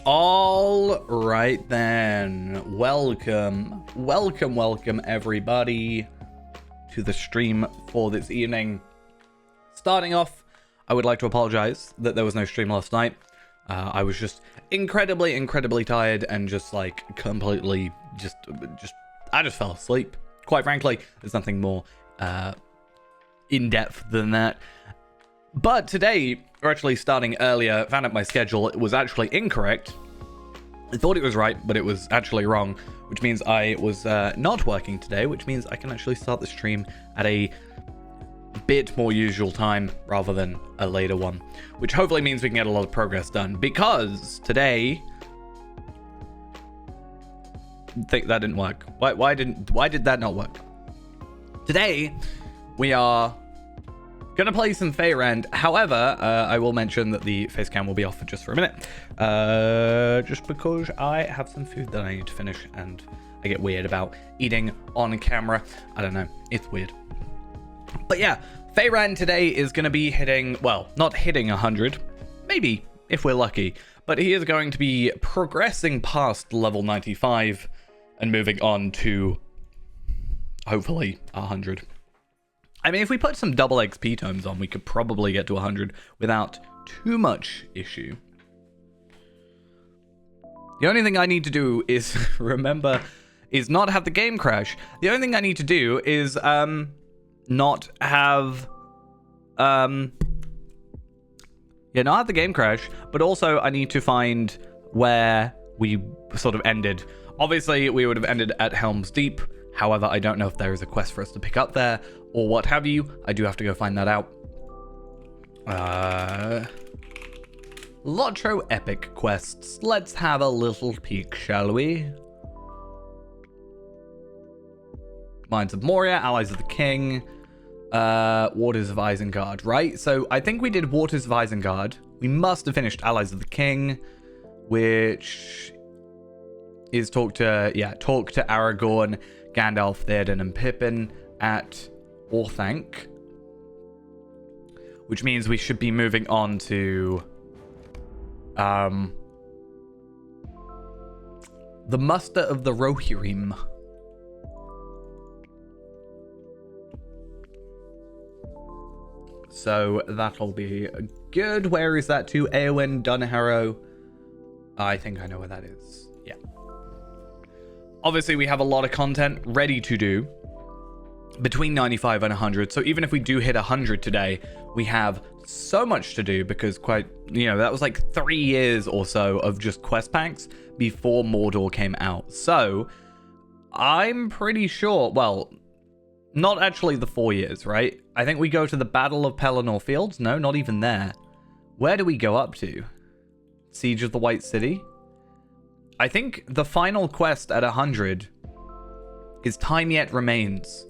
All right then, welcome everybody to the stream for this evening. Starting off, I would like to apologize that there was no stream last night. I was just incredibly tired and just like completely I just fell asleep. Quite frankly, there's nothing more in-depth than that. But today, we're actually starting earlier. Found out my schedule. It was actually incorrect. I thought it was right, but it was actually wrong, which means I was not working today, which means I can actually start the stream at a bit more usual time rather than a later one, which hopefully means we can get a lot of progress done, because today... think that didn't work. Why did that not work? Today, we are gonna play some Faerand. However, I will mention that the face cam will be off for just for a minute, just because I have some food that I need to finish, and I get weird about eating on camera. I don't know, it's weird. But yeah, Faerand today is gonna be hitting, well, not hitting 100, maybe if we're lucky, but he is going to be progressing past level 95 and moving on to hopefully 100. I mean, if we put some double XP tomes on, we could probably get to 100 without too much issue. The only thing I need to do is is not have the game crash. The only thing I need to do is not have not have the game crash, but also I need to find where we sort of ended. Obviously, we would have ended at Helm's Deep. However, I don't know if there is a quest for us to pick up there or what have you. I do have to go find that out. Lotro epic quests. Let's have a little peek, shall we? Mines of Moria, Allies of the King, Waters of Isengard, right? So I think we did Waters of Isengard. We must have finished Allies of the King, which is talk to Aragorn, Gandalf, Theoden, and Pippin at Orthanc, which means we should be moving on to the Muster of the Rohirrim. So that'll be good. Where is that to? Eowyn, Dunharrow. I think I know where that is. Yeah. Obviously, we have a lot of content ready to do between 95 and 100. So even if we do hit 100 today, we have so much to do, because that was like 3 years or so of just quest packs before Mordor came out. So I'm pretty sure, well, not actually the 4 years, right? I think we go to the Battle of Pelennor Fields. No, not even there. Where do we go up to? Siege of the White City? I think the final quest at 100 is Time Yet Remains,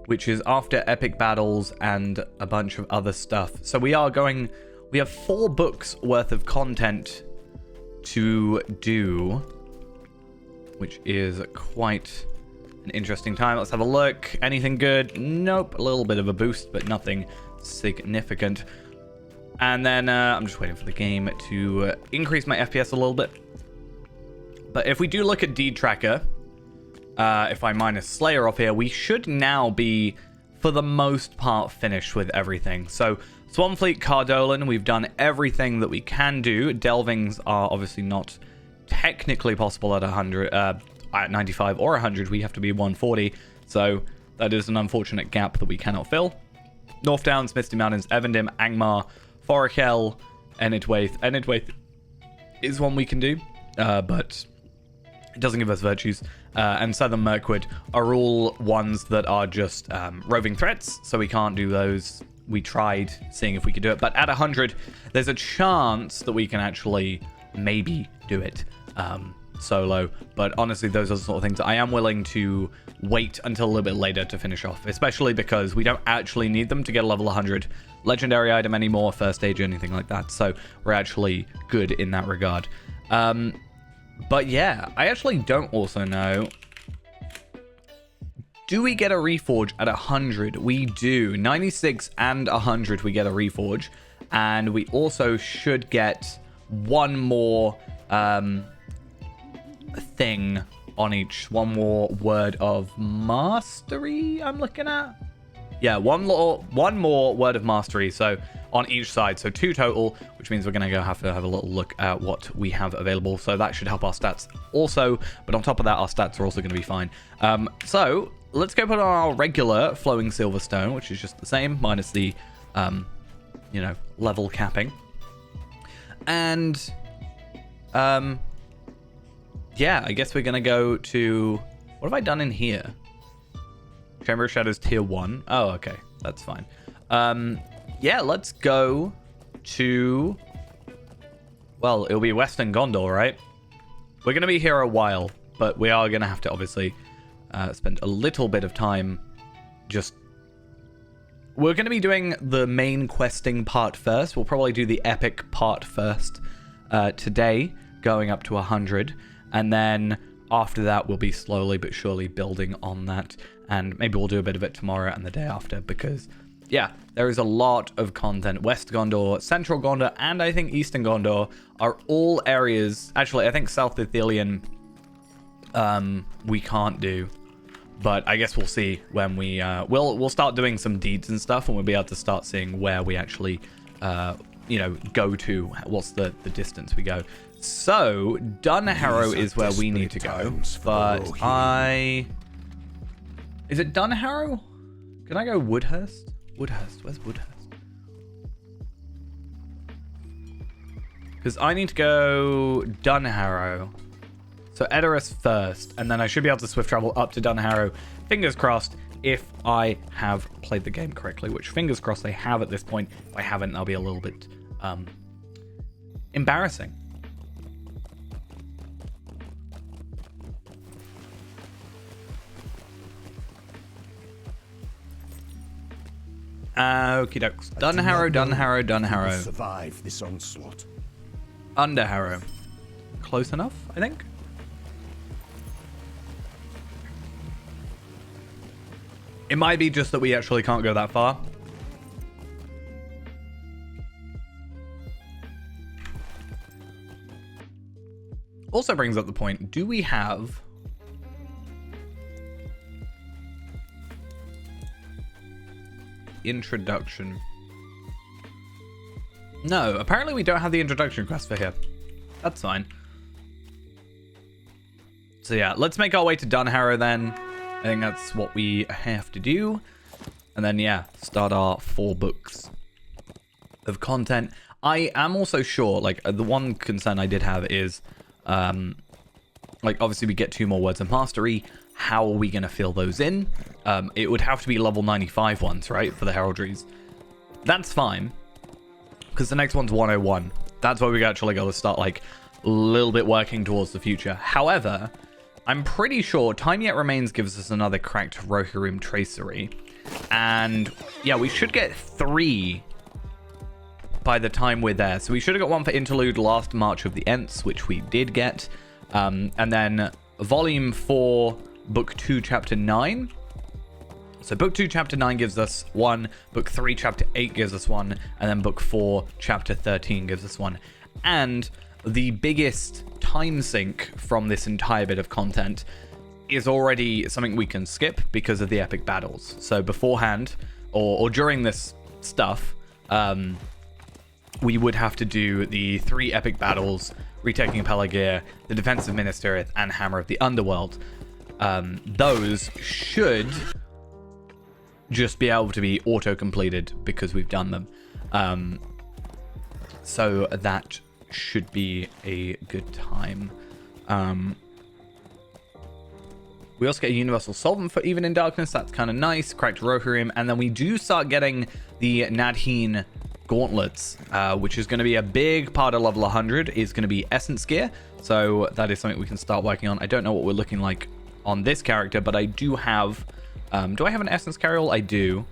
which is after epic battles and a bunch of other stuff. So we have 4 books worth of content to do, which is quite an interesting time. Let's have a look. Anything good? Nope. A little bit of a boost, but nothing significant. And then I'm just waiting for the game to increase my FPS a little bit. But if we do look at Deed Tracker, if I minus Slayer off here, we should now be, for the most part, finished with everything. So, Swanfleet, Cardolan, we've done everything that we can do. Delvings are obviously not technically possible at 100, at 95 or 100. We have to be 140. So, that is an unfortunate gap that we cannot fill. North Downs, Misty Mountains, Evendim, Angmar, Forakel, Enidwaith. Enidwaith is one we can do, but it doesn't give us virtues. And Southern Mirkwood are all ones that are just roving threats, so we can't do those. We tried seeing if we could do it, but at 100, there's a chance that we can actually maybe do it solo. But honestly, those are the sort of things that I am willing to wait until a little bit later to finish off, especially because we don't actually need them to get a level 100 legendary item anymore, first stage, anything like that. So we're actually good in that regard. But yeah, I actually don't also know. Do we get a reforge at 100? We do. 96 and 100 we get a reforge. And we also should get one more thing on each. One more word of mastery I'm looking at. Yeah, one more word of mastery, so on each side. So 2 total, which means we're going to have to have a little look at what we have available. So that should help our stats also. But on top of that, our stats are also going to be fine. So let's go put on our regular flowing silverstone, which is just the same, minus the, level capping. And, yeah, I guess we're going to go to... What have I done in here? Chamber of Shadows tier 1. Oh, okay. That's fine. Yeah, let's go to... Well, it'll be Western Gondor, right? We're going to be here a while, but we are going to have to obviously spend a little bit of time just... We're going to be doing the main questing part first. We'll probably do the epic part first today, going up to 100. And then after that, we'll be slowly but surely building on that. And maybe we'll do a bit of it tomorrow and the day after because, yeah, there is a lot of content. West Gondor, Central Gondor, and I think Eastern Gondor are all areas. Actually, I think South Ithilien we can't do. But I guess we'll see when we... We'll start doing some deeds and stuff and we'll be able to start seeing where we actually, go to. What's the distance we go. So, Dunharrow is where we need to go. But Is it Dunharrow? Can I go Woodhurst? Woodhurst. Where's Woodhurst? Because I need to go Dunharrow. So Edoras first, and then I should be able to swift travel up to Dunharrow. Fingers crossed if I have played the game correctly, which fingers crossed I have at this point. If I haven't, that'll be a little bit embarrassing. Okie dokes. Dunharrow. Survive this onslaught. Underharrow. Close enough, I think. It might be just that we actually can't go that far. Also brings up the point, do we have... introduction? No, apparently we don't have the introduction quest for here. That's fine. So yeah, let's make our way to Dunharrow then. I think that's what we have to do. And then yeah, start our 4 books of content. I am also sure, like, the one concern I did have is, like, obviously we get 2 more words of mastery. How are we going to fill those in? It would have to be level 95 ones, right, for the heraldries. That's fine, because the next one's 101. That's why we actually got to start, like, a little bit working towards the future. However, I'm pretty sure Time Yet Remains gives us another cracked Rohirrim tracery. And, yeah, we should get 3 by the time we're there. So we should have got 1 for Interlude, Last March of the Ents, which we did get. And then Volume 4... Book 2, Chapter 9. So Book 2, Chapter 9 gives us 1. Book 3, Chapter 8 gives us 1. And then Book 4, Chapter 13 gives us 1. And the biggest time sink from this entire bit of content is already something we can skip because of the epic battles. So beforehand, or during this stuff, we would have to do the 3 epic battles, retaking Pelagir, the defense of Minas Tirith, and Hammer of the Underworld. Those should just be able to be auto-completed because we've done them. So that should be a good time. We also get a Universal Solvent for Even in Darkness. That's kind of nice. Cracked Rohirrim. And then we do start getting the Nadheen Gauntlets, which is going to be a big part of level 100, is going to be Essence Gear. So that is something we can start working on. I don't know what we're looking like on this character, but I do have... do I have an Essence Carrier? I do.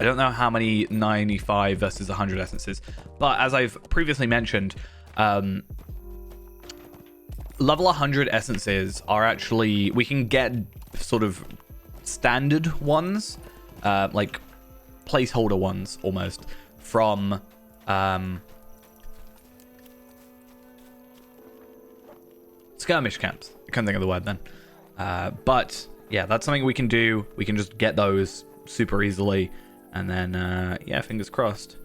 I don't know how many 95 versus 100 essences, but as I've previously mentioned, level 100 essences are actually... We can get sort of standard ones, like placeholder ones almost, from... skirmish camps. I can't think of the word then. But yeah, that's something we can do. We can just get those super easily. And then, yeah, fingers crossed.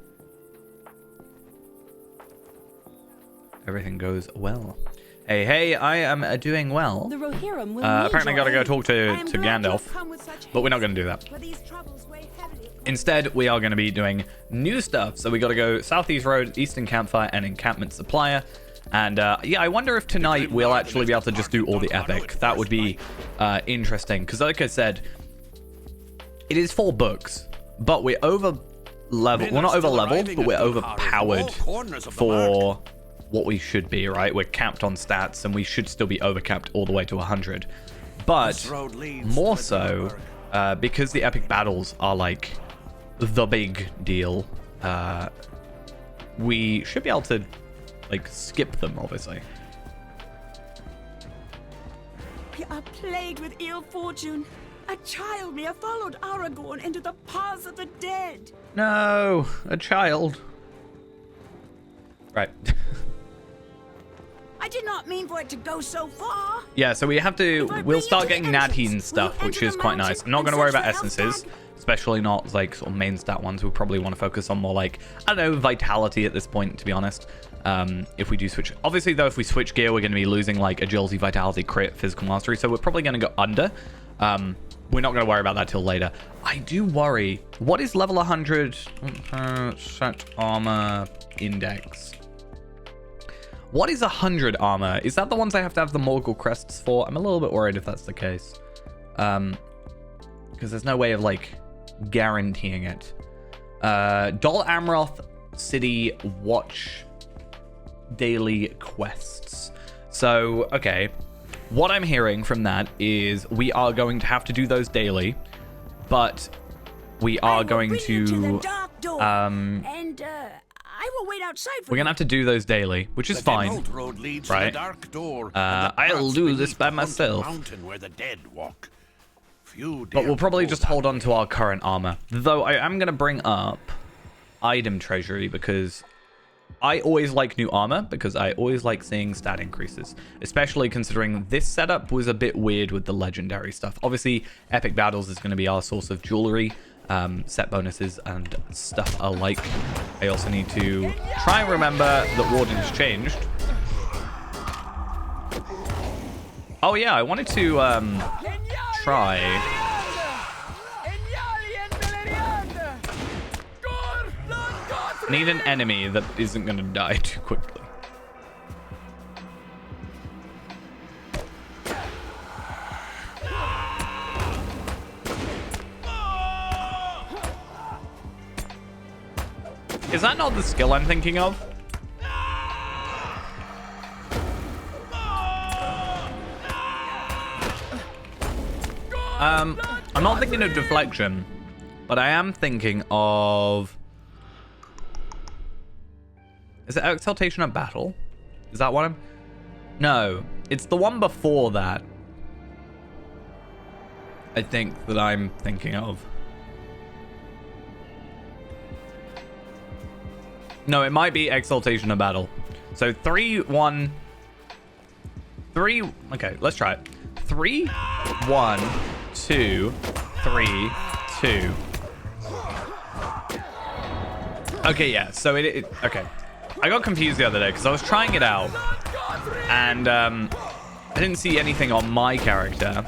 Everything goes well. Hey, I am doing well. The Rohirrim will Apparently I gotta go talk to Gandalf. But we're not gonna do that. Instead, we are going to be doing new stuff. So we got to go Southeast Road, Eastern Campfire, and Encampment Supplier. And yeah, I wonder if tonight we'll actually be able to just do all the epic. That would be interesting. Because like I said, it is 4 books, but we're over level. We're not over leveled, but we're overpowered for what we should be, right? We're capped on stats, and we should still be overcapped all the way to 100. But more so, because the epic battles are like the big deal, we should be able to like skip them, obviously. We are plagued with ill fortune. A child may have followed Aragorn into the paths of the dead. No, a child. Right. I did not mean for it to go so far. Yeah, so we have to. We'll start getting Nadine stuff, which is quite nice. I'm not going to worry about essences, especially not like sort of main stat ones. We'll probably want to focus on more like, I don't know, vitality at this point, to be honest. If we do switch, obviously though, if we switch gear, we're going to be losing like agility, vitality, crit, physical mastery. So we're probably going to go under. We're not going to worry about that till later. I do worry. What is level 100 set armor index? What is 100 armor? Is that the ones I have to have the Morgul crests for? I'm a little bit worried if that's the case. Because there's no way of like guaranteeing it. Dol Amroth City Watch daily quests. So, okay. What I'm hearing from that is we are going to have to do those daily, but we are going to I will wait outside for we're gonna have to do those daily, which is fine, right? I'll do this by myself. But we'll probably just hold on to our current armor. Though I am gonna bring up item treasury because I always like new armor because I always like seeing stat increases, especially considering this setup was a bit weird with the legendary stuff. Obviously, epic battles is going to be our source of jewelry, set bonuses and stuff alike. I also need to try and remember that Warden has changed. Oh yeah, I wanted to try. Need an enemy that isn't going to die too quickly. Is that not the skill I'm thinking of? I'm not thinking of deflection, but I am thinking of... Is it Exaltation at Battle? Is that one? No, it's the one before that. I think that I'm thinking of. No, it might be Exaltation at Battle. So 3, 1, 3. Okay, let's try it. 3, 1, 2, 3, 2. Okay, yeah. So it okay. I got confused the other day because I was trying it out and I didn't see anything on my character,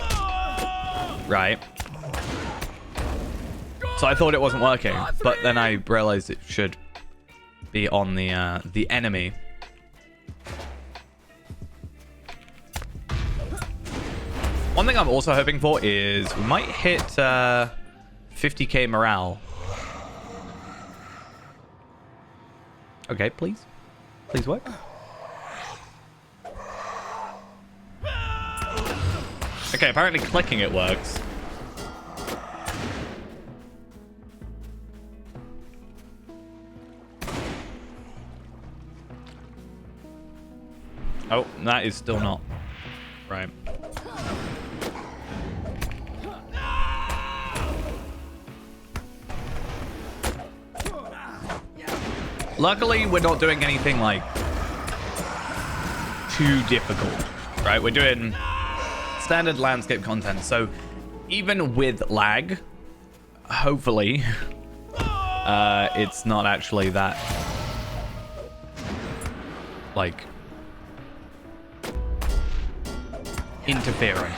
right? So I thought it wasn't working, but then I realized it should be on the enemy. One thing I'm also hoping for is we might hit 50k morale. Okay, please. Please work. Okay, apparently clicking it works. Oh, that is still not. Right. Luckily, we're not doing anything like too difficult. right? We're doing standard landscape content. So even with lag, hopefully, it's not actually that, like, interfering.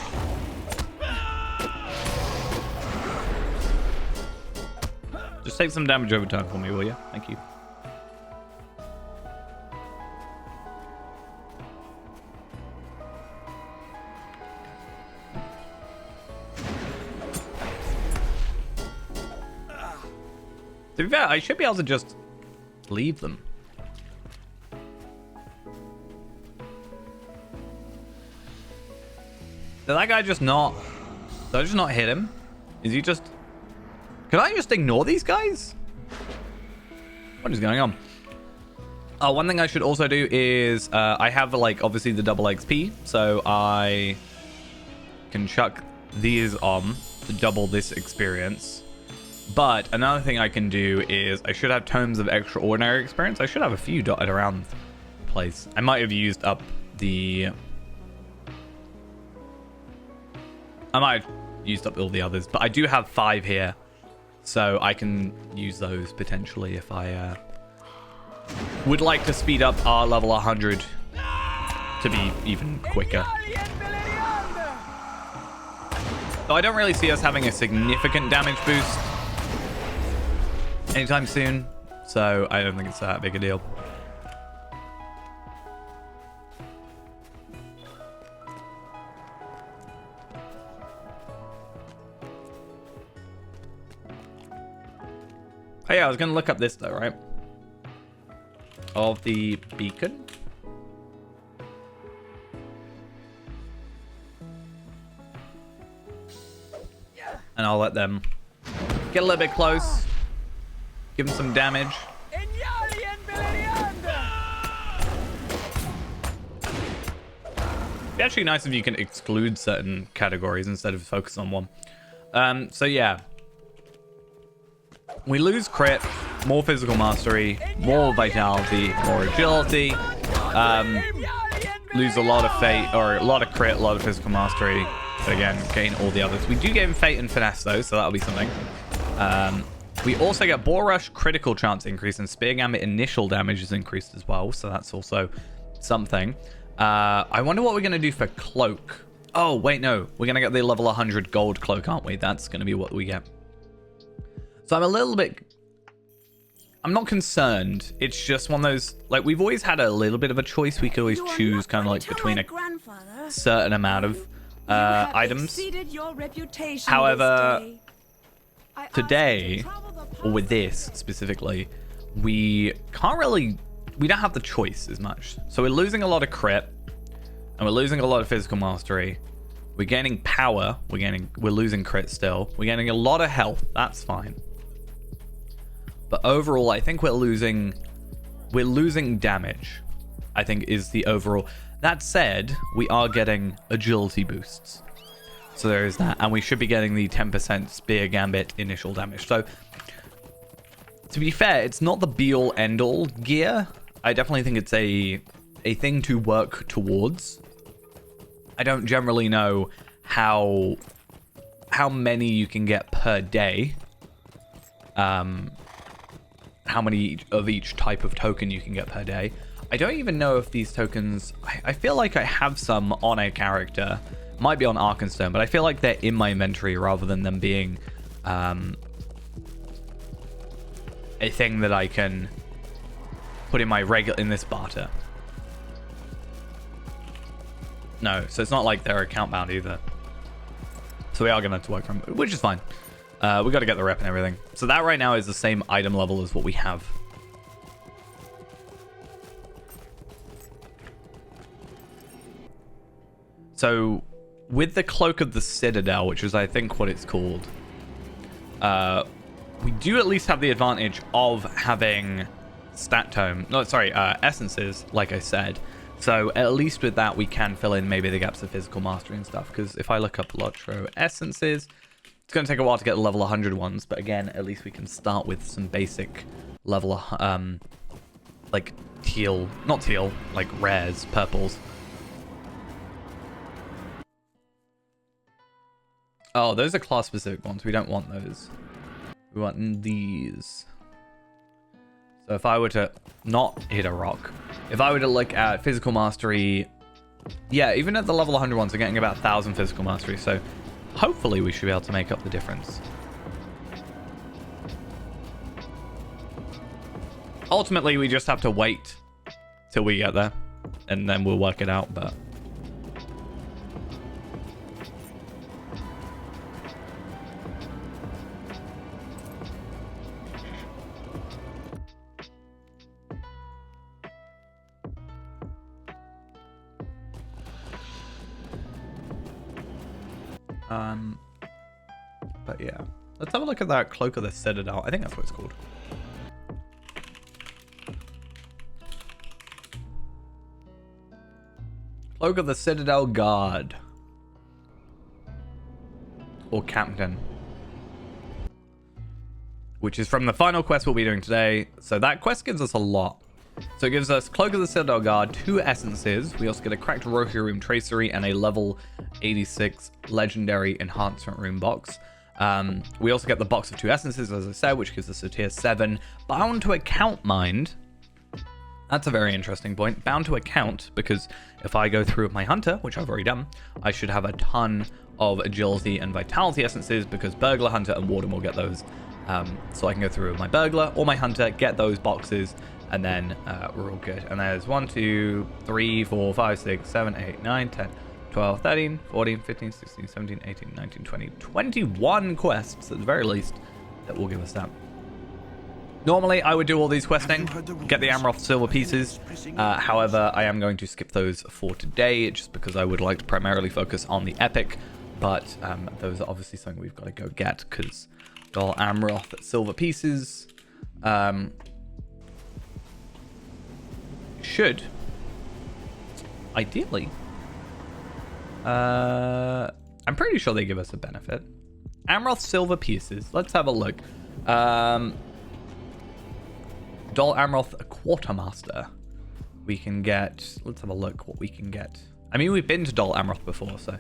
Just take some damage over time for me, will you? Thank you. To be fair, I should be able to just leave them. Did that guy just not... Did I just not hit him? Is he just... Can I just ignore these guys? What is going on? One thing I should also do is... I have, like, obviously the double XP. So I can chuck these on to double this experience. But another thing I can do is I should have tomes of extraordinary experience. I should have a few dotted around the place. I might have used up the... I might have used up all the others, but I do have 5 here. So I can use those potentially if I would like to speed up our level 100 to be even quicker. Though I don't really see us having a significant damage boost anytime soon, so I don't think it's that big a deal. Oh yeah, I was going to look up this though, right? Of the beacon. And I'll let them get a little bit close. Give them some damage. It'd be actually nice if you can exclude certain categories instead of focus on one. So yeah. We lose crit, more physical mastery, more vitality, more agility. Lose a lot of fate, or a lot of crit, a lot of physical mastery. But again, gain all the others. We do gain fate and finesse though, so that'll be something. We also get Boar Rush critical chance increase, and Spear Gambit initial damage is increased as well, so that's also something. I wonder what we're going to do for Cloak. Oh, wait, no. We're going to get the level 100 gold cloak, aren't we? That's going to be what we get. So I'm a little bit... I'm not concerned. It's just one of those... Like, we've always had a little bit of a choice. We could always choose kind of like between a certain amount of items. However, today, or with this specifically, we can't really... We don't have the choice as much. So we're losing a lot of crit, and we're losing a lot of physical mastery. We're gaining power. We're losing crit still. We're getting a lot of health. That's fine. But overall, I think we're losing damage, I think is the overall. That said, we are getting agility boosts. So there is that. And we should be getting the 10% Spear Gambit initial damage. So to be fair, it's not the be-all end-all gear. I definitely think it's a thing to work towards. I don't generally know how many you can get per day. How many of each type of token you can get per day. I don't even know if these tokens... I feel like I have some on a character. Might be on Arkenstone, but I feel like they're in my inventory rather than them being a thing that I can put in my in this barter. No, so it's not like they're account bound either. So we are going to have to work from, which is fine. We got to get the rep and everything. So that right now is the same item level as what we have. So with the Cloak of the Citadel, which is I think what it's called, we do at least have the advantage of having essences, like I said. So at least with that, we can fill in maybe the gaps of physical mastery and stuff. Because if I look up Lotro essences, it's going to take a while to get the level 100 ones. But again, at least we can start with some basic level, like teal, not teal, like rares, purples. Oh, those are class-specific ones. We don't want those. We want these. So if I were to not hit a rock, if I were to look at physical mastery, yeah, even at the level 100 ones, we're getting about 1,000 physical mastery. So hopefully we should be able to make up the difference. Ultimately, we just have to wait till we get there, and then we'll work it out, but... But yeah, let's have a look at that Cloak of the Citadel. I think that's what it's called. Cloak of the Citadel Guard. Or Captain. Which is from the final quest we'll be doing today. So that quest gives us a lot. So it gives us Cloak of the Citadel Guard, 2 essences. We also get a cracked Rohi Room Tracery and a level 86 legendary enhancement room box. We also get the box of 2 essences, as I said, which gives us a tier 7. Bound to Account Mind. That's a very interesting point. Bound to account, because if I go through with my hunter, which I've already done, I should have a ton of agility and vitality essences, because burglar, hunter, and warden will get those. So I can go through with my burglar or my hunter, get those boxes, and then we're all good. And there's 1, 2, 3, 4, 5, 6, 7, 8, 9, 10, 12, 13, 14, 15, 16, 17, 18, 19, 20, 21 quests at the very least that will give us that. Normally, I would do all these questing, get the Amaroth silver pieces. However, I am going to skip those for today, just because I would like to primarily focus on the epic. But those are obviously something we've got to go get, because all Amaroth silver pieces should, ideally, I'm pretty sure they give us a benefit. Amaroth silver pieces. Let's have a look. Dol Amroth Quartermaster. We can get... Let's have a look what we can get. I mean, we've been to Dol Amroth before, so...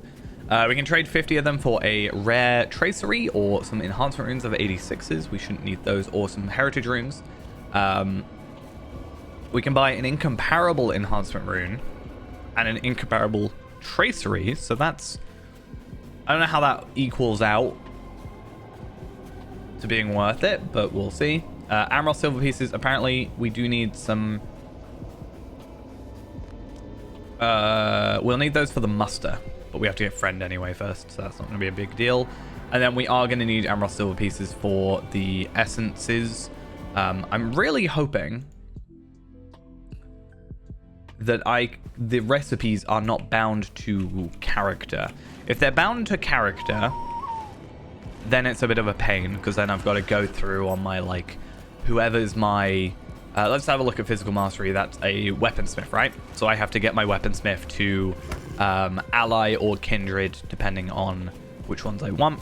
we can trade 50 of them for a rare Tracery or some enhancement runes of 86s. We shouldn't need those, or some heritage runes. We can buy an incomparable enhancement rune and an incomparable Tracery, so that's... I don't know how that equals out to being worth it, but we'll see. Amaroth silver pieces. Apparently, we do need some... we'll need those for the muster, but we have to get friend anyway first, so that's not going to be a big deal. And then we are going to need Amaroth silver pieces for the essences. I'm really hoping that the recipes are not bound to character. If they're bound to character, then it's a bit of a pain, because then I've got to go through on my, like, whoever's my... let's have a look at physical mastery. That's a weaponsmith, right? So I have to get my weaponsmith to ally or kindred, depending on which ones I want.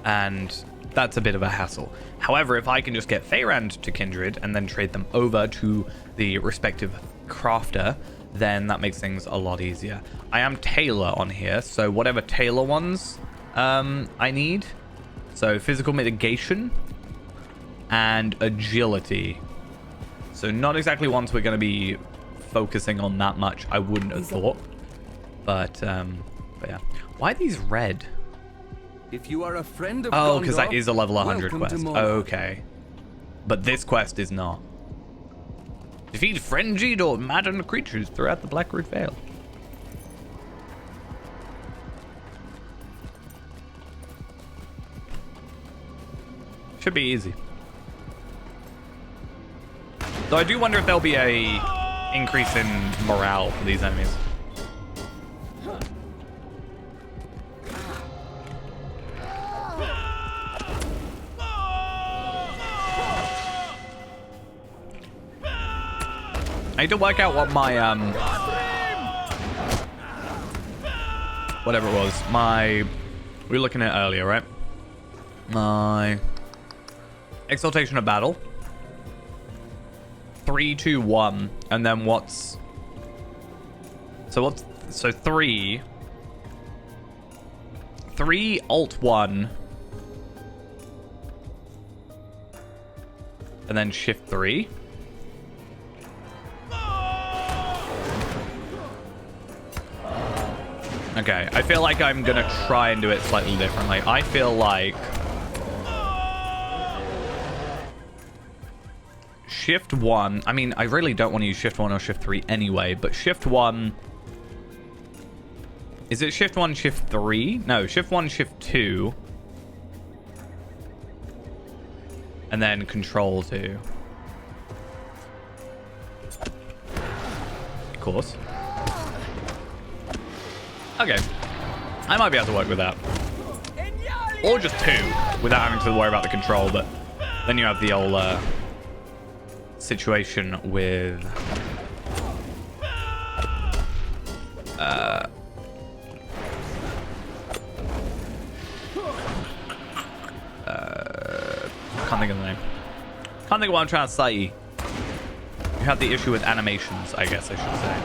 And that's a bit of a hassle. However, if I can just get Faerand to kindred and then trade them over to the respective crafter, then that makes things a lot easier. I am Tailor on here, so whatever Tailor ones I need. So physical mitigation and agility. So not exactly ones we're going to be focusing on that much, I wouldn't have thought. But yeah. Why are these red? If you are a friend of Oh, because that Gondor, is a level 100 welcome to quest. Mordor. Okay. But this quest is not. Defeat frenzied or maddened creatures throughout the Blackroot Vale. Should be easy. Though I do wonder if there'll be a increase in morale for these enemies. I need to work out what my whatever it was, we were looking at earlier, right? My Exaltation of Battle. 3, 2, 1, and then what's 3 3, Alt 1. And then Shift 3. Okay, I feel like I'm gonna try and do it slightly differently. I feel like Shift 1, I mean, I really don't want to use Shift 1 or Shift 3 anyway, but Shift 1, is it Shift 1, Shift 3? No, Shift 1, Shift 2. And then Control 2. Of course. Okay. I might be able to work with that. Or just 2, without having to worry about the control, but then you have the old situation with can't think of the name. Can't think of what I'm trying to say. You have the issue with animations, I guess I should say.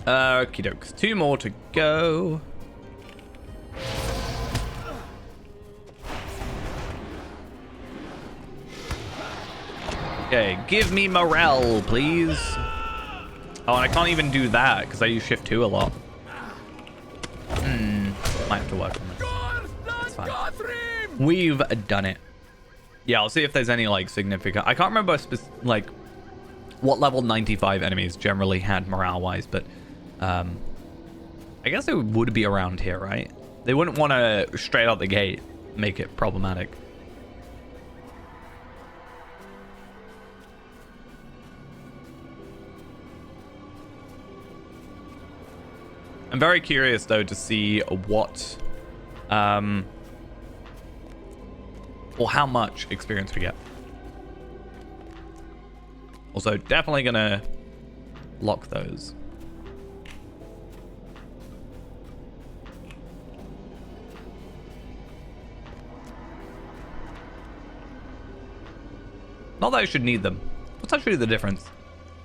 Okie dokes. 2 more to go. Okay, give me morale, please. Oh, and I can't even do that because I use Shift 2 a lot. Might have to work on this. That's fine. We've done it. Yeah, I'll see if there's any like significant. I can't remember like what level 95 enemies generally had morale-wise, but I guess it would be around here, right? They wouldn't want to straight out the gate make it problematic. I'm very curious though to see what or how much experience we get. Also, definitely gonna lock those. Not that I should need them. What's actually the difference?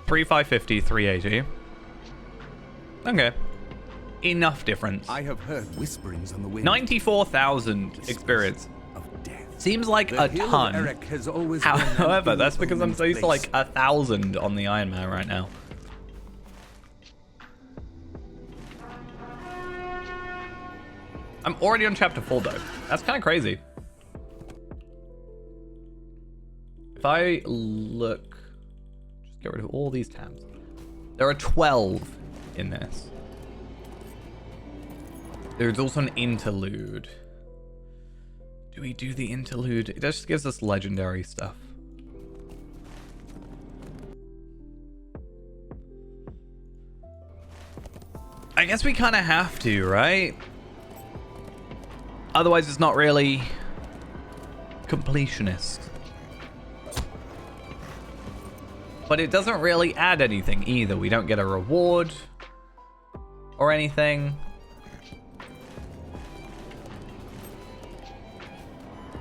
3,550, 380. Okay. Enough difference. I have heard whisperings on the wind. 94,000 experience. Of death. Seems like The a Hill of ton. Eric has always been an However, that's because I'm so used to place. like 1,000 on the Iron Man right now. I'm already on chapter 4 though. That's kind of crazy. If I look, just get rid of all these tabs. There are 12 in this. There's also an interlude. Do we do the interlude? It just gives us legendary stuff. I guess we kind of have to, right? Otherwise, it's not really completionist. But it doesn't really add anything either. We don't get a reward or anything.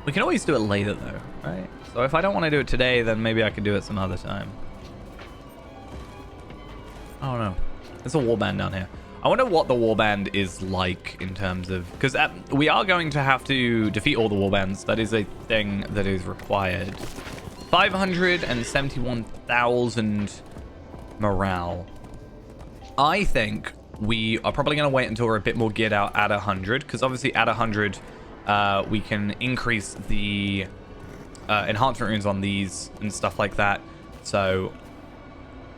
We can always do it later though, right? So if I don't want to do it today, then maybe I could do it some other time. I don't know. There's a warband down here. I wonder what the warband is like in terms of... Because we are going to have to defeat all the warbands. That is a thing that is required. 571,000 morale. I think we are probably going to wait until we're a bit more geared out at 100. Because obviously at 100... we can increase the enhancement runes on these and stuff like that. So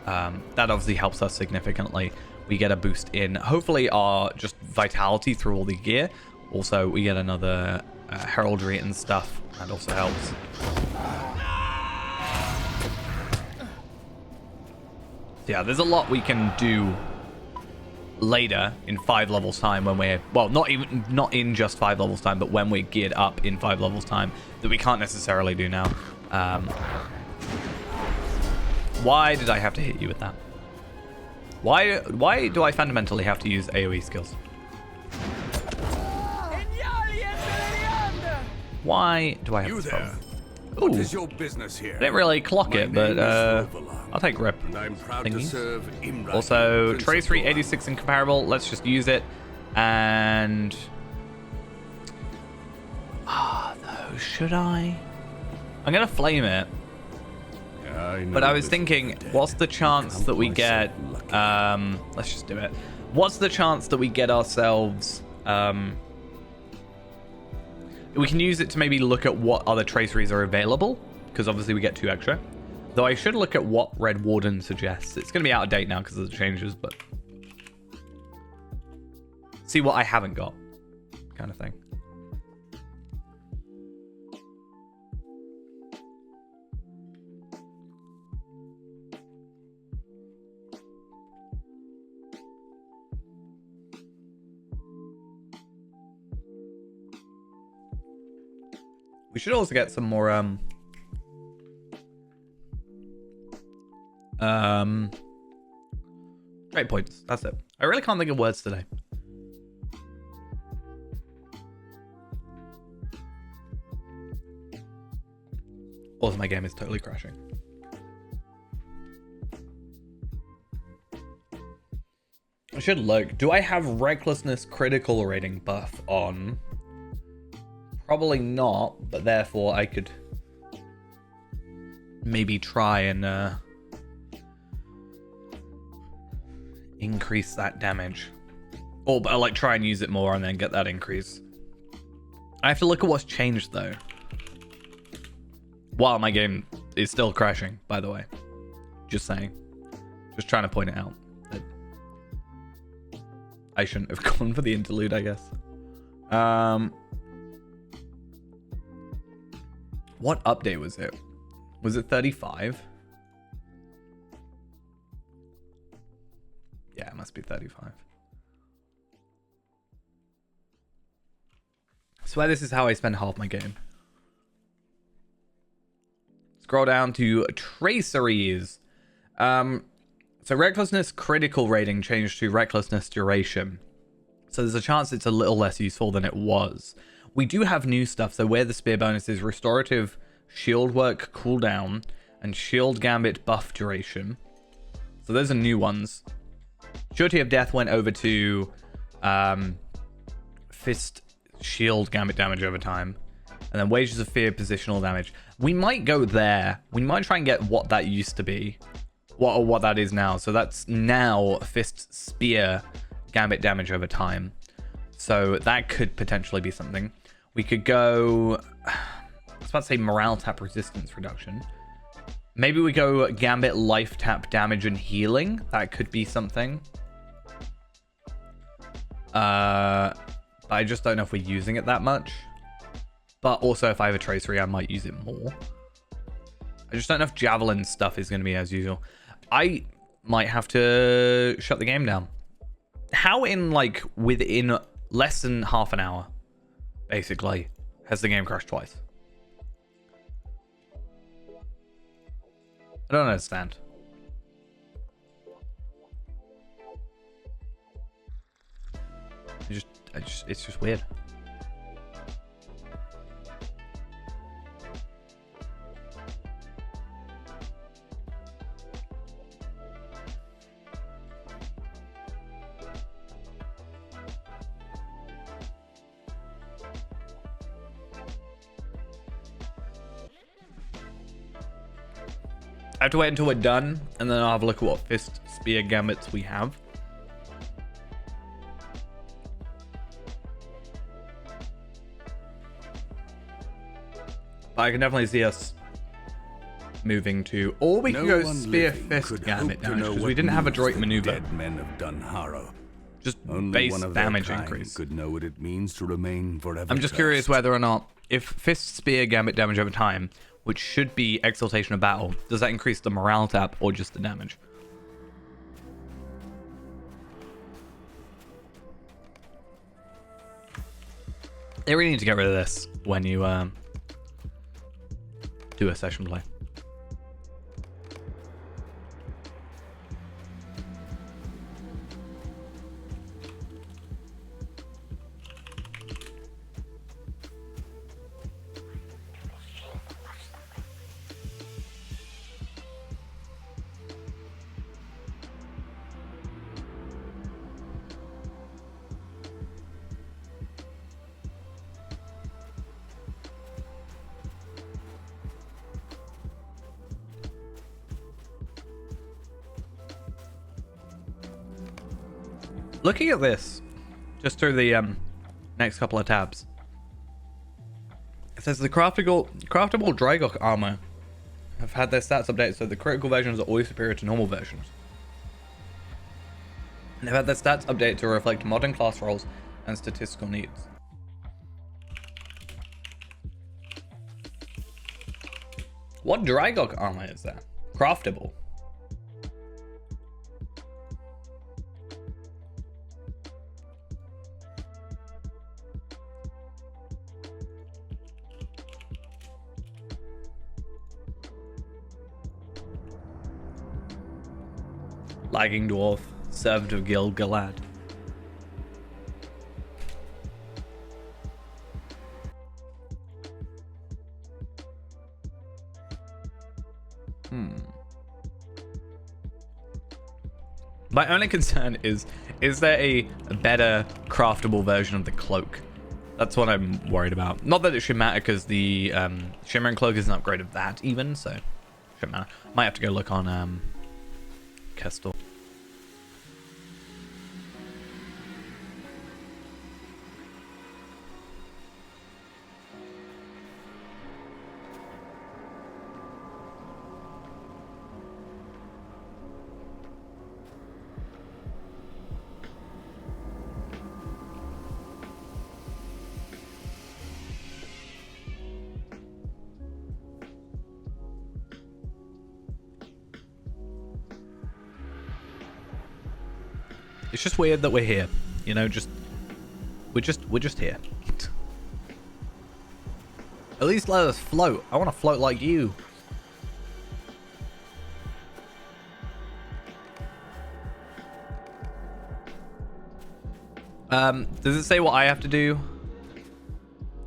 that obviously helps us significantly. We get a boost in hopefully our just vitality through all the gear. Also, we get another heraldry and stuff. That also helps. So yeah, there's a lot we can do later in 5 levels time when we're, well, not in just 5 levels time, but when we're geared up in 5 levels time that we can't necessarily do now. Why did I have to hit you with that? Why do I fundamentally have to use AoE skills? Why do I have this problem? What Ooh. is your business here? I didn't really clock My it, but name is Rovalar, I'll take rip. and I'm proud to Thingies. serve Imran, Also, Prince of Tracery Doran. 86 incomparable. Let's just use it. And though, should I? I'm gonna flame it. But I was thinking, what's the chance that we get? Let's just do it. What's the chance that we get ourselves? We can use it to maybe look at what other traceries are available, because obviously we get 2 extra. Though I should look at what Red Warden suggests. It's going to be out of date now because of the changes, but see what I haven't got, kind of thing. We should also get some more trade points. That's it. I really can't think of words today. Also, my game is totally crashing. I should look. Do I have Recklessness critical rating buff on? Probably not, but therefore I could maybe try and increase that damage. Or but like try and use it more and then get that increase. I have to look at what's changed though. While my game is still crashing, by the way. Just saying. Just trying to point it out. That I shouldn't have gone for the interlude, I guess. What update was it? Was it 35? Yeah, it must be 35. I swear this is how I spend half my game. Scroll down to traceries. So recklessness critical rating changed to recklessness duration. So there's a chance it's a little less useful than it was. We do have new stuff, so where the spear bonus is restorative shield work cooldown and shield gambit buff duration. So those are new ones. Surety of death went over to fist shield gambit damage over time. And then wages of fear positional damage. We might go there. We might try and get what that used to be. What that is now. So that's now fist spear gambit damage over time. So that could potentially be something. We could go, I was about to say morale tap resistance reduction. Maybe we go gambit life tap damage and healing. That could be something. I just don't know if we're using it that much. But also if I have a tracery, I might use it more. I just don't know if javelin stuff is going to be as usual. I might have to shut the game down. How in like within less than half an hour, basically, has the game crashed twice? I don't understand. It's just weird. I have to wait until we're done, and then I'll have a look at what fist spear gambits we have. But I can definitely see us moving to, or we can go spear fist gambit damage, because we didn't have a droid maneuver. Dead men of Dunharrow. Just Only base one of their damage kind increase. could know what it means to remain forever. I'm just curious whether or not, if fist spear gambit damage over time, which should be exaltation of battle, does that increase the morale tap or just the damage? They really need to get rid of this when you do a session play. Looking at this, just through the next couple of tabs, it says the craftable Drygok armor have had their stats updated, so the critical versions are always superior to normal versions. And they've had their stats updated to reflect modern class roles and statistical needs. What Drygok armor is that? Craftable. Lagging dwarf, servant of Gil-galad. My only concern is there a better craftable version of the cloak? That's what I'm worried about. Not that it should matter, because the shimmering cloak is an upgrade of that even, so shouldn't matter. Might have to go look on Kestel. It's just weird that we're here, you know. We're just here. At least let us float. I want to float like you. Does it say what I have to do?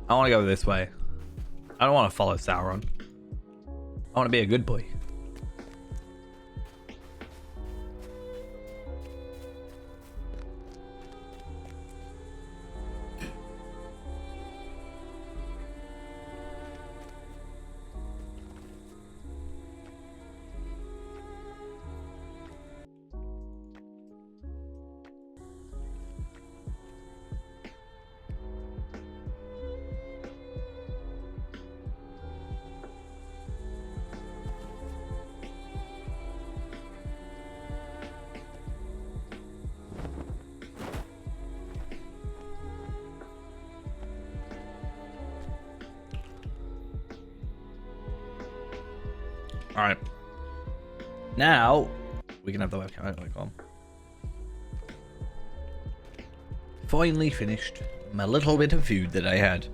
I want to go this way. I don't want to follow Sauron. I want to be a good boy. All right. Now we can have the webcam on. Finally finished my little bit of food that I had.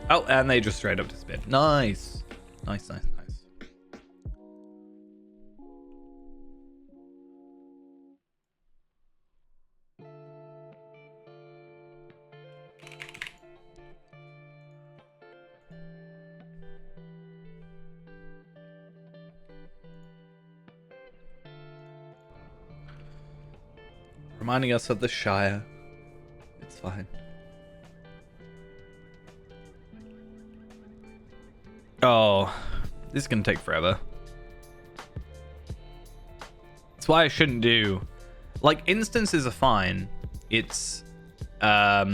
Oh, and they just straight up disappeared. Nice. Nice. Reminding us of the Shire. It's fine. Oh, this is gonna take forever. That's why I shouldn't do... Like, instances are fine. It's... Yeah,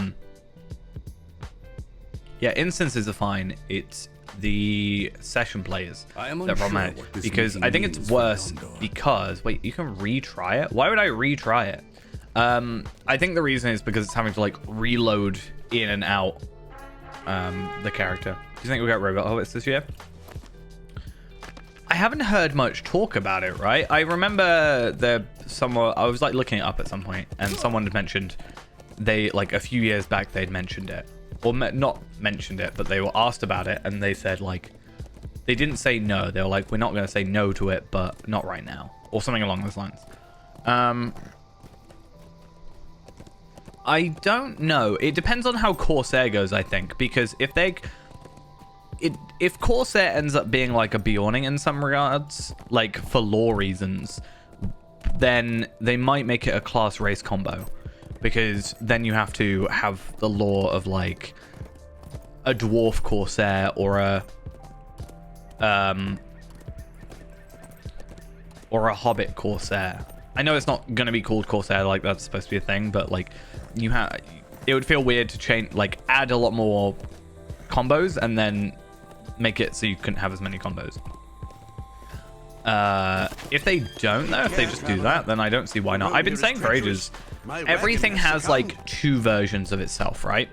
instances are fine. It's the session players that are problematic. Because I think it's worse because... Wait, you can retry it? Why would I retry it? I think the reason is because it's having to like reload in and out the character. Do you think we got robot hobbits this year? I haven't heard much talk about it, right? I remember I was like looking it up at some point, and someone had mentioned they like a few years back they'd mentioned it, or not mentioned it, but they were asked about it, and they said like they didn't say no. They were like, we're not going to say no to it, but not right now, or something along those lines. I don't know. It depends on how Corsair goes, I think, because if Corsair ends up being like a Bjorning in some regards, like for lore reasons, then they might make it a class race combo, because then you have to have the lore of like a dwarf Corsair or a or a Hobbit Corsair. I know it's not going to be called Corsair, like that's supposed to be a thing, but like it would feel weird to change, like add a lot more combos and then make it so you couldn't have as many combos. If they don't though, if they just do that, then I don't see why not. I've been saying for ages, everything has like 2 versions of itself, right?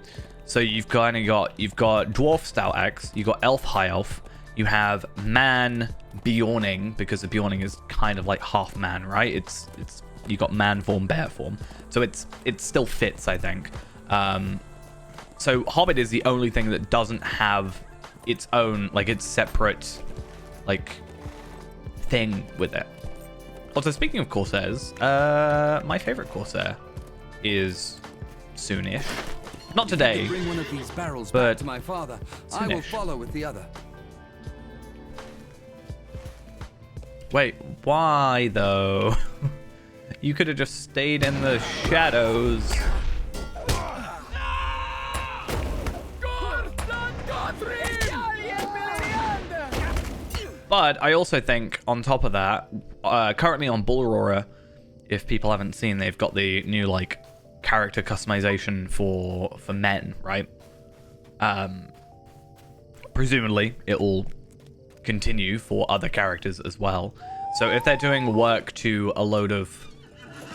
So you've got Dwarf Stout Axe, you've got Elf High Elf, you have Man Bjorning, because the Bjorning is kind of like half man, right? It's you got man form, bear form, so it still fits, I think. So Hobbit is the only thing that doesn't have its own, like its separate like thing with it. Also, speaking of Corsairs, my favorite Corsair is soonish. Not today, Bring one of these barrels but back to my father. I will soonish. follow with the other. Wait, why though? You could have just stayed in the shadows. But I also think, on top of that, currently on Bull Aurora, if people haven't seen, they've got the new like character customization for men, right? Presumably, it will continue for other characters as well. So if they're doing work to a load of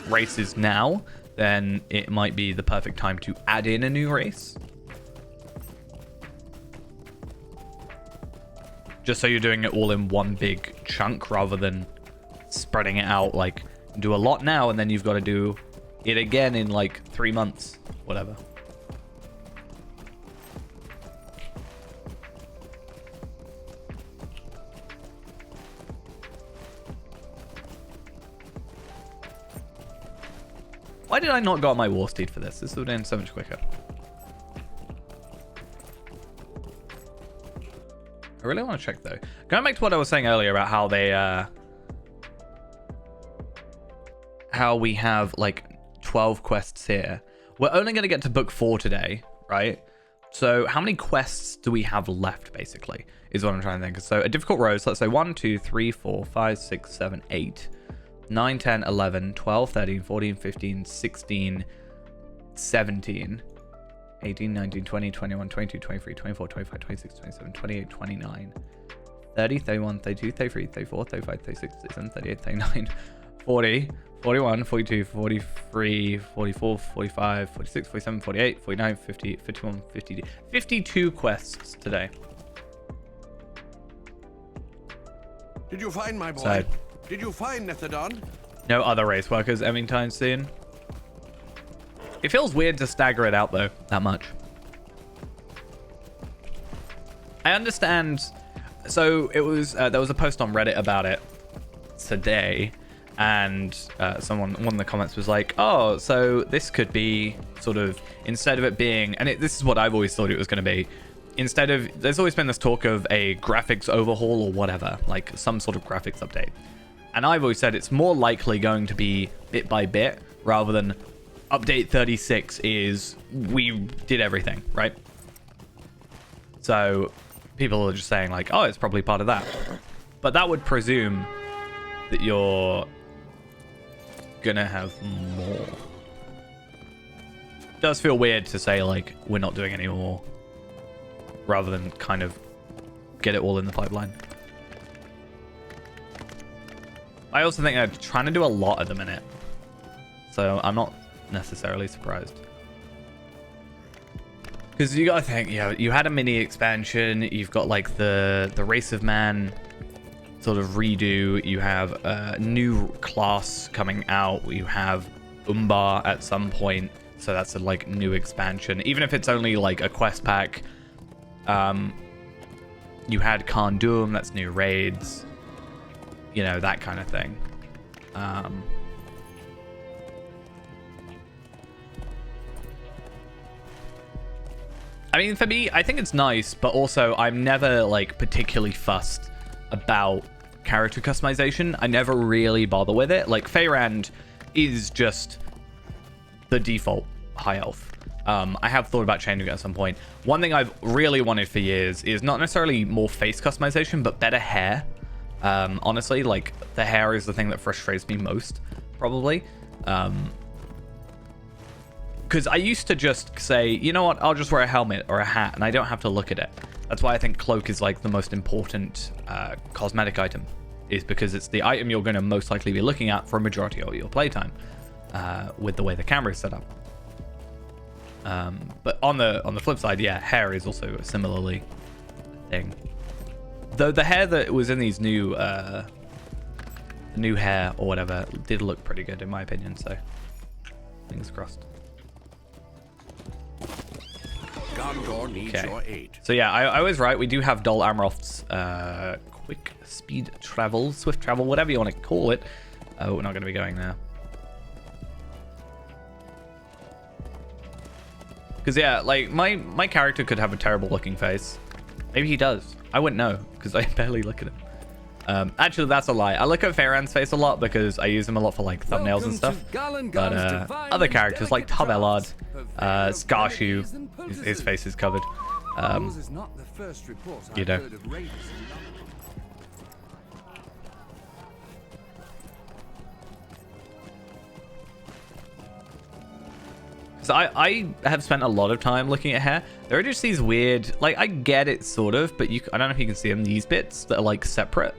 races now, then it might be the perfect time to add in a new race. Just so you're doing it all in one big chunk rather than spreading it out. Like, do a lot now and then you've got to do it again in like 3 months, whatever. Why did I not go on my war steed for this? This would have been so much quicker. I really want to check though. Going back to what I was saying earlier about how they how we have like 12 quests here. We're only going to get to book 4 today, right? So how many quests do we have left, basically, is what I'm trying to think. So a difficult road, so let's say 1, 2, 3, 4, 5, 6, 7, 8, 9, 10, 11, 12, 13, 14, 15, 16, 17, 18, 19, 20, 21, 22, 23, 24, 25, 26, 27, 28, 29, 30, 31, 32, 33, 34, 35, 36, 37, 38, 39, 40, 41, 42, 43, 44, 45, 46, 47, 48, 49, 50, 51, 52. 52 quests today. Did you find my boy? So, Did you find Nethadon? no other race workers anytime soon. It feels weird to stagger it out though, that much. I understand. So it was there was a post on Reddit about it today, and one of the comments was like, oh, so this could be sort of, instead of it being, and this is what I've always thought it was going to be, instead of, there's always been this talk of a graphics overhaul or whatever, like some sort of graphics update, and I've always said it's more likely going to be bit by bit rather than update 36 is we did everything, right? So people are just saying like, oh, it's probably part of that, but that would presume that you're gonna have more. It does feel weird to say like we're not doing any more rather than kind of get it all in the pipeline. I also think they're trying to do a lot at the minute, so I'm not necessarily surprised. Because you gotta think, you had a mini expansion, you've got like the Race of Man sort of redo, you have a new class coming out, you have Umbar at some point, so that's a like new expansion, even if it's only like a quest pack. You had Khan Doom, that's new raids, that kind of thing. I mean, for me, I think it's nice, but also I'm never like particularly fussed about character customization. I never really bother with it. Like Faerand is just the default high elf. I have thought about changing it at some point. One thing I've really wanted for years is not necessarily more face customization, but better hair. Honestly, like, the hair is the thing that frustrates me most, probably. Because I used to just say, you know what, I'll just wear a helmet or a hat, and I don't have to look at it. That's why I think cloak is, like, the most important cosmetic item, is because it's the item you're going to most likely be looking at for a majority of your playtime, with the way the camera is set up. But on the flip side, yeah, hair is also similarly a thing. Though the hair that was in these new hair or whatever did look pretty good in my opinion, so fingers crossed. Gondor needs Okay. your aid. So yeah, I was right. We do have Dol Amroth's quick speed travel, swift travel, whatever you want to call it. We're not going to be going there. Because yeah, like my character could have a terrible looking face. Maybe he does. I wouldn't know because I barely look at him. Actually, that's a lie. I look at Faerand's face a lot because I use him a lot for like thumbnails and stuff. But other characters like Tom Ellard, Scarshoe, his face is covered. You know. So I have spent a lot of time looking at hair. There are just these weird, like, I get it sort of, but I don't know if you can see them, these bits that are like separate.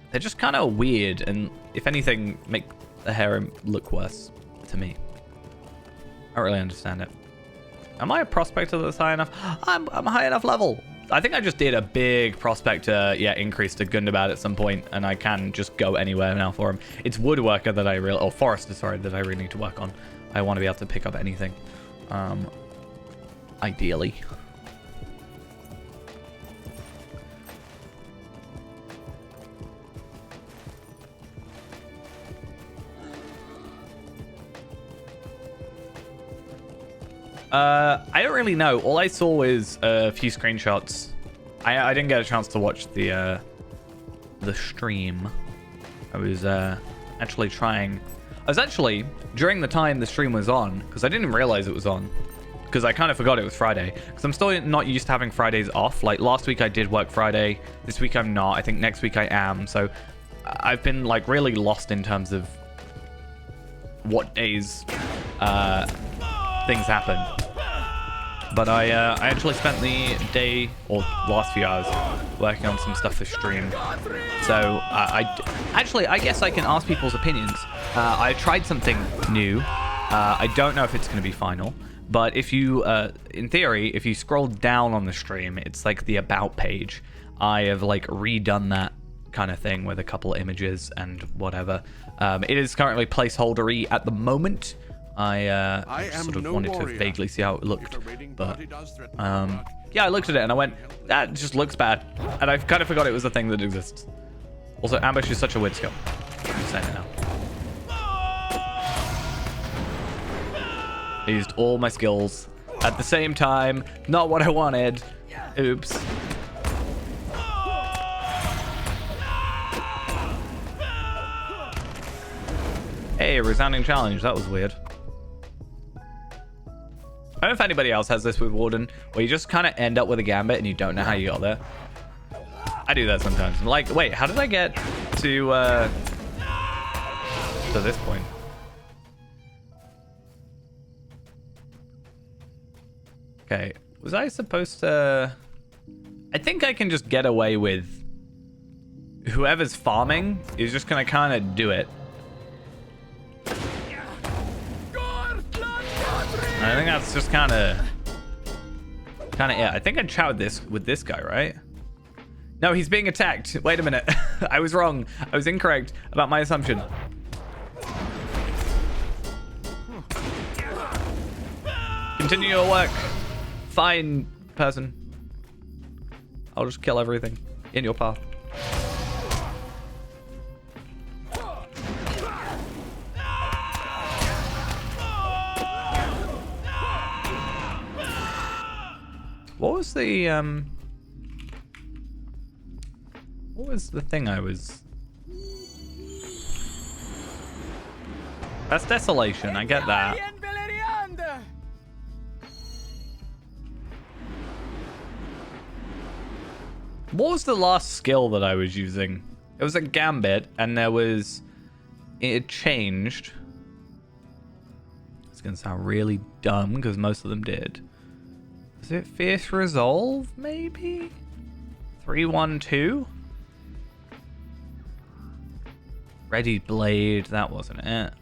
They're just kind of weird, and if anything, make the hair look worse to me. I don't really understand it. Am I a prospector that's high enough? I'm high enough level. I think I just did a big prospector, increase to Gundabad at some point, and I can just go anywhere now for him. It's woodworker that I really, or forester, sorry, that I really need to work on. I want to be able to pick up anything, ideally. I don't really know. All I saw was a few screenshots. I didn't get a chance to watch the stream. I was actually trying. I was actually, during the time the stream was on, because I didn't realize it was on, because I kind of forgot it was Friday, because I'm still not used to having Fridays off. Like, last week I did work Friday, this week I'm not, I think next week I am, so I've been, like, really lost in terms of what days things happen. But I actually spent the day, or last few hours, working on some stuff for stream. So I guess I can ask people's opinions. I tried something new. I don't know if it's going to be final, but if you, in theory, if you scroll down on the stream, it's like the about page. I have like redone that kind of thing with a couple of images and whatever. It is currently placeholdery at the moment. I sort of wanted to vaguely see how it looked, but yeah, I looked at it and I went, that just looks bad, and I kind of forgot it was a thing that exists. Also, ambush is such a weird skill. I'm just saying it now. I used all my skills at the same time. Not what I wanted. Oops. Hey, resounding challenge. That was weird. I don't know if anybody else has this with Warden, where you just kind of end up with a gambit and you don't know how you got there. I do that sometimes. I'm like, wait, how did I get to this point? Okay, was I supposed to... I think I can just get away with... Whoever's farming is just going to kind of do it. I think that's just kind of it. I think I chowed this with this guy, right? No, he's being attacked. Wait a minute. I was wrong. I was incorrect about my assumption. Continue your work. Fine, person. I'll just kill everything in your path. What was the thing I was... That's desolation, I get that. What was the last skill that I was using? It was a gambit, and there was... It changed. It's going to sound really dumb, because most of them did. Was it Fierce Resolve, maybe? 3-1-2? Ready Blade, that wasn't it.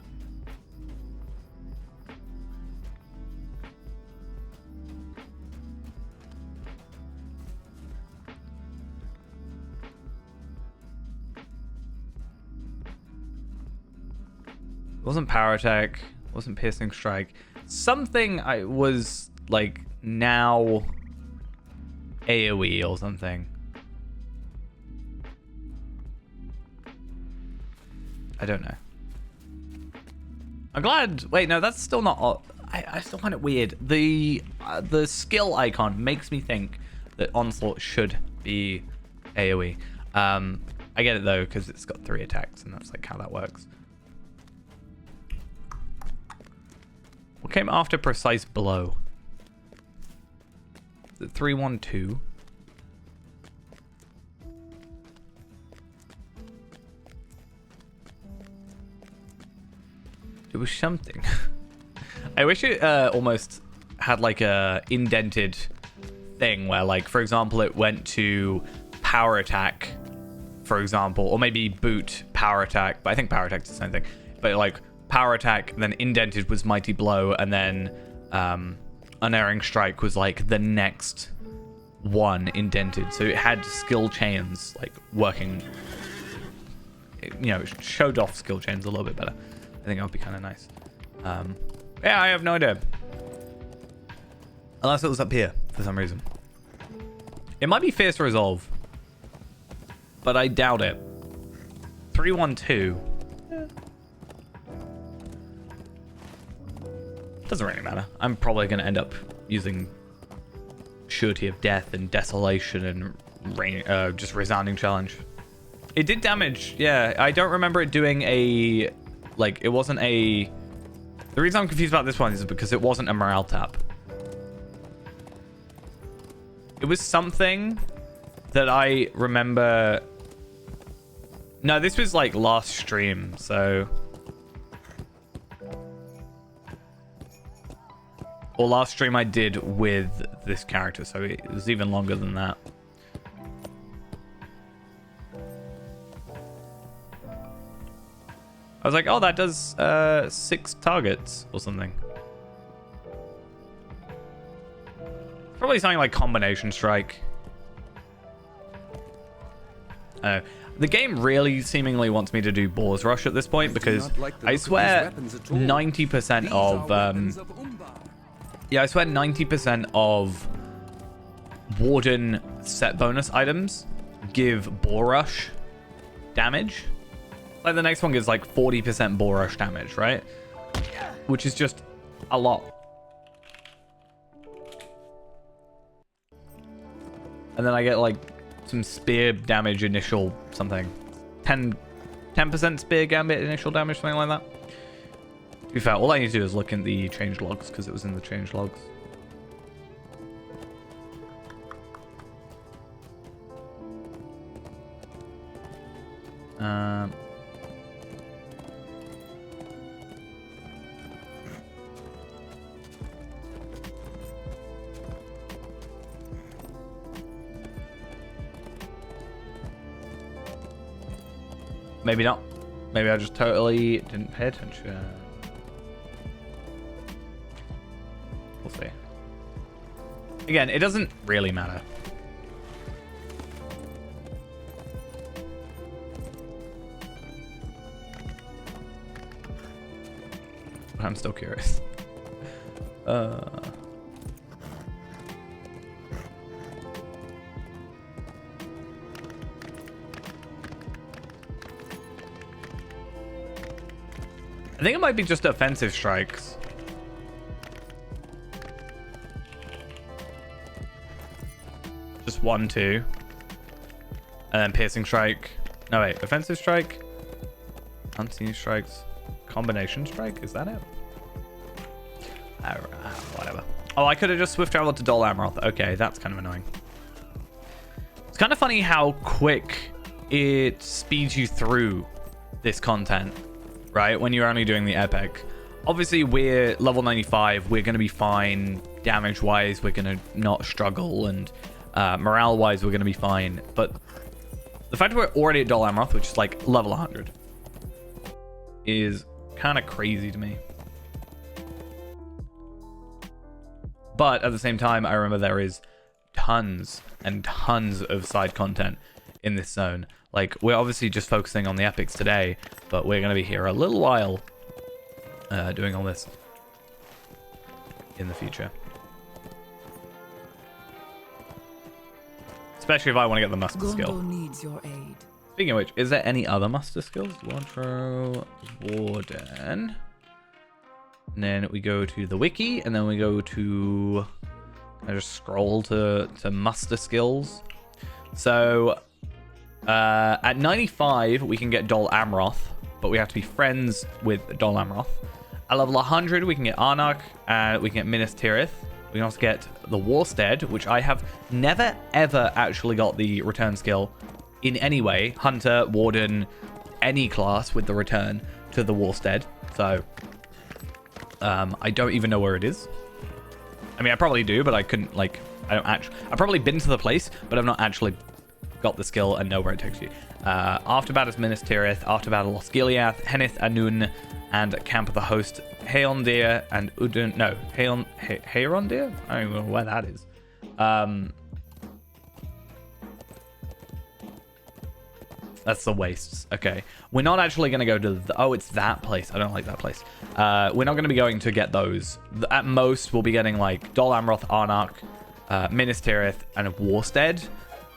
It wasn't Power Attack, wasn't Piercing Strike. Something I was like now AoE or something. I don't know. I'm glad. Wait, no, that's still not. I still find it weird. The skill icon makes me think that Onslaught should be AoE. I get it though because it's got 3 attacks and that's like how that works. What came after Precise Blow? Is it 3-1-2? It was something. I wish it almost had like a indented thing where, like, for example, it went to Power Attack, for example, or maybe Boot Power Attack, but I think Power Attack's the same thing. But like Power Attack, then indented was Mighty Blow, and then Unerring Strike was like the next one indented. So it had skill chains like working. You know, it showed off skill chains a little bit better. I think that would be kind of nice. Yeah, I have no idea. Unless it was up here for some reason. It might be Fierce Resolve. But I doubt it. 3-1-2. Yeah. Doesn't really matter. I'm probably going to end up using Surety of Death and Desolation and just Resounding Challenge. It did damage. Yeah, I don't remember it doing a... Like, it wasn't a... The reason I'm confused about this one is because it wasn't a morale tap. It was something that I remember... No, this was like last stream, so... Or last stream I did with this character, so it was even longer than that. I was like, oh, that does 6 targets or something. Probably something like Combination Strike. The game really seemingly wants me to do Boar's Rush at this point because I swear 90% of... yeah, I swear 90% of Warden set bonus items give Boar Rush damage. Like the next one gives like 40% Boar Rush damage, right? Which is just a lot. And then I get like some spear damage initial something. 10% spear gambit initial damage, something like that. To be fair, all I need to do is look in the change logs because it was in the change logs. Maybe not. Maybe I just totally didn't pay attention. We'll see. Again, it doesn't really matter. But I'm still curious. I think it might be just offensive strikes. Just 1, 2. And then piercing strike. No, wait. Offensive strike. Unseen strikes. Combination strike. Is that it? Whatever. Oh, I could have just swift traveled to Dol Amroth. Okay, that's kind of annoying. It's kind of funny how quick it speeds you through this content, right? When you're only doing the epic. Obviously, we're level 95. We're going to be fine damage-wise. We're going to not struggle. And morale-wise, we're going to be fine. But the fact that we're already at Dol Amroth, which is like level 100, is kind of crazy to me. But at the same time, I remember there is tons and tons of side content in this zone. Like, we're obviously just focusing on the epics today, but we're going to be here a little while doing all this in the future. Especially if I want to get the muster skill. Needs your aid. Speaking of which, is there any other muster skills? Wardrobe, Warden. And then we go to the wiki, and then we go to... I just scroll to muster skills. So, at 95, we can get Dol Amroth, but we have to be friends with Dol Amroth. At level 100, we can get Arnak, and we can get Minas Tirith. We can also get the Warstead, which I have never, ever actually got the return skill in any way. Hunter, Warden, any class with the return to the Warstead. So, I don't even know where it is. I mean, I probably do, but I couldn't, like, I've probably been to the place, but I've not actually got the skill and know where it takes you. After battle is Minas Tirith, after battle Osgiliath, Henneth Anun, and Camp of the Host, Heondir and Udun. No, Herondir? I don't even know where that is. That's the wastes. Okay. We're not actually going to go to the... Oh, it's that place. I don't like that place. We're not going to be going to get those. At most, we'll be getting, like, Dol Amroth, Arnak, Minas Tirith, and Warstead.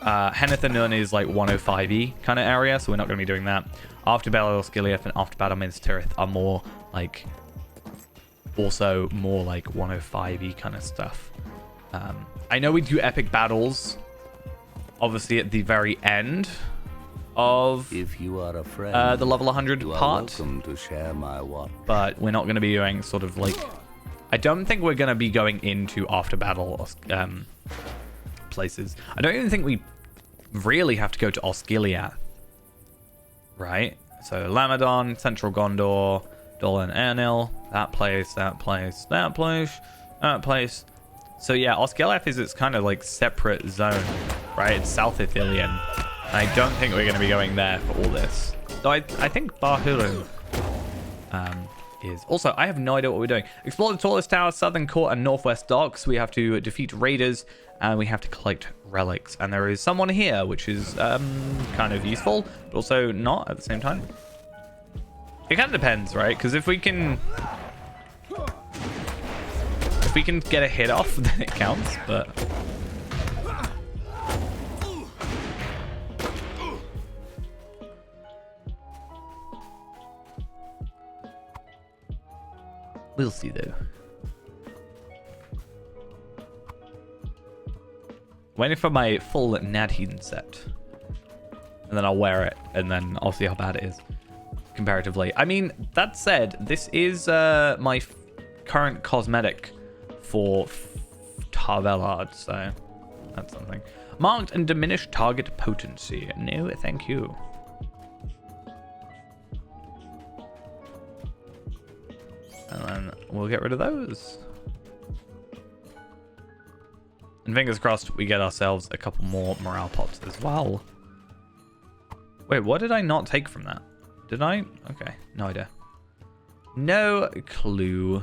Henneth Anun is, like, 105E kind of area, so we're not going to be doing that. After Battle Osgiliath and After Battle Minas Tirith are more, like... Also, more, like, 105E kind of stuff. I know we do epic battles, obviously, at the very end of If you are a friend, the level 100 you are part, welcome to share my watch. but we're not going to be doing sort of like... I don't think we're going to be going into after battle places. I don't even think we really have to go to Osgiliath, right? So Lamadon, Central Gondor, Dolan Ernil, that place, that place, that place, that place. So yeah, Osgiliath is its kind of like separate zone, right? It's South Ithilien. I don't think we're going to be going there for all this. So I think Bahurun is... Also, I have no idea what we're doing. Explore the tallest tower, southern court, and northwest docks. We have to defeat raiders, and we have to collect relics. And there is someone here, which is kind of useful, but also not at the same time. It kind of depends, right? Because if we can... If we can get a hit off, then it counts, but... We'll see, though. Waiting for my full Nadine set. And then I'll wear it, and then I'll see how bad it is, comparatively. I mean, that said, this is my current cosmetic for Tarvelard, so that's something. Marked and diminished target potency. No, thank you. And then we'll get rid of those. And fingers crossed we get ourselves a couple more morale pots as well. Wait, what did I not take from that? Did I? Okay, no idea. No clue.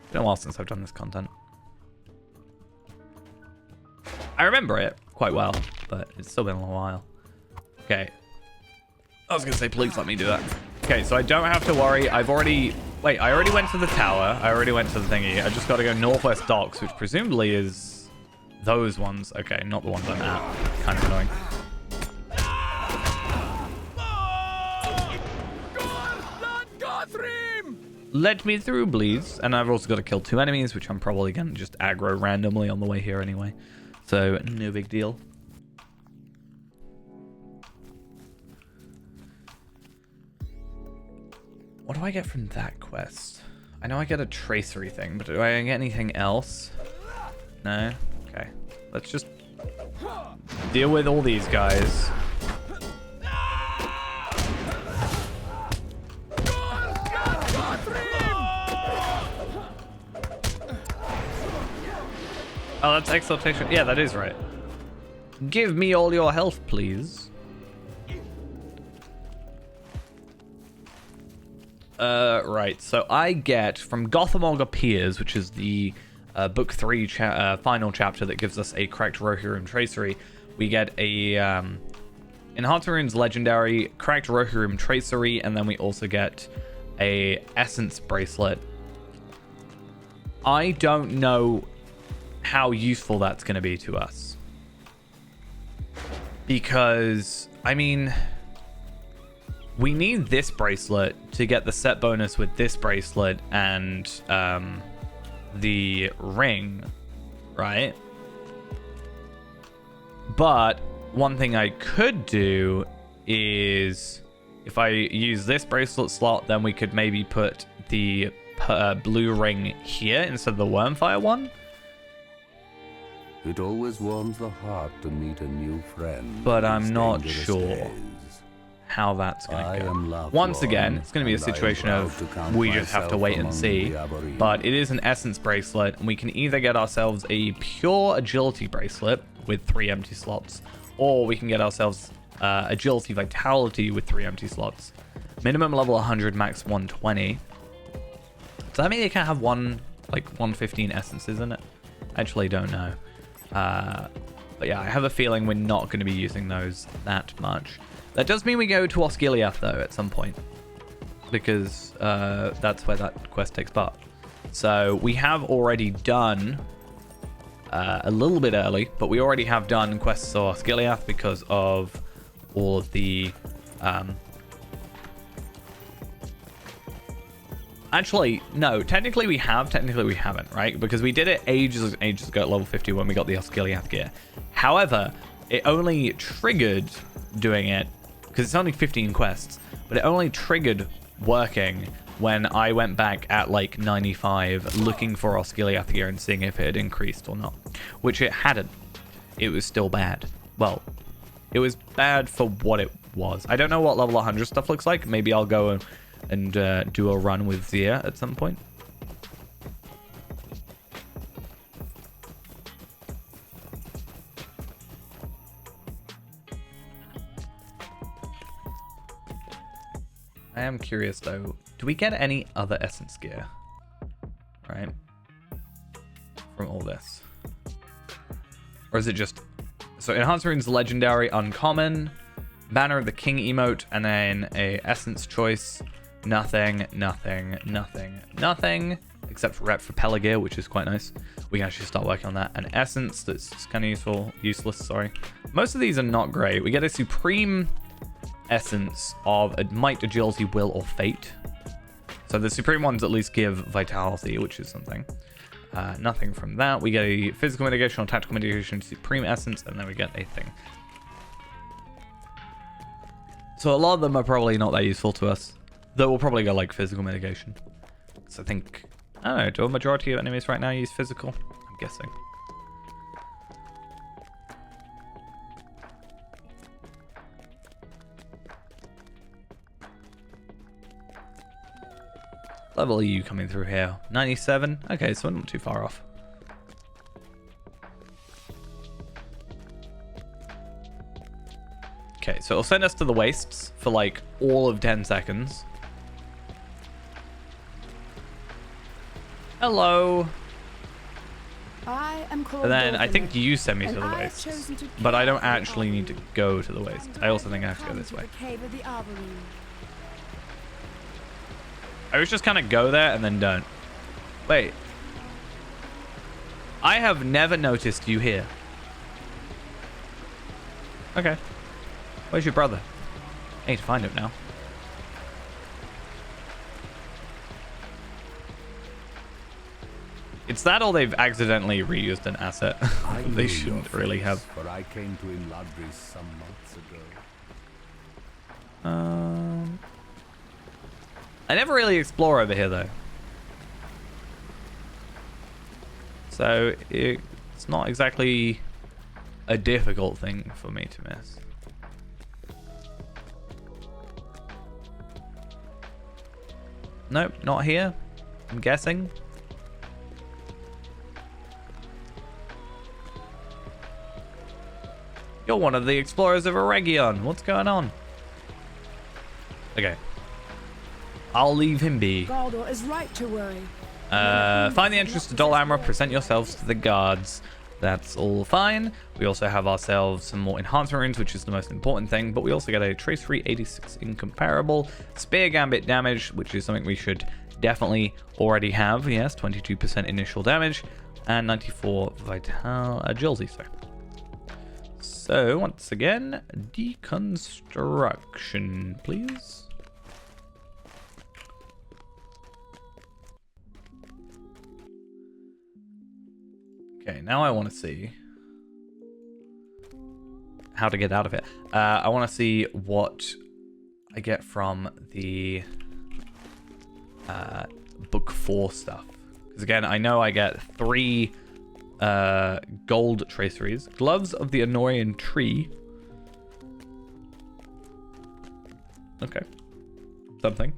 It's been a while since I've done this content. I remember it quite well, but it's still been a little while. Okay. I was going to say, please let me do that. Okay, so I don't have to worry. I've already... Wait, I already went to the tower. I already went to the thingy. I just got to go northwest docks, which presumably is those ones. Okay, not the ones I'm at. Kind of annoying. Let me through, please. And I've also got to kill 2 enemies, which I'm probably going to just aggro randomly on the way here anyway. So, no big deal. What do I get from that quest? I know I get a tracery thing, but do I get anything else? No? Let's just deal with all these guys. Oh, that's exaltation. Yeah, that is right. Give me all your health, please. Right. So I get from Gothamog Appears, which is the book 3 final chapter that gives us a cracked Rohirrim tracery. We get a Enhanced Runes Legendary, cracked Rohirrim tracery, and then we also get a Essence bracelet. I don't know how useful that's going to be to us. Because, I mean, we need this bracelet to get the set bonus with this bracelet and the ring, right? But one thing I could do is if I use this bracelet slot, then we could maybe put the blue ring here instead of the Wormfire one. It always warms the heart to meet a new friend. But in I'm these not dangerous sure days. how that's going I to am go. loved Once again, one, it's going to be a and I am situation proud of to count we just have to myself wait and among see. the Aborigines. But it is an Essence bracelet, and we can either get ourselves a pure Agility bracelet with 3 empty slots, or we can get ourselves Agility Vitality with 3 empty slots. Minimum level 100, max 120. Does that mean they can have 115 essences in it? Actually, don't know. But yeah, I have a feeling we're not going to be using those that much. That does mean we go to Osgiliath, though, at some point. Because that's where that quest takes part. So we have already done a little bit early, but we already have done quests for Osgiliath because of all of the... Actually, no. Technically we have. Technically we haven't, right? Because we did it ages and ages ago at level 50 when we got the Osgiliath gear. However, it only triggered doing it, because it's only 15 quests, but it only triggered working when I went back at like 95 looking for Osgiliath gear and seeing if it had increased or not. Which it hadn't. It was still bad. Well, it was bad for what it was. I don't know what level 100 stuff looks like. Maybe I'll go and do a run with Zia at some point. I am curious though, do we get any other essence gear? Right? From all this. Or is it just... So Enhanced Runes Legendary Uncommon, Banner of the King emote, and then a essence choice. Nothing, nothing, nothing, nothing. Except for rep for Pelagear, which is quite nice. We can actually start working on that. An essence that's kind of useless, sorry. Most of these are not great. We get a Supreme essence of Might, Agility, Will, or Fate. So the Supreme ones at least give Vitality, which is something. Nothing from that. We get a Physical Mitigation or Tactical Mitigation Supreme Essence, and then we get a thing. So a lot of them are probably not that useful to us. Though we'll probably go like Physical Mitigation. So I think... I don't know, do a majority of enemies right now use Physical? I'm guessing. Level are you coming through here? 97? Okay, so I'm not too far off. Okay, so it'll send us to the wastes for like all of 10 seconds. Hello. I am called And then I Warden, think you send me to and the I have wastes. chosen to But I care don't for the actually need to Arboreen. go to the wastes. I also think I have to go Come this way. the cave of the Arboreen. I was just kind of go there and then don't. Wait. I have never noticed you here. Okay. Where's your brother? I need to find him now. It's that or they've accidentally reused an asset. I They knew shouldn't your really face, have. For I came to Imladris some months ago. I never really explore over here though. So it's not exactly a difficult thing for me to miss. Nope, not here. I'm guessing. You're one of the explorers of Eregion. What's going on? Okay. I'll leave him be. Galdor is right to worry. Find the entrance to Dolhammer, present yourselves to the guards. That's all fine. We also have ourselves some more enhancement runes, which is the most important thing, but we also get a trace free 86 incomparable, spear gambit damage, which is something we should definitely already have. Yes, 22% initial damage and 94 vital agility. So once again, deconstruction, please. Okay, now I want to see how to get out of it. I want to see what I get from the book 4 stuff. Because again, I know I get 3 gold traceries. Gloves of the Honorian Tree. Okay. Something.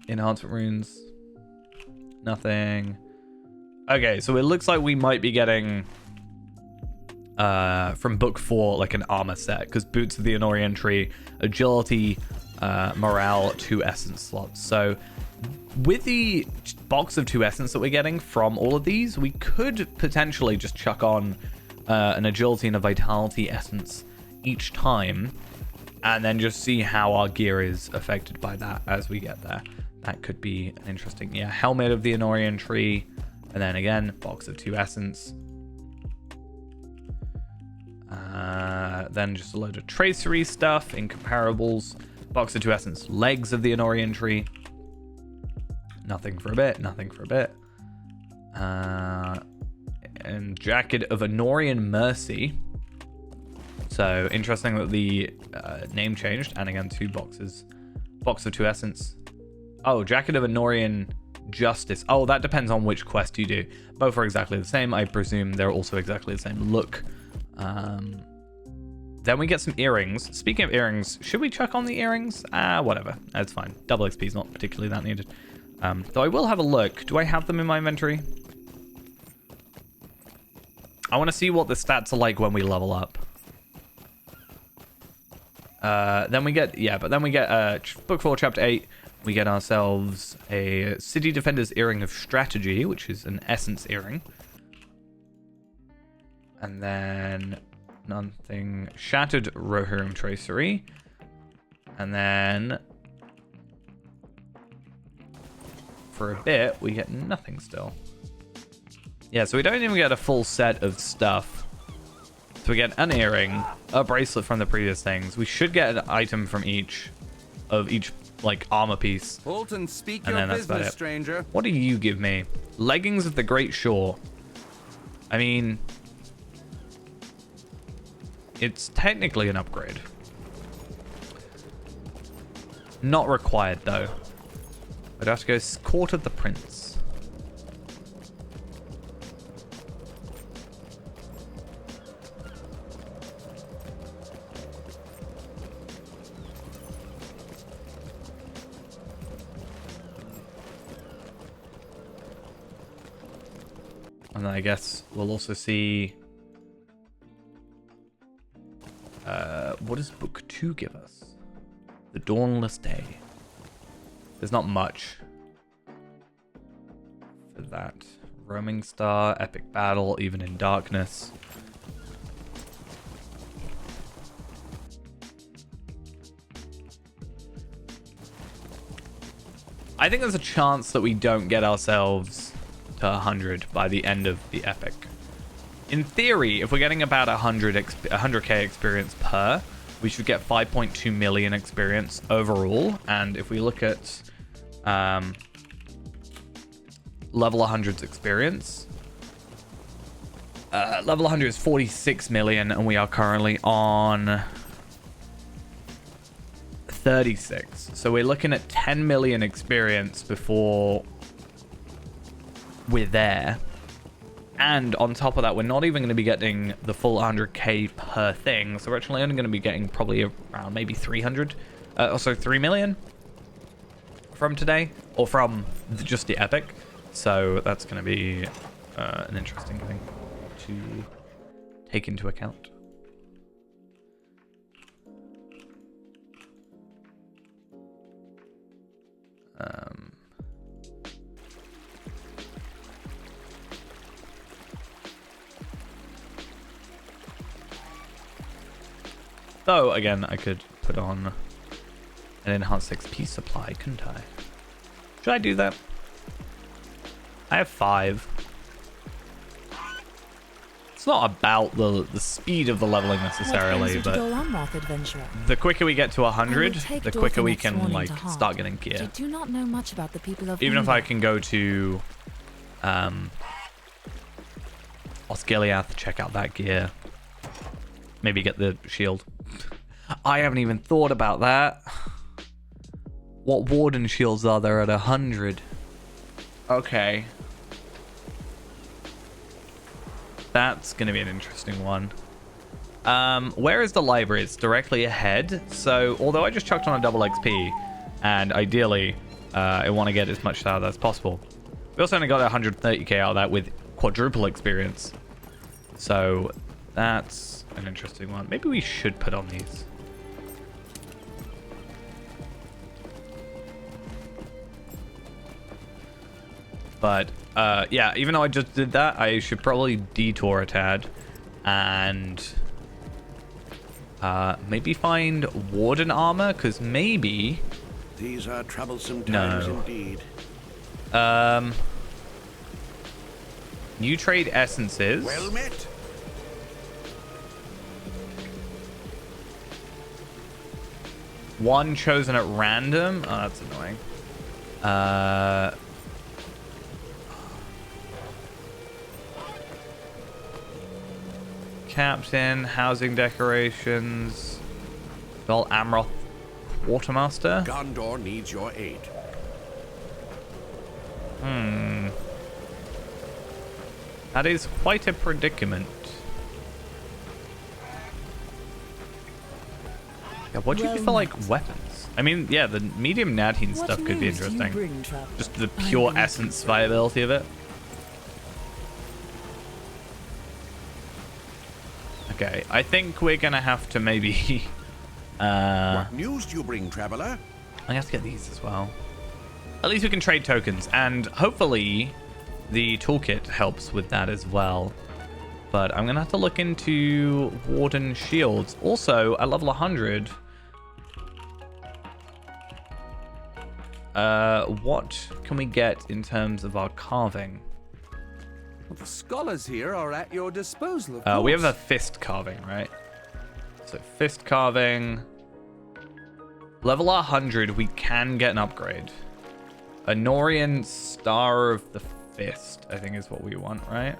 Enhancement runes. Nothing. Okay, so it looks like we might be getting from book 4 like an armor set, because boots of the Honorian Tree, agility, morale, 2 essence slots. So with the box of 2 essence that we're getting from all of these, we could potentially just chuck on an agility and a vitality essence each time, and then just see how our gear is affected by that as we get there. That could be an interesting, yeah, helmet of the Honorian Tree. And then again, box of 2 essence. Then just a load of tracery stuff, incomparables. Box of 2 essence, legs of the Honorian Tree. Nothing for a bit, nothing for a bit. And jacket of Honorian Mercy. So interesting that the name changed. And again, 2 boxes. Box of 2 essence. Oh, jacket of Honorian Justice. Oh, that depends on which quest you do. Both are exactly the same. I presume they're also exactly the same look. Then we get some earrings. Speaking of earrings, should we chuck on the earrings? Whatever. That's fine. Double XP is not particularly that needed. Though I will have a look. Do I have them in my inventory? I want to see what the stats are like when we level up. Then we get, Book 4, Chapter 8. We get ourselves a City Defender's Earring of Strategy, which is an Essence Earring. And then nothing. Shattered Rohirrim Tracery. And then for a bit, we get nothing still. Yeah, so we don't even get a full set of stuff. So we get an earring, a bracelet from the previous things. We should get an item from each like armor piece. Holton, speak And your then that's about business, it. stranger. What do you give me? Leggings of the Great Shore. I mean, it's technically an upgrade. Not required though. I'd have to go Court of the Prince. And then I guess we'll also see... what does Book 2 give us? The Dawnless Day. There's not much for that. Roaming Star, Epic Battle, Even in Darkness. I think there's a chance that we don't get ourselves to 100 by the end of the epic. In theory, if we're getting about 100k experience per, we should get 5.2 million experience overall. And if we look at level 100's experience, level 100 is 46 million, and we are currently on 36. So we're looking at 10 million experience before we're there. And on top of that, we're not even going to be getting the full 100k per thing. So we're actually only going to be getting probably around maybe 300, also 3 million from today, or from just the epic. So that's going to be an interesting thing to take into account. Though, again, I could put on an enhanced XP supply, couldn't I? Should I do that? I have 5. It's not about the speed of the leveling necessarily, but the quicker we get to 100, the quicker we can like start getting gear. I do not know much about the people of Even if I can go to Osgiliath, check out that gear, maybe get the shield. I haven't even thought about that. What Warden shields are there at 100? Okay. That's going to be an interesting one. Where is the library? It's directly ahead. So, although I just chucked on a double XP, and ideally, I want to get as much out of that as possible. We also only got 130k out of that with quadruple experience. So, that's an interesting one. Maybe we should put on these. But, yeah, even though I just did that, I should probably detour a tad and maybe find Warden armor, because maybe... These are troublesome times indeed. New trade essences. Well met. One chosen at random. Oh, that's annoying. Captain, housing decorations, Dol Amroth, Quartermaster. Gondor needs your aid. That is quite a predicament. Yeah, what do you feel like weapons? I mean, yeah, the medium Nadine stuff could be interesting. Just the pure essence viability of it. Okay, I think we're gonna have to maybe What news do you bring, traveler? I have to get these as well. At least we can trade tokens, and hopefully the toolkit helps with that as well. But I'm gonna have to look into Warden shields. Also, at level 100, what can we get in terms of our carving? Well, the scholars here are at your disposal, of course. We have a fist carving, right? So fist carving. Level 100, we can get an upgrade. A Norian Star of the Fist, I think is what we want, right?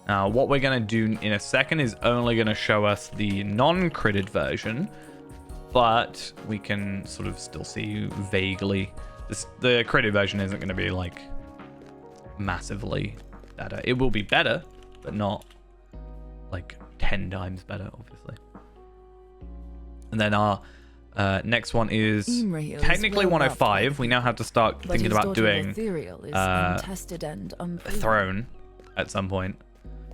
Now, what we're going to do in a second is only going to show us the non-critted version, but we can sort of still see vaguely. The critted version isn't going to be, like, massively better. It will be better, but not, like, 10 times better, obviously. And then our next one is technically 105. We now have to start thinking about doing a throne at some point.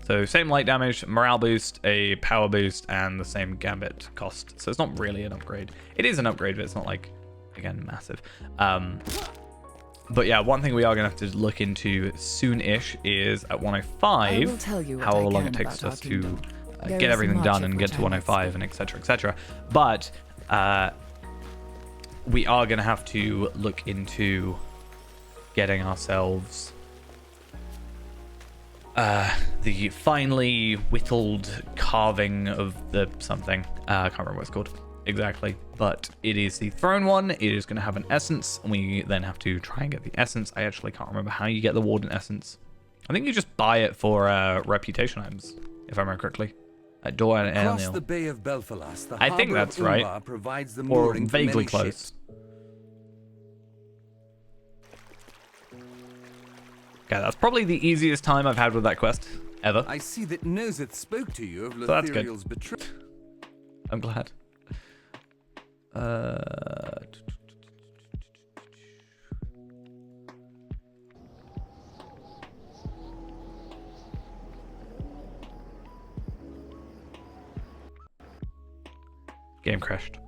So same light damage, morale boost, a power boost, and the same gambit cost. So it's not really an upgrade. It is an upgrade, but it's not like, again, massive. But yeah, one thing we are going to have to look into soon-ish is at 105, how long it takes us to get everything done and get to 105 and etc, etc. But we are going to have to look into getting ourselves the finely whittled carving of the something. I can't remember what it's called exactly, but it is the throne one. It is going to have an essence, and we then have to try and get the essence. I actually can't remember how you get the Warden essence. I think you just buy it for reputation items, if I remember correctly. At Door and Across the Bay of Belfalas, the I think harbor that's of right. Umbar provides the Or mooring for vaguely many close. ships. Okay, that's probably the easiest time I've had with that quest ever. I see that Noseth spoke to you of that's good. Lothariel's betrayal. I'm glad. Game crashed.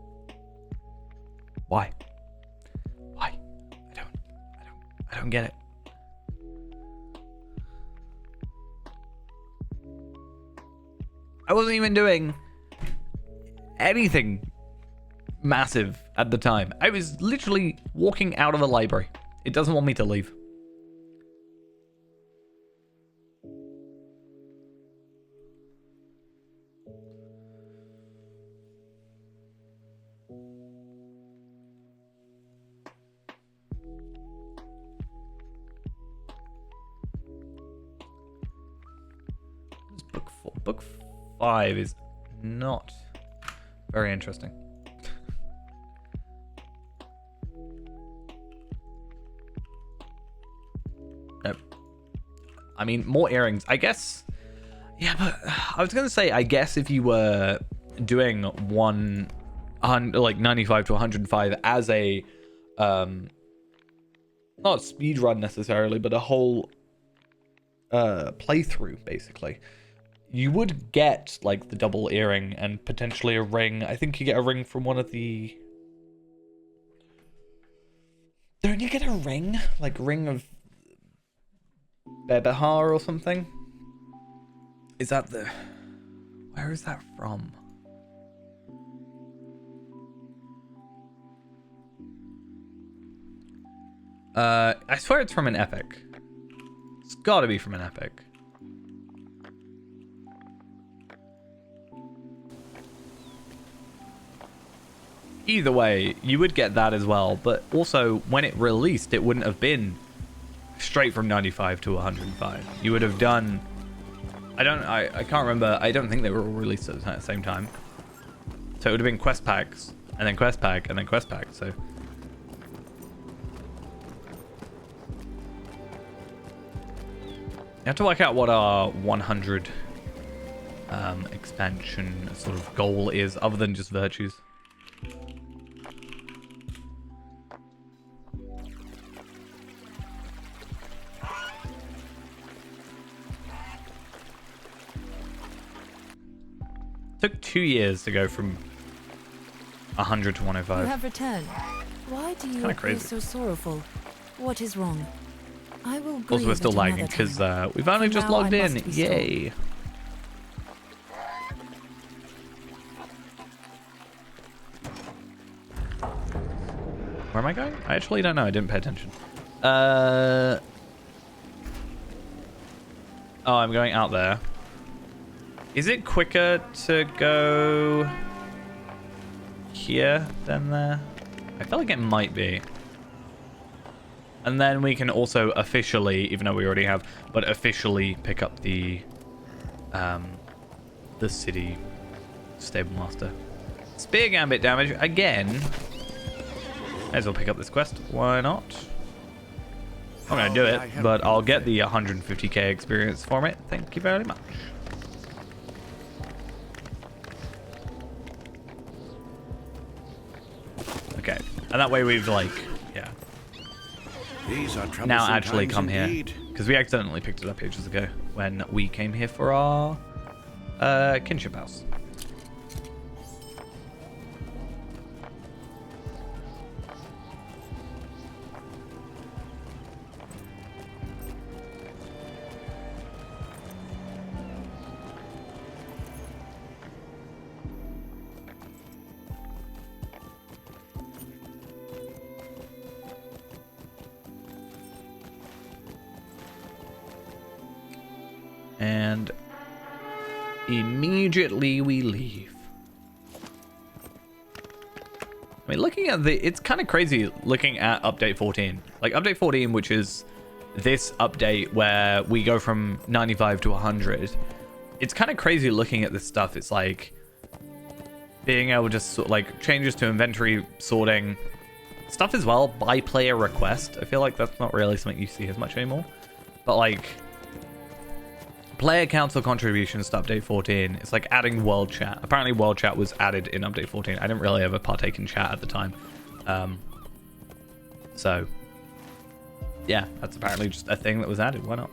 Why? Why? I don't get it. I wasn't even doing anything massive at the time. I was literally walking out of a library. It doesn't want me to leave. Book 4. Book 5 is not very interesting. Nope. I mean, more earrings. I guess. Yeah, but I was gonna say, I guess if you were doing one, like 95 to 105 as a, not speed run necessarily, but a whole playthrough basically, you would get like the double earring and potentially a ring. I think you get a ring from one of the... Don't you get a ring? Like ring of Bebehar or something? Is that the... Where is that from? I swear it's from an epic. It's gotta be from an epic. Either way, you would get that as well, but also when it released, it wouldn't have been straight from 95 to 105. You would have done... I can't remember. I don't think they were all released at the same time. So it would have been quest packs, and then quest pack, and then quest pack, so... You have to work out what our 100 expansion sort of goal is, other than just virtues. Took 2 years to go from 100 to 105. You have returned. Why do you appear so sorrowful? What is wrong? I will grieve. Also, we're still lagging because we've only just logged in. Yay! Where am I going? I actually don't know. I didn't pay attention. Oh, I'm going out there. Is it quicker to go here than there? I feel like it might be. And then we can also officially, even though we already have, but officially pick up the city stable master. Spear gambit damage again. May as well pick up this quest. Why not? I'm gonna do it, but I'll get the 150k experience from it. Thank you very much. Okay, and that way we've like, yeah. These are Now actually come here, indeed. because we accidentally picked it up ages ago when we came here for our kinship house. And immediately we leave. I mean, looking at it's kind of crazy looking at update 14. Like update 14, which is this update where we go from 95 to 100. It's kind of crazy looking at this stuff. It's like being able to sort like changes to inventory sorting stuff as well by player request. I feel like that's not really something you see as much anymore. But like player council contributions to update 14, it's like adding world chat. Apparently world chat was added in update 14. I didn't really ever partake in chat at the time. So yeah, that's apparently just a thing that was added. Why not?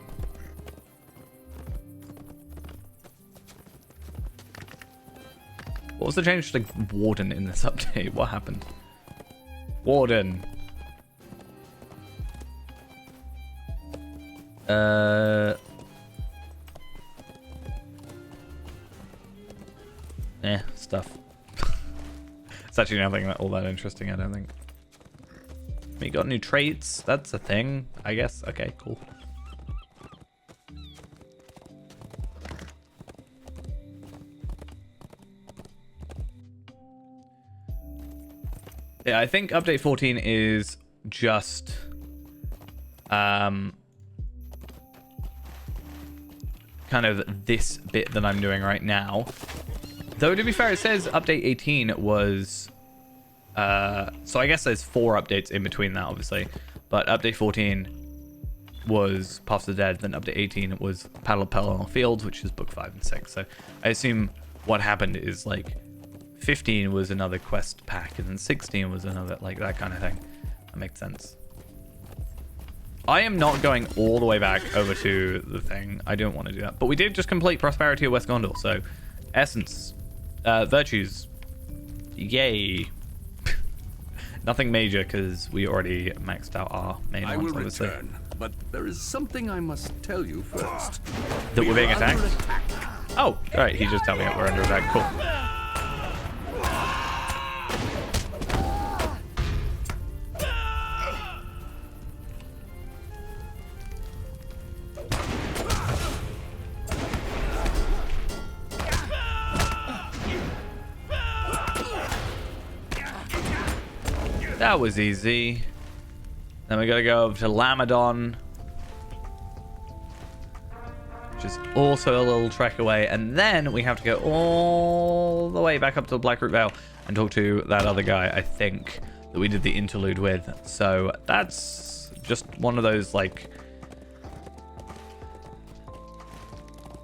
What was the change to Warden in this update? What happened? Warden. Stuff. It's actually nothing all that interesting, I don't think. We got new traits. That's a thing, I guess. Okay, cool. Yeah, I think update 14 is just kind of this bit that I'm doing right now. Though to be fair, it says update 18 was so I guess there's 4 updates in between that, obviously. But update 14 was Paths of the Dead, then update 18 was Paddle Parallel Fields, which is book 5 and 6. So I assume what happened is like 15 was another quest pack, and then 16 was another, like, that kind of thing. That makes sense. I am not going all the way back over to the thing. I don't want to do that. But we did just complete Prosperity of West Gondor, so Essence. Virtues. Yay. Nothing major, because we already maxed out our main I ones, will obviously. return, but there is something I must tell you first. That we're being are attacked? under attack. Oh, alright, he just told me that we're under attack. Cool. That was easy. Then we gotta go over to Lamadon, which is also a little trek away. And then we have to go all the way back up to the Blackroot Vale and talk to that other guy, I think, that we did the interlude with. So that's just one of those, like,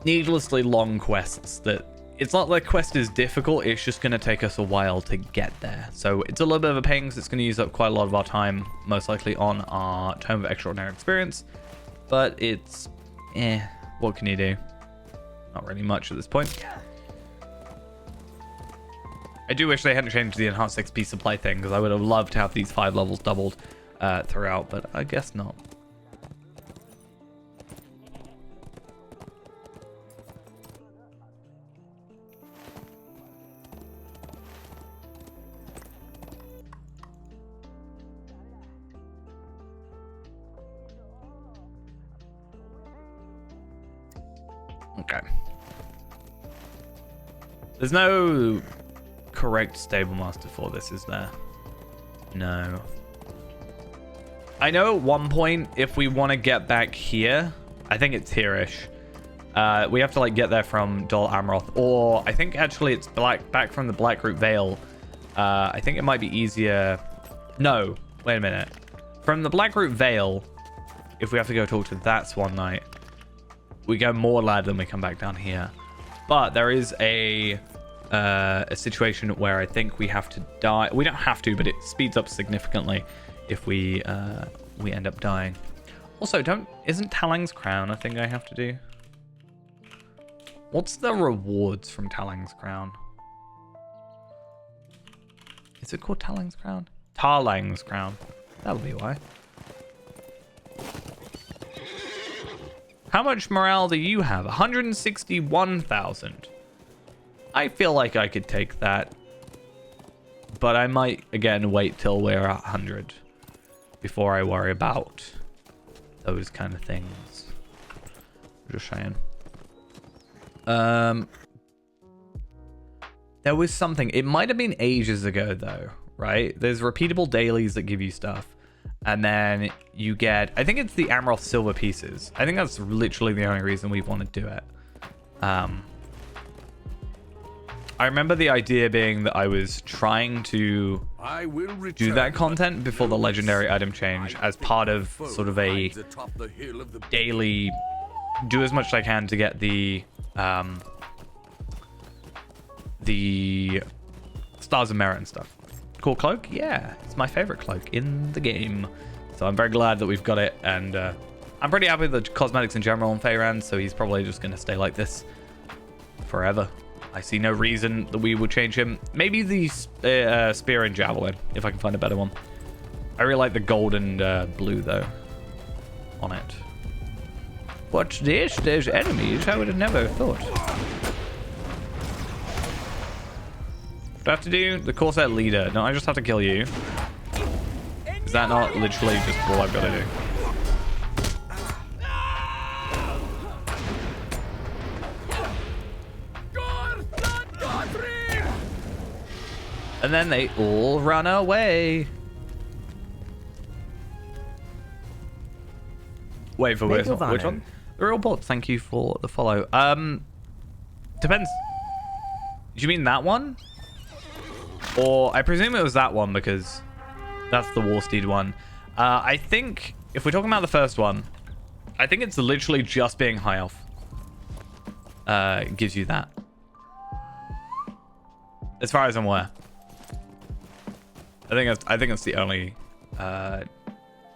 needlessly long quests that it's not like quest is difficult, it's just going to take us a while to get there. So it's a little bit of a pain because it's going to use up quite a lot of our time, most likely on our Tome of Extraordinary Experience. But it's, what can you do? Not really much at this point. I do wish they hadn't changed the enhanced XP supply thing, because I would have loved to have these 5 levels doubled throughout, but I guess not. Okay. There's no correct stable master for this, is there? No. I know at one point, if we want to get back here, I think it's here-ish. We have to like get there from Dol Amroth, or I think actually it's back from the Blackroot Vale. I think it might be easier. No, wait a minute. From the Blackroot Vale, if we have to go talk to that Swan Knight, we go more lad than we come back down here. But there is a situation where I think we have to die. We don't have to, but it speeds up significantly if we end up dying. Also, isn't Talang's Crown a thing I have to do? What's the rewards from Talang's Crown? Is it called Talang's Crown? Tarlang's Crown. That'll be why. How much morale do you have? 161,000. I feel like I could take that. But I might, again, wait till we're at 100 before I worry about those kind of things. Just saying. There was something. It might have been ages ago, though, right? There's repeatable dailies that give you stuff. And then you get, I think it's the Amroth silver pieces. I think that's literally the only reason we want to do it. I remember the idea being that I was trying to I will do return, that content but before the know legendary this. item change My as part of foe sort of a hides atop the hill of the daily do as much as I can to get the Stars of Merit and stuff. Cool cloak? Yeah, it's my favorite cloak in the game. So I'm very glad that we've got it, and I'm pretty happy with the cosmetics in general on Faerand, so he's probably just going to stay like this forever. I see no reason that we would change him. Maybe the spear and javelin, if I can find a better one. I really like the gold and blue, though, on it. What's this? There's enemies? I would have never thought. What do I have to do? The Corsair leader. No, I just have to kill you. Is that not literally just all I've got to do? And then they all run away. Wait for which one? The real bot. Thank you for the follow. Depends. Do you mean that one? Or I presume it was that one because that's the Warsteed one. I think if we're talking about the first one, I think it's literally just being high elf. Gives you that. As far as I'm aware. I think it's the only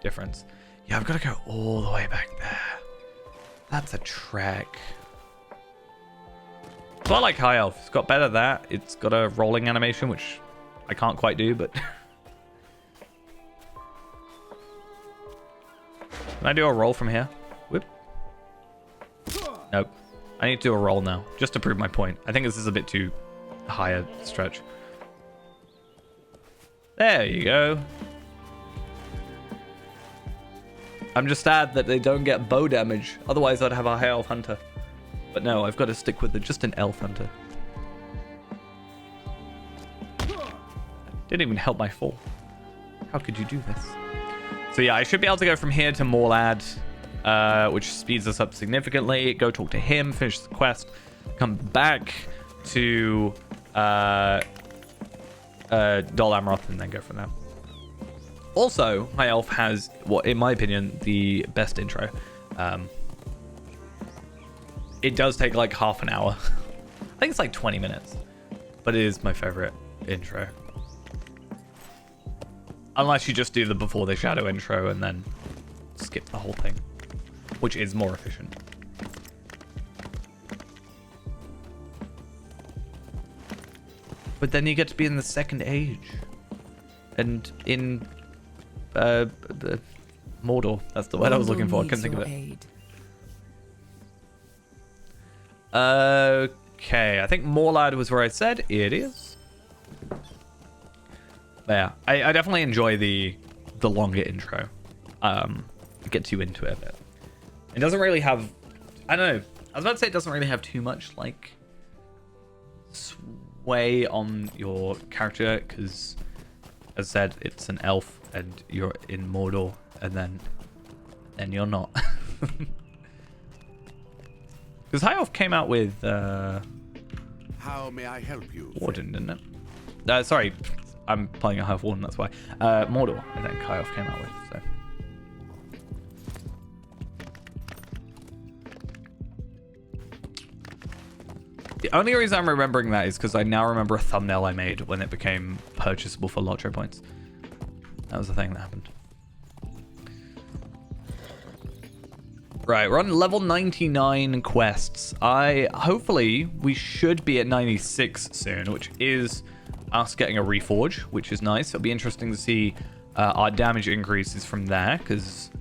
difference. Yeah, I've got to go all the way back there. That's a trek. So I like high elf. It's got better that. It's got a rolling animation, which I can't quite do, but can I do a roll from here? Whoop. Nope. I need to do a roll now, just to prove my point. I think this is a bit too high a stretch. There you go. I'm just sad that they don't get bow damage. Otherwise, I'd have a high elf hunter. But no, I've got to stick with just an elf hunter. Didn't even help my fall. How could you do this? So yeah, I should be able to go from here to Morlad, which speeds us up significantly. Go talk to him, finish the quest, come back to Dol Amroth, and then go from there. Also, High Elf has, what in my opinion, the best intro. It does take like half an hour. I think it's like 20 minutes. But it is my favorite intro. Unless you just do the Before the Shadow intro and then skip the whole thing. Which is more efficient. But then you get to be in the Second Age. And in Mordor. That's the word I was looking for. I couldn't think of it. Okay, I think Morlad was where I said. It is. But yeah, I definitely enjoy the longer intro. It gets you into it a bit. It doesn't really have... I don't know. I was about to say it doesn't really have too much, like, sway on your character, because, as I said, it's an elf, and you're in Mordor, and then you're not. Because High Elf came out with How may I help you? Warden, didn't it? Sorry, I'm playing a High Elf Warden, that's why. Mordor, I think High Elf came out with, so. The only reason I'm remembering that is because I now remember a thumbnail I made when it became purchasable for Lotro points. That was the thing that happened. Right, we're on level 99 quests. Hopefully, we should be at 96 soon, which is us getting a reforge, which is nice. It'll be interesting to see our damage increases from there, because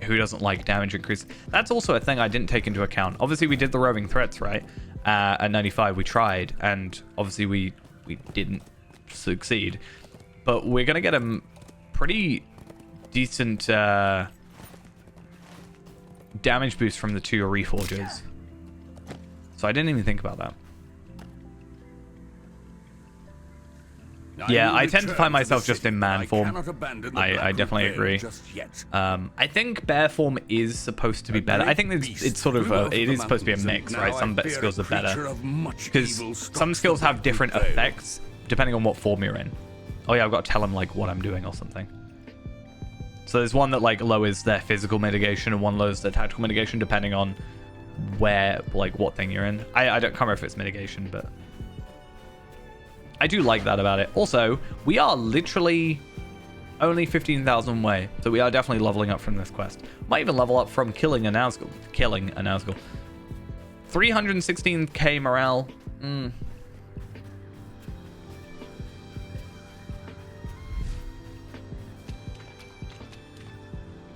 who doesn't like damage increase? That's also a thing I didn't take into account. Obviously, we did the roving threats, right? At 95, we tried, and obviously we didn't succeed. But we're going to get a pretty decent damage boost from the 2 reforges. So I didn't even think about that. Yeah, I tend to return find the myself just city, in but man I form. cannot abandon the I Black definitely Rebellion agree. just yet. I think bear form is supposed to be better. I think it's sort of it is supposed to be a mix, right? Some skills are better because some skills have different effects depending on what form you're in. Oh yeah, I've got to tell them like what I'm doing or something. So there's one that like lowers their physical mitigation and one lowers their tactical mitigation depending on where, like, what thing you're in. I don't remember if it's mitigation, but I do like that about it. Also, we are literally only 15,000 away, so we are definitely leveling up from this quest. Might even level up from killing a Nazgul. 316k morale.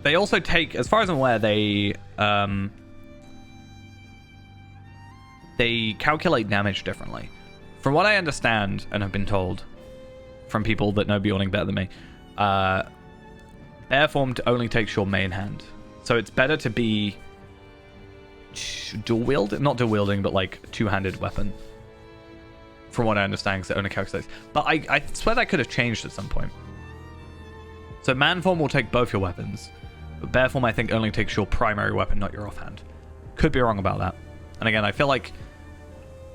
They also take, as far as I'm aware, they calculate damage differently. From what I understand and have been told from people that know Bjorning better than me, Bear form only takes your main hand. So it's better to be dual wielding, not dual wielding, but like two-handed weapon. From what I understand, because it only calculates. But I swear that could have changed at some point. So man form will take both your weapons, but bear form I think only takes your primary weapon, not your offhand. Could be wrong about that. And again, I feel like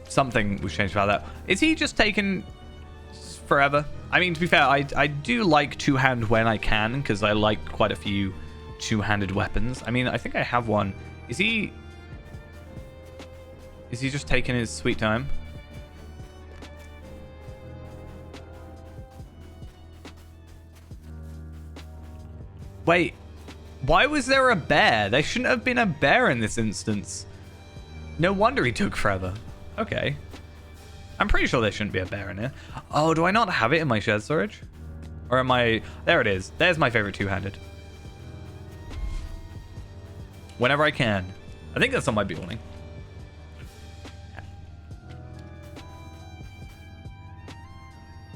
something was changed about that. Is he just taking forever? I mean, to be fair, I do like two-hand when I can, because I like quite a few two-handed weapons. I mean, I think I have one. Is he just taking his sweet time? Wait, why was there a bear? There shouldn't have been a bear in this instance. No wonder he took forever. Okay. I'm pretty sure there shouldn't be a bear in here. Oh, do I not have it in my shared storage? Or am I... There it is. There's my favorite two-handed. Whenever I can. I think that's on my Bjorning.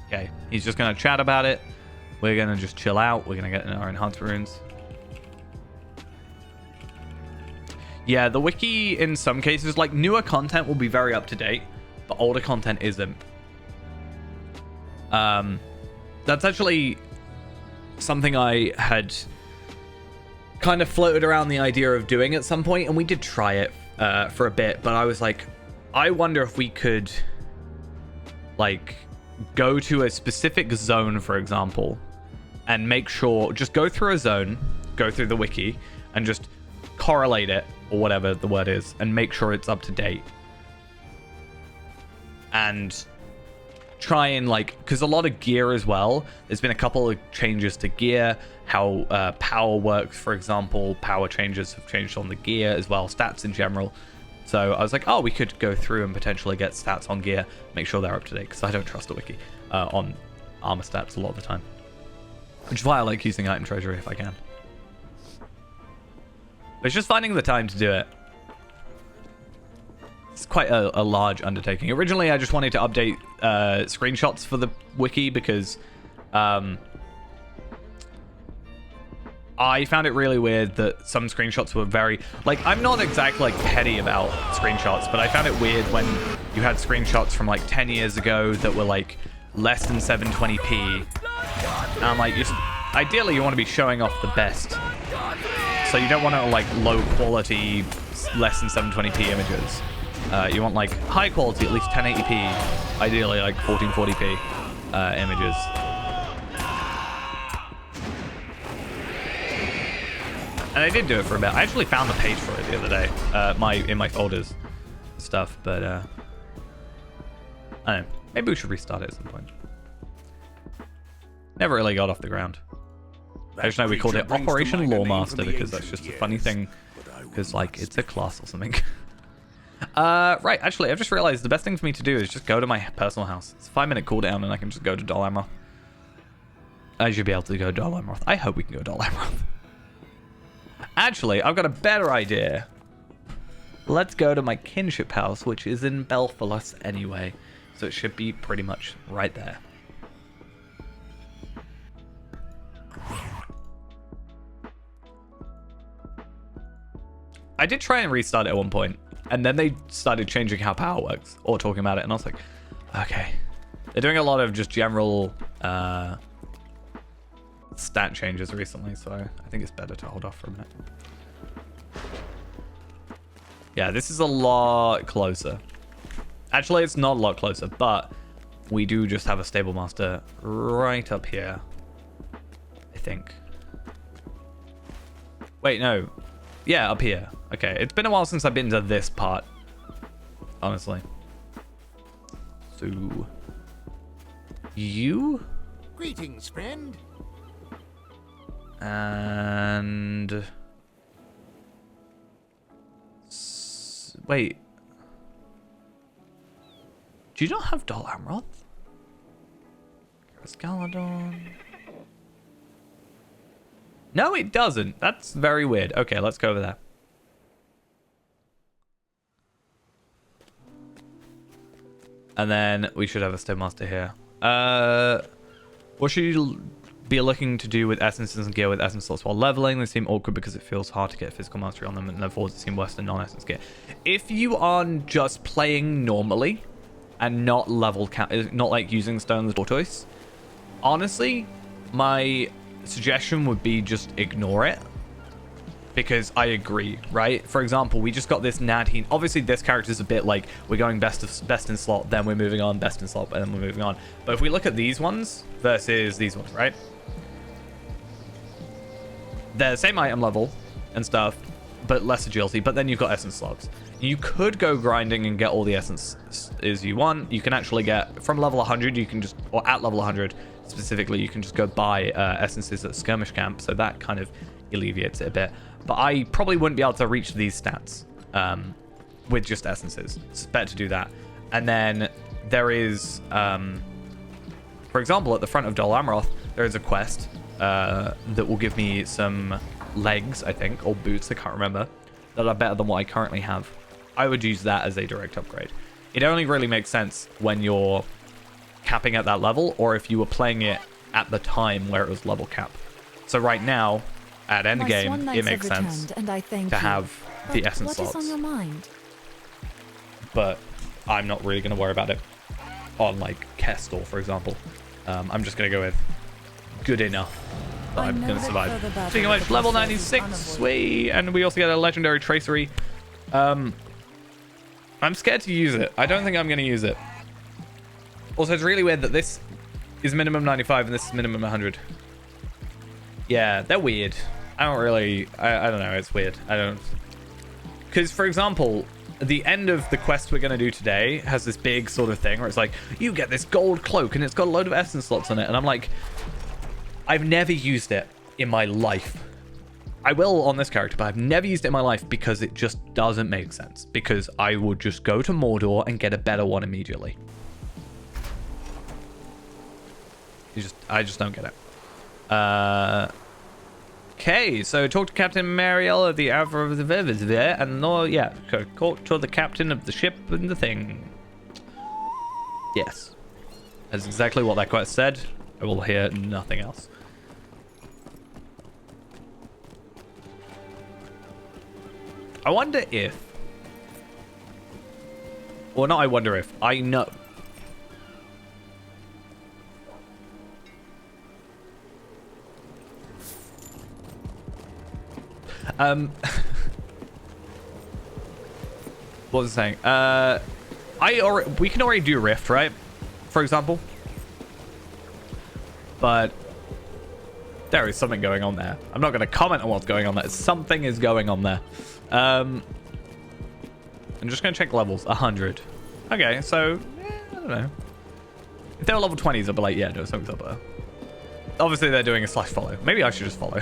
Okay, he's just going to chat about it. We're going to just chill out. We're going to get in our enhancement runes. Yeah, the wiki in some cases, like newer content will be very up to date, but older content isn't. That's actually something I had kind of floated around the idea of doing at some point, and we did try it for a bit, but I was like, I wonder if we could like go to a specific zone, for example, and make sure, just go through a zone, go through the wiki, and just correlate it, or whatever the word is, and make sure it's up to date. And try and like, because a lot of gear as well, there's been a couple of changes to gear, how power works, for example. Power changes have changed on the gear as well, stats in general. So I was like, oh, we could go through and potentially get stats on gear, make sure they're up to date, because I don't trust the wiki on armor stats a lot of the time. Which is why I like using item treasury if I can. But it's just finding the time to do it. It's quite a large undertaking. Originally, I just wanted to update screenshots for the wiki because I found it really weird that some screenshots were very... Like, I'm not exactly like petty about screenshots, but I found it weird when you had screenshots from like 10 years ago that were like less than 720p. And I'm like, ideally you want to be showing off the best. So you don't want to like low quality, less than 720p images. You want like high quality, at least 1080p, ideally like 1440p images. And I did do it for a bit. I actually found the page for it the other day, in my folders stuff, but I don't know. Maybe we should restart it at some point. Never really got off the ground. I just know we called it Operation Lawmaster because that's just a funny thing, because like it's a class or something. Right, actually, I've just realized the best thing for me to do is just go to my personal house. It's a 5-minute cooldown and I can just go to Dol Amroth. I should be able to go to Dol Amroth. I hope we can go to Dol Amroth. Actually, I've got a better idea. Let's go to my kinship house, which is in Belfalos anyway. So it should be pretty much right there. I did try and restart it at one point, and then they started changing how power works, or talking about it, and I was like, okay, They're doing a lot of just general stat changes recently, so I think it's better to hold off for a minute. Yeah, this is a lot closer. Actually, it's not a lot closer, but we do just have a stable master right up here, I think. Wait, no. Yeah, up here. Okay, it's been a while since I've been to this part, honestly. So, you? Greetings, friend. And... Wait. Do you not have Dol Amroth? Escaladon? No, it doesn't. That's very weird. Okay, let's go over there. And then we should have a Stone here. What should you be looking to do with essences and gear with essence slots while leveling? They seem awkward because it feels hard to get physical mastery on them, and therefore it seem worse than non-essence gear. If you are just playing normally and not level not like using Stone's Tortoise, honestly, my suggestion would be just ignore it, because I agree, right? For example, we just got this Nadine. Obviously, this character is a bit like we're going best in slot, then we're moving on, best in slot, and then we're moving on. But if we look at these ones versus these ones, right? They're the same item level and stuff, but less agility. But then you've got essence slots. You could go grinding and get all the essences you want. You can actually get from level 100. You can just, or at level 100 specifically, you can just go buy essences at skirmish camp. So that kind of alleviates it a bit. But I probably wouldn't be able to reach these stats with just essences. It's better to do that. And then there is, for example, at the front of Dol Amroth, there is a quest that will give me some legs, I think, or boots, I can't remember, that are better than what I currently have. I would use that as a direct upgrade. It only really makes sense when you're capping at that level, or if you were playing it at the time where it was level cap. So right now, at endgame, it makes sense to have the essence slots. What is on your mind? But I'm not really going to worry about it on like Kestor, for example. I'm just going to go with good enough that I'm going to survive. Speaking of which, level 96, sweet, and we also get a legendary tracery. I'm scared to use it. I don't think I'm going to use it. Also, it's really weird that this is minimum 95 and this is minimum 100. Yeah, they're weird. I don't really... I don't know. It's weird. I don't... Because, for example, the end of the quest we're going to do today has this big sort of thing where it's like, you get this gold cloak and it's got a load of essence slots on it. And I'm like, I've never used it in my life. I will on this character, but I've never used it in my life because it just doesn't make sense. Because I would just go to Mordor and get a better one immediately. I just don't get it. Okay, so talk to Captain Mariel of the Alpha of the Vivers there, and yeah, talk to the captain of the ship and the thing. Yes, that's exactly what that quest said. I will hear nothing else. I wonder if, or not. I wonder if I know. What was I saying? We can already do Rift, right? For example. But there is something going on there. I'm not going to comment on what's going on there. Something is going on there. I'm just going to check levels. 100. Okay, so I don't know. If they were level 20s, I'd be like, yeah, no, something's up there. Obviously, they're doing a /follow. Maybe I should just follow.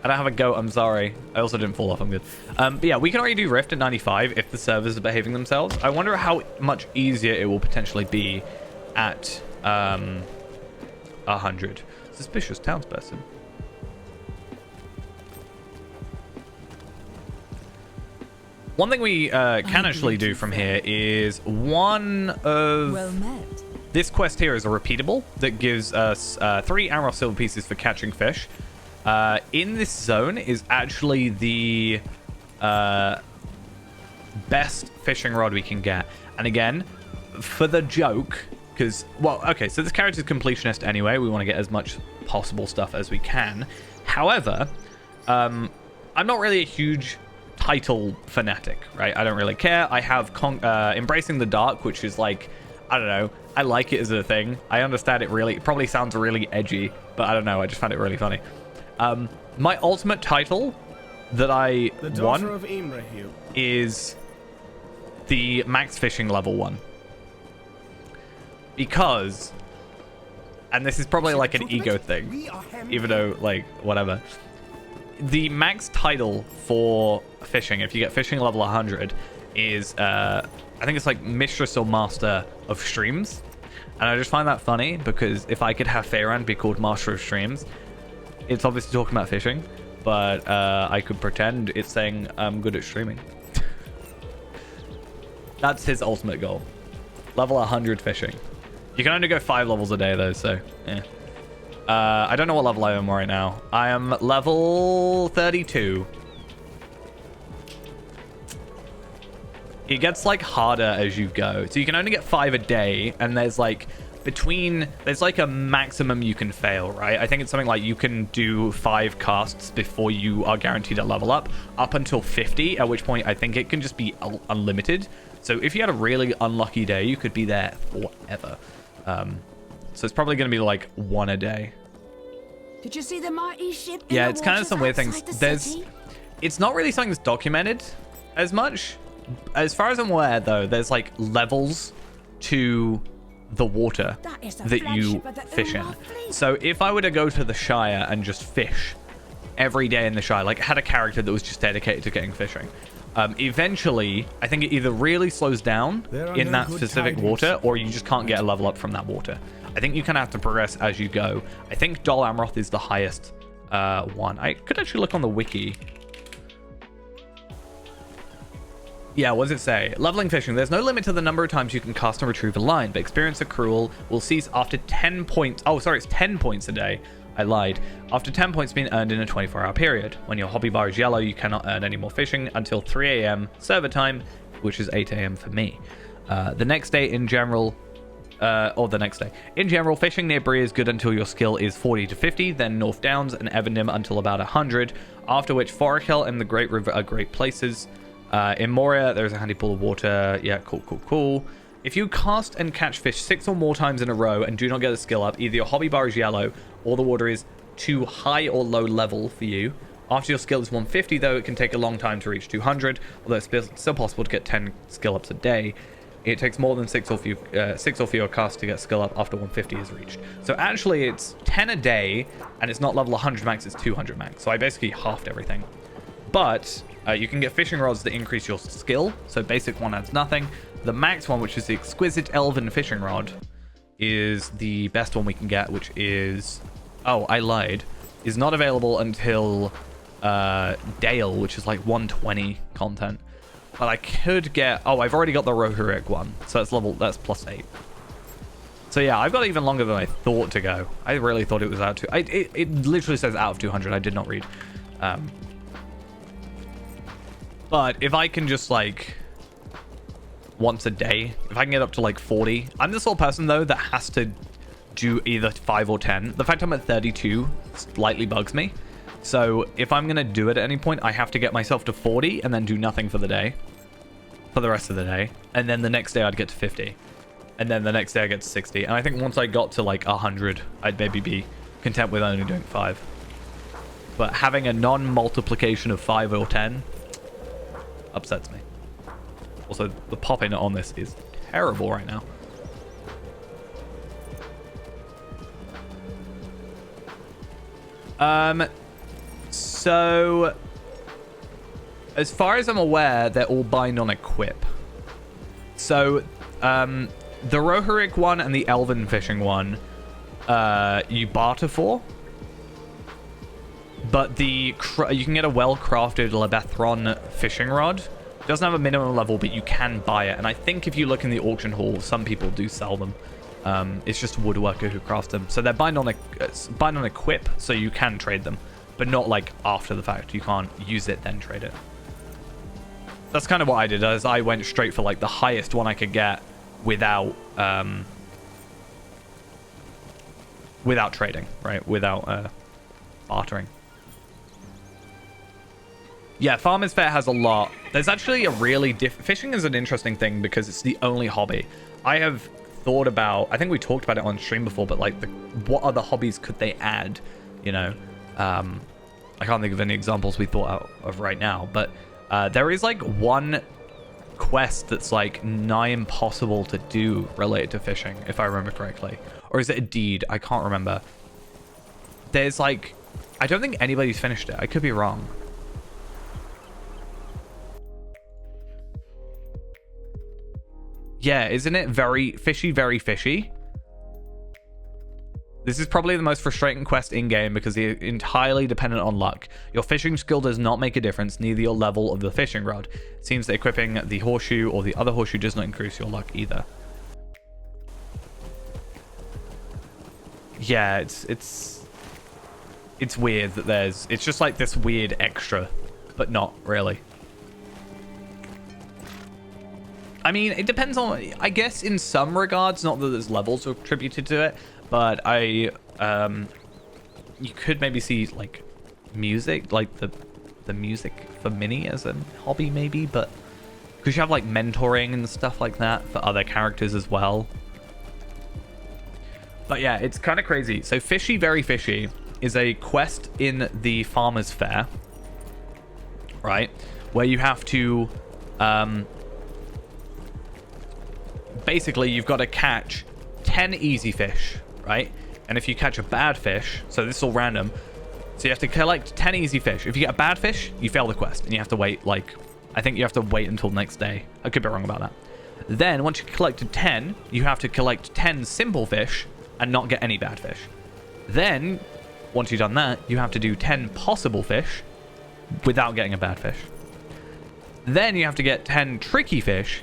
I don't have a goat, I'm sorry. I also didn't fall off, I'm good. But yeah, we can already do Rift at 95 if the servers are behaving themselves. I wonder how much easier it will potentially be at 100. Suspicious townsperson. One thing we can actually do from here is one of... Well met. This quest here is a repeatable that gives us 3 Amroth silver pieces for catching fish. In this zone is actually the best fishing rod we can get. And again, for the joke, Because, well, okay, so this character's completionist anyway. We want to get as much possible stuff as we can. However, I'm not really a huge title fanatic, right? I don't really care. I have Embracing the Dark, which is like, I don't know. I like it as a thing. I understand it really. It probably sounds really edgy, but I don't know. I just find it really funny. My ultimate title that I won is the max fishing level one. Because, and this is probably like an ego thing, even though, like, whatever. The max title for fishing, if you get fishing level 100, is, I think it's like Mistress or Master of Streams. And I just find that funny, because if I could have Faerand be called Master of Streams, it's obviously talking about fishing, but I could pretend it's saying I'm good at streaming. That's his ultimate goal. Level 100 fishing. You can only go 5 levels a day, though, so, yeah. I don't know what level I am right now. I am level 32. It gets, like, harder as you go. So you can only get 5 a day, and there's, like, there's, like, a maximum you can fail, right? I think it's something like you can do 5 casts before you are guaranteed a level up until 50, at which point I think it can just be unlimited. So if you had a really unlucky day, you could be there forever. So it's probably going to be like 1 a day. Did you see the mighty ship? Yeah, it's kind of some weird things. It's not really something that's documented as much. As far as I'm aware, though, there's like levels to the water that you fish in. So if I were to go to the Shire and just fish every day in the Shire, like had a character that was just dedicated to getting fishing, eventually, I think it either really slows down in that specific water, or you just can't get a level up from that water. I think you kind of have to progress as you go. I think Dol Amroth is the highest one. I could actually look on the wiki. Yeah, what does it say? Leveling fishing. There's no limit to the number of times you can cast and retrieve a line, but experience accrual will cease after 10 points. Oh, sorry, it's 10 points a day. I lied. After 10 points being earned in a 24-hour period. When your hobby bar is yellow, you cannot earn any more fishing until 3 a.m. server time, which is 8 a.m. for me. The next day in general, in general, fishing near Bree is good until your skill is 40 to 50, then North Downs and Evandem until about 100, after which Forakel and the Great River are great places. In Moria, there's a handy pool of water. Yeah, cool. If you cast and catch fish 6 or more times in a row and do not get a skill up, either your hobby bar is yellow or the water is too high or low level for you. After your skill is 150, though, it can take a long time to reach 200, although it's still possible to get 10 skill ups a day. It takes more than 6 or fewer casts to get skill up after 150 is reached. So actually, it's 10 a day, and it's not level 100 max, it's 200 max. So I basically halved everything. But you can get fishing rods that increase your skill, so basic one adds nothing. The max one, which is the exquisite elven fishing rod, is the best one we can get, which is... Oh, I lied. Is not available until Dale, which is like 120 content. But I could get... Oh, I've already got the Rohirric one, so that's plus 8. So yeah, I've got even longer than I thought to go. I really thought it was out to... It literally says out of 200. I did not read. But if I can just like... once a day, if I can get up to like 40. I'm the sort of person though that has to do either 5 or 10. The fact I'm at 32 slightly bugs me. So if I'm gonna do it at any point, I have to get myself to 40 and then do nothing for the day, for the rest of the day, and then the next day I'd get to 50, and then the next day I get to 60. And I think once I got to like 100, I'd maybe be content with only doing 5. But having a non-multiplication of 5 or 10 upsets me. Also, the popping on this is terrible right now. So, as far as I'm aware, they're all bind on equip. So, the Rohirric one and the Elven fishing one, you barter for. But you can get a well-crafted Lebethron fishing rod. It doesn't have a minimum level, but you can buy it. And I think if you look in the auction hall, some people do sell them. It's just a woodworker who crafts them. So they're bind on equip, so you can trade them. But not like after the fact. You can't use it, then trade it. That's kind of what I did, as I went straight for like the highest one I could get without without trading, right? Without bartering. Yeah, Farmer's Fair has a lot. There's actually a really fishing is an interesting thing because it's the only hobby. I have thought about, I think we talked about it on stream before, but like what other hobbies could they add? You know, I can't think of any examples we thought of right now, but there is like one quest that's like nigh impossible to do related to fishing, if I remember correctly. Or is it a deed? I can't remember. There's like, I don't think anybody's finished it. I could be wrong. Yeah, isn't it very fishy, very fishy? This is probably the most frustrating quest in-game because they're entirely dependent on luck. Your fishing skill does not make a difference, neither your level of the fishing rod. It seems that equipping the horseshoe or the other horseshoe does not increase your luck either. Yeah, it's weird that it's just like this weird extra, but not really. I mean, it depends on, I guess in some regards, not that there's levels attributed to it, but you could maybe see like music, like the music for Minnie as a hobby maybe, but because you have like mentoring and stuff like that for other characters as well. But yeah, it's kind of crazy. So Fishy Very Fishy is a quest in the Farmer's Fair, right? Where you have to, basically you've got to catch 10 easy fish, right? And if you catch a bad fish, so this is all random, so you have to collect 10 easy fish. If you get a bad fish, you fail the quest and you have to wait, like, I think you have to wait until the next day. I could be wrong about that. Then once you collected 10, you have to collect 10 simple fish and not get any bad fish. Then once you've done that, you have to do 10 possible fish without getting a bad fish. Then you have to get 10 tricky fish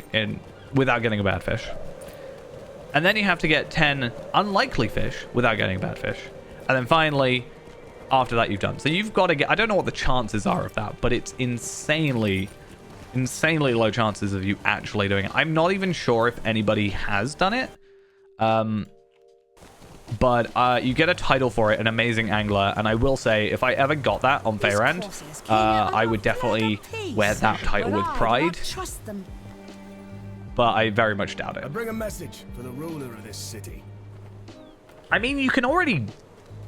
without getting a bad fish. And then you have to get 10 unlikely fish without getting a bad fish. And then finally, after that, you've done. So you've got to get, I don't know what the chances are of that, but it's insanely low chances of you actually doing it. I'm not even sure if anybody has done it. But you get a title for it, an amazing angler. And I will say, if I ever got that on Faerand, I would definitely wear that title with pride. But I very much doubt it. I bring a message for the ruler of this city. I mean, you can already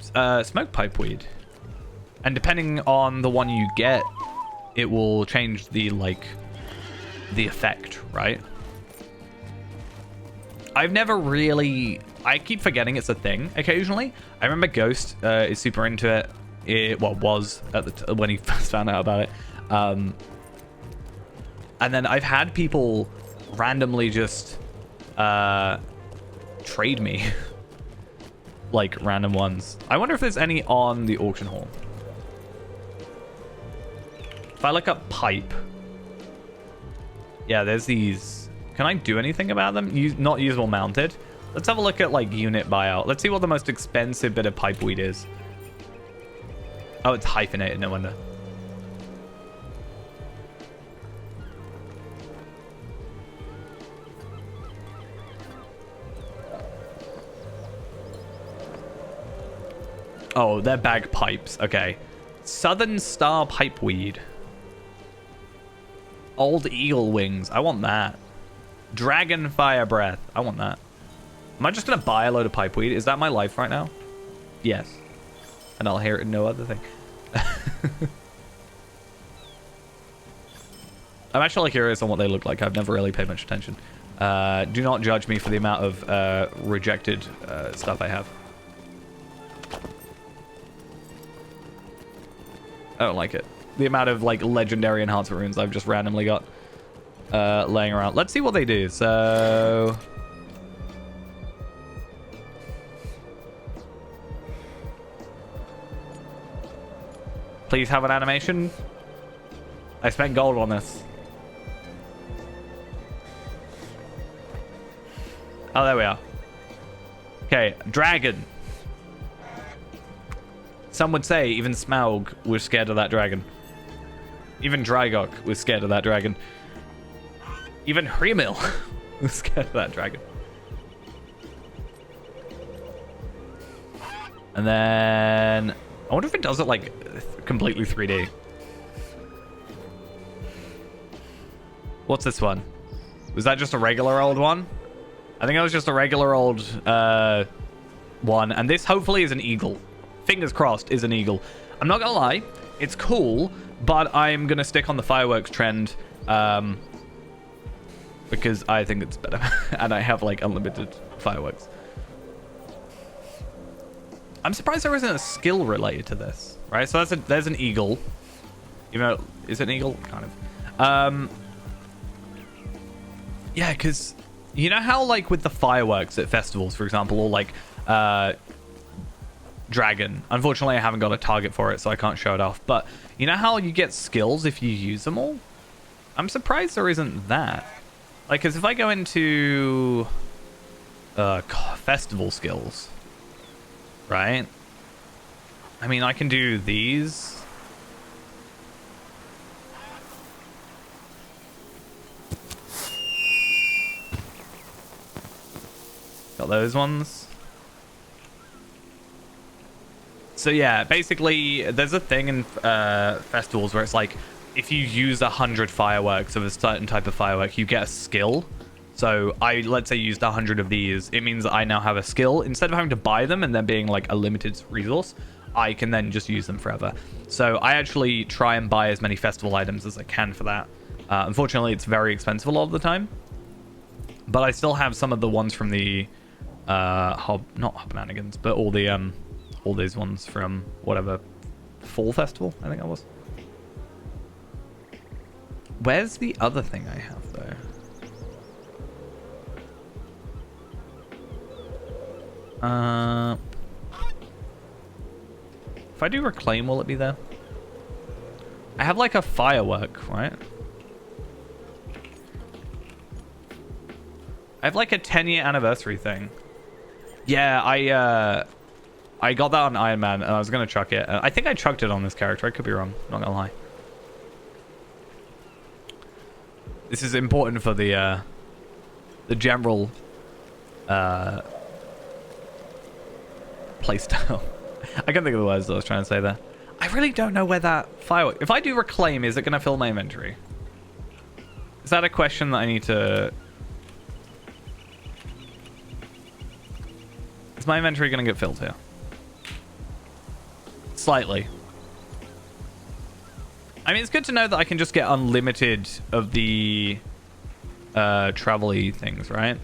smoke pipeweed. And depending on the one you get, it will change the effect, right? I've never really... I keep forgetting it's a thing occasionally. I remember Ghost is super into it. Was at when he first found out about it. And then I've had people randomly just trade me like random ones. I wonder if there's any on the auction hall. If I look up pipe, yeah, there's these. Can I do anything about them? Not usable mounted. Let's have a look at like unit buyout. Let's see what the most expensive bit of pipeweed is. Oh, it's hyphenated, no wonder. Oh, they're bagpipes. Okay. Southern Star Pipeweed. Old Eagle Wings. I want that. Dragon Fire Breath. I want that. Am I just going to buy a load of pipeweed? Is that my life right now? Yes. And I'll hear it in no other thing. I'm actually curious on what they look like. I've never really paid much attention. Do not judge me for the amount of rejected stuff I have. I don't like it. The amount of like legendary enhancement runes I've just randomly got laying around. Let's see what they do. So please have an animation. I spent gold on this. Oh, there we are. Okay, dragon. Some would say even Smaug was scared of that dragon. Even Drygok was scared of that dragon. Even Hrimil was scared of that dragon. And then I wonder if it does it like completely 3D. What's this one? Was that just a regular old one? I think that was just a regular old one. And this hopefully is an eagle. Fingers crossed is an eagle. I'm not gonna lie, it's cool, but I'm gonna stick on the fireworks trend because I think it's better. And I have like unlimited fireworks. I'm surprised there isn't a skill related to this, right? So there's an eagle. You know, is it an eagle? Kind of. Yeah, because you know how like with the fireworks at festivals, for example, or like dragon. Unfortunately, I haven't got a target for it, so I can't show it off. But you know how you get skills if you use them all? I'm surprised there isn't that. Like, because if I go into festival skills, right? I mean, I can do these. Got those ones. So yeah, basically, there's a thing in festivals where it's like, if you use 100 fireworks of a certain type of firework, you get a skill. So let's say, used 100 of these. It means that I now have a skill. Instead of having to buy them and then being like a limited resource, I can then just use them forever. So I actually try and buy as many festival items as I can for that. Unfortunately, it's very expensive a lot of the time. But I still have some of the ones from the not Hobmanigans, but all these ones from whatever fall festival, I think that was. Where's the other thing I have though? If I do reclaim, will it be there? I have like a firework, right? I have like a 10-year anniversary thing. Yeah, I got that on Iron Man, and I was gonna chuck it. I think I chucked it on this character. I could be wrong. Not gonna lie. This is important for the general playstyle. I can't think of the words that I was trying to say there. I really don't know where that firework... If I do reclaim, is it going to fill my inventory? Is that a question that I need to... Is my inventory going to get filled here? Slightly. I mean, it's good to know that I can just get unlimited of the travel-y things, right?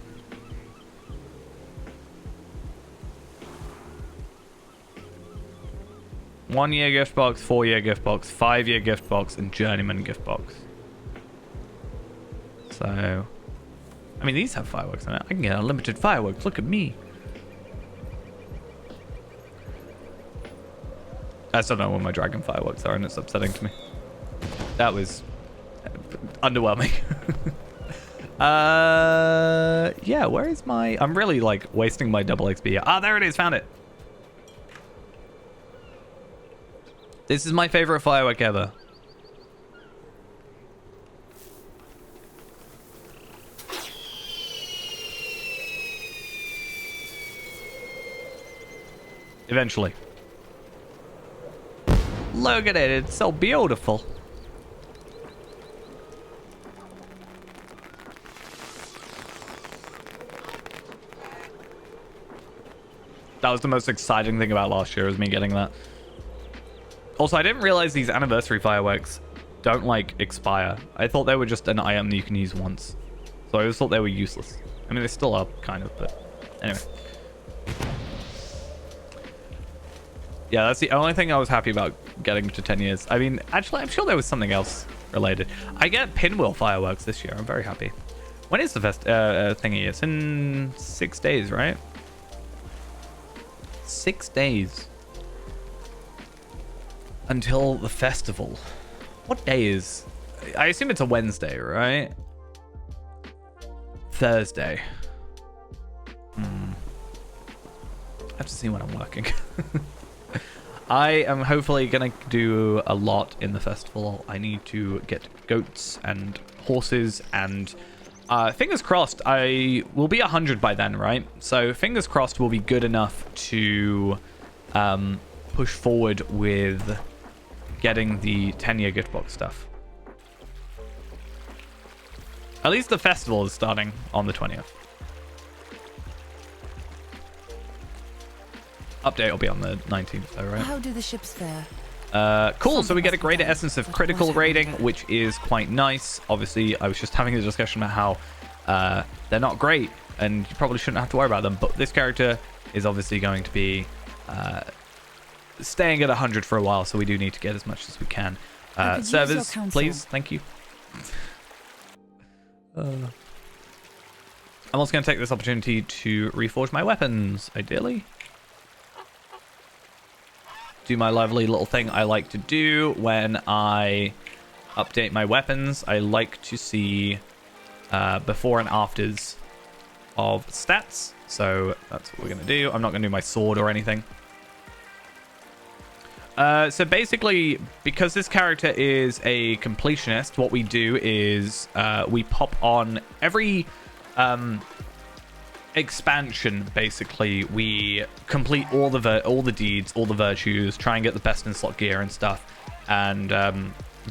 One-year gift box, 4-year gift box, 5-year gift box, and journeyman gift box. So, I mean, these have fireworks in it. I can get unlimited fireworks. Look at me. I still don't know what my dragon fireworks are, and it's upsetting to me. That was underwhelming. Yeah, where is my... I'm really, like, wasting my double XP here. Ah, there it is. Found it. This is my favorite firework ever. Eventually. Look at it. It's so beautiful. That was the most exciting thing about last year, was me getting that. Also, I didn't realize these anniversary fireworks don't, like, expire. I thought they were just an item that you can use once. So I always thought they were useless. I mean, they still are, kind of, but anyway. Yeah, that's the only thing I was happy about getting to 10 years. I mean, actually, I'm sure there was something else related. I get pinwheel fireworks this year. I'm very happy. When is the thingy? It's in 6 days, right? 6 days. Until the festival. What day is... I assume it's a Wednesday, right? Thursday. I have to see when I'm working. I am hopefully going to do a lot in the festival. I need to get goats and horses and... fingers crossed, I will be 100 by then, right? So fingers crossed we'll be good enough to push forward with getting the 10-year gift box stuff. At least the festival is starting on the 20th. Update will be on the 19th though, right? How do the ships fare? Cool, so we get a greater essence of critical rating, which is quite nice. Obviously, I was just having a discussion about how they're not great, and you probably shouldn't have to worry about them, but this character is obviously going to be staying at 100 for a while, so we do need to get as much as we can. Servers, please, thank you. I'm also going to take this opportunity to reforge my weapons, ideally. Do my lovely little thing I like to do when I update my weapons. I like to see before and afters of stats. So that's what we're going to do. I'm not going to do my sword or anything. So basically, because this character is a completionist, what we do is we pop on every expansion. Basically, we complete all the deeds, all the virtues, try and get the best in slot gear and stuff, and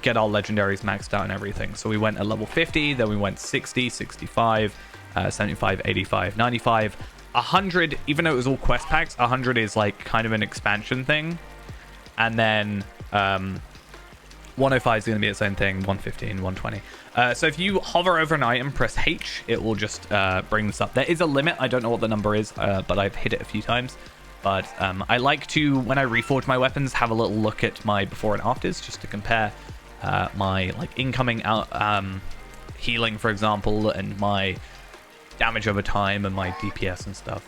get our legendaries maxed out and everything. So we went at level 50, then we went 60, 65, 75, 85, 95, 100. Even though it was all quest packs, 100 is like kind of an expansion thing. And then 105 is going to be its own thing, 115, 120. So if you hover over an item, press H, it will just bring this up. There is a limit. I don't know what the number is, but I've hit it a few times. But I like to, when I reforge my weapons, have a little look at my before and afters, just to compare my like incoming healing, for example, and my damage over time and my DPS and stuff.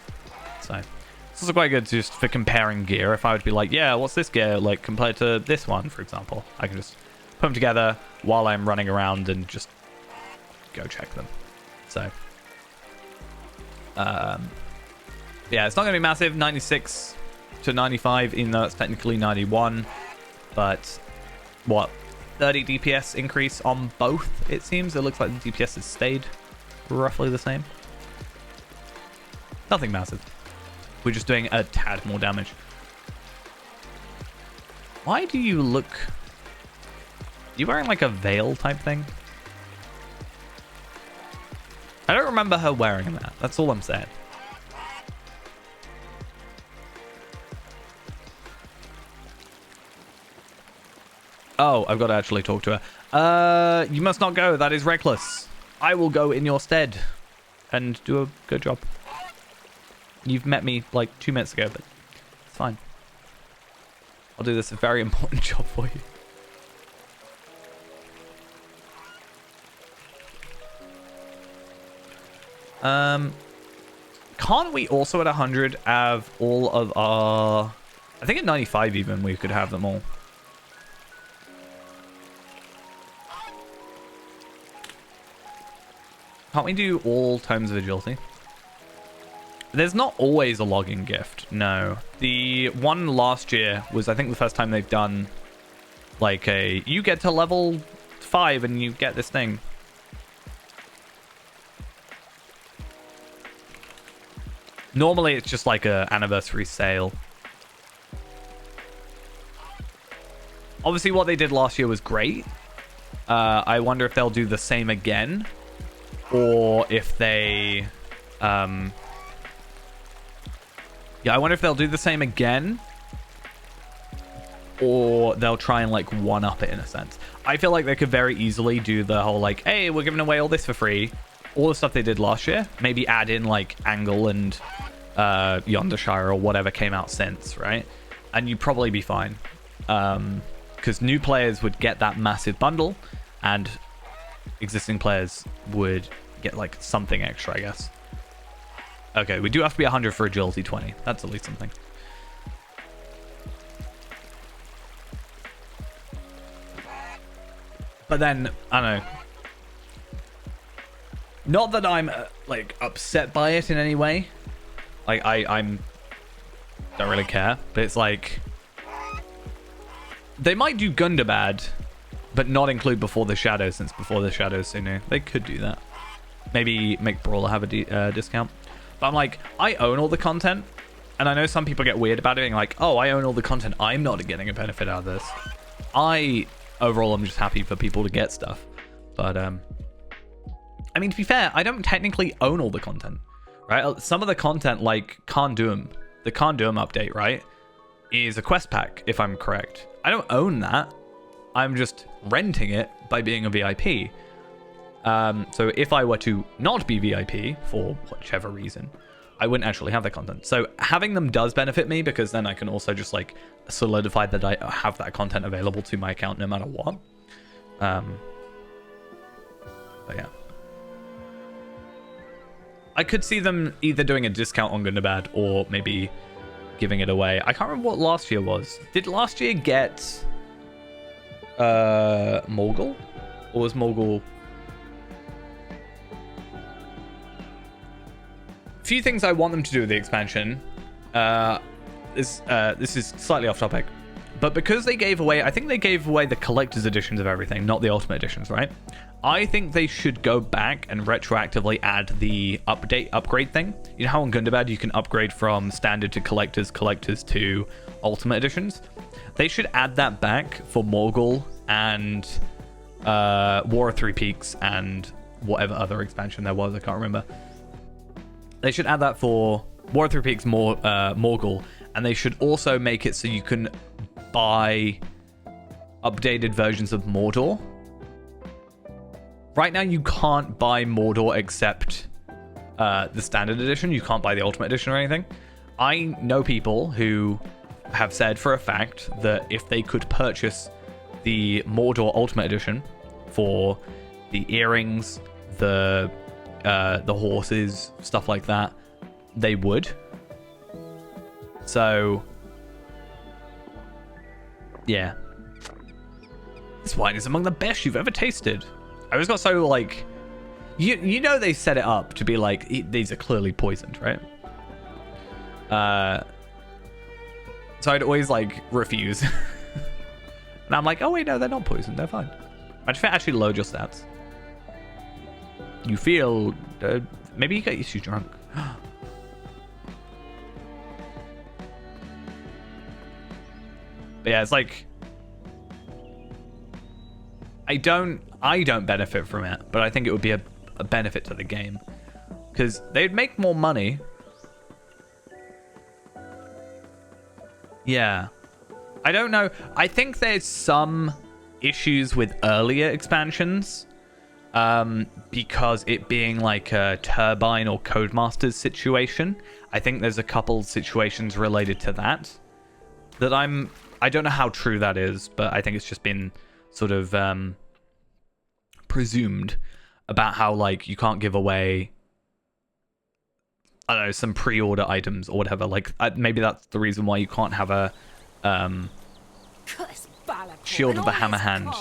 So it's also quite good just for comparing gear. If I would be like, yeah, what's this gear like compared to this one, for example, I can just put them together while I'm running around and just go check them. So yeah, it's not going to be massive. 96 to 95, even though it's technically 91. But what, 30 DPS increase on both, it seems. It looks like the DPS has stayed roughly the same. Nothing massive. We're just doing a tad more damage. Why do you look... You wearing like a veil type thing? I don't remember her wearing that. That's all I'm saying. Oh, I've got to actually talk to her. You must not go. That is reckless. I will go in your stead and do a good job. You've met me like 2 minutes ago, but it's fine. I'll do this very important job for you. Can't we also at 100 have all of our... I think at 95 even we could have them all. Can't we do all tomes of agility? There's not always a logging gift, no. The one last year was, I think, the first time they've done like a, you get to level 5 and you get this thing. Normally it's just like a anniversary sale. Obviously what they did last year was great. I wonder if they'll do the same again, or if they yeah, I wonder if they'll do the same again, or they'll try and like one-up it in a sense. I feel like they could very easily do the whole like, hey, we're giving away all this for free. All the stuff they did last year. Maybe add in like Angle and Yondershire or whatever came out since, right? And you'd probably be fine. Because new players would get that massive bundle, and existing players would get like something extra, I guess. Okay, we do have to be 100 for agility 20. That's at least something. But then, I don't know. Not that I'm like upset by it in any way. Like I'm don't really care. But it's like they might do Gundabad, but not include Before the Shadows, since Before the Shadows so new. They could do that. Maybe make Brawler have a discount. But I'm like, I own all the content, And I know some people get weird about it, being like, oh, I own all the content. I'm not getting a benefit out of this. Overall, I'm just happy for people to get stuff. But, I mean, to be fair, I don't technically own all the content, right? Some of the content, like Khan Doom, the Khan Doom update, right, is a quest pack, if I'm correct. I don't own that. I'm just renting it by being a VIP. So if I were to not be VIP for whichever reason, I wouldn't actually have that content. So having them does benefit me, because then I can also just like solidify that I have that content available to my account no matter what. But yeah. I could see them either doing a discount on Gundabad or maybe giving it away. I can't remember what last year was. Did last year get Morgul? Or was Morgul... Few things I want them to do with the expansion. This is slightly off topic, but because they gave away, I think they gave away the collector's editions of everything, not the ultimate editions, right? I think they should go back and retroactively add the upgrade thing. You know how on Gundabad you can upgrade from standard to collectors to ultimate editions? They should add that back for Morgul and War of Three Peaks and whatever other expansion there was, I can't remember. They should add that for War of Three Peaks, Morgul, and they should also make it so you can buy updated versions of Mordor. Right now, you can't buy Mordor except the standard edition. You can't buy the ultimate edition or anything. I know people who have said for a fact that if they could purchase the Mordor Ultimate Edition for the earrings, the horses, stuff like that, they would. So yeah, this wine is among the best you've ever tasted. I always got so like, you know, they set it up to be like, these are clearly poisoned, right? So I'd always like refuse. And I'm like, oh wait, no, they're not poisoned, they're fine. Actually load your stats. You feel maybe you get too drunk. But yeah, it's like I don't benefit from it, but I think it would be a benefit to the game because they'd make more money. Yeah, I don't know. I think there's some issues with earlier expansions. Because it being like a Turbine or Codemasters situation, I think there's a couple situations related to that I don't know how true that is, but I think it's just been sort of presumed about how like you can't give away, I don't know, some pre-order items or whatever. Like maybe that's the reason why you can't have a Shield of the Hammerhand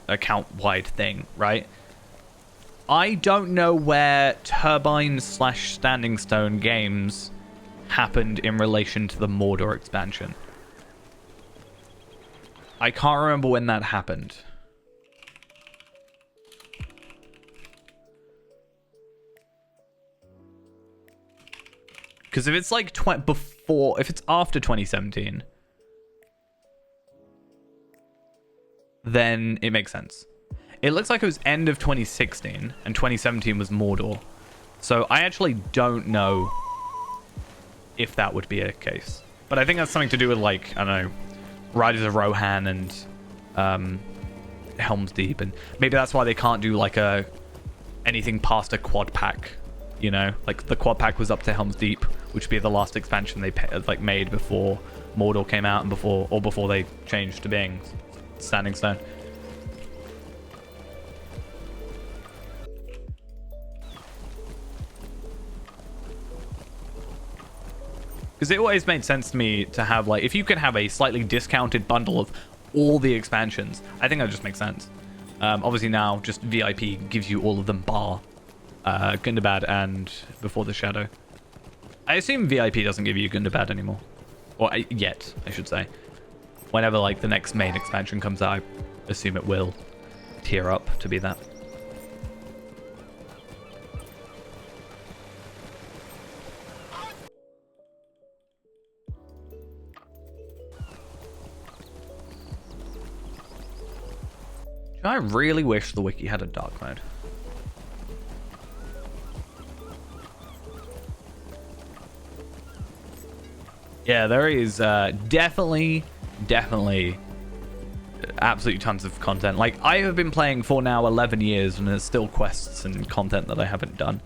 account-wide thing, right? I don't know where Turbine/Standing Stone games happened in relation to the Mordor expansion. I can't remember when that happened. Because if it's like if it's after 2017, then it makes sense. It looks like it was end of 2016, and 2017 was Mordor. So I actually don't know if that would be a case. But I think that's something to do with, like, I don't know, Riders of Rohan and Helm's Deep. And maybe that's why they can't do, like, anything past a quad pack, you know? Like, the quad pack was up to Helm's Deep, which would be the last expansion they made before Mordor came out and before they changed to being Standing Stone. Because it always made sense to me to have, like, if you could have a slightly discounted bundle of all the expansions, I think that just makes sense. Obviously now, just VIP gives you all of them bar Gundabad and Before the Shadow. I assume VIP doesn't give you Gundabad anymore. Or yet, I should say. Whenever, like, the next main expansion comes out, I assume it will tier up to be that. I really wish the wiki had a dark mode. Yeah, there is definitely absolutely tons of content. Like, I have been playing for now 11 years and there's still quests and content that I haven't done.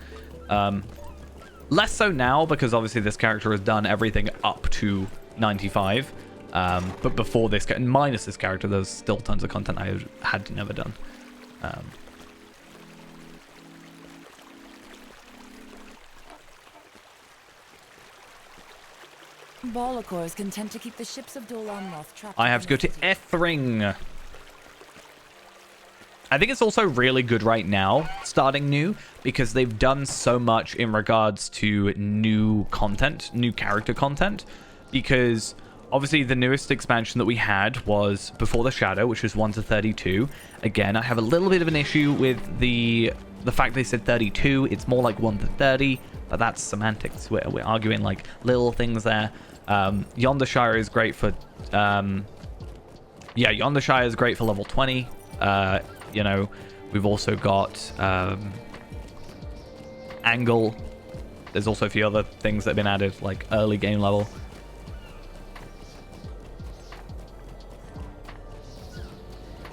Less so now because obviously this character has done everything up to 95. But before this, minus this character, there's still tons of content I had never done. Balakor is content to keep the ships of Dol Amroth trapped. I have to go to Ethring. I think it's also really good right now, starting new, because they've done so much in regards to new content, new character content, because obviously the newest expansion that we had was Before the Shadow, which was 1 to 32. Again, I have a little bit of an issue with the fact they said 32. It's more like 1 to 30, but that's semantics. We're arguing like little things there. Yonder Shire is great for Yonder Shire is great for level 20. You know, we've also got Angle. There's also a few other things that have been added, like early game level.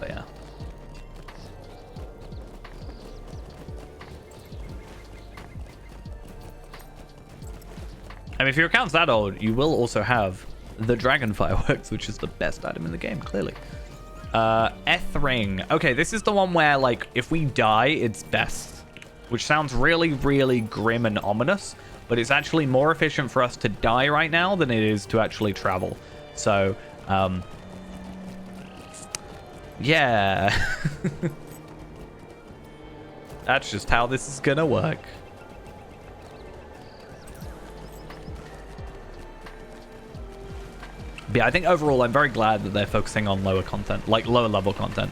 But yeah. I mean, if your account's that old, you will also have the Dragon Fireworks, which is the best item in the game, clearly. Ethring. Okay, this is the one where, like, if we die, it's best. Which sounds really, really grim and ominous. But it's actually more efficient for us to die right now than it is to actually travel. So, yeah. That's just how this is gonna work. But yeah, I think overall I'm very glad that they're focusing on lower content, like lower level content.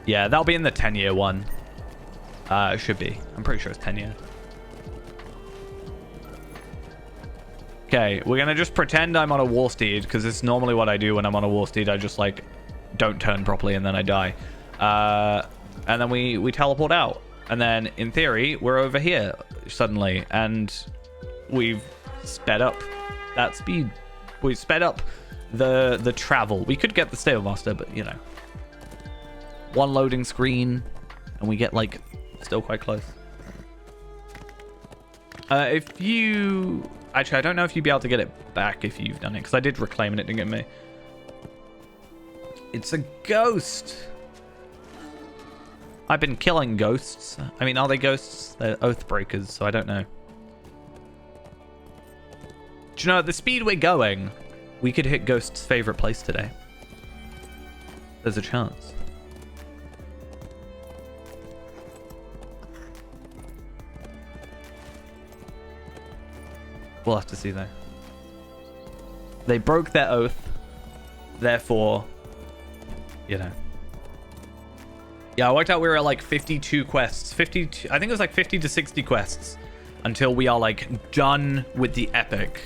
Yeah, that'll be in the 10-year one. It should be. I'm pretty sure it's 10-year. Okay, we're gonna just pretend I'm on a war steed, because it's normally what I do when I'm on a war steed. I just like don't turn properly and then I die. And then we teleport out. And then in theory, we're over here suddenly, and we've sped up that speed. We sped up the travel. We could get the Stable Master, but you know, one loading screen and we get like still quite close. If you actually, I don't know if you'd be able to get it back if you've done it, because I did reclaim and it didn't get me. It's a ghost. I've been killing ghosts. I mean, are they ghosts? They're oath breakers, so I don't know. Do you know, at the speed we're going, we could hit Ghost's favorite place today. There's a chance. We'll have to see, though. They broke their oath. Therefore, you know. Yeah, I worked out we were at like 52 quests. 52, I think it was like 50 to 60 quests until we are like done with the epic.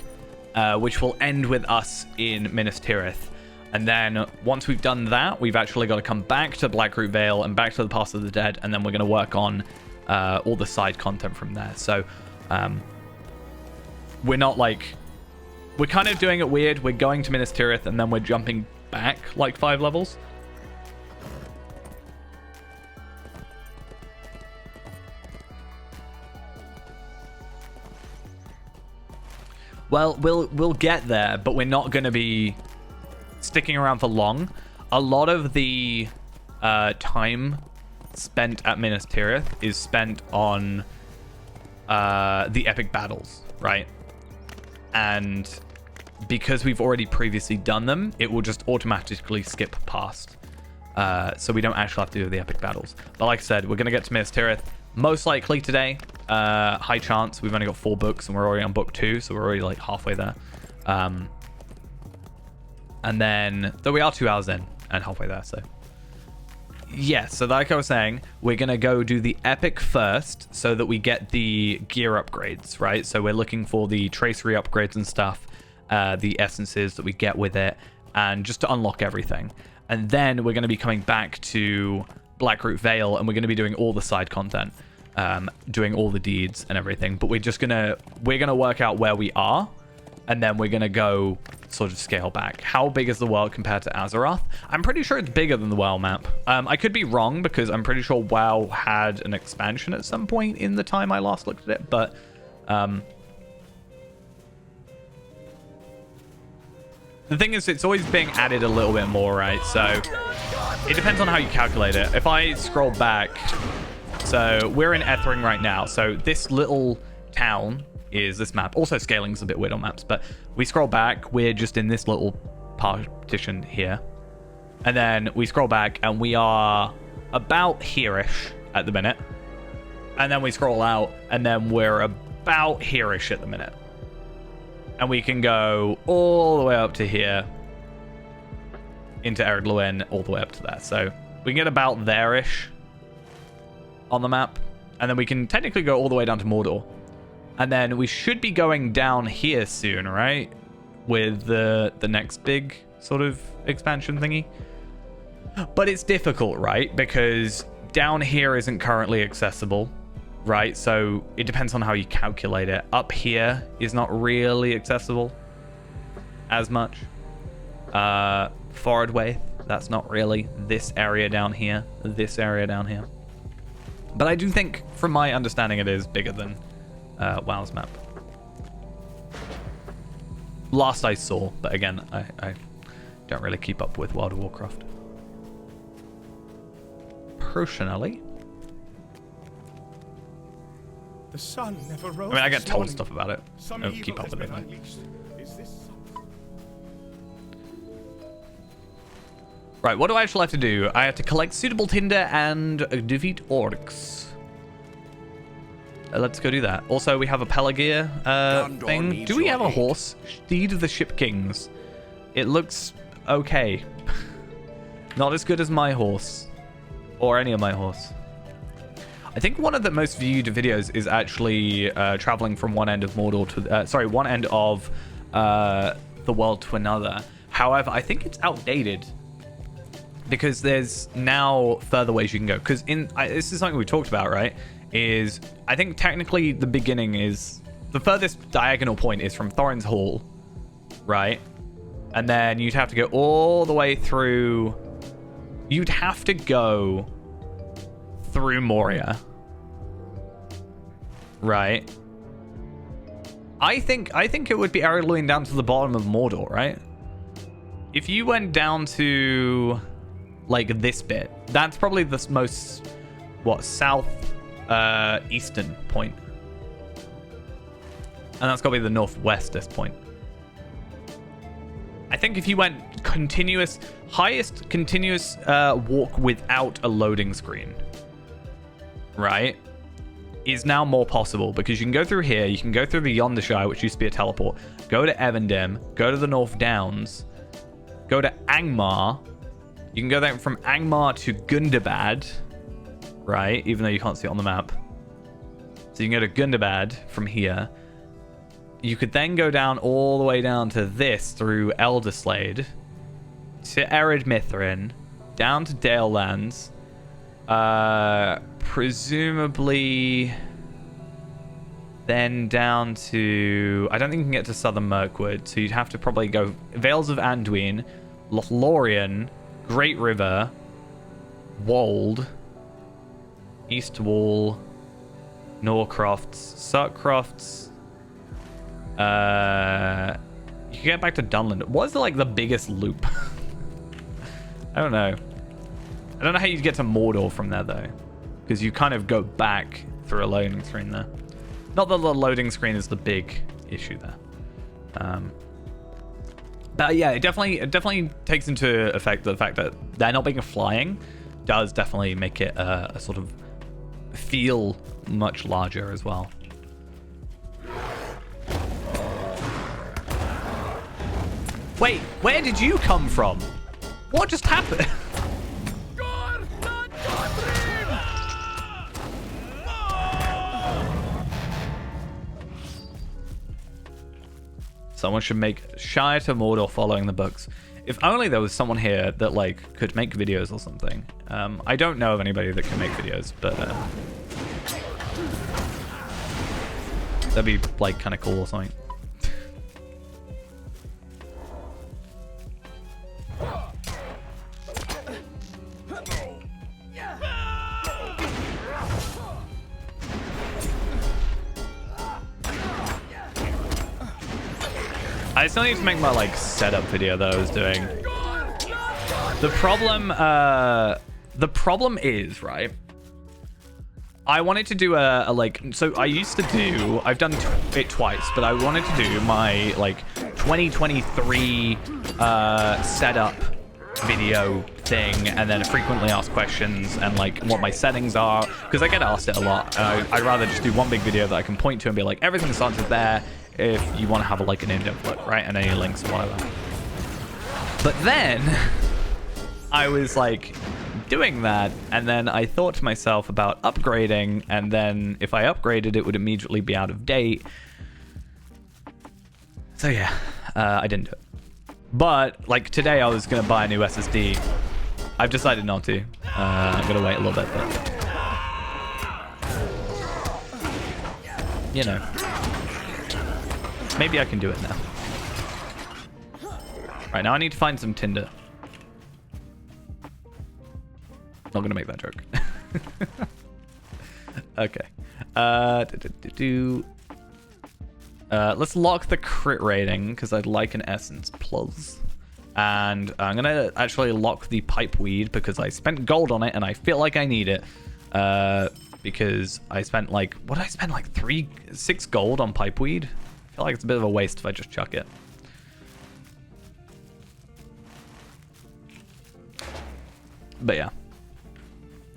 Which will end with us in Minas Tirith. And then once we've done that, we've actually got to come back to Blackroot Vale and back to the Pass of the Dead, and then we're going to work on all the side content from there. So we're not like, we're kind of doing it weird. We're going to Minas Tirith and then we're jumping back like 5 levels. Well, we'll get there, but we're not going to be sticking around for long. A lot of the time spent at Minas Tirith is spent on the epic battles, right? And because we've already previously done them, it will just automatically skip past. So we don't actually have to do the epic battles. But like I said, we're going to get to Minas Tirith most likely today. High chance. We've only got 4 books and we're already on book 2, so we're already like halfway there. And then, though we are 2 hours in and halfway there, so yeah. So like I was saying, we're gonna go do the epic first so that we get the gear upgrades, right? So we're looking for the tracery upgrades and stuff, the essences that we get with it, and just to unlock everything. And then we're going to be coming back to Blackroot Vale, and we're going to be doing all the side content, doing all the deeds and everything. But we're going to work out where we are, and then we're going to go sort of scale back. How big is the world compared to Azeroth? I'm pretty sure it's bigger than the WoW map. I could be wrong, because I'm pretty sure WoW had an expansion at some point in the time I last looked at it, but the thing is, it's always being added a little bit more, right? So it depends on how you calculate it. If I scroll back, so we're in Ethring right now. So this little town is this map. Also, scaling's a bit weird on maps, but we scroll back, we're just in this little partition here. And then we scroll back, and we are about here-ish at the minute. And then we scroll out, and then we're about here-ish at the minute. And we can go all the way up to here into Ered Luin, all the way up to there. So we can get about there-ish on the map. And then we can technically go all the way down to Mordor. And then we should be going down here soon, right? With the next big sort of expansion thingy. But it's difficult, right? Because down here isn't currently accessible. Right, so it depends on how you calculate it. Up here is not really accessible as much. Faerand, that's not really. This area down here, this area down here. But I do think, from my understanding, it is bigger than WoW's map. Last I saw, but again, I don't really keep up with World of Warcraft. Personally. The sun never rose. I mean, I get this told morning. stuff about it. Some I don't evil keep up has with it. been Though. unleashed. Is this something? Right, what do I actually have to do? I have to collect suitable tinder and defeat orcs. Let's go do that. Also, we have a Pelagear thing. Do we have a horse? Steed of the Ship Kings. It looks okay. Not as good as my horse. Or any of my horse. I think one of the most viewed videos is actually traveling from one end of Mordor to... one end of the world to another. However, I think it's outdated. Because there's now further ways you can go. Because this is something we talked about, right? Is I think technically the beginning is... The furthest diagonal point is from Thorin's Hall. Right? And then you'd have to go all the way through... You'd have to go... through Moria. Right. I think it would be Ered Luin down to the bottom of Mordor, right? If you went down to like this bit, that's probably the most south eastern point. And that's got to be the northwestest point. I think if you went highest continuous walk without a loading screen, right, is now more possible because you can go through here, you can go through the Yondershire, which used to be a teleport, go to Evendim, go to the North Downs, go to Angmar. You can go there from Angmar to Gundabad, right, even though you can't see it on the map. So you can go to Gundabad from here. You could then go down all the way down to this through Elderslade, to Ered Mithrin, down to Dalelands, presumably then down to... I don't think you can get to Southern Mirkwood, so you'd have to probably go Vales of Anduin, Lothlorien, Great River, Wold, East Wall, Norcrofts, Surcrofts. You can get back to Dunland. What is like the biggest loop? I don't know. I don't know how you get to Mordor from there though, because you kind of go back through a loading screen there. Not that the loading screen is the big issue there. But yeah, it definitely takes into effect the fact that there not being flying does definitely make it a sort of feel much larger as well. Wait, where did you come from? What just happened? Someone should make Shire to Mordor following the books. If only there was someone here that like could make videos or something. I don't know of anybody that can make videos, but that'd be like kind of cool or something. I still need to make my like setup video that I was doing. The problem is, right, I wanted to do a like, so I used to do, I've done it twice, but I wanted to do my like 2023 setup video thing, and then frequently asked questions and like what my settings are, because I get asked it a lot. I'd rather just do one big video that I can point to and be like, everything's answered there if you want to have like an in-depth look, right? And any links and whatever. But then I was like doing that, and then I thought to myself about upgrading, and then if I upgraded it would immediately be out of date. So yeah, I didn't do it. But like today I was gonna buy a new SSD. I've decided not to. I'm gonna wait a little bit, but you know, maybe I can do it now. Right, now I need to find some Tinder. Not gonna make that joke. Okay. Let's lock the crit rating because I'd like an essence plus. And I'm gonna actually lock the pipe weed because I spent gold on it and I feel like I need it. Because I spent like, what did I spend? Like 6 gold on pipe weed? I feel like it's a bit of a waste if I just chuck it. But yeah,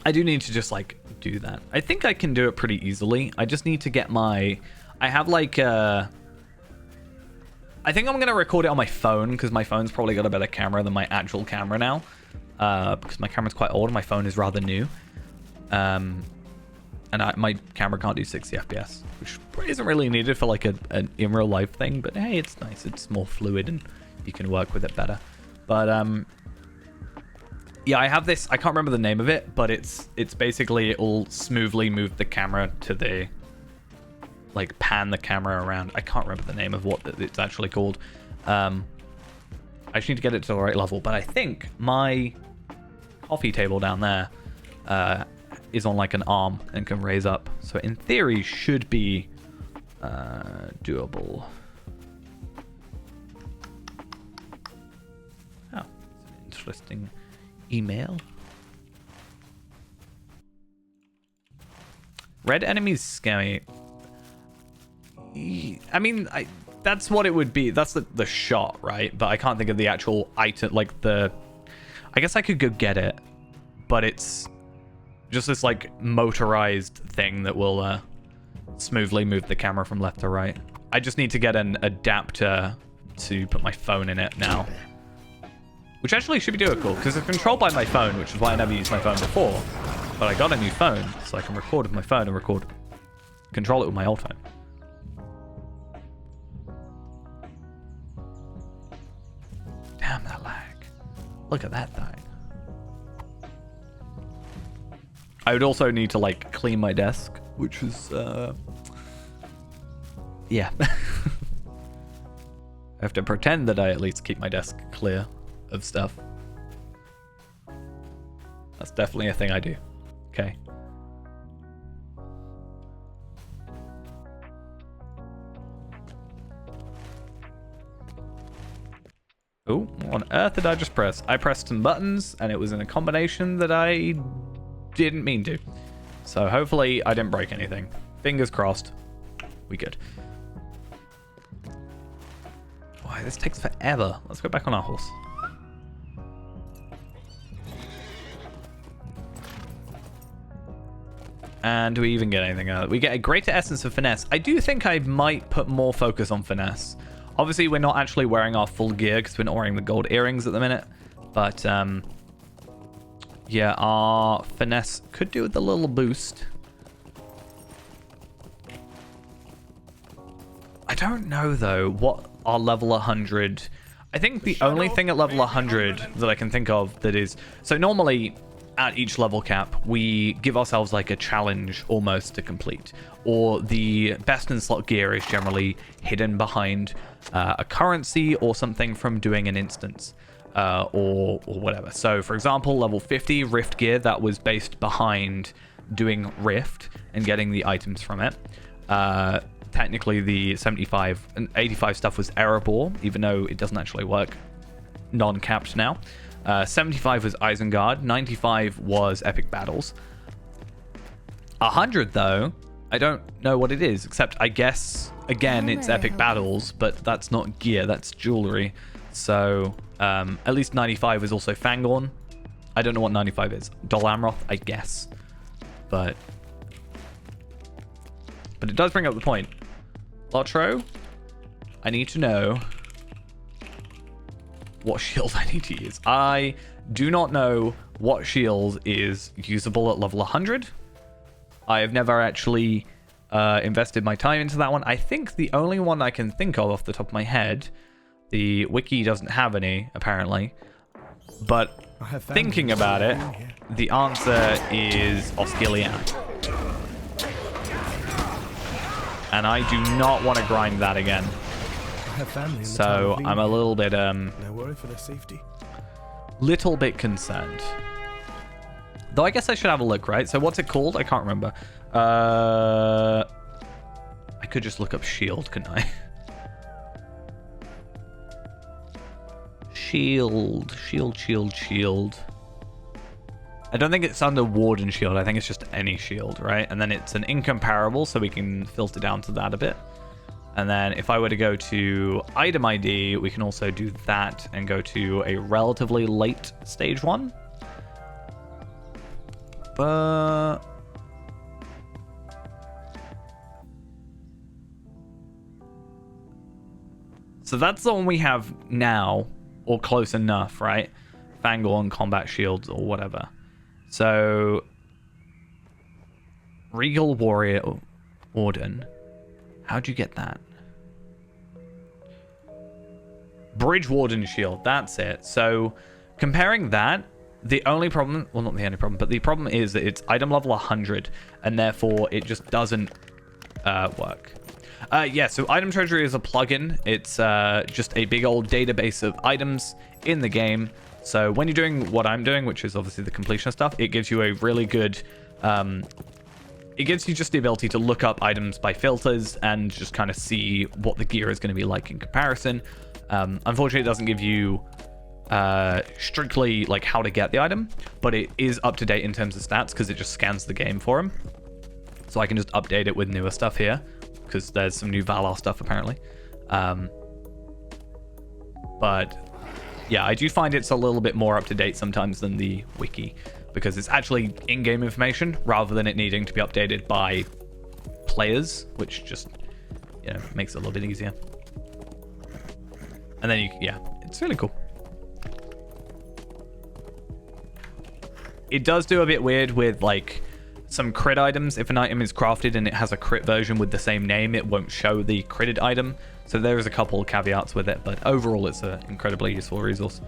I do need to just like do that. I think I can do it pretty easily. I just need to get my, I have like I think I'm gonna record it on my phone because my phone's probably got a better camera than my actual camera now, because my camera's quite old and my phone is rather new. And my camera can't do 60 FPS, which isn't really needed for like an in real life thing, but hey, it's nice. It's more fluid and you can work with it better. But yeah, I have this, I can't remember the name of it, but it's basically, it'll smoothly move the camera to the, like pan the camera around. I can't remember the name of what it's actually called. I just need to get it to the right level, but I think my coffee table down there is on like an arm and can raise up. So in theory should be doable. Oh, interesting email. Red enemies scare me. I mean, that's what it would be. That's the shot, right? But I can't think of the actual item, like the... I guess I could go get it, but it's just this like motorized thing that will smoothly move the camera from left to right. I just need to get an adapter to put my phone in it now. Which actually should be doable, because it's controlled by my phone, which is why I never used my phone before. But I got a new phone, so I can record with my phone and control it with my old phone. Damn, that lag. Look at that thing. I would also need to, like, clean my desk, which is, yeah. I have to pretend that I at least keep my desk clear of stuff. That's definitely a thing I do. Okay. Oh, what on earth did I just press? I pressed some buttons and it was in a combination that I didn't mean to. So hopefully I didn't break anything. Fingers crossed. We good. Why, this takes forever. Let's go back on our horse. And do we even get anything out of it? We get a greater essence of finesse. I do think I might put more focus on finesse. Obviously, we're not actually wearing our full gear because we're not wearing the gold earrings at the minute. But, yeah, our finesse could do with a little boost. I don't know, though, what our level 100... I think the only thing at level 100 that I can think of that is... So normally, at each level cap, we give ourselves like a challenge almost to complete. Or the best in slot gear is generally hidden behind a currency or something from doing an instance. Or whatever. So, for example, level 50 Rift gear, that was based behind doing Rift and getting the items from it. Technically, the 75 and 85 stuff was error, even though it doesn't actually work non-capped now. 75 was Isengard. 95 was Epic Battles. 100, though, I don't know what it is, except I guess, again, it's Epic Battles, but that's not gear, that's jewelry. So, at least 95 is also Fangorn. I don't know what 95 is. Dol Amroth, I guess. But it does bring up the point. Lotro, I need to know what shield I need to use. I do not know what shield is usable at level 100. I have never actually invested my time into that one. I think the only one I can think of off the top of my head, the wiki doesn't have any, apparently. But thinking about it, the answer is Osgiliath. And I do not want to grind that again. So I'm a little bit little bit concerned. Though I guess I should have a look, right? So what's it called? I can't remember. I could just look up shield, couldn't I? Shield. I don't think it's under Warden shield. I think it's just any shield, right? And then it's an incomparable, so we can filter down to that a bit. And then if I were to go to item ID, we can also do that and go to a relatively late stage one. But so that's the one we have now, or close enough, right? Fangorn, combat shields, or whatever. So, Regal Warrior Warden. How'd you get that? Bridge Warden Shield. That's it. So, comparing that, the only problem... Well, not the only problem, but the problem is that it's item level 100, and therefore it just doesn't work. Yeah, so Item Treasury is a plugin. It's just a big old database of items in the game. So when you're doing what I'm doing, which is obviously the completion stuff, it gives you a really good... it gives you just the ability to look up items by filters and just kind of see what the gear is going to be like in comparison. Unfortunately, it doesn't give you strictly like how to get the item, but it is up to date in terms of stats because it just scans the game for them. So I can just update it with newer stuff here because there's some new Valar stuff apparently. But yeah, I do find it's a little bit more up to date sometimes than the wiki because it's actually in-game information rather than it needing to be updated by players, which just, you know, makes it a little bit easier. And then yeah, it's really cool. It does do a bit weird with like some crit items. If an item is crafted and it has a crit version with the same name, it won't show the critted item. So there is a couple of caveats with it, but overall it's an incredibly useful resource.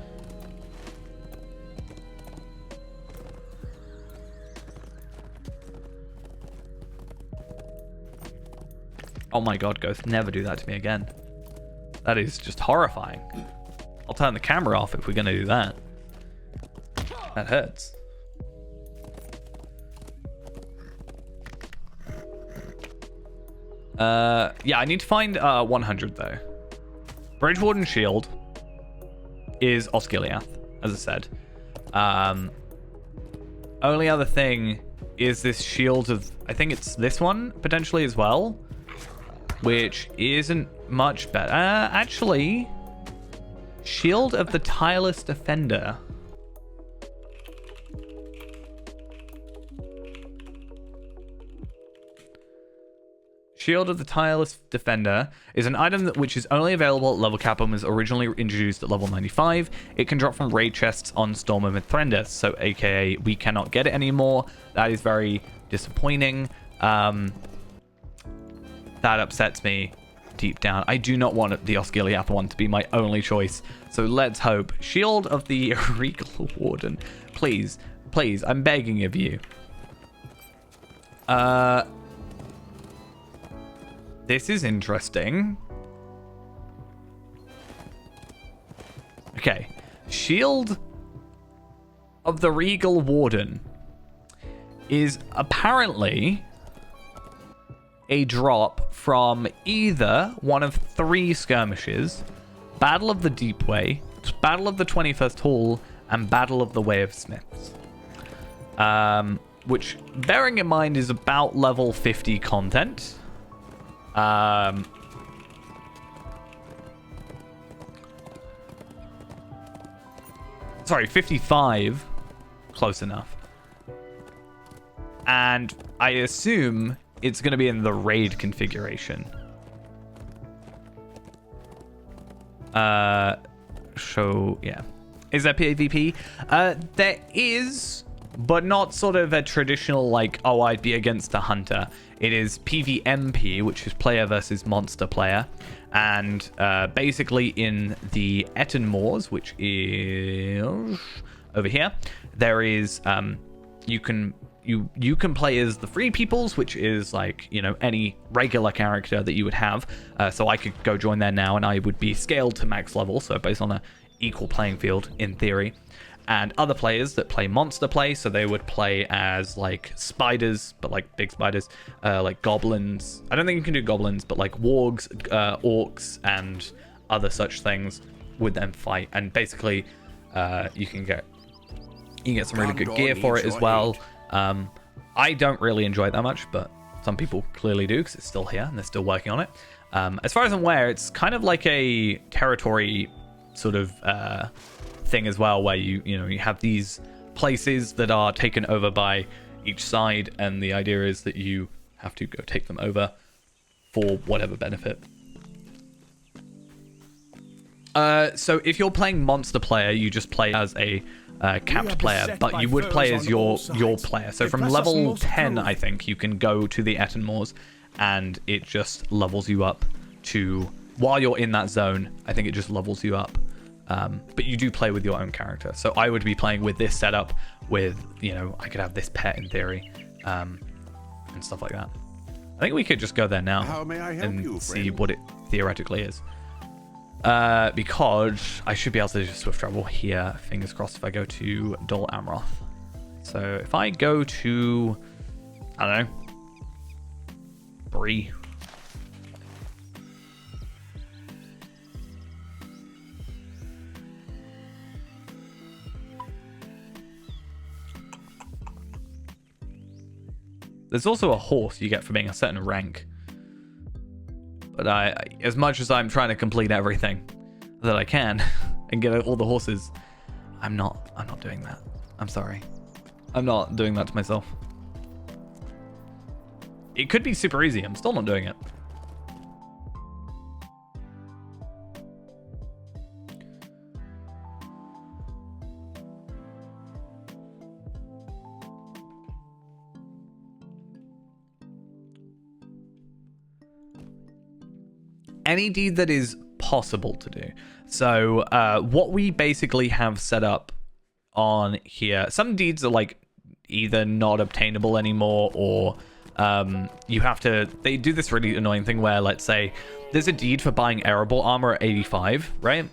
Oh my god, Ghost, never do that to me again. That is just horrifying. I'll turn the camera off if we're going to do that. That hurts. Yeah, I need to find 100 though. Bridgewarden Shield is Osgiliath, as I said. Only other thing is this shield of, I think it's this one potentially as well, which isn't much better. Actually, Shield of the Tireless Defender. Shield of the Tireless Defender is an item which is only available at level cap and was originally introduced at level 95. It can drop from raid chests on Storm of Mithrandus, so aka we cannot get it anymore. That is very disappointing. That upsets me deep down. I do not want the Osgiliath one to be my only choice. So let's hope. Shield of the Regal Warden. Please, please, I'm begging of you. This is interesting. Okay. Shield of the Regal Warden is apparently a drop from either one of 3 skirmishes: Battle of the Deep Way, Battle of the 21st Hall, and Battle of the Way of Smiths. Which, bearing in mind, is about level 50 content. Sorry, 55. Close enough. And I assume it's going to be in the raid configuration. So, yeah. Is there PvP? There is, but not sort of a traditional, like, oh, I'd be against a hunter. It is PvMP, which is player versus monster player. And basically in the Eton Moors, which is over here, there is, you can play as the Free Peoples, which is like, you know, any regular character that you would have. So I could go join there now and I would be scaled to max level. So based on a equal playing field in theory. And other players that play monster play, so they would play as like spiders, but like big spiders, like goblins. I don't think you can do goblins, but like wargs, orcs, and other such things would then fight. And basically, you can get some really good gear for it as well. I don't really enjoy it that much, but some people clearly do because it's still here and they're still working on it. As far as I'm aware, it's kind of like a territory sort of thing as well, where you have these places that are taken over by each side, and the idea is that you have to go take them over for whatever benefit. So if you're playing monster player, you just play as a capped player, but you would play as your player. So from level 10, I think, you can go to the Eton Moors, and it just levels you up to, while you're in that zone, I think it just levels you up. But you do play with your own character. So I would be playing with this setup with, I could have this pet in theory, and stuff like that. I think we could just go there now and see what it theoretically is. Because I should be able to just swift travel here, fingers crossed, if I go to Dol Amroth. So if I go to, I don't know, Bree. There's also a horse you get for being a certain rank. But as much as I'm trying to complete everything that I can and get all the horses, I'm not doing that. I'm sorry. I'm not doing that to myself. It could be super easy. I'm still not doing it. Any deed that is possible to do. So what we basically have set up on here, some deeds are like either not obtainable anymore, or you have to, they do this really annoying thing where, let's say there's a deed for buying arable armor at 85, right?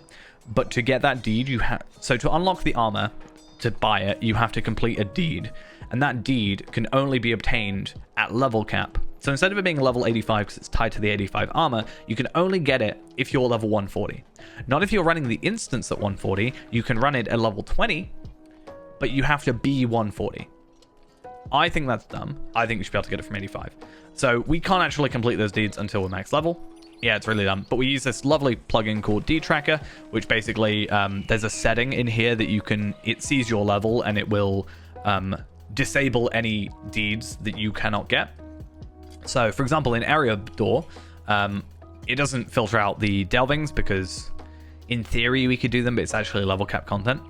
But to get that deed, so to unlock the armor, to buy it, you have to complete a deed, and that deed can only be obtained at level cap. So instead of it being level 85 because it's tied to the 85 armor, you can only get it if you're level 140. Not if you're running the instance at 140, you can run it at level 20, but you have to be 140. I think that's dumb. I think we should be able to get it from 85. So we can't actually complete those deeds until we're max level. Yeah, it's really dumb. But we use this lovely plugin called Deed Tracker, which basically, there's a setting in here that it sees your level and it will disable any deeds that you cannot get. So, for example, in Area Door, it doesn't filter out the delvings because, in theory, we could do them, but it's actually level cap content.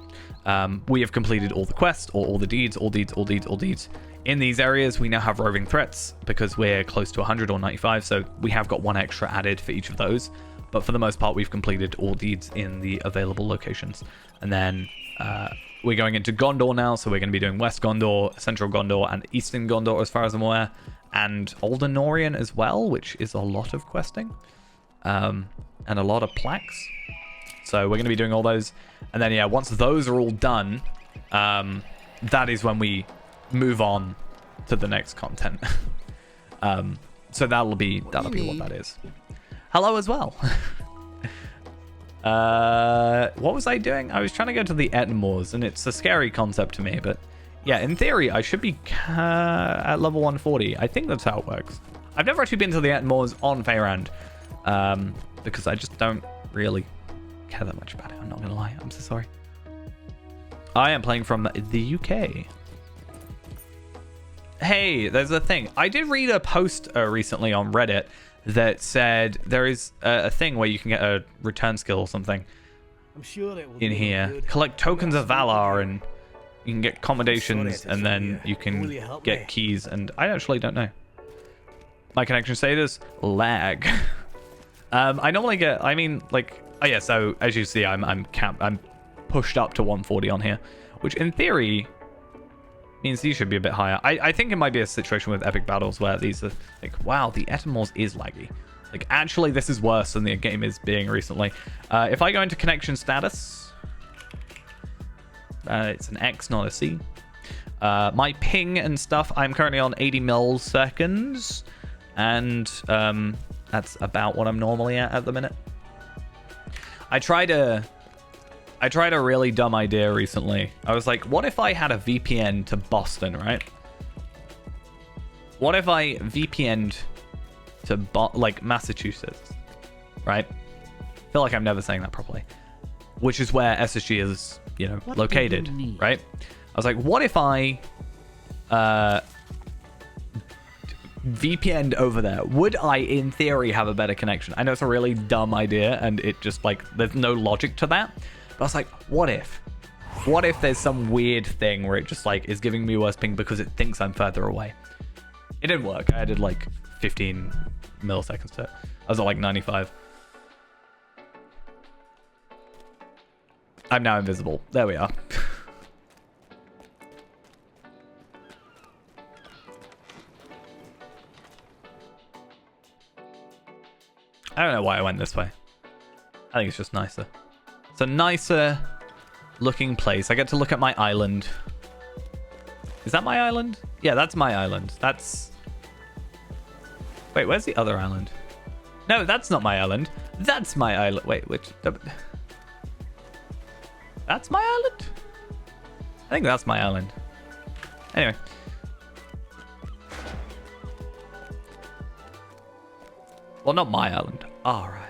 We have completed all the quests, or all the deeds, all deeds. In these areas, we now have roving threats because we're close to 100 or 95, so we have got one extra added for each of those. But for the most part, we've completed all deeds in the available locations. And then we're going into Gondor now, so we're going to be doing West Gondor, Central Gondor, and Eastern Gondor as far as I'm aware. And Olden Norien as well, which is a lot of questing. And a lot of plaques. So we're going to be doing all those. And then, yeah, once those are all done, that is when we move on to the next content. So that'll be what that is. Hello as well. What was I doing? I was trying to go to the Ettenmoors, and it's a scary concept to me, but yeah, in theory, I should be at level 140. I think that's how it works. I've never actually been to the Ettenmoors on Faerand, because I just don't really care that much about it. I'm not gonna lie. I'm so sorry. I am playing from the UK. Hey, there's a thing. I did read a post recently on Reddit that said there is a thing where you can get a return skill or something in here. Collect tokens of Valar, and you can get commendations, and then you can get keys, and I actually don't know. My connection status, lag. I normally get, I mean, like, oh yeah, so as you see, I'm pushed up to 140 on here, which in theory means these should be a bit higher. I think it might be a situation with epic battles where these are like, wow, the Ettenmoors is laggy. Like, actually, this is worse than the game is being recently. If I go into connection status, it's an X, not a C. My ping and stuff, I'm currently on 80 milliseconds, and that's about what I'm normally at the minute. I tried a really dumb idea recently. I was like, what if I had a VPN to Boston, right? What if I VPN'd to like Massachusetts, right? I feel like I'm never saying that properly. Which is where SSG is, you know, located, right? I was like, what if I VPN'd over there? Would I, in theory, have a better connection? I know it's a really dumb idea, and it just, like, there's no logic to that. But I was like, what if? What if there's some weird thing where it just, like, is giving me worse ping because it thinks I'm further away? It didn't work. I added, like, 15 milliseconds to it. I was at, like, 95. I'm now invisible. There we are. I don't know why I went this way. I think it's just nicer. It's a nicer looking place. I get to look at my island. Is that my island? Yeah, that's my island. That's... Wait, where's the other island? No, that's not my island. That's my island. Wait, which... That's my island? I think that's my island. Anyway. Well, not my island. Our island.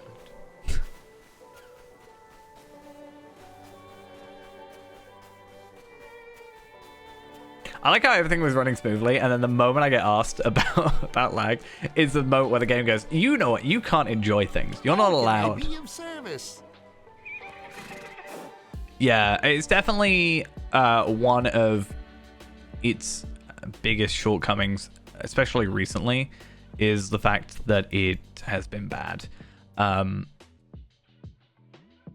I like how everything was running smoothly, and then the moment I get asked about lag is the moment where the game goes, you know what, you can't enjoy things. You're not allowed. Yeah, it's definitely one of its biggest shortcomings, especially recently, is the fact that it has been bad.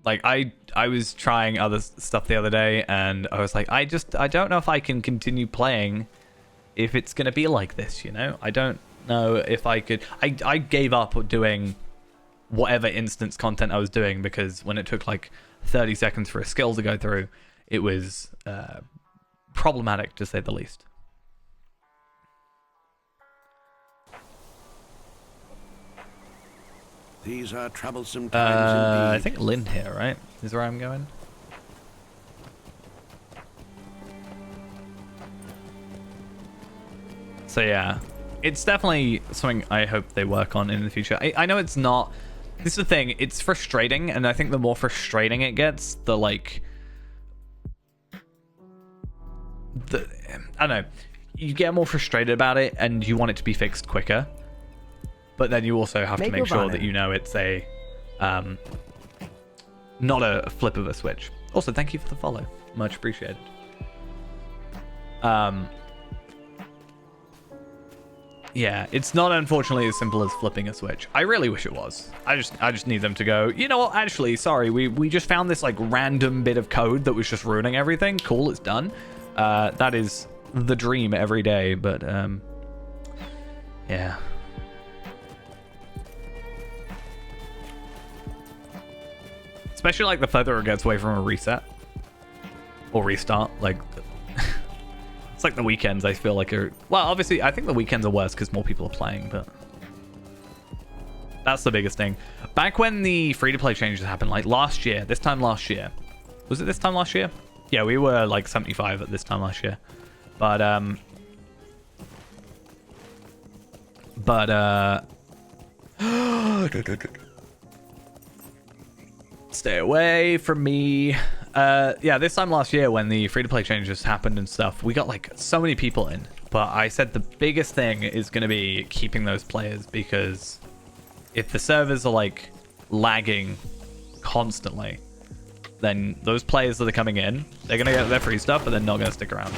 Like, I was trying other stuff the other day, and I was like, I don't know if I can continue playing if it's going to be like this, you know? I don't know if I could... I gave up doing whatever instance content I was doing, because when it took, like, 30 seconds for a skill to go through, it was problematic, to say the least. These are troublesome times indeed. I think Lynn here, right? Is where I'm going. So yeah, it's definitely something I hope they work on in the future. I know it's not... This is the thing, it's frustrating, and I think the more frustrating it gets, the like... I don't know. You get more frustrated about it, and you want it to be fixed quicker. But then you also have to make sure that you know it's a... not a flip of a switch. Also, thank you for the follow. Much appreciated. Yeah, it's not unfortunately as simple as flipping a switch. I really wish it was. I just need them to go, you know what, actually, sorry, we just found this like random bit of code that was just ruining everything. Cool, it's done. That is the dream every day, but yeah. Especially like the further it gets away from a reset or restart, like it's like the weekends I feel like are, well, obviously I think the weekends are worse because more people are playing, but that's the biggest thing. Back when the free-to-play changes happened, like last year, this time last year, was it this time last year? Yeah, we were like 75 at this time last year, but stay away from me. Yeah, this time last year when the free-to-play changes happened and stuff, we got like so many people in. But I said the biggest thing is going to be keeping those players, because if the servers are like lagging constantly, then those players that are coming in, they're going to get their free stuff, but they're not going to stick around.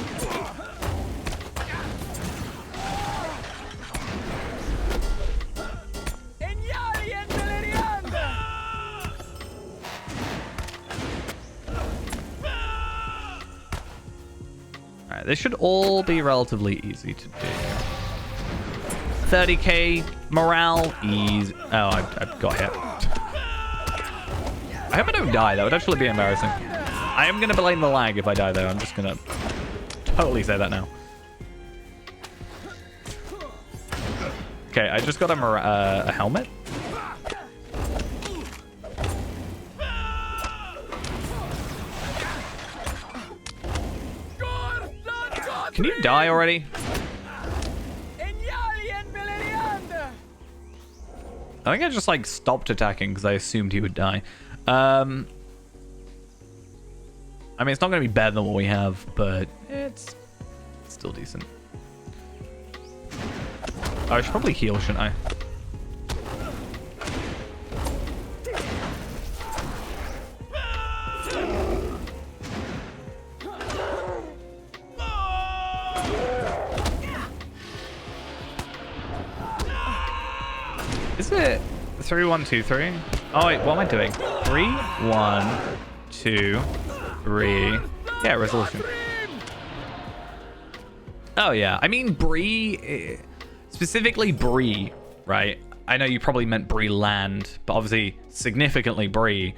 This should all be relatively easy to do. 30k morale, easy. Oh, I got hit. I hope I don't die. That would actually be embarrassing. I am going to blame the lag if I die, though. I'm just going to totally say that now. Okay, I just got a helmet. Can you die already? I think I just like stopped attacking because I assumed he would die. I mean, it's not going to be better than what we have, but it's still decent. Oh, I should probably heal, shouldn't I? Is it 3, 1, 2, 3? Oh wait, what am I doing? 3, 1, 2, 3. Yeah, resolution. Oh yeah, I mean Bree, specifically Bree, right? I know you probably meant Bree Land, but obviously significantly Bree,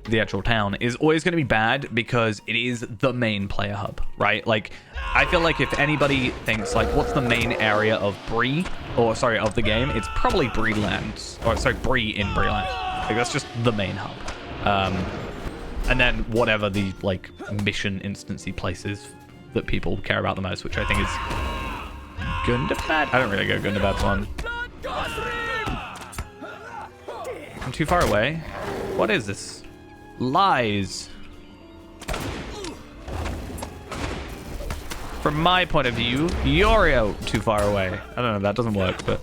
the actual town, is always going to be bad because it is the main player hub, right? Like, I feel like if anybody thinks like, what's the main area of Bree, or sorry, of the game, it's probably Bree Land, or sorry, Bree in Bree Land. Like, that's just the main hub. And then whatever the like mission instancy places that people care about the most, which I think is Gundabad. I don't really go Gundabad's one. I'm too far away. What is this? Lies. From my point of view, you're too far away. I don't know, that doesn't work, but...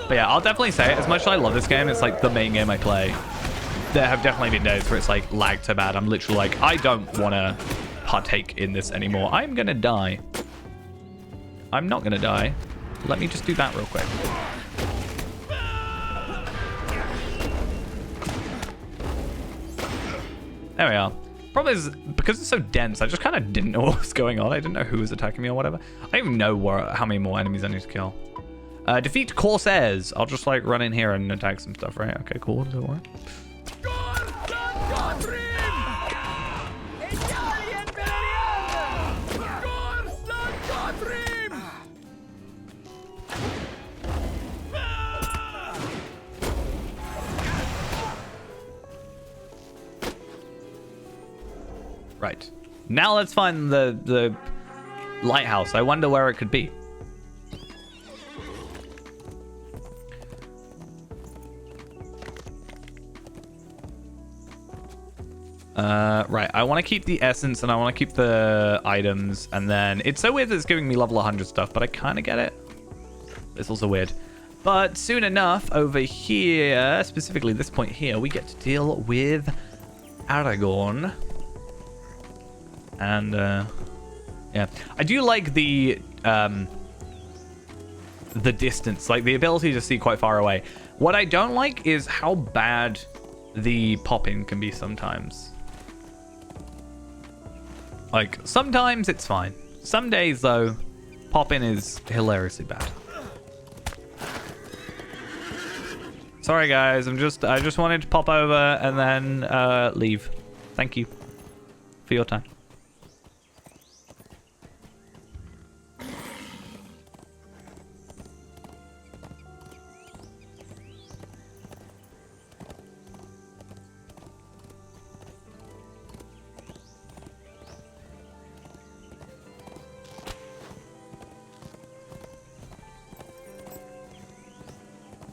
But yeah, I'll definitely say, as much as I love this game, it's like the main game I play. There have definitely been days where it's like lagged so bad, I'm literally like, I don't want to partake in this anymore. I'm gonna die. I'm not gonna die. Let me just do that real quick. There we are. Problem is, because it's so dense, I just kind of didn't know what was going on. I didn't know who was attacking me or whatever. I don't even know how many more enemies I need to kill. Defeat Corsairs. I'll just like run in here and attack some stuff, right? Okay, cool. Does it work? Right. Now let's find the lighthouse. I wonder where it could be. Right. I want to keep the essence and I want to keep the items, and then it's so weird that it's giving me level 100 stuff, but I kind of get it. It's also weird. But soon enough, over here, specifically this point here, we get to deal with Aragorn. And Yeah, I do like the distance, like the ability to see quite far away. What I don't like is how bad the pop-in can be sometimes. Like, sometimes it's fine. Some days, though, pop-in is hilariously bad. Sorry, guys. I just wanted to pop over and then leave. Thank you for your time.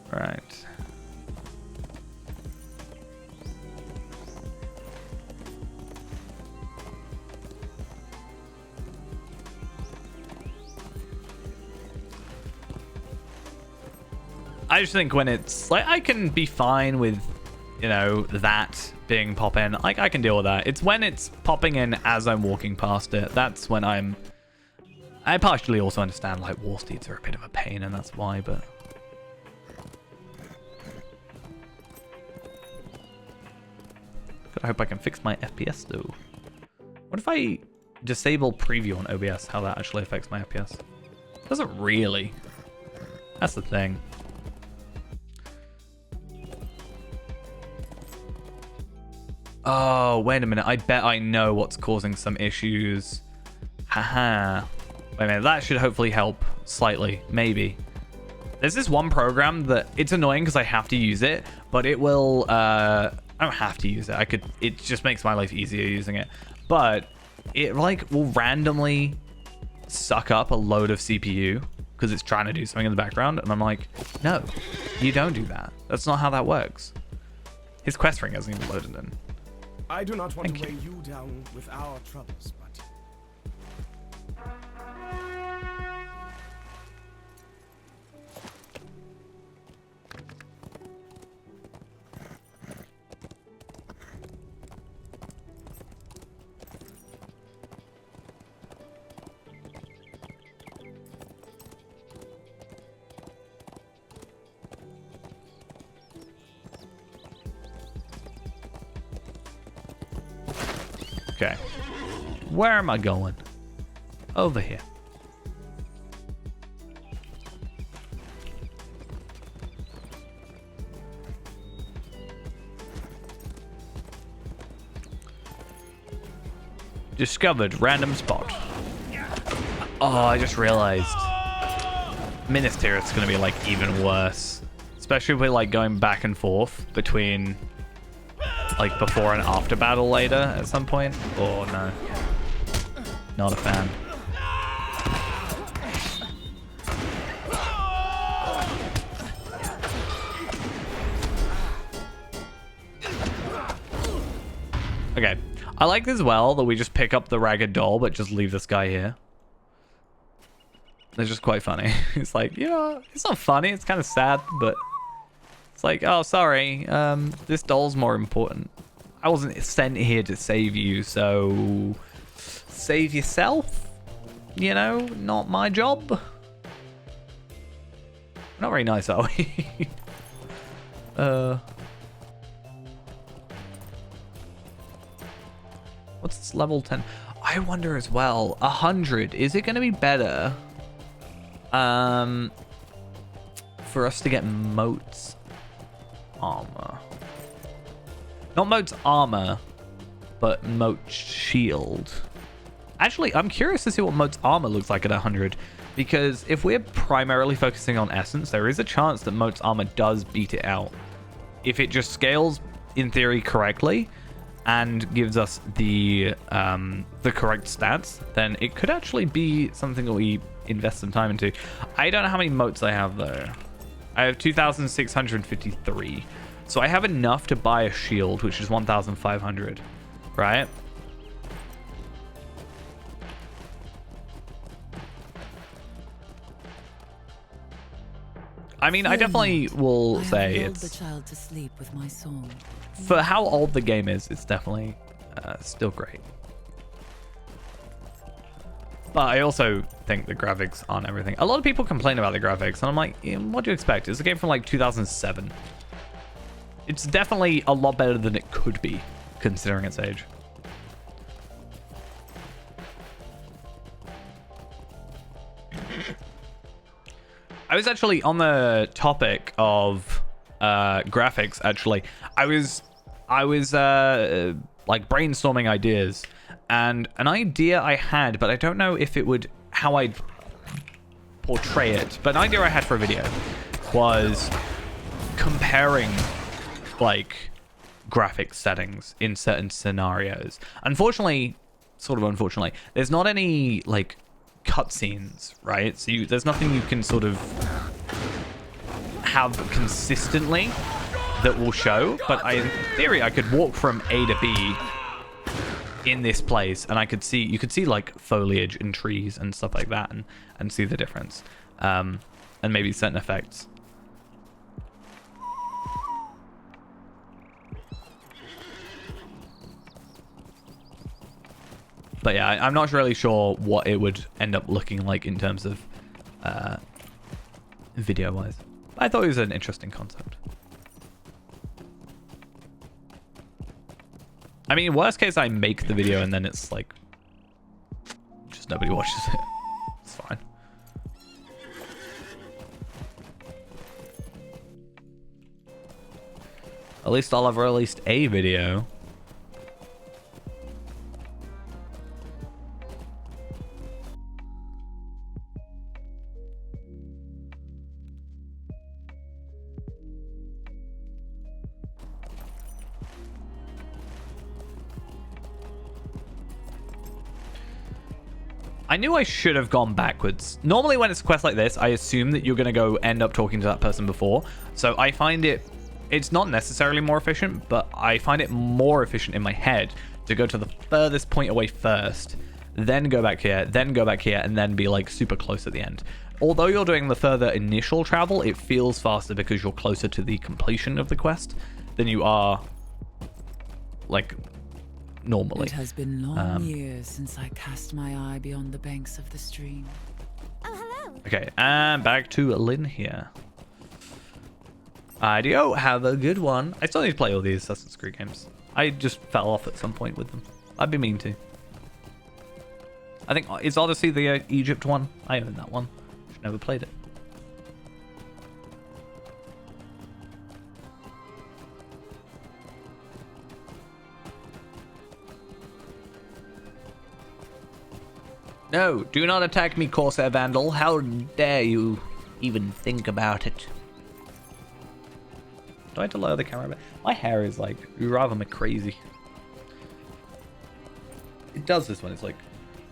Right. I just think when it's like, I can be fine with, you know, that being pop in. Like, I can deal with that. It's when it's popping in as I'm walking past it. That's when I partially also understand, like, wall steeds are a bit of a pain, and that's why, but... I hope I can fix my FPS though. What if I disable preview on OBS? How that actually affects my FPS? Doesn't really. That's the thing. Oh, wait a minute. I bet I know what's causing some issues. Haha. Wait a minute. That should hopefully help slightly. Maybe. There's this one program that it's annoying because I have to use it, but it will I don't have to use it. It just makes my life easier using it. But it like will randomly suck up a load of CPU because it's trying to do something in the background. And I'm like, no, you don't do that. That's not how that works. His quest ring hasn't even loaded in. I do not want Thank to weigh you down with our troubles, but... Okay. Where am I going? Over here. Discovered random spot. Oh, I just realized. Minas Tirith's gonna be like even worse. Especially if we're like going back and forth between like before and after battle later at some point. Oh no. Not a fan. Okay. I like this as well that we just pick up the ragged doll but just leave this guy here. It's just quite funny. It's like, you know, it's not funny, it's kind of sad, but it's like, oh, sorry, this doll's more important. I wasn't sent here to save you, so save yourself. You know, not my job. We're not very nice, are we? What's this level 10? I wonder as well, 100, is it going to be better for us to get Moat's armor? Not Moat's armor, but Moat's shield. Actually, I'm curious to see what Moat's armor looks like at 100, because if we're primarily focusing on essence, there is a chance that Moat's armor does beat it out. If it just scales, in theory, correctly, and gives us the correct stats, then it could actually be something that we invest some time into. I don't know how many moats I have, though. I have 2,653. So I have enough to buy a shield, which is 1,500, right? I mean, I definitely will say it's... the child to sleep with my song. For how old the game is, it's definitely still great. But I also think the graphics aren't everything. A lot of people complain about the graphics, and I'm like, what do you expect? It's a game from like 2007. It's definitely a lot better than it could be, considering its age. I was actually on the topic of graphics. Actually, I was like brainstorming ideas, and an idea I had, but I don't know if it would how I'd portray it. But an idea I had for a video was comparing like graphic settings in certain scenarios. Unfortunately, there's not any like cutscenes, right? So there's nothing you can sort of have consistently that will show, but in theory I could walk from A to B in this place, and you could see like foliage and trees and stuff like that, and see the difference, and maybe certain effects. But yeah, I'm not really sure what it would end up looking like in terms of video-wise. I thought it was an interesting concept. I mean, worst case, I make the video and then it's like, just nobody watches it. It's fine. At least I'll have released a video. I knew I should have gone backwards. Normally when it's a quest like this, I assume that you're going to go end up talking to that person before. So I find it's not necessarily more efficient, but I find it more efficient in my head to go to the furthest point away first, then go back here, and then be like super close at the end. Although you're doing the further initial travel, it feels faster because you're closer to the completion of the quest than you are like normally. It has been long years since I cast my eye beyond the banks of the stream. Oh, hello. Okay, and back to Lynn here. Idio, have a good one. I still need to play all these Assassin's Creed games. I just fell off at some point with them. I'd be mean to. I think it's Odyssey, the Egypt one. I own that one. Just never played it. No, do not attack me, Corsair Vandal. How dare you even think about it? Do I have to lower the camera a bit? My hair is like rather crazy. It does this when it's like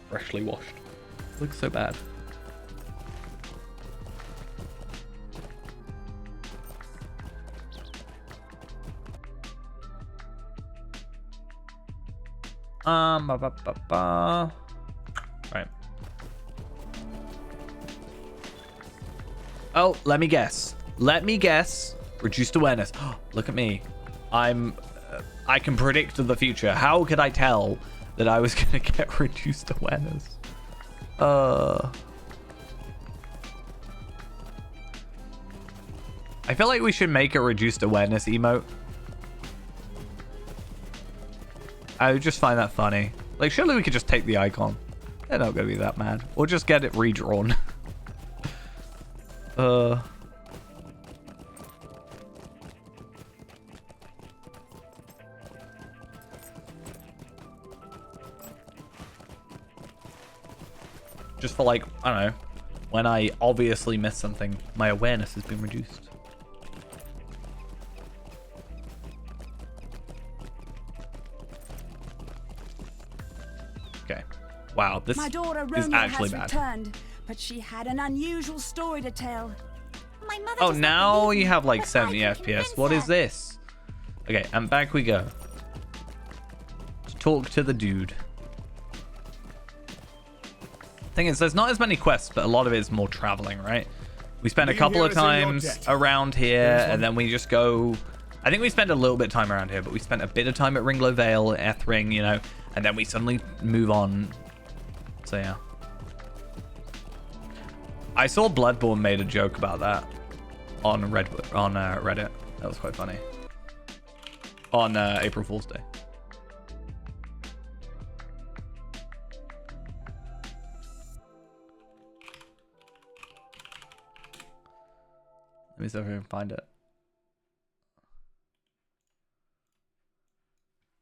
freshly washed. It looks so bad. Right. Oh, let me guess. Reduced awareness. Look at me. I can predict the future. How could I tell that I was gonna get reduced awareness? I feel like we should make a reduced awareness emote. I would just find that funny. Like, surely we could just take the icon. They're not gonna be that mad. Or just get it redrawn. Just for like, I don't know, when I obviously miss something, my awareness has been reduced. Okay. Wow, this My daughter is Romeo actually has bad. returned, but she had an unusual story to tell. My mother Oh, does not now believe you me, have like but 70 I can FPS. convince What her. is this? Okay, and back we go. To talk to the dude. Thing is, there's not as many quests, but a lot of it is more traveling, right? We spend a Being couple here of is in your times debt. around here, and then we just go... I think we spend a little bit of time around here, but we spent a bit of time at Ringlow Vale, Ethring, you know, and then we suddenly move on. So, yeah. I saw Bloodborne made a joke about that on Reddit. That was quite funny. On April Fool's Day. Let me see if I can find it.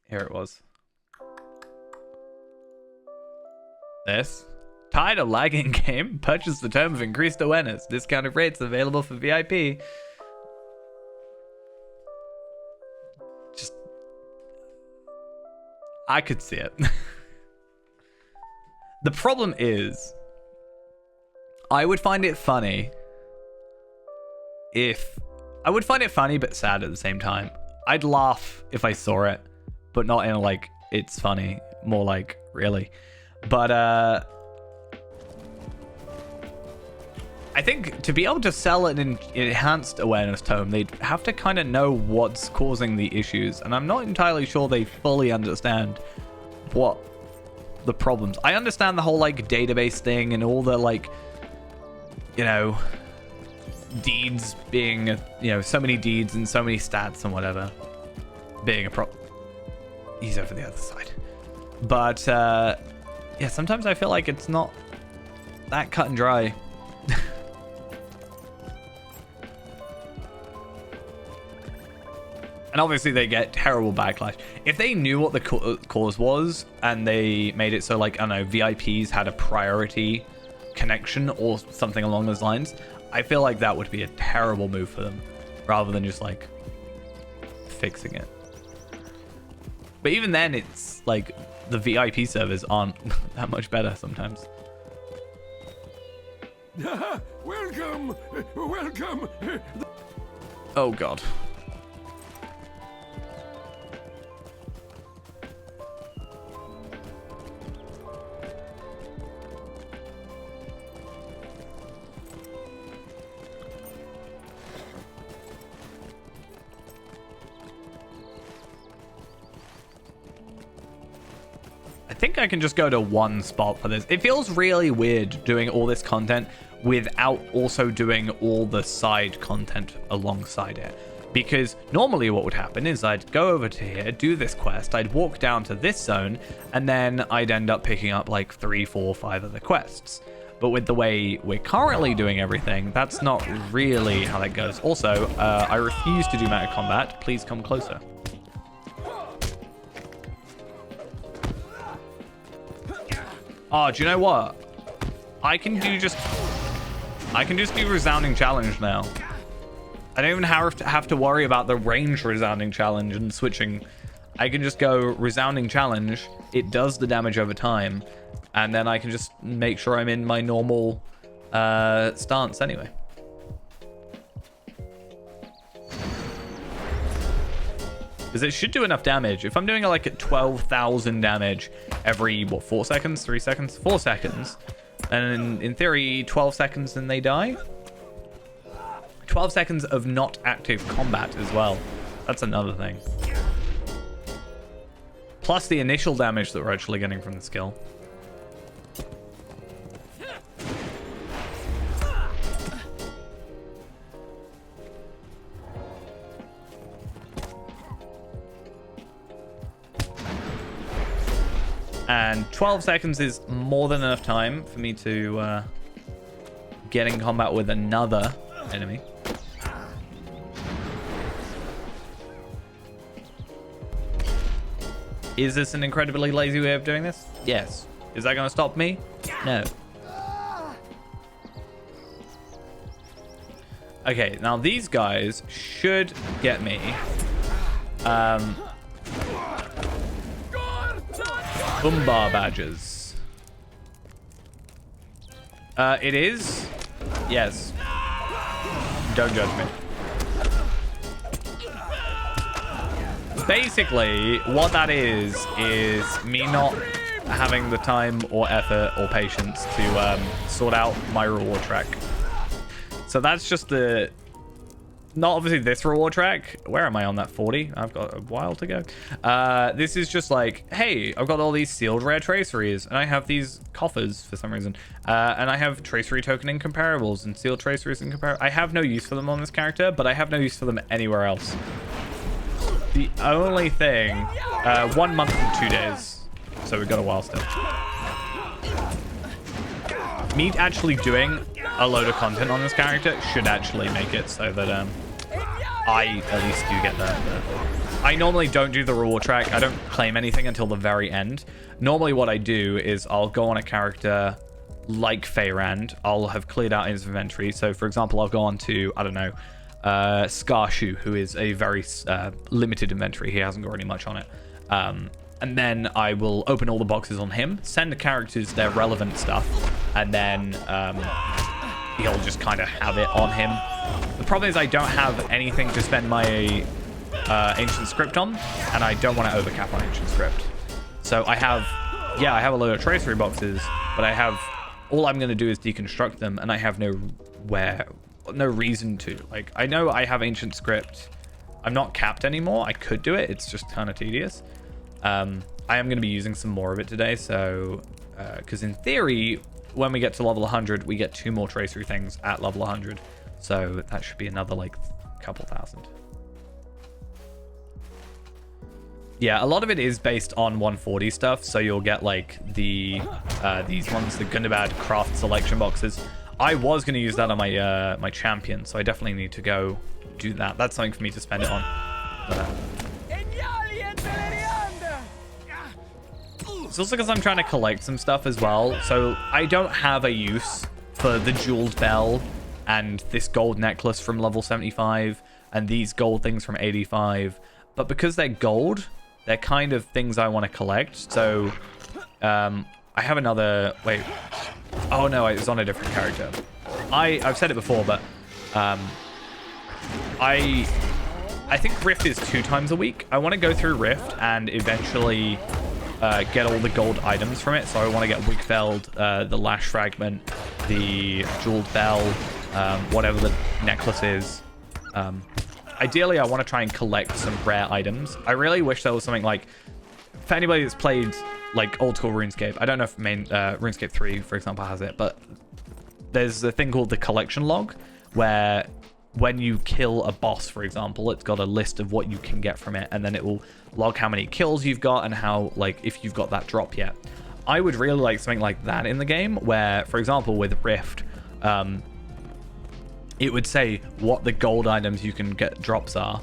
Here it was. This. Tired of lagging game? Purchase the Tome of Increased Awareness. Discounted rates available for VIP. Just... I could see it. The problem is... I would find it funny if... I would find it funny but sad at the same time. I'd laugh if I saw it, but not in like, it's funny. More like, really. But, I think to be able to sell an enhanced awareness tome, they'd have to kind of know what's causing the issues. And I'm not entirely sure they fully understand what the problems. I understand the whole like database thing and all the like, you know, deeds being, you know, so many deeds and so many stats and whatever being a problem. He's over the other side. But, yeah, sometimes I feel like it's not that cut and dry. And obviously they get terrible backlash. If they knew what the cause was and they made it so like, I don't know, VIPs had a priority connection or something along those lines, I feel like that would be a terrible move for them rather than just like fixing it. But even then it's like the VIP servers aren't that much better sometimes. Welcome! Welcome! Oh god. I think I can just go to one spot for this. It feels really weird doing all this content without also doing all the side content alongside it. Because normally what would happen is I'd go over to here, do this quest, I'd walk down to this zone, and then I'd end up picking up like 3, 4, 5 other quests. But with the way we're currently doing everything, that's not really how that goes. Also, I refuse to do meta combat. Please come closer. Oh, do you know what? I can just do Resounding Challenge now. I don't even have to worry about the range Resounding Challenge and switching. I can just go Resounding Challenge. It does the damage over time. And then I can just make sure I'm in my normal stance anyway. Because it should do enough damage. If I'm doing like at 12,000 damage every, what, 4 seconds? 3 seconds? 4 seconds. And in theory, 12 seconds and they die. 12 seconds of not active combat as well. That's another thing. Plus the initial damage that we're actually getting from the skill. And 12 seconds is more than enough time for me to get in combat with another enemy. Is this an incredibly lazy way of doing this? Yes. Is that going to stop me? No. Okay, now these guys should get me. Umbar badges. It is? Yes. Don't judge me. Basically, what that is me not having the time or effort or patience to sort out my reward track. So that's just the not obviously this reward track. Where am I on that 40? I've got a while to go. This is just like, hey, I've got all these sealed rare traceries, and I have these coffers for some reason, and I have tracery token incomparables and sealed traceries incomparables. I have no use for them on this character, but I have no use for them anywhere else. The only thing, 1 month and 2 days, so we've got a while still. Me actually doing a load of content on this character should actually make it so that I at least do get that. I normally don't do the reward track. I don't claim anything until the very end. Normally what I do is I'll go on a character like Faerand. I'll have cleared out his inventory. So for example, I'll go on to, I don't know, Scarshoe, who is a very limited inventory. He hasn't got really much on it. And then I will open all the boxes on him, send the characters their relevant stuff, and then he'll just kind of have it on him. The problem is I don't have anything to spend my ancient script on, and I don't want to overcap on ancient script. So I have, yeah, I have a load of tracery boxes, but I have, all I'm going to do is deconstruct them, and I have no reason to. Like, I know I have ancient script. I'm not capped anymore. I could do it. It's just kind of tedious. I am going to be using some more of it today, so because in theory, when we get to level 100, we get 2 more tracery things at level 100, so that should be another like couple thousand. Yeah, a lot of it is based on 140 stuff, so you'll get like the these ones, the Gundabad craft selection boxes. I was going to use that on my my champion, so I definitely need to go do that. That's something for me to spend it on. But, it's also because I'm trying to collect some stuff as well. So I don't have a use for the jeweled bell and this gold necklace from level 75 and these gold things from 85. But because they're gold, they're kind of things I want to collect. So I have another... Wait. Oh, no, it's on a different character. I've said it before, but I think Rift is 2 times a week. I want to go through Rift and eventually... get all the gold items from it. So I want to get Wigfeld, the Lash Fragment, the Jeweled Bell, whatever the necklace is. Ideally, I want to try and collect some rare items. I really wish there was something like, for anybody that's played like old school RuneScape, I don't know if RuneScape 3, for example, has it, but there's a thing called the collection log, where when you kill a boss, for example, it's got a list of what you can get from it, and then it will log how many kills you've got and how, like, if you've got that drop yet. I would really like something like that in the game, where, for example, with Rift, it would say what the gold items you can get drops are,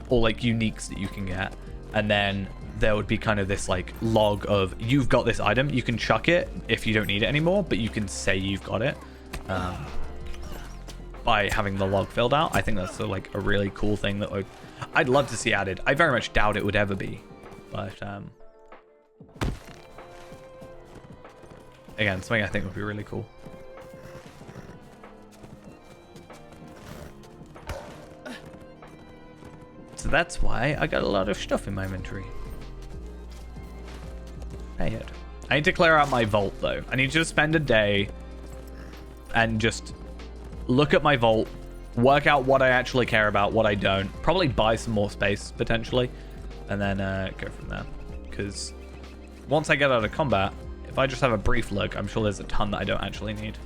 or like uniques that you can get, and then there would be kind of this like log of, you've got this item, you can chuck it if you don't need it anymore, but you can say you've got it. By having the log filled out. I think that's like a really cool thing that I'd love to see added. I very much doubt it would ever be, but again, something I think would be really cool. So that's why I got a lot of stuff in my inventory. I need to clear out my vault though. I need to just spend a day and just look at my vault, work out what I actually care about, what I don't. Probably buy some more space, potentially. And then go from there. Because once I get out of combat, if I just have a brief look, I'm sure there's a ton that I don't actually need.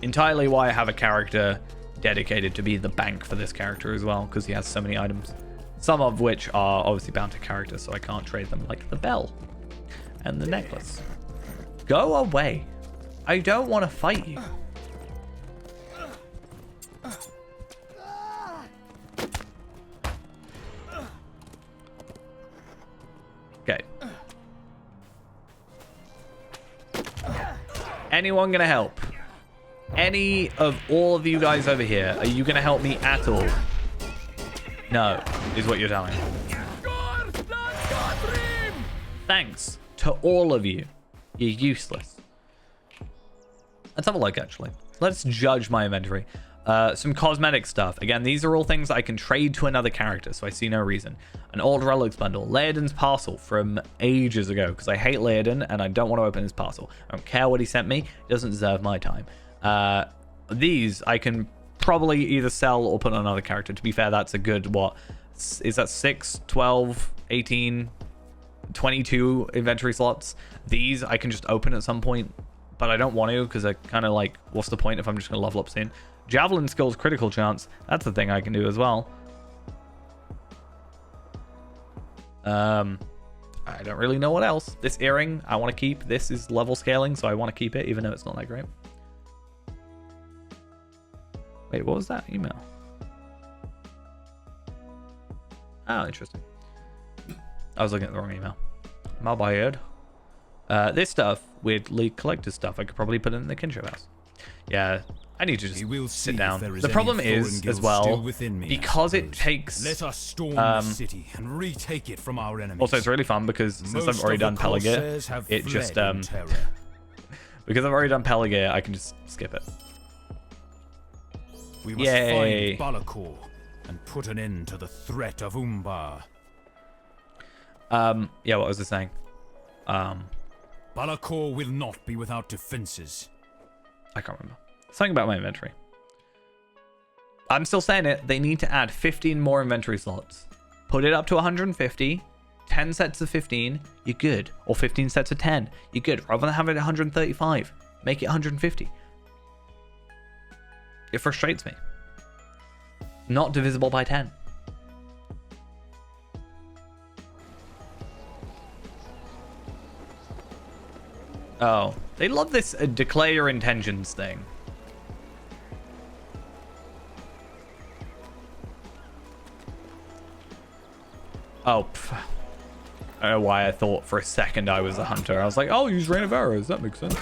Entirely why I have a character dedicated to be the bank for this character as well, because he has so many items. Some of which are obviously bound to character, so I can't trade them, like the bell and the necklace. Go away. I don't want to fight you. Okay. Anyone gonna help? Any of all of you guys over here, are you gonna help me at all? No, is what you're telling me. Thanks to all of you. You're useless. Let's have a look, actually. Let's judge my inventory. Some cosmetic stuff. Again, these are all things I can trade to another character, so I see no reason. An old relics bundle. Laerdan's parcel from ages ago, because I hate Laerdan and I don't want to open his parcel. I don't care what he sent me. It doesn't deserve my time. These I can probably either sell or put on another character. To be fair, that's a good, what? Is that 6, 12, 18, 22 inventory slots? These I can just open at some point, but I don't want to because I kind of like, what's the point if I'm just going to level up soon? Javelin skills critical chance. That's the thing I can do as well. I don't really know what else. This earring I want to keep. This is level scaling, so I want to keep it, even though it's not that great. Wait, what was that email? Oh, interesting. I was looking at the wrong email. My bad. This stuff, weirdly collected stuff, I could probably put in the kinship house. Yeah, I need to just sit down. The problem is, as well, because it takes... Let us storm the city and retake it from our enemies. Also, it's really fun because since I've already done Peligir, it just... because I've already done Peligir, I can just skip it. We must find Balakor and put an end to the threat of Umbar. Yeah, what was I saying? Balakor will not be without defenses. I can't remember. Something about my inventory. I'm still saying it. They need to add 15 more inventory slots. Put it up to 150. 10 sets of 15. You're good. Or 15 sets of 10. You're good. Rather than having it 135. Make it 150. It frustrates me. Not divisible by 10. Oh, they love this declare your intentions thing. Oh, I don't know why I thought for a second I was a hunter. I was like, oh, use rain of arrows. That makes sense.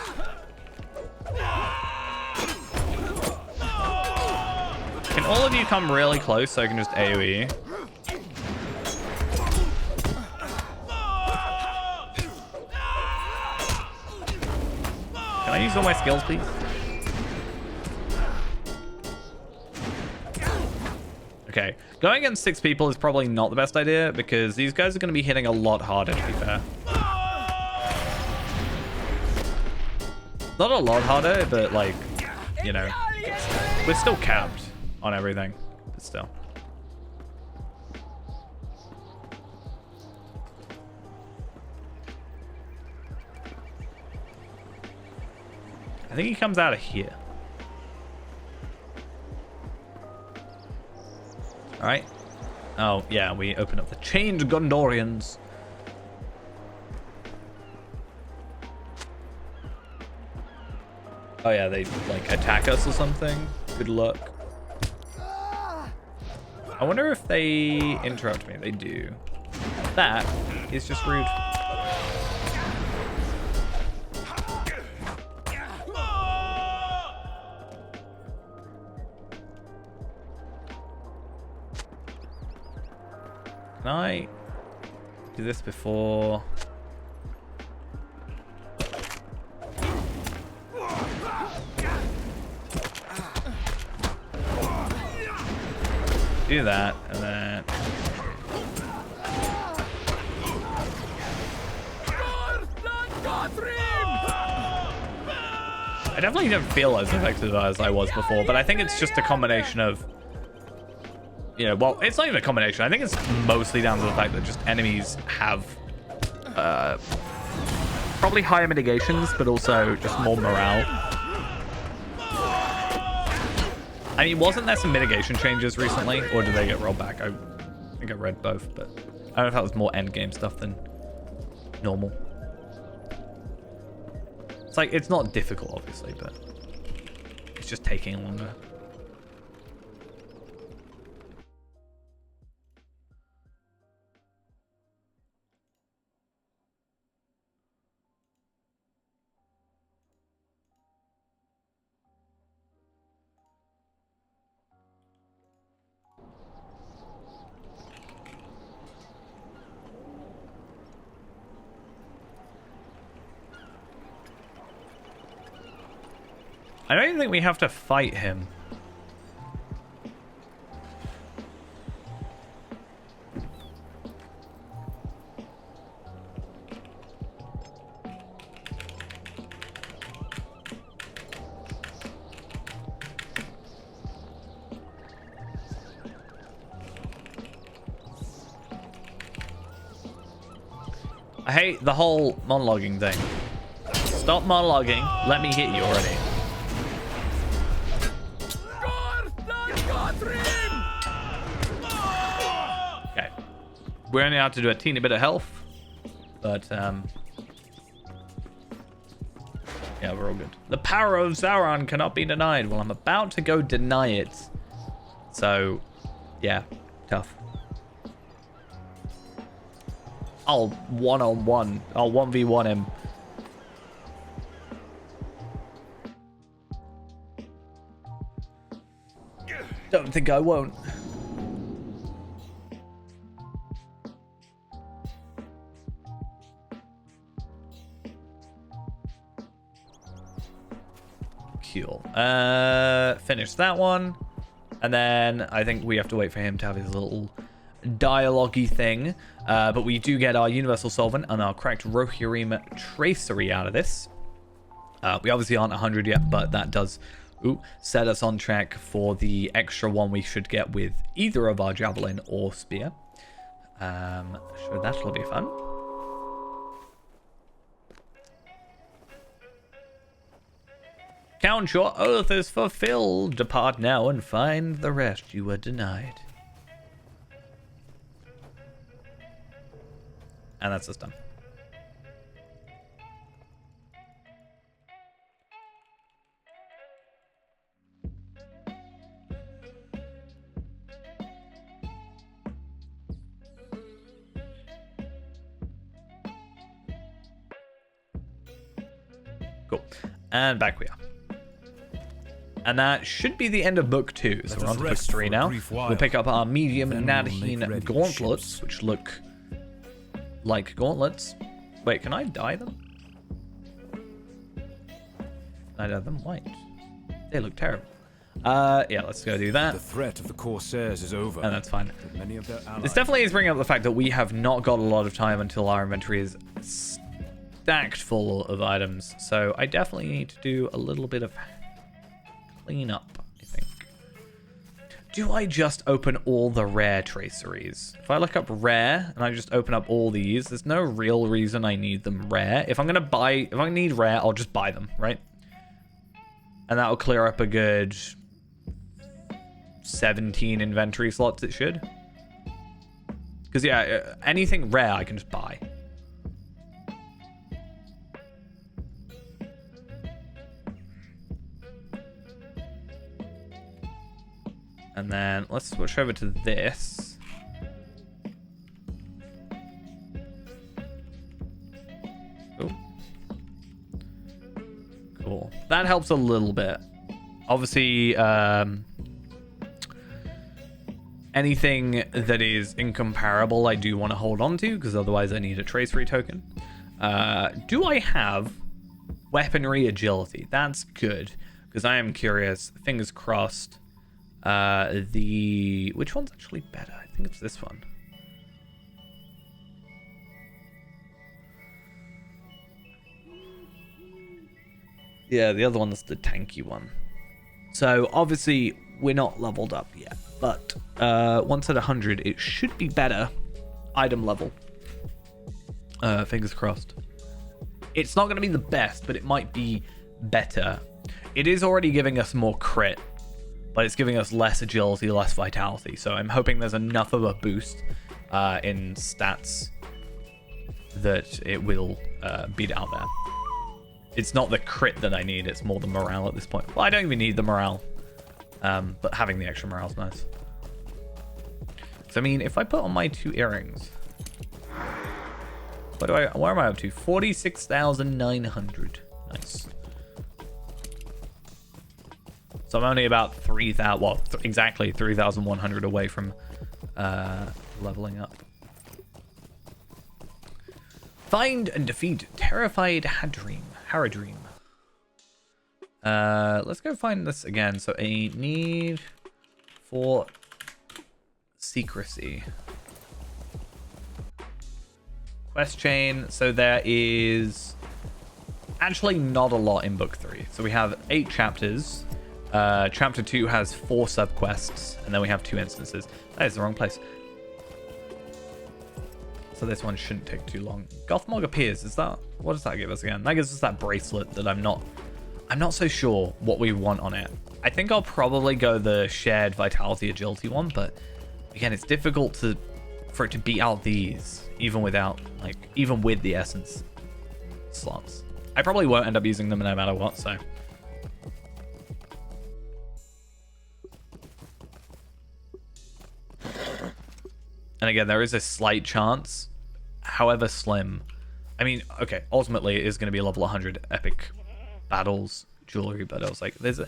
Can all of you come really close so I can just AoE? Can I use all my skills, please? Okay, going against 6 people is probably not the best idea because these guys are going to be hitting a lot harder, to be fair. Not a lot harder, but like, you know, we're still capped on everything, but still. I think he comes out of here. All right. Oh, yeah, we open up the chained Gondorians. Oh, yeah, they, like, attack us or something. Good luck. I wonder if they interrupt me. They do. That is just rude. Can I do this before? Do that, and then... I definitely don't feel as effective as I was before, but I think it's just a combination of... You know, well, it's not even a combination. I think it's mostly down to the fact that just enemies have probably higher mitigations, but also just more morale. I mean, wasn't there some mitigation changes recently, or did they get rolled back? I think I read both, but I don't know if that was more endgame stuff than normal. It's like, it's not difficult, obviously, but it's just taking longer. I don't even think we have to fight him. I hate the whole monologuing thing. Stop monologuing. Let me hit you already. Okay. We only have to do a teeny bit of health. But, yeah, we're all good. The power of Sauron cannot be denied. Well, I'm about to go deny it. So, yeah, tough. I'll one-on-one. I'll 1v1 him. Don't think I won't. Cool. Finish that one. And then I think we have to wait for him to have his little dialogue-y thing. But we do get our Universal Solvent and our Cracked Rohirrim Tracery out of this. We obviously aren't 100 yet, but that does set us on track for the extra one we should get with either of our Javelin or Spear. So that'll be fun. Count your oath is fulfilled. Depart now and find the rest you were denied. And that's us done. Cool. And back we are. And that should be the end of book 2. So we're on to book 3 now. We'll pick up our medium Nadheen gauntlets, which look like gauntlets. Wait, can I dye them? Can I dye them white? They look terrible. Yeah, let's go do that. The threat of the Corsairs is over. And that's fine. Many of their allies. This definitely is bringing up the fact that we have not got a lot of time until our inventory is stacked full of items. So I definitely need to do a little bit of clean up, I think. Do I just open all the rare traceries? If I look up rare and I just open up all these, there's no real reason I need them rare. If I need rare, I'll just buy them, right? And that'll clear up a good 17 inventory slots, it should. Because yeah, anything rare I can just buy. And then let's switch over to this. Oh. Cool. That helps a little bit. Obviously, anything that is incomparable I do want to hold on to, because otherwise I need a tracery token. Do I have weaponry agility? That's good, because I am curious. Fingers crossed. Which one's actually better? I think it's this one. Yeah, the other one's the tanky one. So obviously we're not leveled up yet, but once at 100 it should be better item level. Fingers crossed. It's not going to be the best, but it might be better. It is already giving us more crit, but it's giving us less agility, less vitality. So I'm hoping there's enough of a boost in stats that it will beat out there. It's not the crit that I need, it's more the morale at this point. Well, I don't even need the morale, but having the extra morale is nice. So, I mean, if I put on my 2 earrings, where am I up to? 46,900. Nice. So I'm only about 3,000, well, exactly 3,100 away from leveling up. Find and defeat terrified Haradrim. Let's go find this again. So a need for secrecy. Quest chain. So there is actually not a lot in book 3. So we have 8 chapters. Chapter 2 has 4 subquests, and then we have 2 instances. That is the wrong place. So this one shouldn't take too long. Gothmog appears. Is that, what does that give us again? That gives us that bracelet that I'm not so sure what we want on it. I think I'll probably go the shared vitality agility one, but again, it's difficult for it to beat out these even with the essence slots. I probably won't end up using them no matter what, so. And again, there is a slight chance, however slim. I mean, okay, ultimately it is going to be a level 100 epic battles jewelry, but I was like, there's a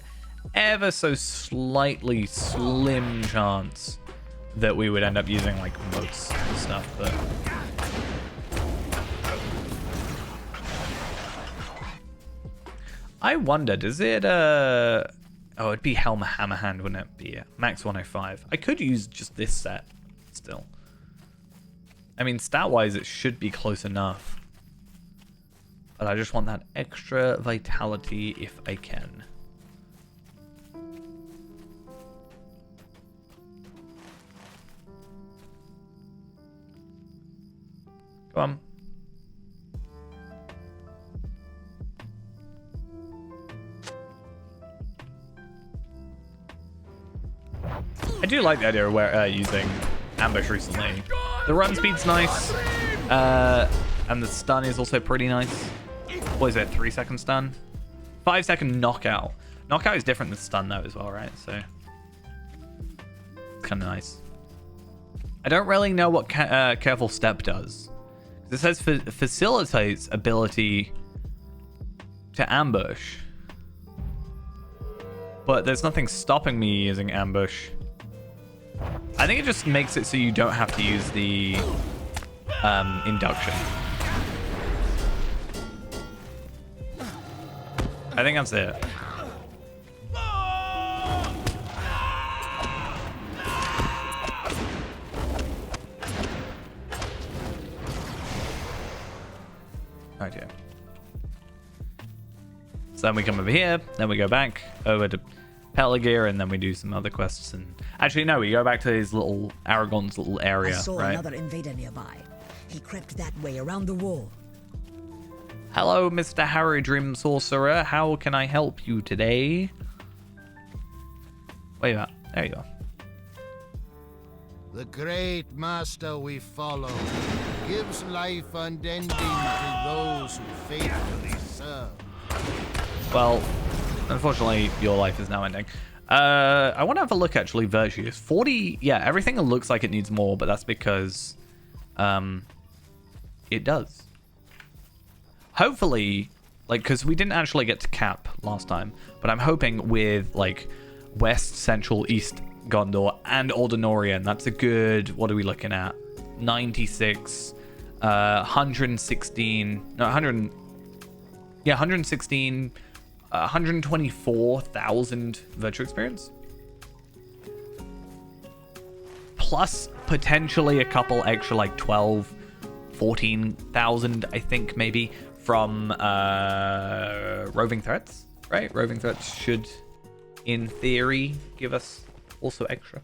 ever so slightly slim chance that we would end up using like moats and stuff, but I wonder, does it oh, it'd be Helm Hammerhand, wouldn't it be? Max 105. I could use just this set still. I mean, stat wise it should be close enough, but I just want that extra vitality if I can. Come on. I do like the idea of using ambush recently. The run speed's nice, and the stun is also pretty nice. What is it, 3-second stun? 5-second knockout. Knockout is different than stun though as well, right? So it's kind of nice. I don't really know what Careful Step does. It says facilitates ability to ambush, but there's nothing stopping me using ambush. I think it just makes it so you don't have to use the induction. I think that's it. Oh dear. So then we come over here, then we go back over to Pelagear, and then we do some other quests. And actually, no, we go back to his little Aragorn's little area. I saw right? another invader nearby. He crept that way around the wall. Hello, Mr. Harry Dream Sorcerer. How can I help you today? Where you at? There you are. The great master we follow gives life unending to those who faithfully serve. Well, unfortunately, your life is now ending. I want to have a look, actually, virtues. 40, yeah, everything looks like it needs more, but that's because it does. Hopefully, like, because we didn't actually get to cap last time, but I'm hoping with, like, West, Central, East Gondor, and Ordinorian, that's a good, what are we looking at? 96, 116, no, 100, yeah, 116, 124,000 virtue experience. Plus, potentially a couple extra, like, 12, 14,000, I think, maybe, from roving threats, right? Roving threats should, in theory, give us also extra.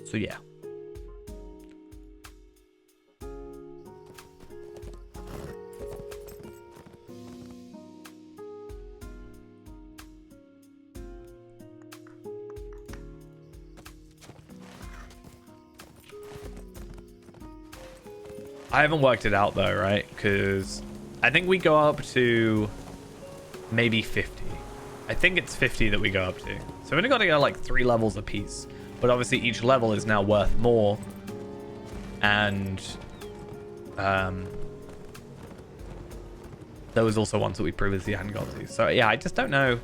So yeah. I haven't worked it out though, right? Because I think we go up to maybe 50. I think it's 50 that we go up to. So we've only got to go like 3 levels apiece. But obviously each level is now worth more. And there was also ones that we previously hadn't got to. So yeah, I just don't know.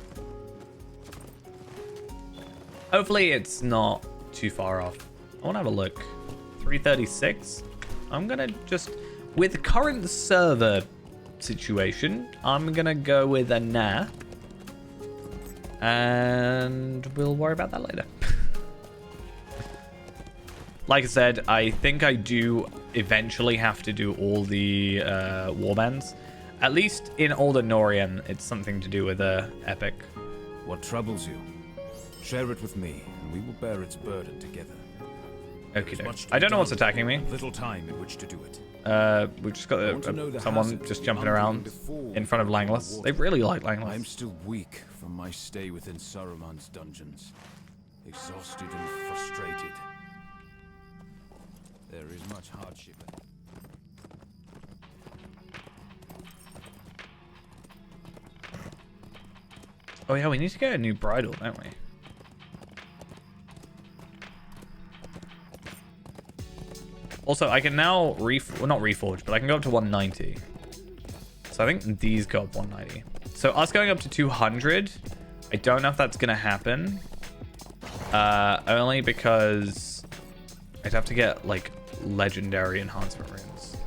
Hopefully it's not too far off. I want to have a look. 336. I'm going to just, with current server situation, I'm going to go with a nah. And we'll worry about that later. Like I said, I think I do eventually have to do all the warbands. At least in Ordinorian, it's something to do with epic. What troubles you? Share it with me, and we will bear its burden together. Okie doke. I don't know what's attacking me. Little time in which to do it. We've just got someone just jumping around in front of Langless. They really like I'm Langless. still weak from my stay within Saruman's dungeons. Exhausted and frustrated. There is much hardship. Oh yeah, we need to get a new bridle, don't we? Also, I can now not reforge, but I can go up to 190. So I think these go up 190. So us going up to 200, I don't know if that's gonna happen. Only because I'd have to get like legendary enhancement runes.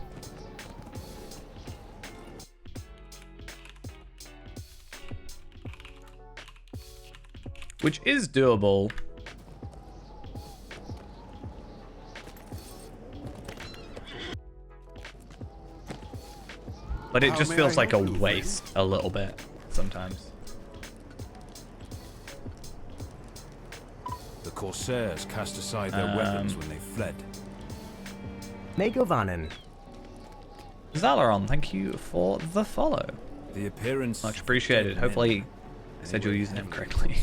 Which is doable. But it just feels like a waste a little bit sometimes. The Corsairs cast aside their weapons when they fled. Megovanen. Zalaron, thank you for the follow. The appearance Much appreciated. Hopefully I said your username correctly.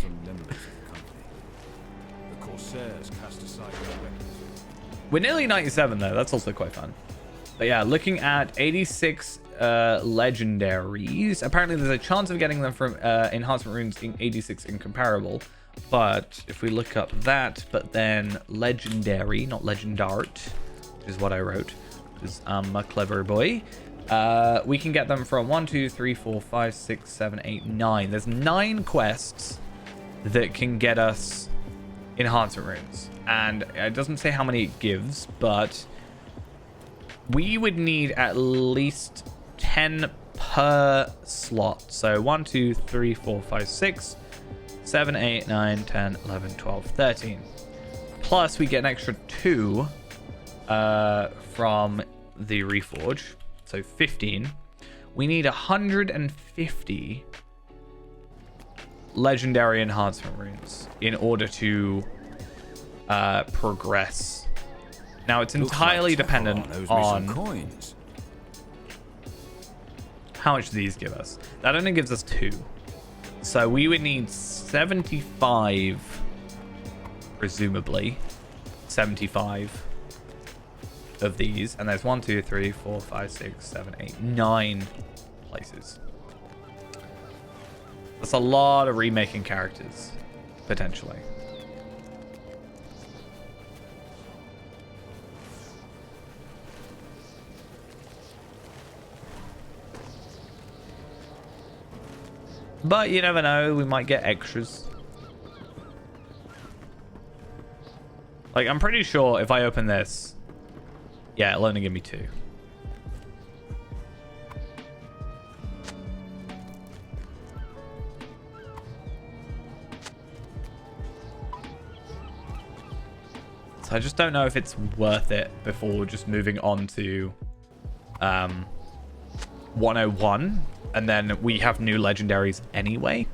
The Corsairs cast aside their weapons. We're nearly 97 though. That's also quite fun. But yeah, looking at 86 legendaries. Apparently there's a chance of getting them from enhancement runes being 86 incomparable. But if we look up that, but then legendary, not legendart, which is what I wrote, because I'm a clever boy. We can get them from 1, 2, 3, 4, 5, 6, 7, 8, 9. There's 9 quests that can get us enhancement runes. And it doesn't say how many it gives, but we would need at least 10 per slot. So 1, 2, 3, 4, 5, 6, 7, 8, 9, 10, 11, 12, 13. Plus we get an extra 2 from the Reforge. So 15. We need 150 legendary enhancement runes in order to progress. Now it's entirely dependent on coins. How much these give us. That only gives us 2. So we would need 75, presumably 75 of these. And there's 1, 2, 3, 4, 5, 6, 7, 8, 9 places. That's a lot of remaking characters, potentially. But you never know, we might get extras. Like, I'm pretty sure if I open this, yeah, it'll only give me 2. So I just don't know if it's worth it before just moving on to 101. And then we have new legendaries anyway.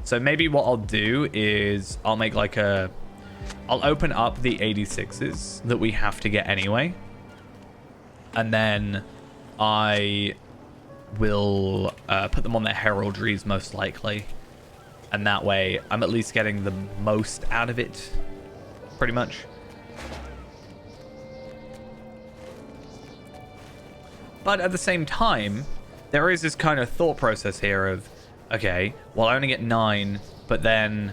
So maybe what I'll do is I'll make like I'll open up the 86s that we have to get anyway. And then I will put them on their heraldries most likely. And that way I'm at least getting the most out of it. Pretty much. But at the same time, there is this kind of thought process here of, okay, well, I only get 9, but then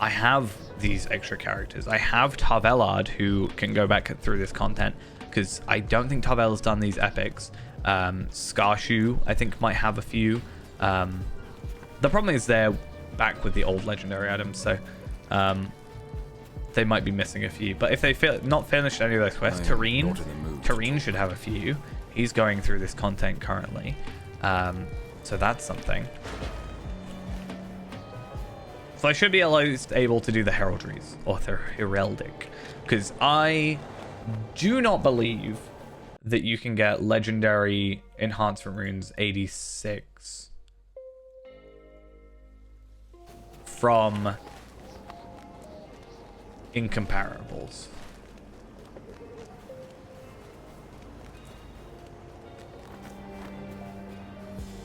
I have these extra characters. I have Tarvelard who can go back through this content, because I don't think Tarvel's done these epics. Skarshu, I think, might have a few. The problem is they're back with the old legendary items, so they might be missing a few. But if they not finished any of those quests, Tareen should have a few. He's going through this content currently. So that's something. So I should be at least able to do the heraldries or the heraldic, because I do not believe that you can get legendary enhancement runes 86 from incomparables.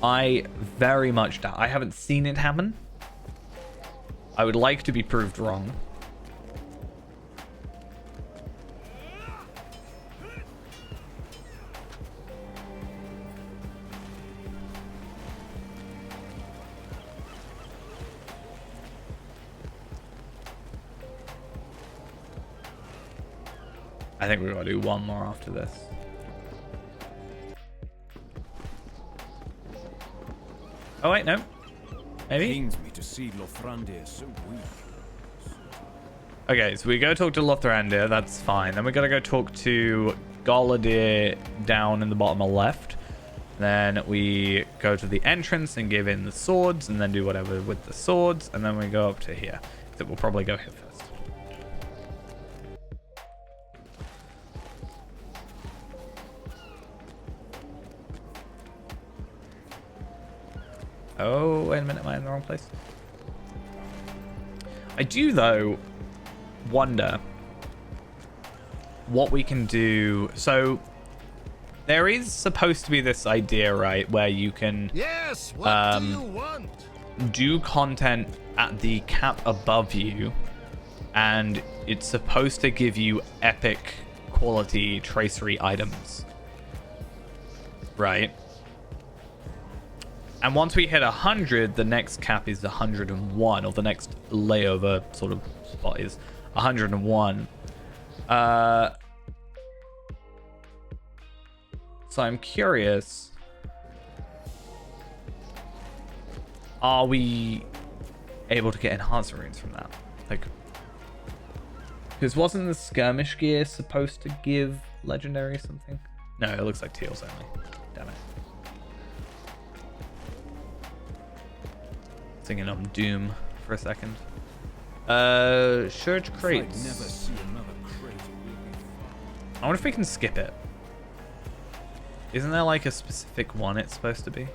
I very much doubt. I haven't seen it happen. I would like to be proved wrong. I think we've got to do one more after this. Oh wait, no. Maybe? Pains me to see Lothrandir so weak. Okay, so we go talk to Lothrandir, that's fine. Then we gotta go talk to Galadir down in the bottom left. Then we go to the entrance and give in the swords, and then do whatever with the swords, and then we go up to here. So we'll probably go here first. Oh, wait a minute, am I in the wrong place? I do, though, wonder what we can do. So, there is supposed to be this idea, right, where you can Yes, what do you want? do content at the cap above you, and it's supposed to give you epic quality tracery items, right? And once we hit 100, the next cap is 101, or the next layover sort of spot is 101. So I'm curious, are we able to get enhancement runes from that? Like, because wasn't the skirmish gear supposed to give legendary something? No, it looks like teals only. Damn it. Thinking I'm Doom for a second. Surge crates. Never see another crate. I wonder if we can skip it. Isn't there like a specific one it's supposed to be?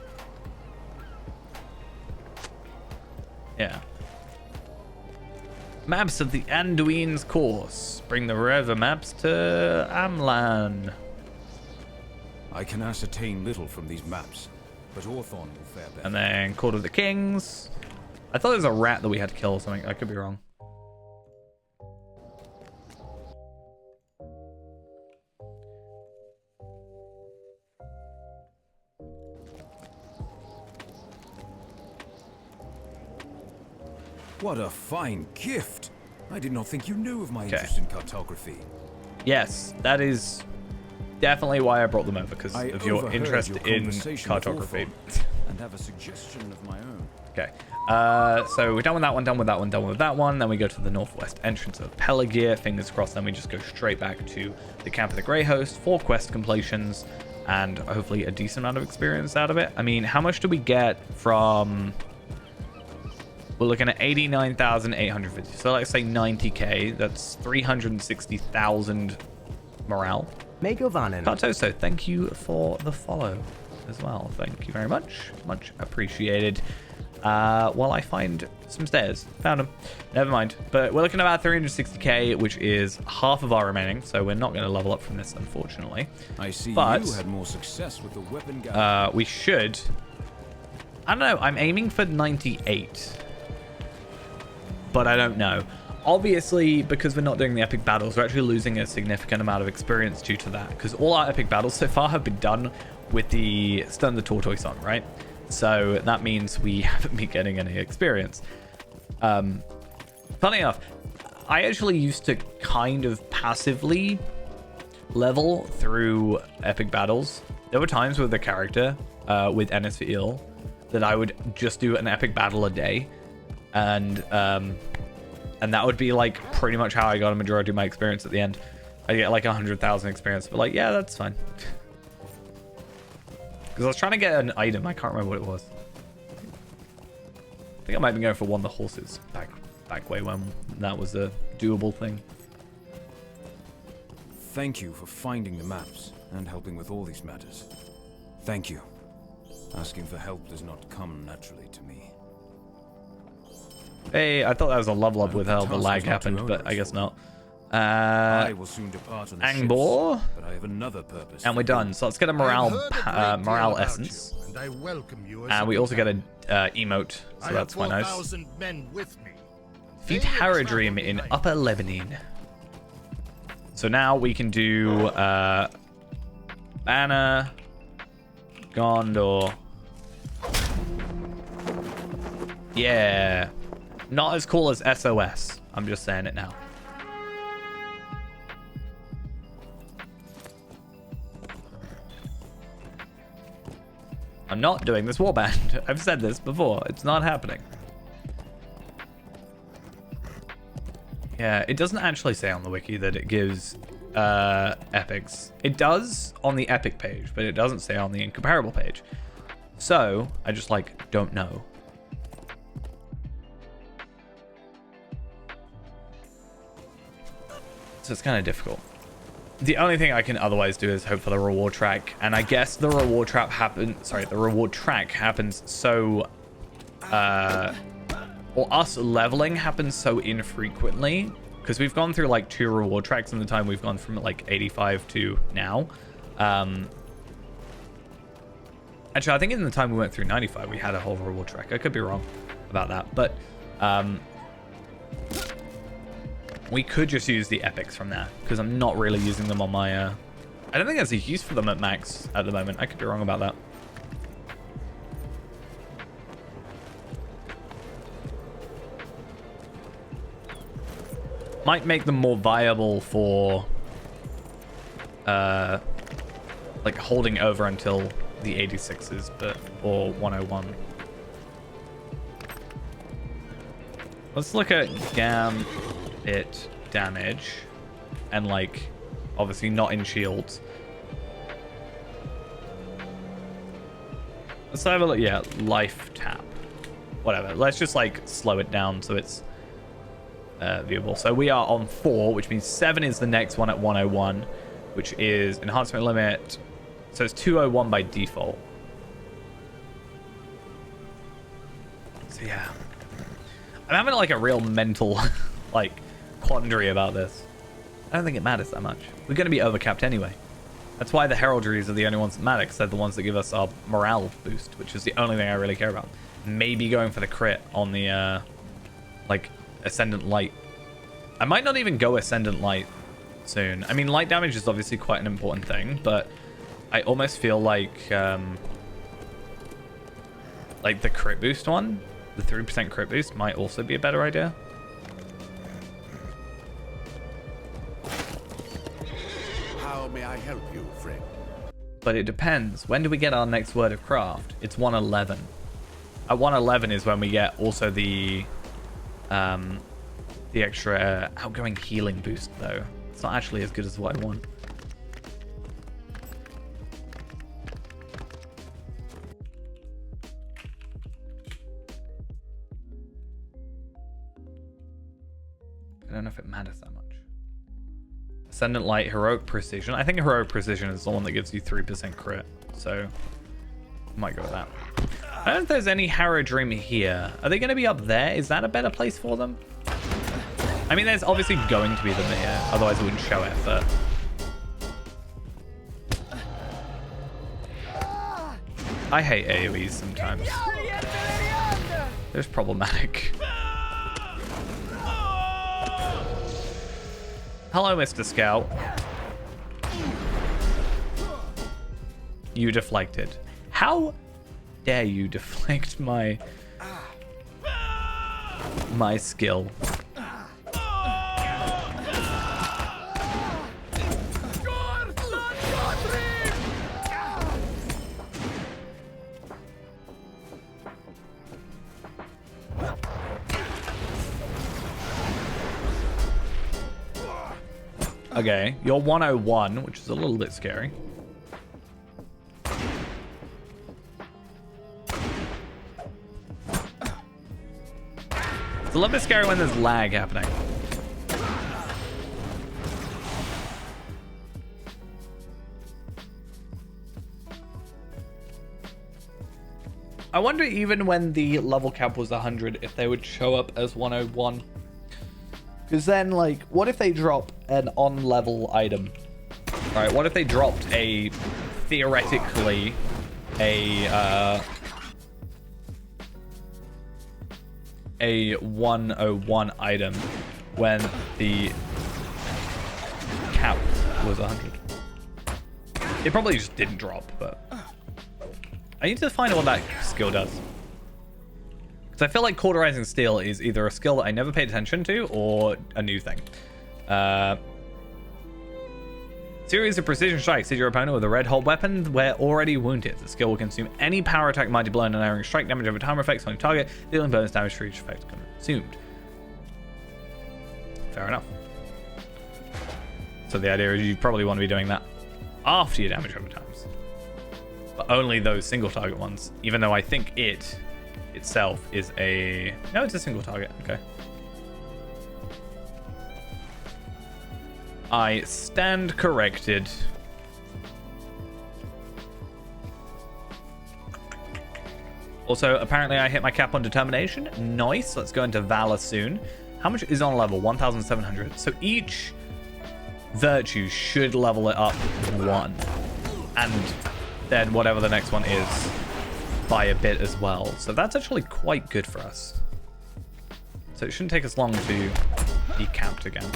Yeah. Maps of the Anduin's course. Bring the river maps to Amlan. I can ascertain little from these maps, but Orthon will fare better. And then Court of the Kings. I thought there was a rat that we had to kill or something. I could be wrong. What a fine gift! I did not think you knew of my interest in cartography. Yes, that is definitely why I brought them over, because of your overheard interest your in conversation with cartography. Orthon, and have a suggestion of my own. Okay, so we're done with that one, done with that one, done with that one. Then we go to the northwest entrance of Pelargir. Fingers crossed, then we just go straight back to the Camp of the Grey Host, 4 quest completions, and hopefully a decent amount of experience out of it. I mean, how much do we get from... We're looking at 89,850. So let's say 90k. That's 360,000 morale. Cartoso, thank you for the follow as well. Thank you very much. Much appreciated. While I find some stairs. Found them. Never mind. But we're looking at about 360k, which is half of our remaining. So we're not going to level up from this, unfortunately. I see but, you had more success with the weapon guy. We should... I don't know. I'm aiming for 98. But I don't know. Obviously, because we're not doing the epic battles, we're actually losing a significant amount of experience due to that. Because all our epic battles so far have been done with the Stun the Tortoise on, right? So that means we haven't been getting any experience. Funny enough, I actually used to kind of passively level through epic battles. There were times with the character, with Ennis for Eel, that I would just do an epic battle a day. And that would be like pretty much how I got a majority of my experience at the end. I get like 100,000 experience, but like, yeah, that's fine. Because I was trying to get an item, I can't remember what it was. I think I might be going for one of the horses back way when that was a doable thing. Thank you for finding the maps and helping with all these matters. Thank you. Asking for help does not come naturally to me. Hey, I thought that was a level up with how the lag happened, but I guess not. I will soon depart on the Angbor, ships, but I have another purpose. and we're done. So let's get a morale essence. and I welcome you as And a we also get companion. a emote, so I have that's quite nice. 4,000 men with me. Feed They will Haradrim travel in behind Upper Lebanon. So now we can do Banner, Gondor. Yeah. Not as cool as SOS. I'm just saying it now. I'm not doing this warband. I've said this before. It's not happening. Yeah, it doesn't actually say on the wiki that it gives epics. It does on the epic page, but it doesn't say on the incomparable page. So, I just like don't know. So it's kind of difficult. The only thing I can otherwise do is hope for the reward track, and I guess the reward track happens so or us leveling happens so infrequently, because we've gone through like 2 reward tracks in the time we've gone from like 85 to now. Actually, I think in the time we went through 95 we had a whole reward track. I could be wrong about that, but we could just use the epics from there, because I'm not really using them on my I don't think there's a use for them at max at the moment. I could be wrong about that. Might make them more viable for like holding over until the 86s, but or 101. Let's look at gambit damage, and like obviously not in shields. Let's have a look. Yeah, life tap, whatever. Let's just like slow it down so it's viewable. So we are on 4, which means 7 is the next one at 101, which is enhancement limit. So it's 201 by default. So yeah, I'm having like a real mental like quandary about this. I don't think it matters that much. We're going to be overcapped anyway. That's why the heraldries are the only ones that matter, because they're the ones that give us our morale boost, which is the only thing I really care about. Maybe going for the crit on the like Ascendant Light. I might not even go Ascendant Light soon. I mean, light damage is obviously quite an important thing, but I almost feel like the crit boost one, the 3% crit boost, might also be a better idea. How may I help you, friend? But it depends. When do we get our next Word of Craft? It's 111. At 111 is when we get also the extra outgoing healing boost, though. It's not actually as good as what I want. I don't know if it matters that much. Ascendant Light, Heroic Precision. I think Heroic Precision is the one that gives you 3% crit, so I might go with that. I don't know if there's any Haradrim here. Are they going to be up there? Is that a better place for them? I mean, there's obviously going to be them here, otherwise it wouldn't show effort. I hate AoEs sometimes. They're problematic. Hello, Mr. Scout. You deflected. How dare you deflect my skill? Okay, you're 101, which is a little bit scary. It's a little bit scary when there's lag happening. I wonder, even when the level cap was 100, if they would show up as 101. Because then, like, what if they drop an on-level item? Right, what if they dropped a theoretically a 101 item when the cap was 100. It probably just didn't drop, but I need to find out what that skill does. Because I feel like cauterizing steel is either a skill that I never paid attention to or a new thing. Series of precision strikes hit your opponent with a red hot weapon where already wounded. The skill will consume any power attack, mighty blow, and unerring strike damage over time effects on your target, dealing bonus damage for each effect consumed. Fair enough. So the idea is you probably want to be doing that after your damage over times. But only those single target ones, even though I think it itself is a... No, it's a single target. Okay. I stand corrected. Also, apparently I hit my cap on determination. Nice. Let's go into valor soon. How much is on level? 1,700. So each virtue should level it up 1. And then whatever the next one is by a bit as well. So that's actually quite good for us. So it shouldn't take us long to be capped again.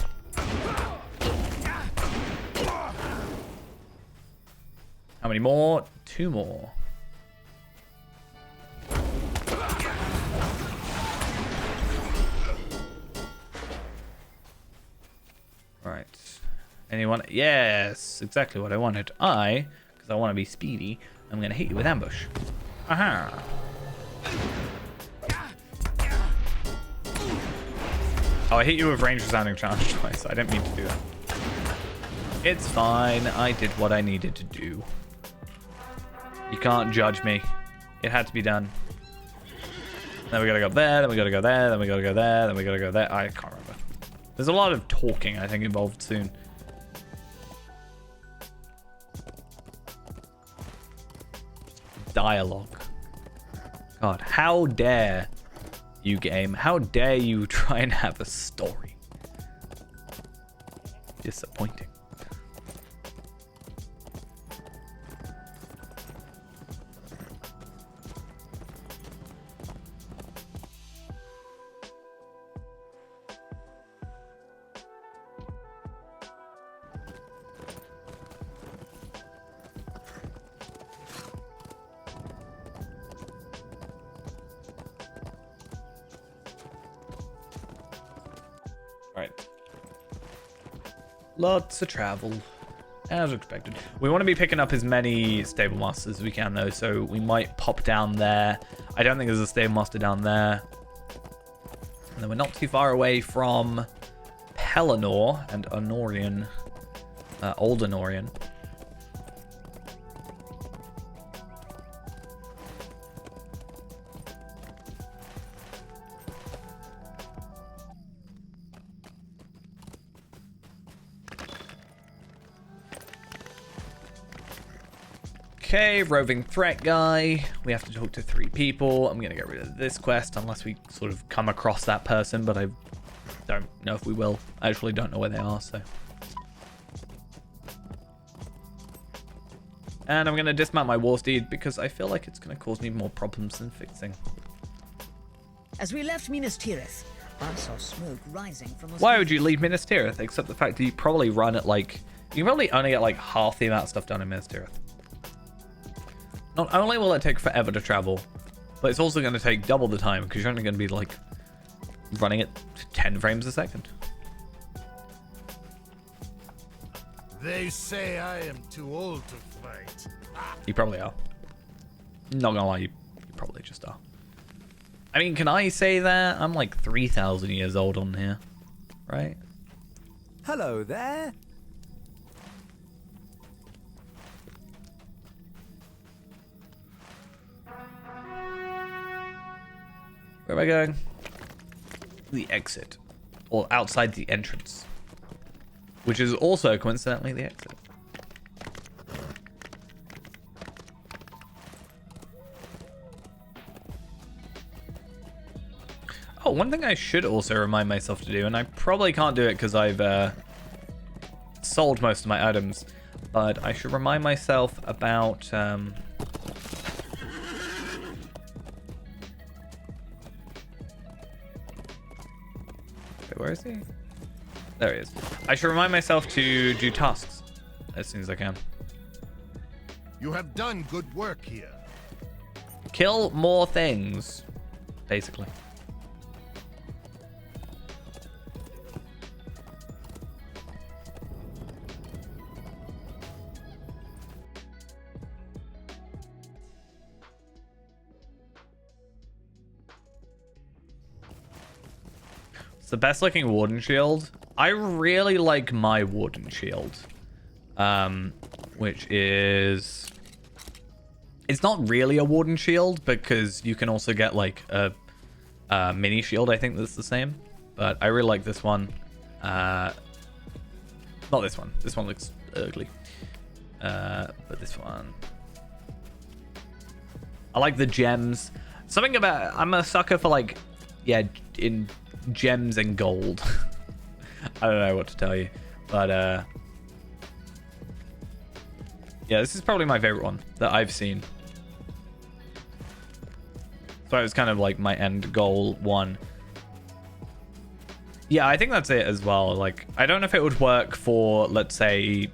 How many more? 2 more. Right. Anyone? Yes, exactly what I wanted. Because I want to be speedy, I'm going to hit you with ambush. Aha. Oh, I hit you with range resounding challenge twice. I didn't mean to do that. It's fine. I did what I needed to do. You can't judge me. It had to be done. Then we gotta go there, then we gotta go there, then we gotta go there, then we gotta go there. I can't remember. There's a lot of talking, I think, involved soon. Dialogue. God, how dare you, game? How dare you try and have a story? Disappointing. Lots of travel, as expected. We want to be picking up as many stable masters as we can, though, so we might pop down there. I don't think there's a stable master down there. And then we're not too far away from Pelennor and Honorian, Old Honorian. Okay, roving threat guy. We have to talk to 3 people. I'm going to get rid of this quest unless we sort of come across that person, but I don't know if we will. I actually don't know where they are, so. And I'm going to dismount my war steed because I feel like it's going to cause me more problems than fixing. As we left Minas Tirith, I saw smoke rising from us. Why would you leave Minas Tirith, except the fact that you probably run at like... You can probably only get like half the amount of stuff done in Minas Tirith. Not only will it take forever to travel, but it's also going to take double the time because you're only going to be like running at 10 frames a second. They say I am too old to fight. You probably are. Not gonna lie, you probably just are. I mean, can I say that? I'm like 3,000 years old on here, right? Hello there. Where am I going? The exit. Or outside the entrance. Which is also, coincidentally, the exit. Oh, one thing I should also remind myself to do, and I probably can't do it because I've sold most of my items, but I should remind myself about Wait, where is he? There he is. I should remind myself to do tasks as soon as I can. You have done good work here. Kill more things, basically. It's the best looking Warden shield. I really like my Warden shield. Which is... It's not really a Warden shield because you can also get like a mini shield, I think that's the same. But I really like this one. Not this one. This one looks ugly. But this one. I like the gems. Something about... I'm a sucker for like... Yeah, in gems and gold. I don't know what to tell you. But yeah, this is probably my favorite one that I've seen. So it was kind of like my end goal one. Yeah, I think that's it as well. Like, I don't know if it would work for, let's say,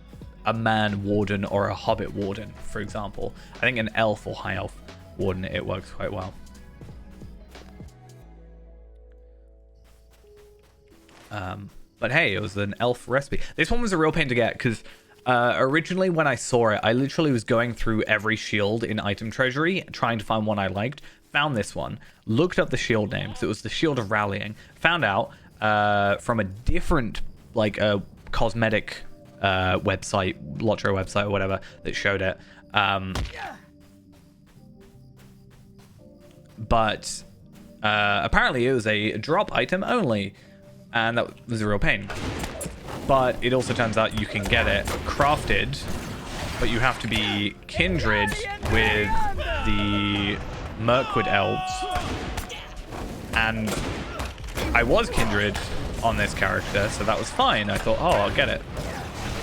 a man warden or a hobbit warden, for example. I think an elf or high elf warden, it works quite well. But hey, it was an elf recipe. This one was a real pain to get because originally when I saw it, I literally was going through every shield in item treasury, trying to find one I liked. Found this one, looked up the shield name because it was the Shield of Rallying. Found out from a different like cosmetic website, Lotro website or whatever, that showed it. But apparently it was a drop item only. And that was a real pain. But it also turns out you can get it crafted, but you have to be kindred with the Mirkwood elves. And I was kindred on this character, so that was fine. I thought, oh, I'll get it.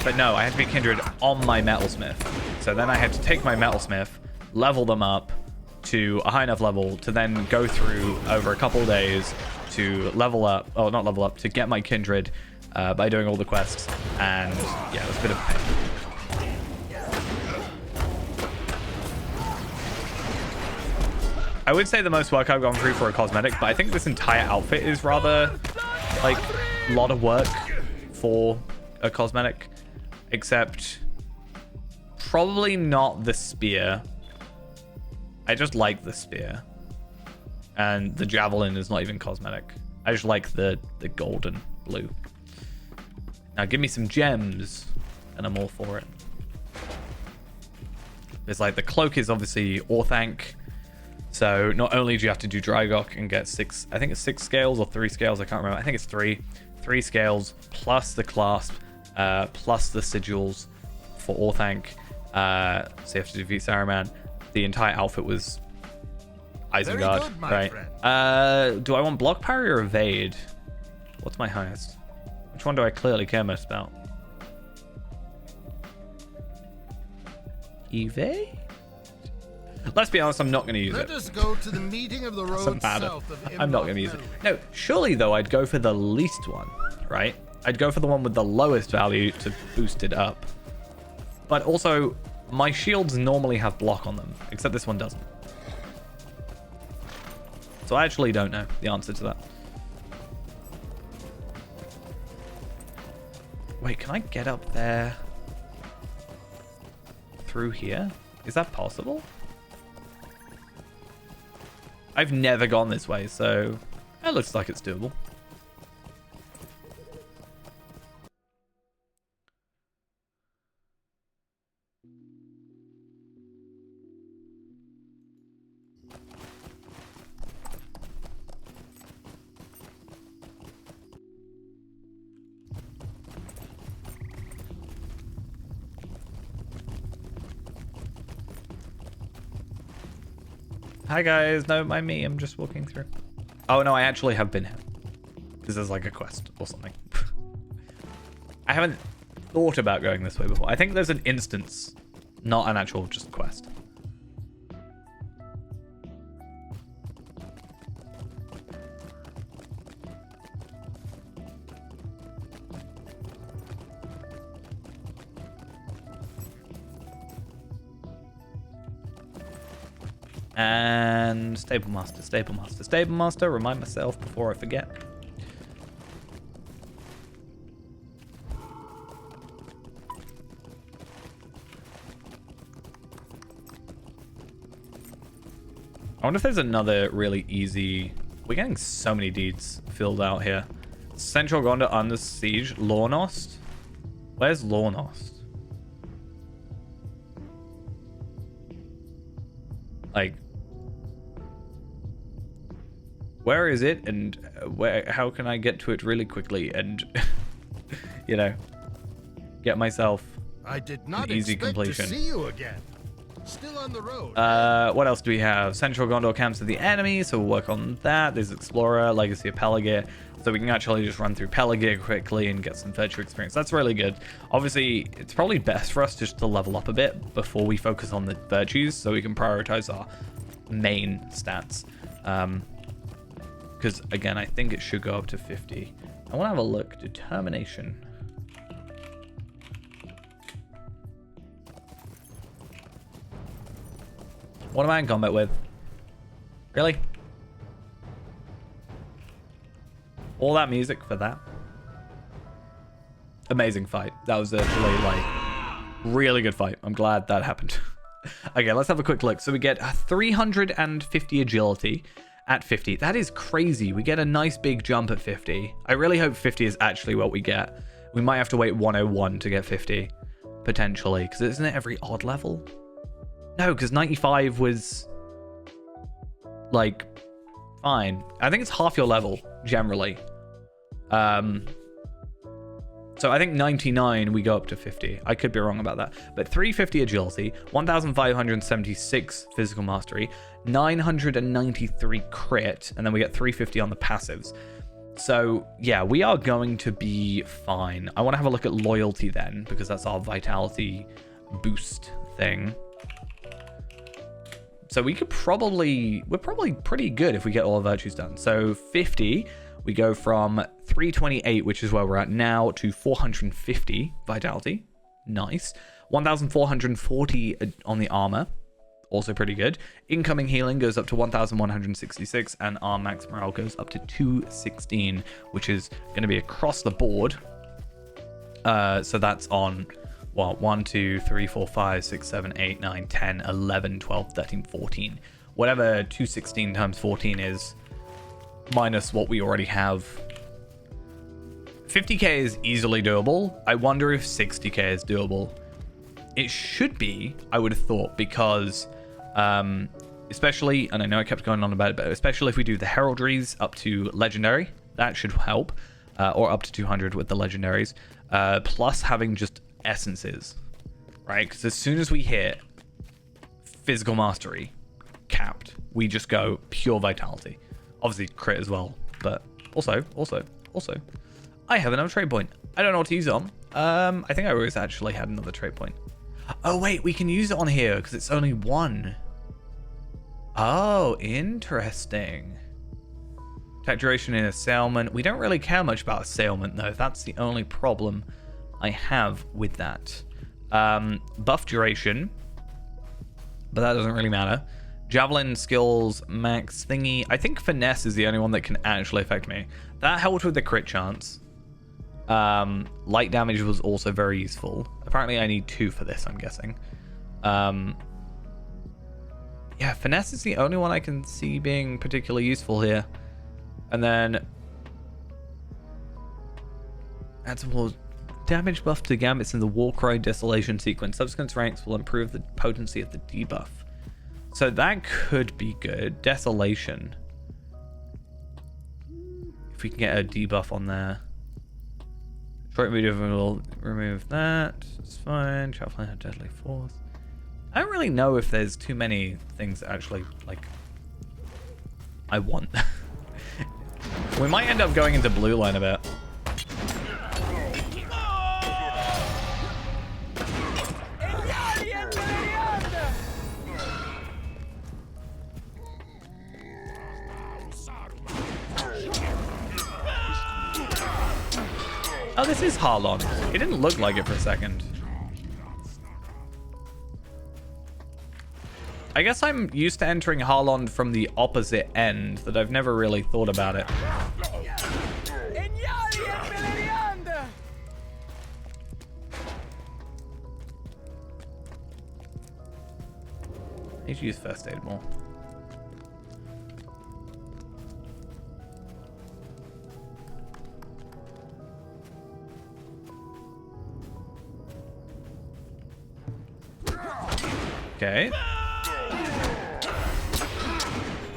But no, I had to be kindred on my metalsmith. So then I had to take my metalsmith, level them up to a high enough level to then go through over a couple of days to level up, oh, not level up, to get my kindred by doing all the quests. And yeah, it was a bit of a pain. I would say the most work I've gone through for a cosmetic, but I think this entire outfit is rather like a lot of work for a cosmetic, except probably not the spear. I just like the spear. And the javelin is not even cosmetic. I just like the golden blue. Now give me some gems and I'm all for it. There's like the cloak is obviously Orthanc. So not only do you have to do Drygok and get 6, I think it's 6 scales or 3 scales, I can't remember. I think it's 3 scales plus the clasp, plus the sigils for Orthanc. So you have to defeat Saruman. The entire outfit was Isengard, good, my right? friend. Do I want block parry or evade? What's my highest? Which one do I clearly care most about? Evade? Let's be honest, I'm not going to use it. Let us go to the meeting of the road Doesn't matter. south of I'm not Imroth going to use it. Valley. No, surely though, I'd go for the least one, right? I'd go for the one with the lowest value to boost it up. But also, my shields normally have block on them, except this one doesn't. So I actually don't know the answer to that. Wait, can I get up there through here? Is that possible? I've never gone this way, so it looks like it's doable. Hi guys, no, mind me, I'm just walking through. Oh no, I actually have been here. Because there's like a quest or something. I haven't thought about going this way before. I think there's an instance, not an actual just quest. And Stable Master, Stable Master, Stable Master. Remind myself before I forget. I wonder if there's another really easy... We're getting so many deeds filled out here. Central Gondor under siege. Lornost? Where's Lornost? Like... Where is it? And how can I get to it really quickly and... you know... Get myself... I did not an easy expect completion. to see you again. Still on the road. What else do we have? Central Gondor camps of the enemy, so we'll work on that. There's Explorer, Legacy of Pelargir, so we can actually just run through Pelargir quickly and get some virtue experience. That's really good. Obviously, it's probably best for us just to level up a bit before we focus on the virtues, so we can prioritize our main stats. Because, again, I think it should go up to 50. I want to have a look. Determination. What am I in combat with? Really? All that music for that? Amazing fight. That was actually, like, really good fight. I'm glad that happened. Okay, let's have a quick look. So we get 350 agility at 50. That is crazy. We get a nice big jump at 50. I really hope 50 is actually what we get. We might have to wait 101 to get 50, potentially, because isn't it every odd level? No, because 95 was, like, fine. I think it's half your level, generally. So I think 99, we go up to 50. I could be wrong about that. But 350 agility, 1,576 physical mastery, 993 crit, and then we get 350 on the passives. So, yeah, we are going to be fine. I want to have a look at loyalty then, because that's our vitality boost thing. So we're probably pretty good if we get all our virtues done. So 50, we go from 328, which is where we're at now, to 450 vitality. Nice. 1,440 on the armor. Also pretty good. Incoming healing goes up to 1,166, and our max morale goes up to 216, which is going to be across the board. So that's on... Well, 1, 2, 3, 4, 5, 6, 7, 8, 9, 10, 11, 12, 13, 14. Whatever 216 times 14 is, minus what we already have. 50k is easily doable. I wonder if 60k is doable. It should be, I would have thought, because especially, and I know I kept going on about it, but especially if we do the heraldries up to legendary, that should help, or up to 200 with the legendaries, plus having just essences, right? Because as soon as we hit physical mastery capped, we just go pure vitality. Obviously crit as well, but also I have another trade point. I don't know what to use it on. I think I always actually had another trade point. Oh wait, we can use it on here because it's only one. Oh, interesting. Attack duration in assailment. We don't really care much about assailment though. That's the only problem I have with that. Buff duration, but that doesn't really matter. Javelin skills max thingy. I think finesse is the only one that can actually affect me. That helped with the crit chance. Light damage was also very useful. Apparently I need 2 for this, I'm guessing. Yeah, finesse is the only one I can see being particularly useful here. And then that's more damage buff to gambits in the Warcry Desolation sequence. Subsequent ranks will improve the potency of the debuff. So that could be good. Desolation. If we can get a debuff on there. Short video will remove that. It's fine. Traveling at deadly force. I don't really know if there's too many things that actually, like, I want. We might end up going into blue line a bit. Oh, this is Harlon. It didn't look like it for a second. I guess I'm used to entering Harlond from the opposite end, that I've never really thought about it. I need to use first aid more. Okay.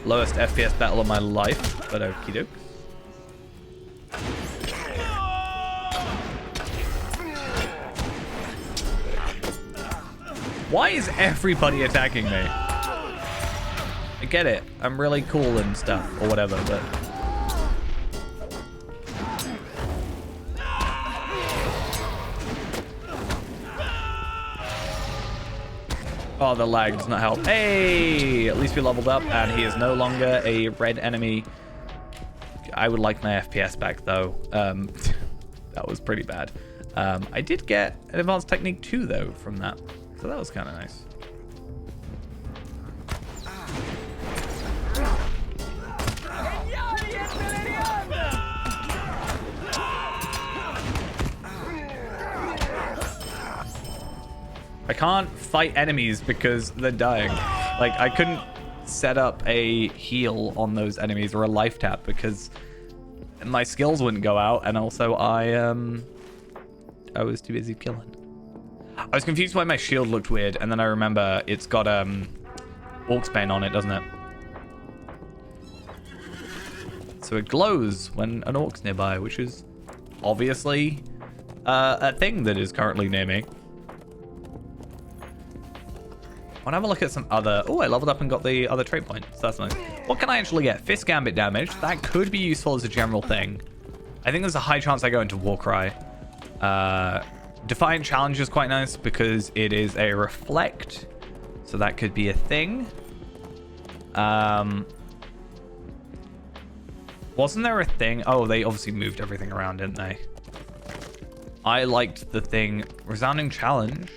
Lowest FPS battle of my life, but okie dokes. Why is everybody attacking me? I get it. I'm really cool and stuff, or whatever, but... Oh, the lag does not help. Hey! At least we leveled up, and he is no longer a red enemy. I would like my FPS back, though. That was pretty bad. I did get an advanced technique, too, though, from that. So that was kind of nice. I can't fight enemies because they're dying. Like, I couldn't set up a heal on those enemies or a life tap because my skills wouldn't go out, and also I was too busy killing. I was confused why my shield looked weird, and then I remember it's got Orc's Bane on it, doesn't it? So it glows when an orc's nearby, which is obviously a thing that is currently near me. I want to have a look at some other... Oh, I leveled up and got the other trait point, so that's nice. What can I actually get? Fist Gambit damage. That could be useful as a general thing. I think there's a high chance I go into Warcry. Defiant Challenge is quite nice because it is a reflect, so that could be a thing. Wasn't there a thing? Oh, they obviously moved everything around, didn't they? I liked the thing Resounding Challenge.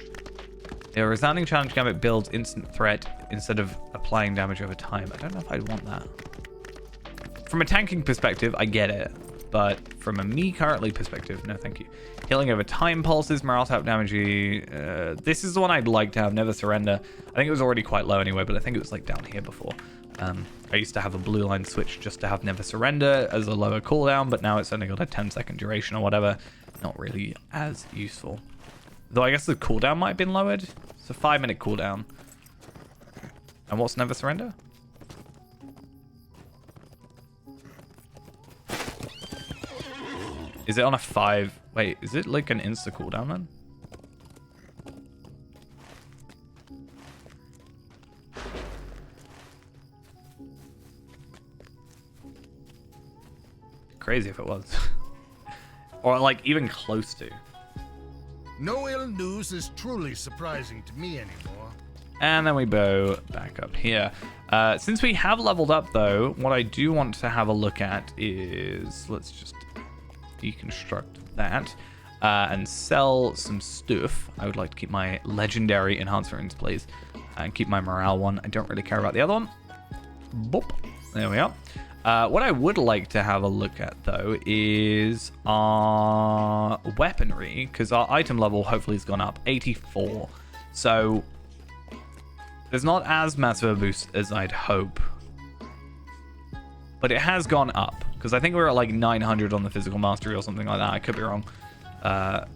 Yeah, Resounding Challenge Gambit builds instant threat instead of applying damage over time. I don't know if I'd want that. From a tanking perspective, I get it. But from a me currently perspective, no thank you. Healing over time pulses, morale tap damage. This is the one I'd like to have, Never Surrender. I think it was already quite low anyway, but I think it was like down here before. I used to have a blue line switch just to have Never Surrender as a lower cooldown, but now it's only got a 10-second duration or whatever. Not really as useful. Though I guess the cooldown might have been lowered. It's a 5-minute cooldown. And what's Never Surrender? Is it on a 5? Wait, is it like an insta cooldown then? Crazy if it was. Or like even close to. No ill news is truly surprising to me anymore. And then we bow back up here. Since we have leveled up though, what I do want to have a look at is, let's just deconstruct that and sell some stuff. I would like to keep my legendary enhancer runes, please, and keep my morale one. I don't really care about the other one. Boop. There we are. What I would like to have a look at though is our weaponry, because our item level hopefully has gone up 84. So there's not as massive a boost as I'd hope, but it has gone up, because I think we're at like 900 on the physical mastery or something like that. I could be wrong, but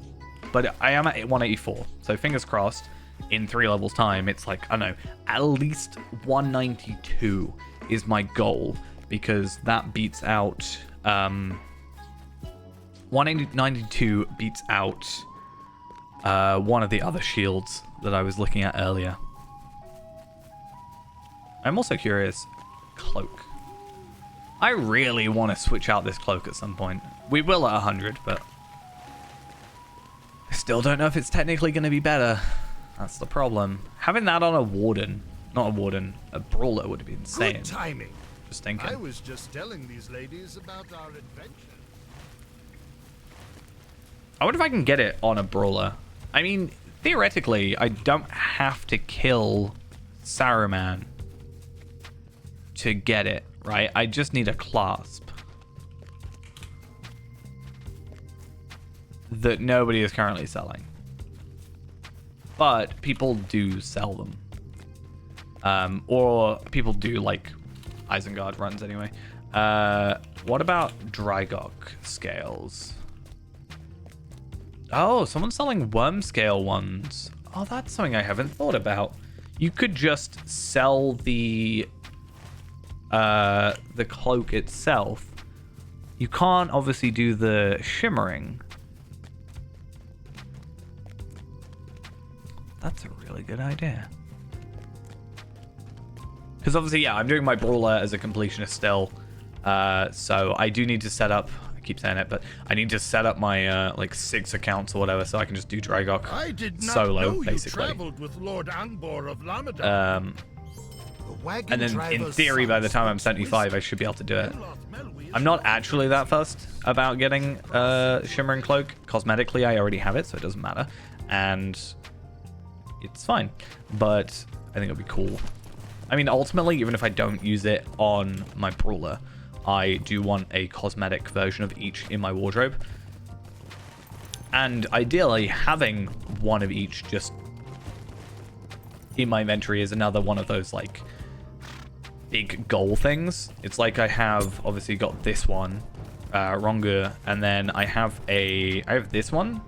I am at 184, so fingers crossed in 3 levels time it's like, I don't know, at least 192 is my goal, because that beats out 192 beats out one of the other shields that I was looking at earlier. I'm also curious, cloak. I really want to switch out this cloak at some point. We will at 100, but I still don't know if it's technically going to be better. That's the problem. Having that on a warden, not a warden, a brawler would be insane. Good timing. Just thinking. I was just telling these ladies about our adventure. I wonder if I can get it on a brawler. I mean, theoretically, I don't have to kill Saruman to get it, right? I just need a clasp that nobody is currently selling. But people do sell them. Or people do like Isengard runs anyway. What about Drygok scales? Oh, someone's selling worm scale ones. Oh, that's something I haven't thought about. You could just sell the cloak itself. You can't obviously do the shimmering. That's a really good idea. Because obviously, yeah, I'm doing my brawler as a completionist still. So I do need to set up, I keep saying it, but I need to set up my like 6 accounts or whatever so I can just do Drygok I did not solo, know basically. You traveled with Lord Angbor of Lamadon. And then in theory, by the time I'm 75, I should be able to do it. I'm not actually that fussed about getting Shimmering Cloak. Cosmetically, I already have it, so it doesn't matter. And it's fine. But I think it'll be cool. I mean, ultimately, even if I don't use it on my brawler, I do want a cosmetic version of each in my wardrobe. And ideally, having one of each just in my inventory is another one of those, like, big goal things. It's like I have obviously got this one, Rongu, and then I have this one,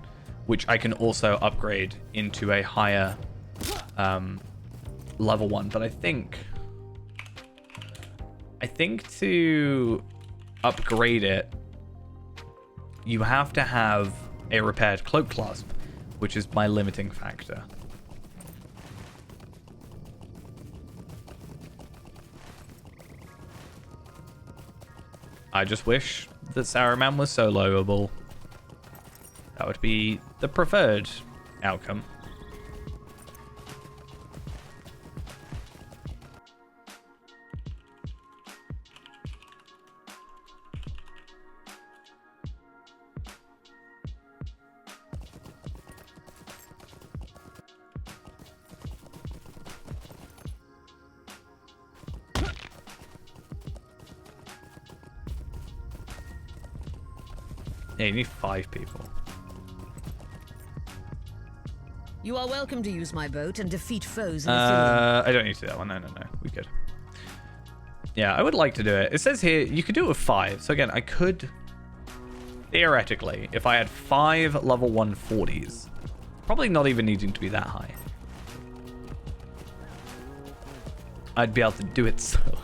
which I can also upgrade into a higher level one. But I think to upgrade it, you have to have a repaired cloak clasp, which is my limiting factor. I just wish that Saruman was soloable. That would be the preferred outcome. Yeah, you need 5 people. You are welcome to use my boat and defeat foes in I don't need to do that one. No. We good. Yeah, I would like to do it. It says here you could do it with 5. So again, I could theoretically, if I had 5 level 140s, probably not even needing to be that high, I'd be able to do it solo.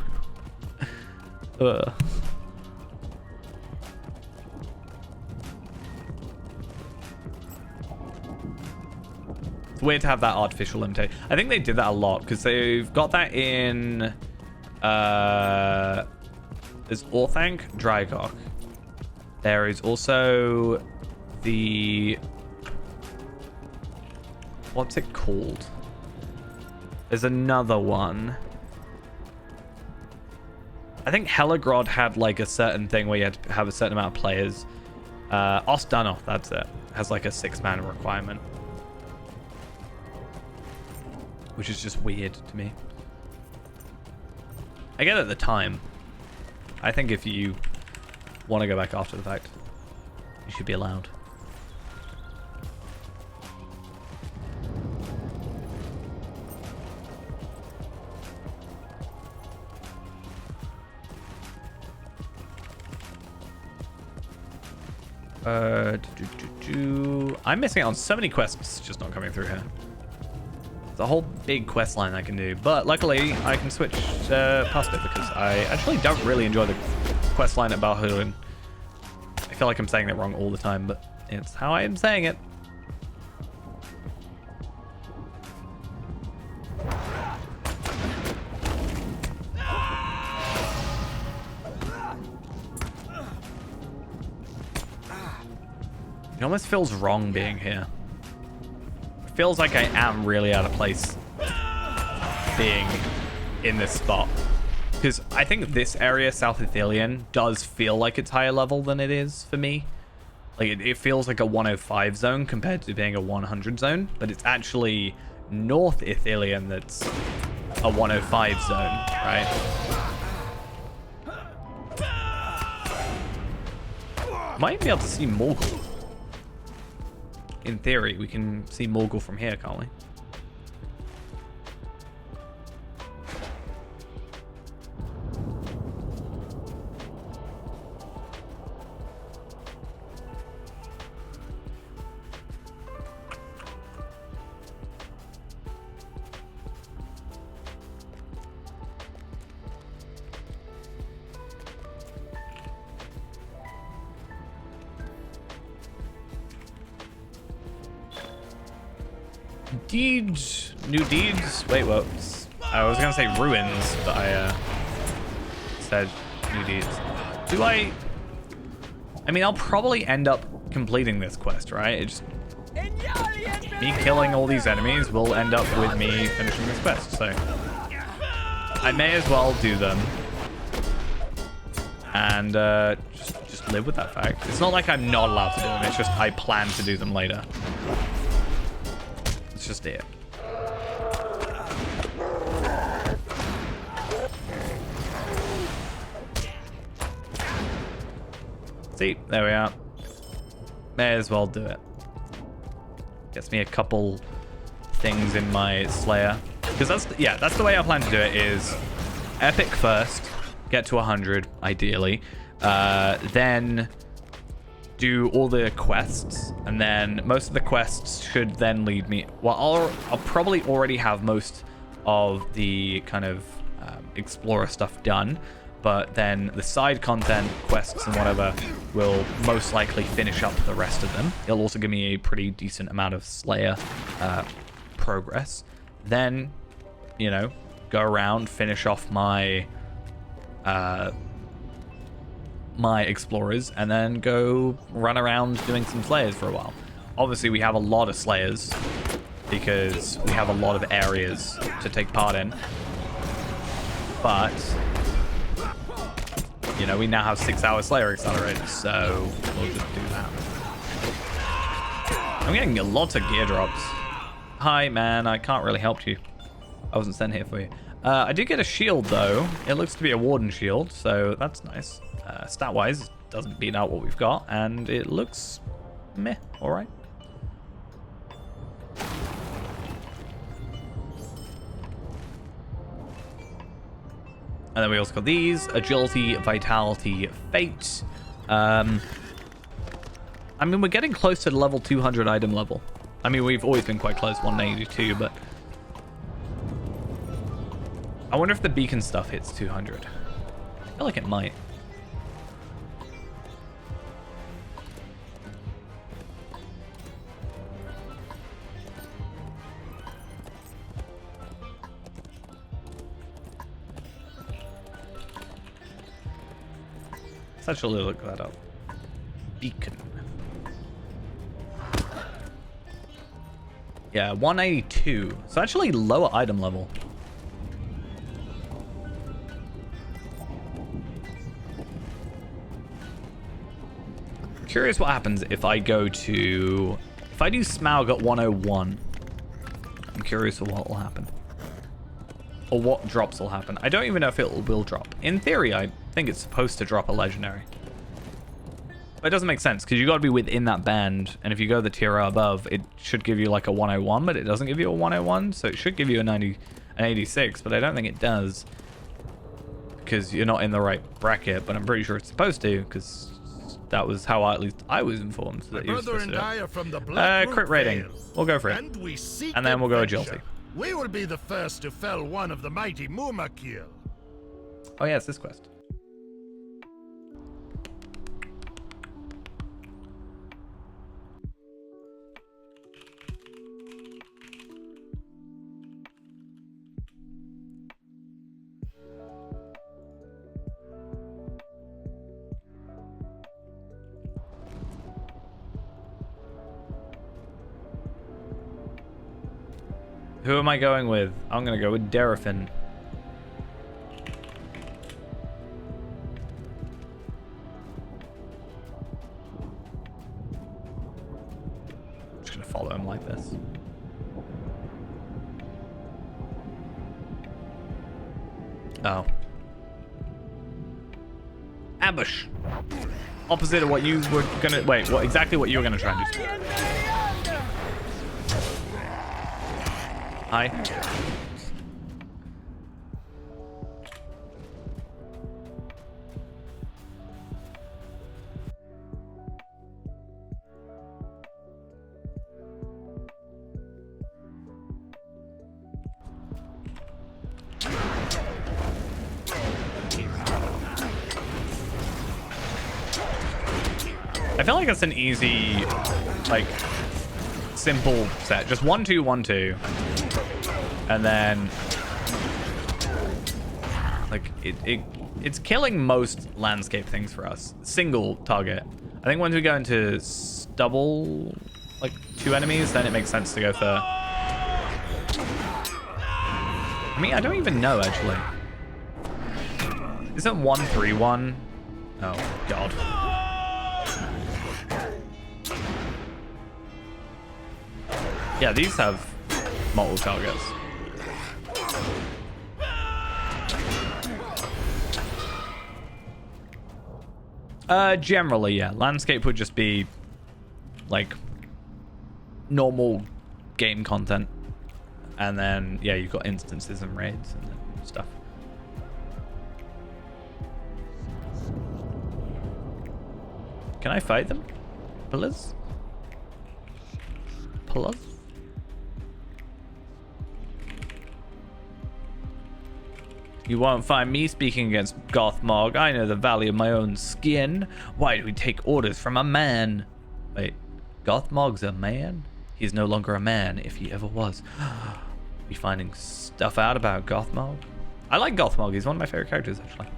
It's weird to have that artificial limitation. I think they did that a lot because they've got that in there's Orthanc, Drygok. There is also the, what's it called? There's another one. I think Helagrod had like a certain thing where you had to have a certain amount of players. Ostanoth, that's it. Has like a 6-man requirement. Which is just weird to me. I get it at the time. I think if you want to go back after the fact, you should be allowed. I'm missing out on so many quests just not coming through here. There's a whole big quest line I can do, but luckily I can switch past it because I actually don't really enjoy the quest line at Balhurin. I feel like I'm saying it wrong all the time, but it's how I am saying it. It almost feels wrong being here. It feels like I am really out of place being in this spot. Because I think this area, South Ithilien, does feel like it's higher level than it is for me. Like, it feels like a 105 zone compared to being a 100 zone. But it's actually North Ithilien that's a 105 zone, right? Might be able to see Morgul. In theory, we can see Morgul from here, can't we? Deeds, new deeds. Wait, what? I was gonna say ruins, but I said new deeds. Do I mean, I'll probably end up completing this quest, right? It's just me killing all these enemies will end up with me finishing this quest. So I may as well do them and just live with that fact. It's not like I'm not allowed to do them. It's just I plan to do them later. It's just it. See, there we are. May as well do it. Gets me a couple things in my Slayer. Because that's the way I plan to do it is epic first, get to 100 ideally, then do all the quests, and then most of the quests should then lead me. Well, I'll probably already have most of the kind of explorer stuff done, but then the side content, quests and whatever, will most likely finish up the rest of them. It'll also give me a pretty decent amount of Slayer progress. Then, you know, go around, finish off my my explorers, and then go run around doing some Slayers for a while. Obviously, we have a lot of Slayers because we have a lot of areas to take part in. But, you know, we now have 6-hour Slayer accelerators, so we'll just do that. I'm getting lots of gear drops. Hi, man, I can't really help you. I wasn't sent here for you. I did get a shield, though. It looks to be a Warden shield, so that's nice. Stat-wise, it doesn't beat out what we've got, and it looks meh, all right. And then we also got these: agility, vitality, fate. I mean, we're getting close to the level 200 item level. I mean, we've always been quite close, 182, but I wonder if the beacon stuff hits 200. I feel like it might. Let's actually look that up. Beacon. Yeah, 182. So actually lower item level. Curious what happens if I go to... If I do Smaug at 101. I'm curious what will happen. Or what drops will happen. I don't even know if it will drop. In theory, I think it's supposed to drop a legendary. But it doesn't make sense, because you got to be within that band, and if you go the tier above, it should give you like a 101, but it doesn't give you a 101, so it should give you an 86, but I don't think it does, because you're not in the right bracket, but I'm pretty sure it's supposed to, because that was how at least I was informed that you were supposed to do it. Crit rating. We'll go for it. And then we'll go agility. We will be the first to fell one of the mighty Mumakil. Oh yeah, it's this quest. Who am I going with? I'm going to go with Derafin. I'm just going to follow him like this. Oh. Ambush. Opposite of what you were gonna... Wait, what exactly what you were gonna try and do? Hi. I feel like it's an easy, like, simple set. Just 1-2, 1-2. And then, like, it's killing most landscape things for us. Single target. I think once we go into double, like, 2 enemies, then it makes sense to go for... I mean, I don't even know, actually. Is it 1-3-1? Oh, God. Yeah, these have multiple targets. Generally, yeah. Landscape would just be, like, normal game content. And then, yeah, you've got instances and raids and stuff. Can I fight them? Please? Please? You won't find me speaking against Gothmog. I know the value of my own skin. Why do we take orders from a man? Wait, Gothmog's a man? He's no longer a man, if he ever was. Be finding stuff out about Gothmog? I like Gothmog. He's one of my favorite characters, actually.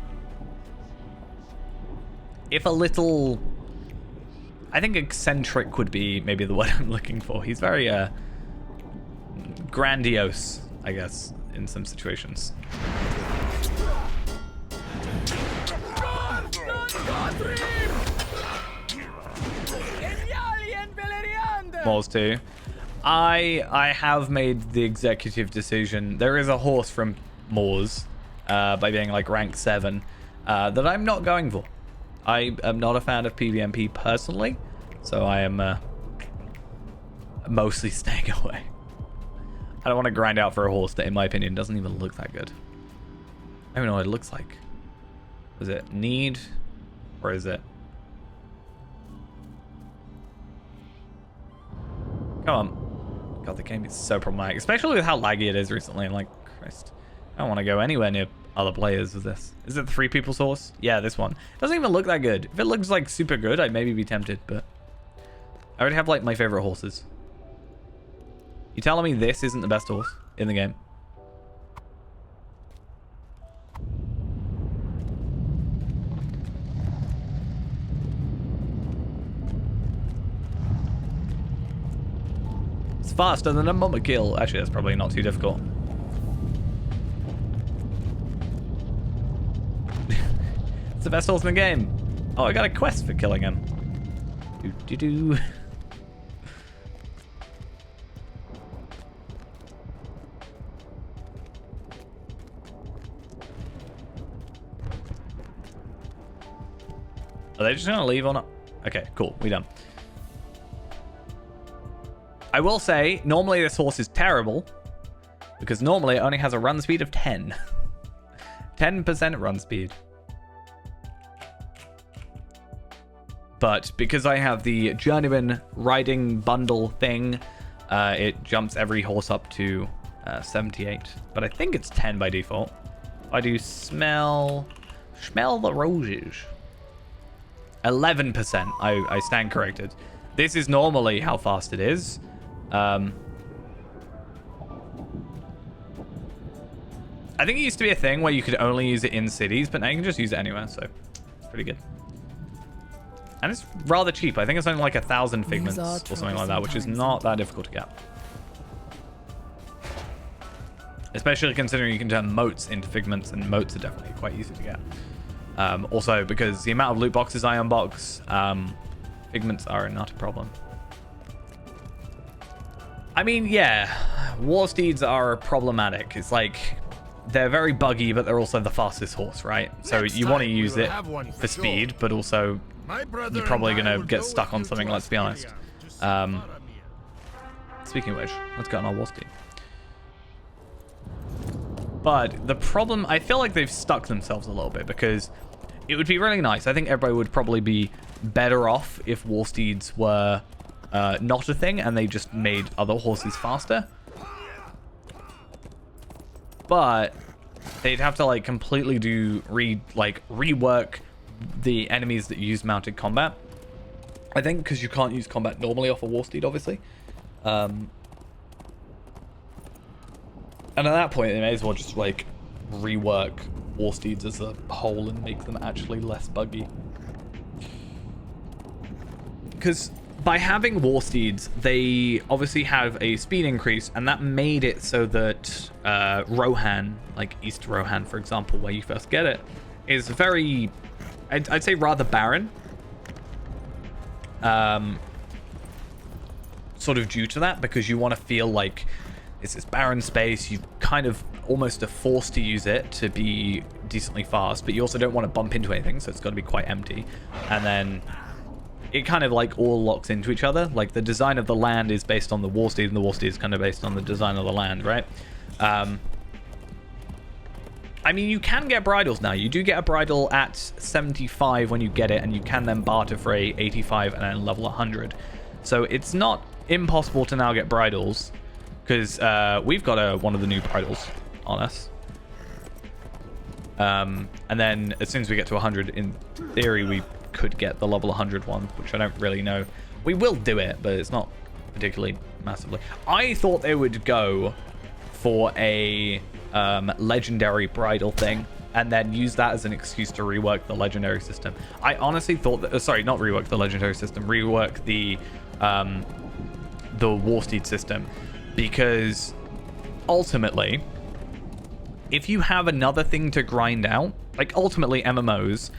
If a little... I think eccentric would be maybe the word I'm looking for. He's very grandiose, I guess, in some situations. Moors too. I have made the executive decision. There is a horse from Moors, by being like rank 7, that I'm not going for. I am not a fan of PvMP personally, so I am mostly staying away. I don't want to grind out for a horse that, in my opinion, doesn't even look that good. I don't know what it looks like. Is it need, or is it? Come on. God, the game is so problematic, especially with how laggy it is recently. I'm like, Christ, I don't want to go anywhere near other players with this. Is it the 3 people's horse? Yeah, this one. Doesn't even look that good. If it looks like super good, I'd maybe be tempted, but I already have like my favorite horses. You telling me this isn't the best horse in the game? It's faster than a mumma kill. Actually, that's probably not too difficult. It's the best horse in the game. Oh, I got a quest for killing him. Do-do-do. Are they just gonna leave or not? Okay, cool. We done. I will say, normally this horse is terrible, because normally it only has a run speed of 10. 10% run speed. But because I have the journeyman riding bundle thing, it jumps every horse up to 78. But I think it's 10 by default. I do smell the roses. 11%. I stand corrected. This is normally how fast it is. I think it used to be a thing where you could only use it in cities, but now you can just use it anywhere, so it's pretty good. And it's rather cheap. I think it's only like 1,000 figments or something like that, which is not that difficult to get. Especially considering you can turn motes into figments, and motes are definitely quite easy to get. Also, because the amount of loot boxes I unbox, figments are not a problem. I mean, yeah, war steeds are problematic. It's like, they're very buggy, but they're also the fastest horse, right? So you want to use it for speed, but also you're probably going to get stuck on something, let's be honest. Speaking of which, let's go on our war steed. But the problem, I feel like they've stuck themselves a little bit, because it would be really nice. I think everybody would probably be better off if war steeds were not a thing and they just made other horses faster. But they'd have to like completely rework the enemies that use mounted combat. I think because you can't use combat normally off a war steed, obviously. And at that point, they may as well just like rework war steeds as a whole and make them actually less buggy. Because by having war steeds, they obviously have a speed increase, and that made it so that Rohan, like East Rohan, for example, where you first get it, is very, I'd say rather barren. Sort of due to that, because you want to feel like it's this barren space. You kind of almost are forced to use it to be decently fast, but you also don't want to bump into anything, so it's got to be quite empty. And then it kind of like all locks into each other. Like the design of the land is based on the war steed, and the war steed is kind of based on the design of the land, right? I mean, you can get bridles now. You do get a bridle at 75 when you get it, and you can then barter for a 85 and then level 100. So it's not impossible to now get bridles, because we've got one of the new bridles on us. And then as soon as we get to 100, in theory, we could get the level 100 one, which I don't really know. We will do it, but it's not particularly massively. I thought they would go for a legendary bridal thing and then use that as an excuse to rework the legendary system. I honestly thought that, sorry, not rework the legendary system, rework the war steed system, because ultimately, if you have another thing to grind out, like ultimately MMOs,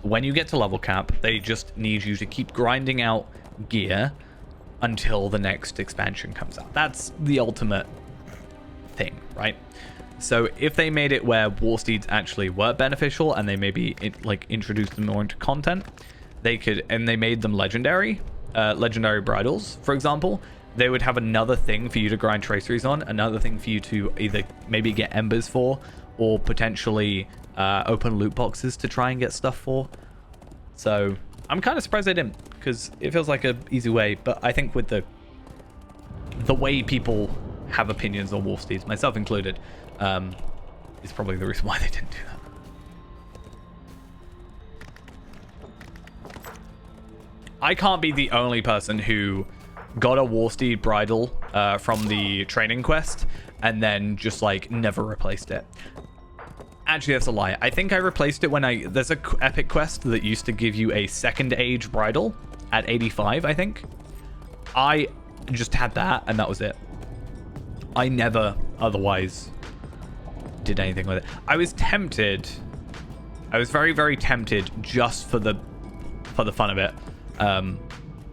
when you get to level cap, they just need you to keep grinding out gear until the next expansion comes out. That's the ultimate thing, right? So if they made it where war steeds actually were beneficial, and they maybe introduced them more into content, they could, and they made them legendary bridles, for example, they would have another thing for you to grind traceries on, another thing for you to either maybe get embers for, or potentially open loot boxes to try and get stuff for. So I'm kind of surprised they didn't, because it feels like an easy way. But I think with the way people have opinions on wolf steeds, myself included, is probably the reason why they didn't do that. I can't be the only person who got a war steed bridle from the training quest and then just like never replaced it. Actually, that's a lie. I think I replaced it when there's a epic quest that used to give you a second age bridle at 85, I think. I just had that, and that was it. I never otherwise did anything with it. I was tempted. I was very, very tempted just for the fun of it,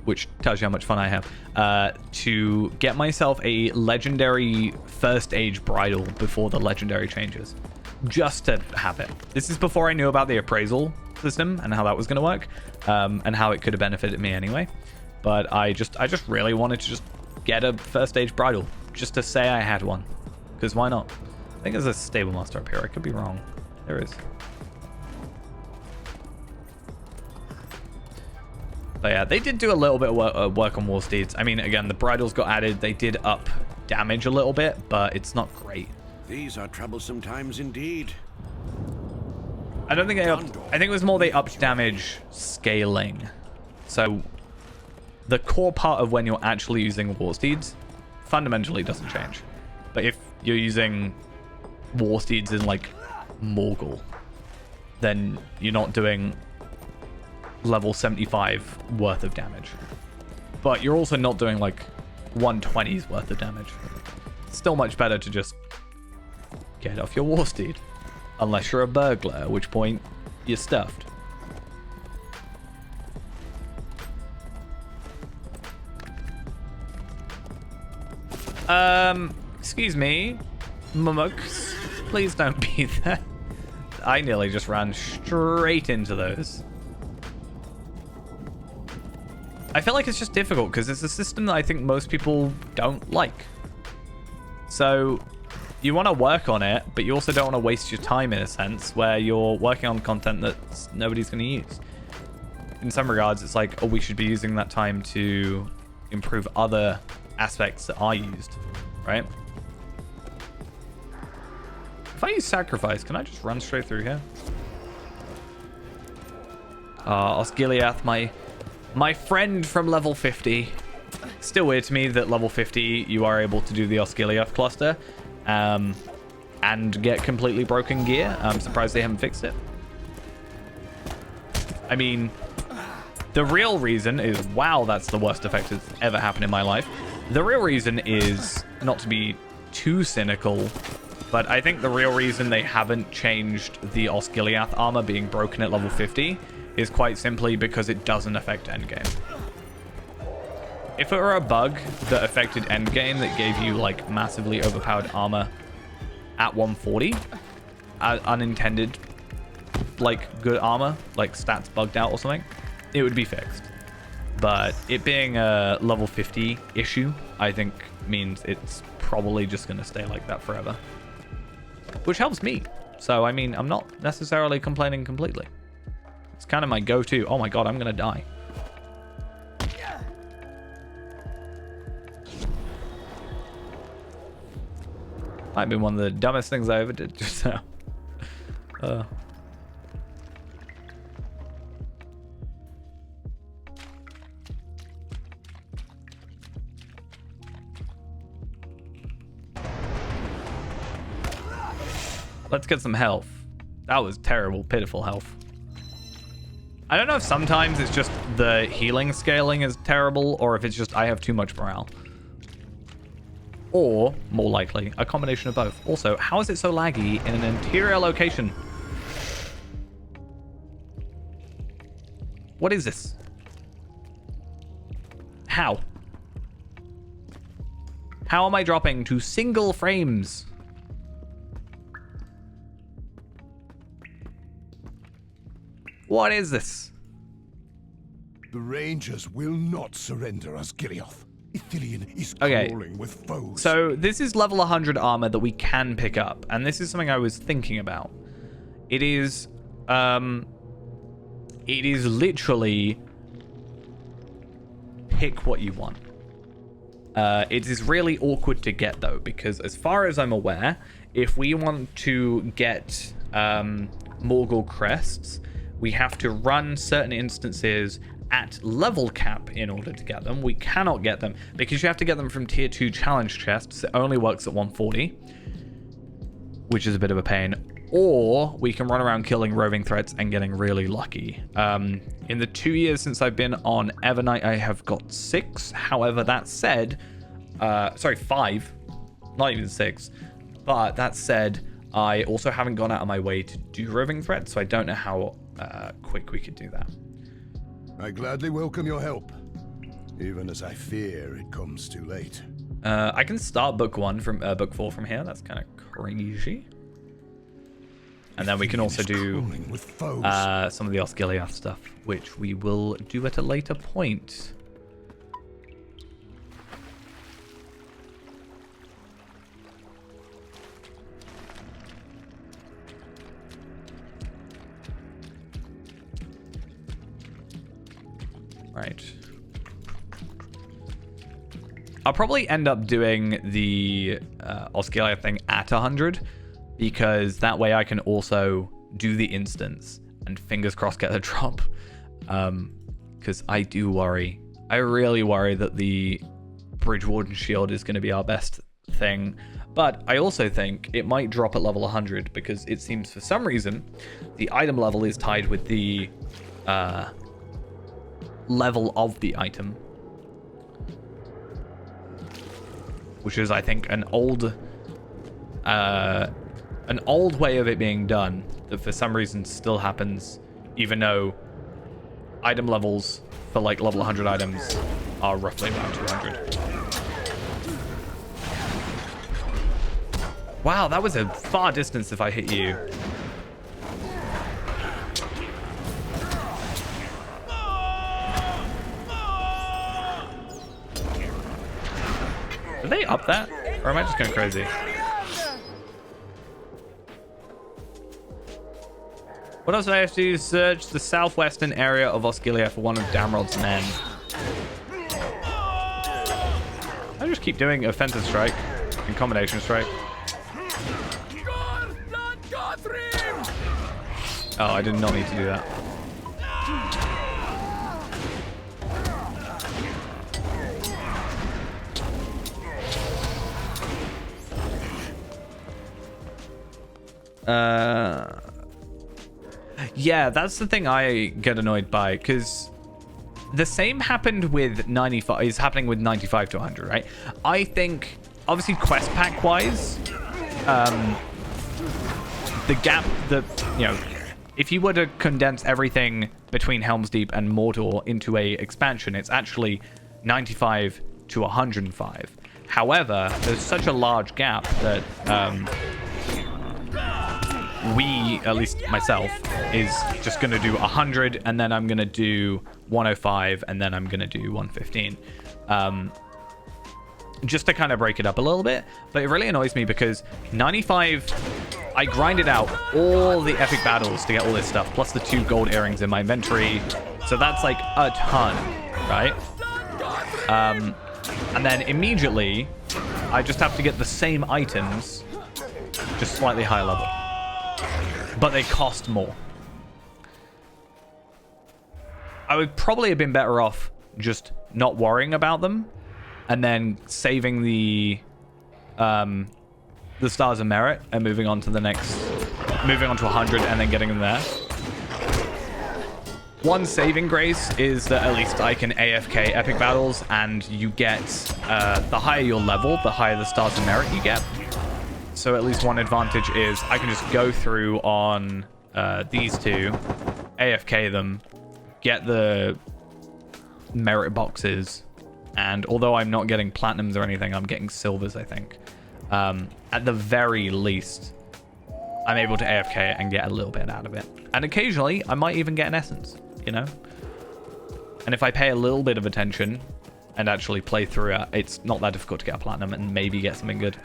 which tells you how much fun I have, to get myself a legendary first age bridle before the legendary changes. Just to have it. This is before I knew about the appraisal system and how that was going to work, and how it could have benefited me anyway. But I just really wanted to just get a first stage bridle, just to say I had one, because why not? I think there's a stable master up here. I could be wrong. There is. But yeah, they did do a little bit of work on war steeds. I mean, again, the bridles got added. They did up damage a little bit, but it's not great. These are troublesome times indeed. I don't think they upped. I think it was more they upped damage scaling. So the core part of when you're actually using war steeds fundamentally doesn't change. But if you're using war steeds in like Morgul, then you're not doing level 75 worth of damage. But you're also not doing like 120's worth of damage. Still much better to just get off your war steed. Unless you're a burglar, at which point you're stuffed. Excuse me. mummuks. Please don't be there. I nearly just ran straight into those. I feel like it's just difficult because it's a system that I think most people don't like. So you want to work on it, but you also don't want to waste your time in a sense where you're working on content that nobody's going to use. In some regards, it's like, oh, we should be using that time to improve other aspects that are used, right? If I use sacrifice, can I just run straight through here? Osgiliath, my friend from level 50. Still weird to me that level 50 you are able to do the Osgiliath cluster and get completely broken gear. I'm surprised they haven't fixed it. I mean, the real reason is, wow, that's the worst effect that's ever happened in my life. The real reason is, not to be too cynical, but I think the real reason they haven't changed the Osgiliath armor being broken at level 50 is quite simply because it doesn't affect endgame. If it were a bug that affected endgame that gave you like massively overpowered armor at 140, unintended like good armor, like stats bugged out or something, it would be fixed. But it being a level 50 issue, I think means it's probably just going to stay like that forever. Which helps me. So, I mean, I'm not necessarily complaining completely. It's kind of my go-to. Oh my god, I'm going to die. Might have been one of the dumbest things I ever did just now. Let's get some health. That was terrible, pitiful health. I don't know if sometimes it's just the healing scaling is terrible or if it's just I have too much morale. Or, more likely, a combination of both. Also, how is it so laggy in an interior location? What is this? How? How am I dropping to single frames? What is this? The Rangers will not surrender us, Osgiliath. Ithilien is Okay, crawling with foes. so this is level 100 armor that we can pick up, and this is something I was thinking about. It is literally pick what you want. It is really awkward to get though, because as far as I'm aware, if we want to get Morgul crests, we have to run certain instances at level cap in order to get them. We cannot get them because you have to get them from tier 2 challenge chests. It only works at 140, which is a bit of a pain. Or we can run around killing roving threats and getting really lucky. In the 2 years since I've been on Evernight, I have got 6. However, that said, 5, not even 6. But that said, I also haven't gone out of my way to do roving threats, so I don't know how quick we could do that. I gladly welcome your help, even as I fear it comes too late. I can start book 4 from here. That's kind of crazy. And then we can also do some of the Osgiliath stuff, which we will do at a later point. Right. I'll probably end up doing the Osgiliath thing at 100, because that way I can also do the instance and fingers crossed get a drop. Because I do worry. I really worry that the Bridge Warden shield is going to be our best thing. But I also think it might drop at level 100 because it seems for some reason the item level is tied with the level of the item, which is, I think, an old way of it being done that for some reason still happens, even though item levels for like level 100 items are roughly around 200. Wow, that was a far distance if I hit you. Did they up that? Or am I just going crazy? What else do I have to do? Search the southwestern area of Osgiliath for one of Damrod's men. I just keep doing offensive strike and combination strike. Oh, I did not need to do that. Yeah, that's the thing I get annoyed by, because the same happened with 95, is happening with 95 to 100, right? I think, obviously, quest pack wise, the gap that, you know, if you were to condense everything between Helm's Deep and Mordor into a expansion, it's actually 95 to 105. However, there's such a large gap that we, at least myself, is just going to do 100, and then I'm going to do 105, and then I'm going to do 115. Just to kind of break it up a little bit. But it really annoys me because 95, I grinded out all the epic battles to get all this stuff, plus the 2 gold earrings in my inventory. So that's like a ton, right? And then immediately, I just have to get the same items, just slightly higher level. But they cost more. I would probably have been better off just not worrying about them and then saving the Stars of Merit and moving on to the next, moving on to 100 and then getting them there. One saving grace is that at least I can AFK epic battles, and you get, the higher your level, the higher the Stars of Merit you get. So at least one advantage is I can just go through on these two, AFK them, get the merit boxes, and although I'm not getting platinums or anything, I'm getting silvers, I think. At the very least, I'm able to AFK and get a little bit out of it. And occasionally, I might even get an essence, you know? And if I pay a little bit of attention and actually play through it, it's not that difficult to get a platinum and maybe get something good.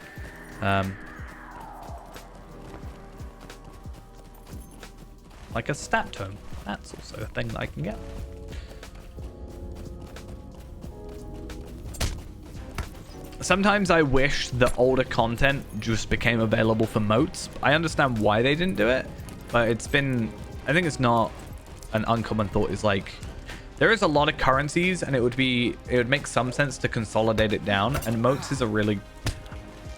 Like a stat tome. That's also a thing that I can get. Sometimes I wish the older content just became available for motes. I understand why they didn't do it, but it's been... I think it's not an uncommon thought. Is like, there is a lot of currencies, and it would make some sense to consolidate it down, and motes is a really...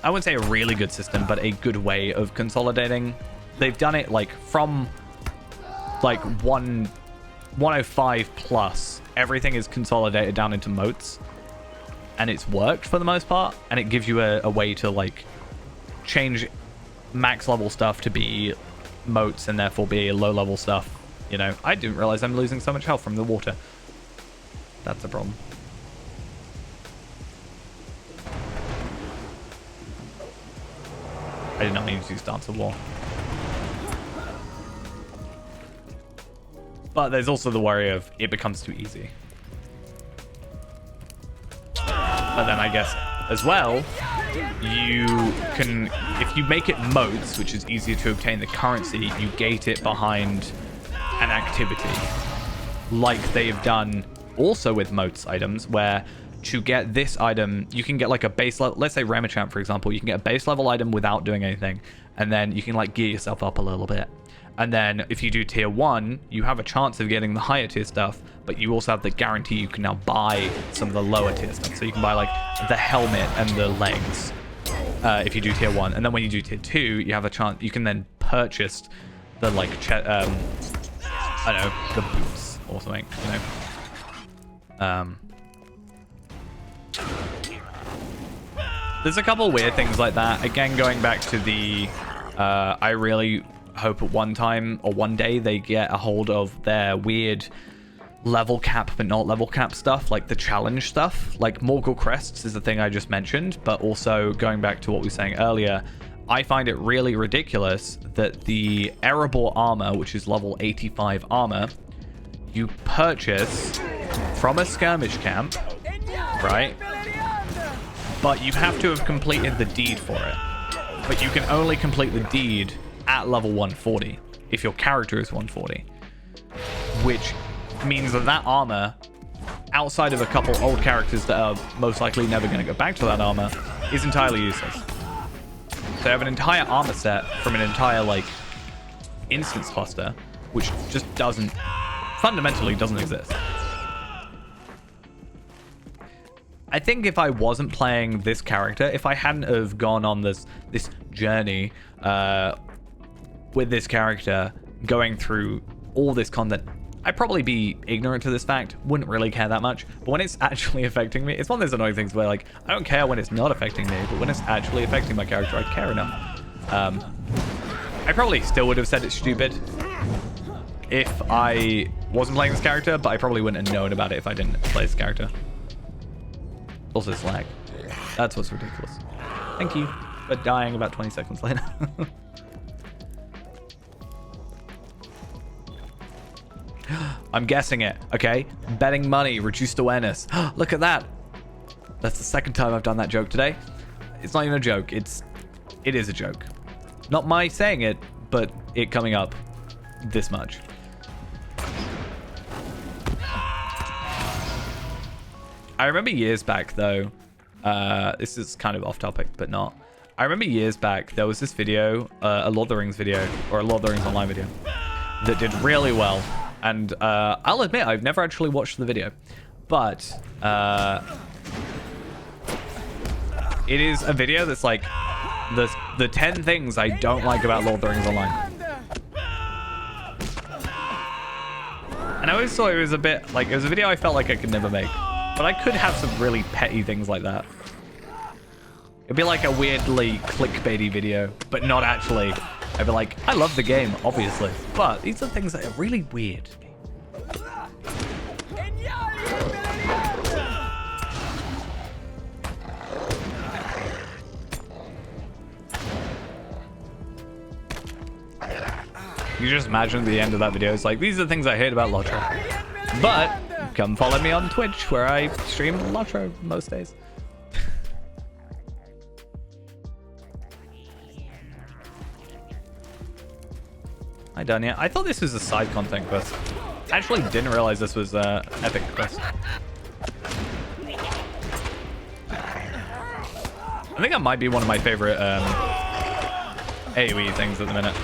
I wouldn't say a really good system, but a good way of consolidating. They've done it like from... like 105 plus, everything is consolidated down into motes, and it's worked for the most part, and it gives you a way to like change max level stuff to be motes and therefore be low level stuff, you know. I didn't realize I'm losing so much health from the water. That's a problem. I did not need to use Dance of War. But there's also the worry of it becomes too easy. But then I guess as well, you can, if you make it motes, which is easier to obtain the currency, you gate it behind an activity. Like they've done also with motes items, where to get this item, you can get like a base level, let's say Ramachamp, for example, you can get a base level item without doing anything, and then you can like gear yourself up a little bit. And then if you do tier 1, you have a chance of getting the higher tier stuff, but you also have the guarantee you can now buy some of the lower tier stuff. So you can buy like the helmet and the legs if you do tier 1. And then when you do tier 2, you have a chance, you can then purchase the like, I don't know, the boots or something, you know. There's a couple weird things like that. Again, going back to the, I really hope at one time or one day they get a hold of their weird level cap but not level cap stuff, like the challenge stuff. Like Morgul crests is the thing I just mentioned, but also going back to what we were saying earlier, I find it really ridiculous that the Erebor armor, which is level 85 armor, you purchase from a skirmish camp, right? But you have to have completed the deed for it. But you can only complete the deed at level 140 if your character is 140. Which means that that armor, outside of a couple old characters that are most likely never going to go back to that armor, is entirely useless. So I have an entire armor set from an entire, like, instance cluster, which just fundamentally doesn't exist. I think if I wasn't playing this character, if I hadn't have gone on this journey with this character, going through all this content, I'd probably be ignorant to this fact, wouldn't really care that much. But when it's actually affecting me, it's one of those annoying things where, like, I don't care when it's not affecting me, but when it's actually affecting my character, I care enough. I probably still would have said it's stupid if I wasn't playing this character, but I probably wouldn't have known about it if I didn't play this character. Also slag. That's what's ridiculous. Thank you for dying about 20 seconds later. I'm guessing it. Okay. Betting money, reduced awareness. Look at that. That's the second time I've done that joke today. It's not even a joke. It is a joke. Not my saying it, but it coming up this much. I remember years back, though, this is kind of off topic, but not. I remember years back, there was this video, a Lord of the Rings video, or a Lord of the Rings online video, that did really well. And I'll admit, I've never actually watched the video, but it is a video that's like the 10 things I don't like about Lord of the Rings Online. And I always thought it was a bit, like, it was a video I felt like I could never make. But I could have some really petty things like that. It'd be like a weirdly clickbaity video, but not actually. I'd be like, I love the game, obviously. But these are things that are really weird. You just imagine the end of that video. It's like, these are the things I hate about Lotro. But come follow me on Twitch, where I stream Lotro most days. Hi, Danya. I thought this was a side content quest. I actually didn't realize this was an epic quest. I think that might be one of my favorite AoE things at the minute.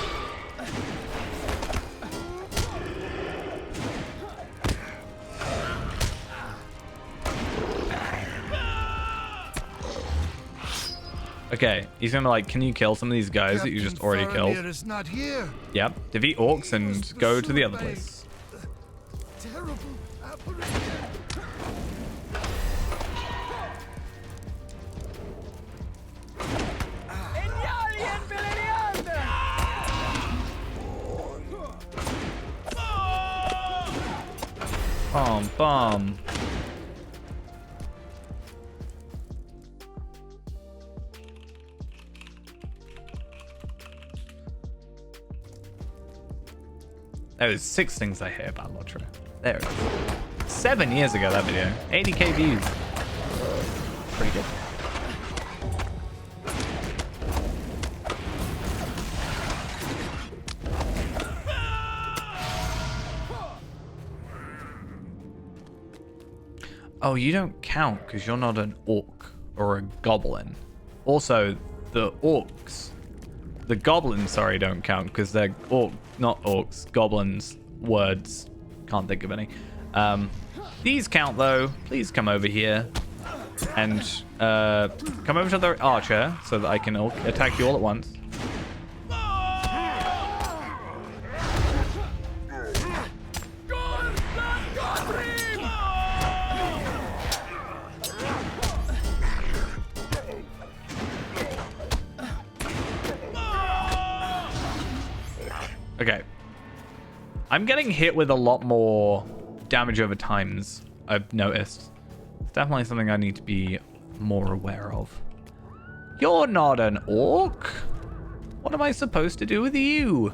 Okay, he's gonna like, can you kill some of these guys that you just already killed? Is not here. Yep, defeat orcs and go to the other place. Terrible apparition. Bomb. There was 6 things I hate about Lotro. There it is. 7 years ago, that video. 80k views. Pretty good. Oh, you don't count because you're not an orc or a goblin. Also, the orcs, the goblins, sorry, don't count because they're not orcs, goblins, words. Can't think of any. These count though. Please come over here and come over to the archer so that I can attack you all at once. Okay. I'm getting hit with a lot more damage over times, I've noticed. It's definitely something I need to be more aware of. You're not an orc. What am I supposed to do with you?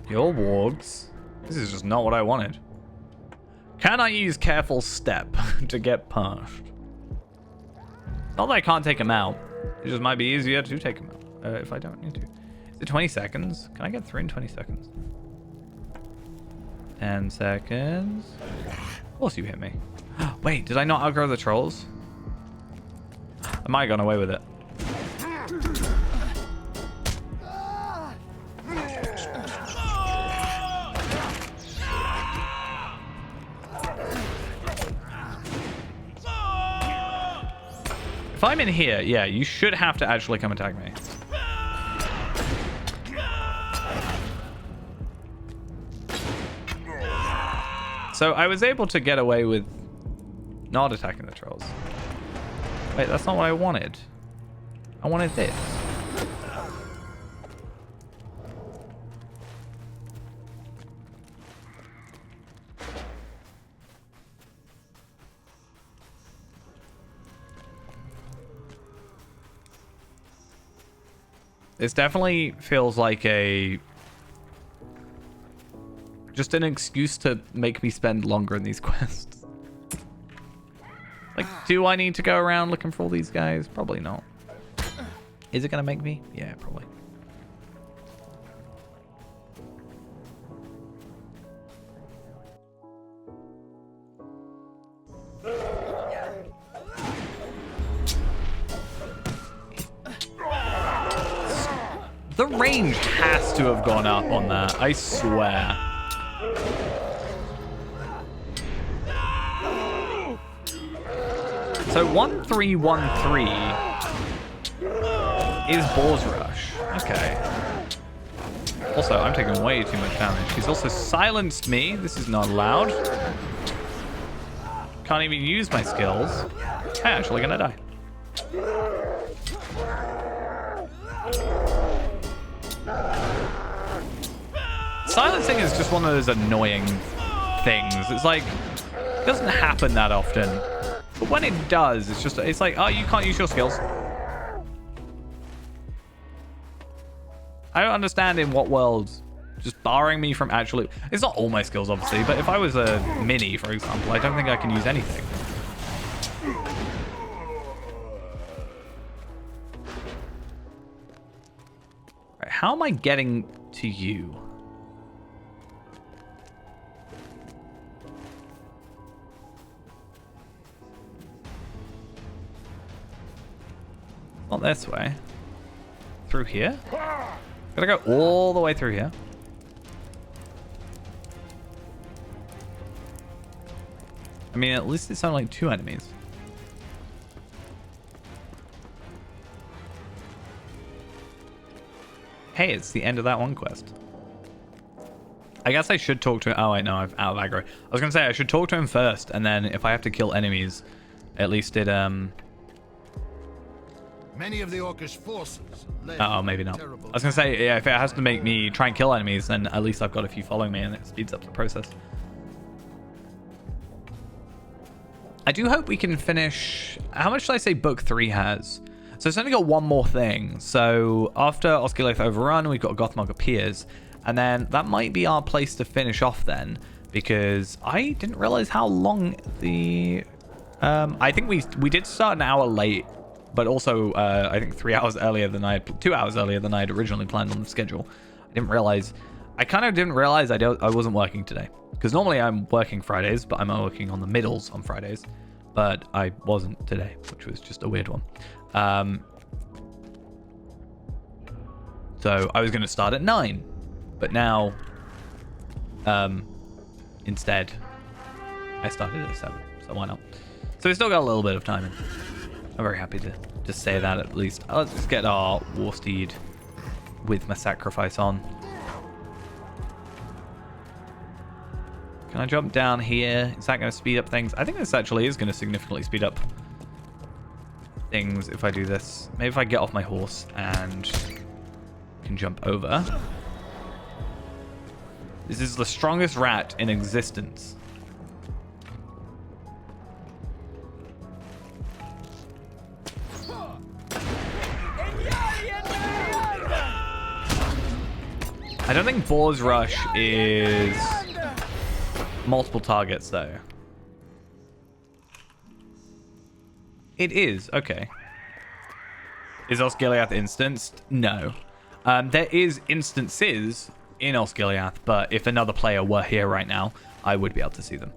Your wargs. This is just not what I wanted. Can I use careful step to get past? Not that I can't take him out. It just might be easier to take him out if I don't need to. Is it 20 seconds? Can I get through in 20 seconds? 10 seconds. Of course you hit me. Wait, did I not outgrow the trolls? I might have gone away with it. If I'm in here, yeah, you should have to actually come attack me. So I was able to get away with not attacking the trolls. Wait, that's not what I wanted. I wanted this. This definitely feels like just an excuse to make me spend longer in these quests. Like, do I need to go around looking for all these guys? Probably not. Is it gonna make me? Yeah, probably. The range has to have gone up on that, I swear. So 1313 is Boar's Rush. Okay. Also, I'm taking way too much damage. He's also silenced me. This is not allowed. Can't even use my skills. I'm actually gonna die. Silencing is just one of those annoying things. It's like, it doesn't happen that often. But when it does, it's like, oh, you can't use your skills. I don't understand in what world just barring me from actually... It's not all my skills, obviously, but if I was a mini, for example, I don't think I can use anything. Right, how am I getting to you? Not this way. Through here? Gotta go all the way through here. I mean, at least it's only 2 enemies. Hey, it's the end of that one quest. I guess I should talk to him. Oh, wait, no, I'm out of aggro. I was gonna say I should talk to him first, and then if I have to kill enemies, at least it, Many of the Orcish forces. Oh, maybe not. I was gonna say, yeah, if it has to make me try and kill enemies, then at least I've got a few following me and it speeds up the process. I do hope we can finish... How much should I say book 3 has? So it's only got one more thing. So after Osculith Overrun, we've got Gothmog Appears. And then that might be our place to finish off then. Because I didn't realize how long the... I think we did start an hour late. But also, I think 2 hours earlier than I had originally planned on the schedule. I didn't realize... I kind of didn't realize I wasn't working today. Because normally I'm working Fridays, but I'm working on the middles on Fridays. But I wasn't today, which was just a weird one. So I was going to start at 9. But now, instead, I started at 7. So why not? So we still got a little bit of time in. I'm very happy to just say that at least. Let's just get our war steed with my sacrifice on. Can I jump down here? Is that going to speed up things? I think this actually is going to significantly speed up things if I do this. Maybe if I get off my horse and can jump over. This is the strongest rat in existence. I don't think Boar's Rush is multiple targets, though. It is. Okay. Is Osgiliath instanced? No. There is instances in Osgiliath, but if another player were here right now, I would be able to see them.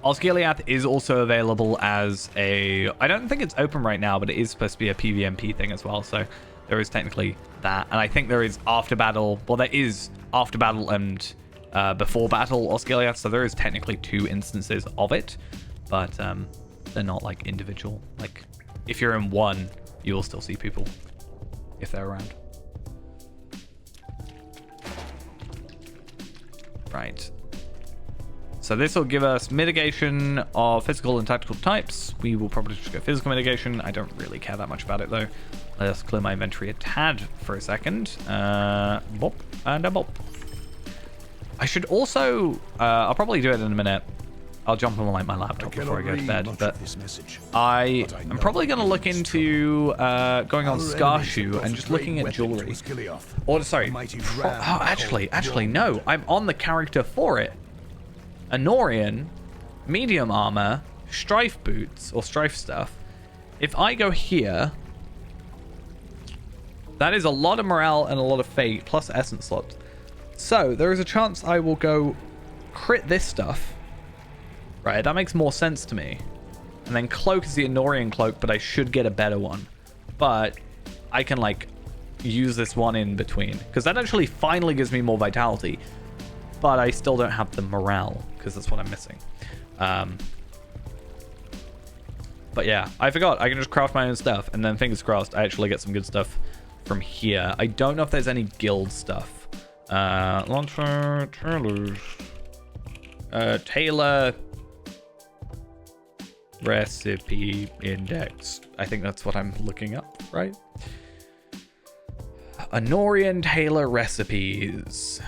Osgiliath is also available as a... I don't think it's open right now, but it is supposed to be a PvMP thing as well, so there is technically that. And I think there is after battle... Well, there is after battle and before battle Osgiliath, so there is technically 2 instances of it, but they're not like individual. Like, if you're in one, you will still see people if they're around. Right. So this will give us mitigation of physical and tactical types. We will probably just go physical mitigation. I don't really care that much about it, though. Let's clear my inventory a tad for a second. Bop and a bop. I should also... I'll probably do it in a minute. I'll jump on like my laptop before I go to bed. But I'm probably going to look into going on Scarshoe and just looking at jewelry. Or, sorry. Oh, actually, no. I'm on the character for it. Anorian, medium armor, strife boots, or strife stuff. If I go here, that is a lot of morale and a lot of fate, plus essence slots. So, there is a chance I will go crit this stuff. Right, that makes more sense to me. And then cloak is the Anorian cloak, but I should get a better one. But I can, like, use this one in between. Because that actually finally gives me more vitality. But I still don't have the morale, because that's what I'm missing. But yeah, I forgot. I can just craft my own stuff, and then fingers crossed, I actually get some good stuff from here. I don't know if there's any guild stuff. Launcher, Taylor, recipe index. I think that's what I'm looking up, right? Anorian Taylor recipes.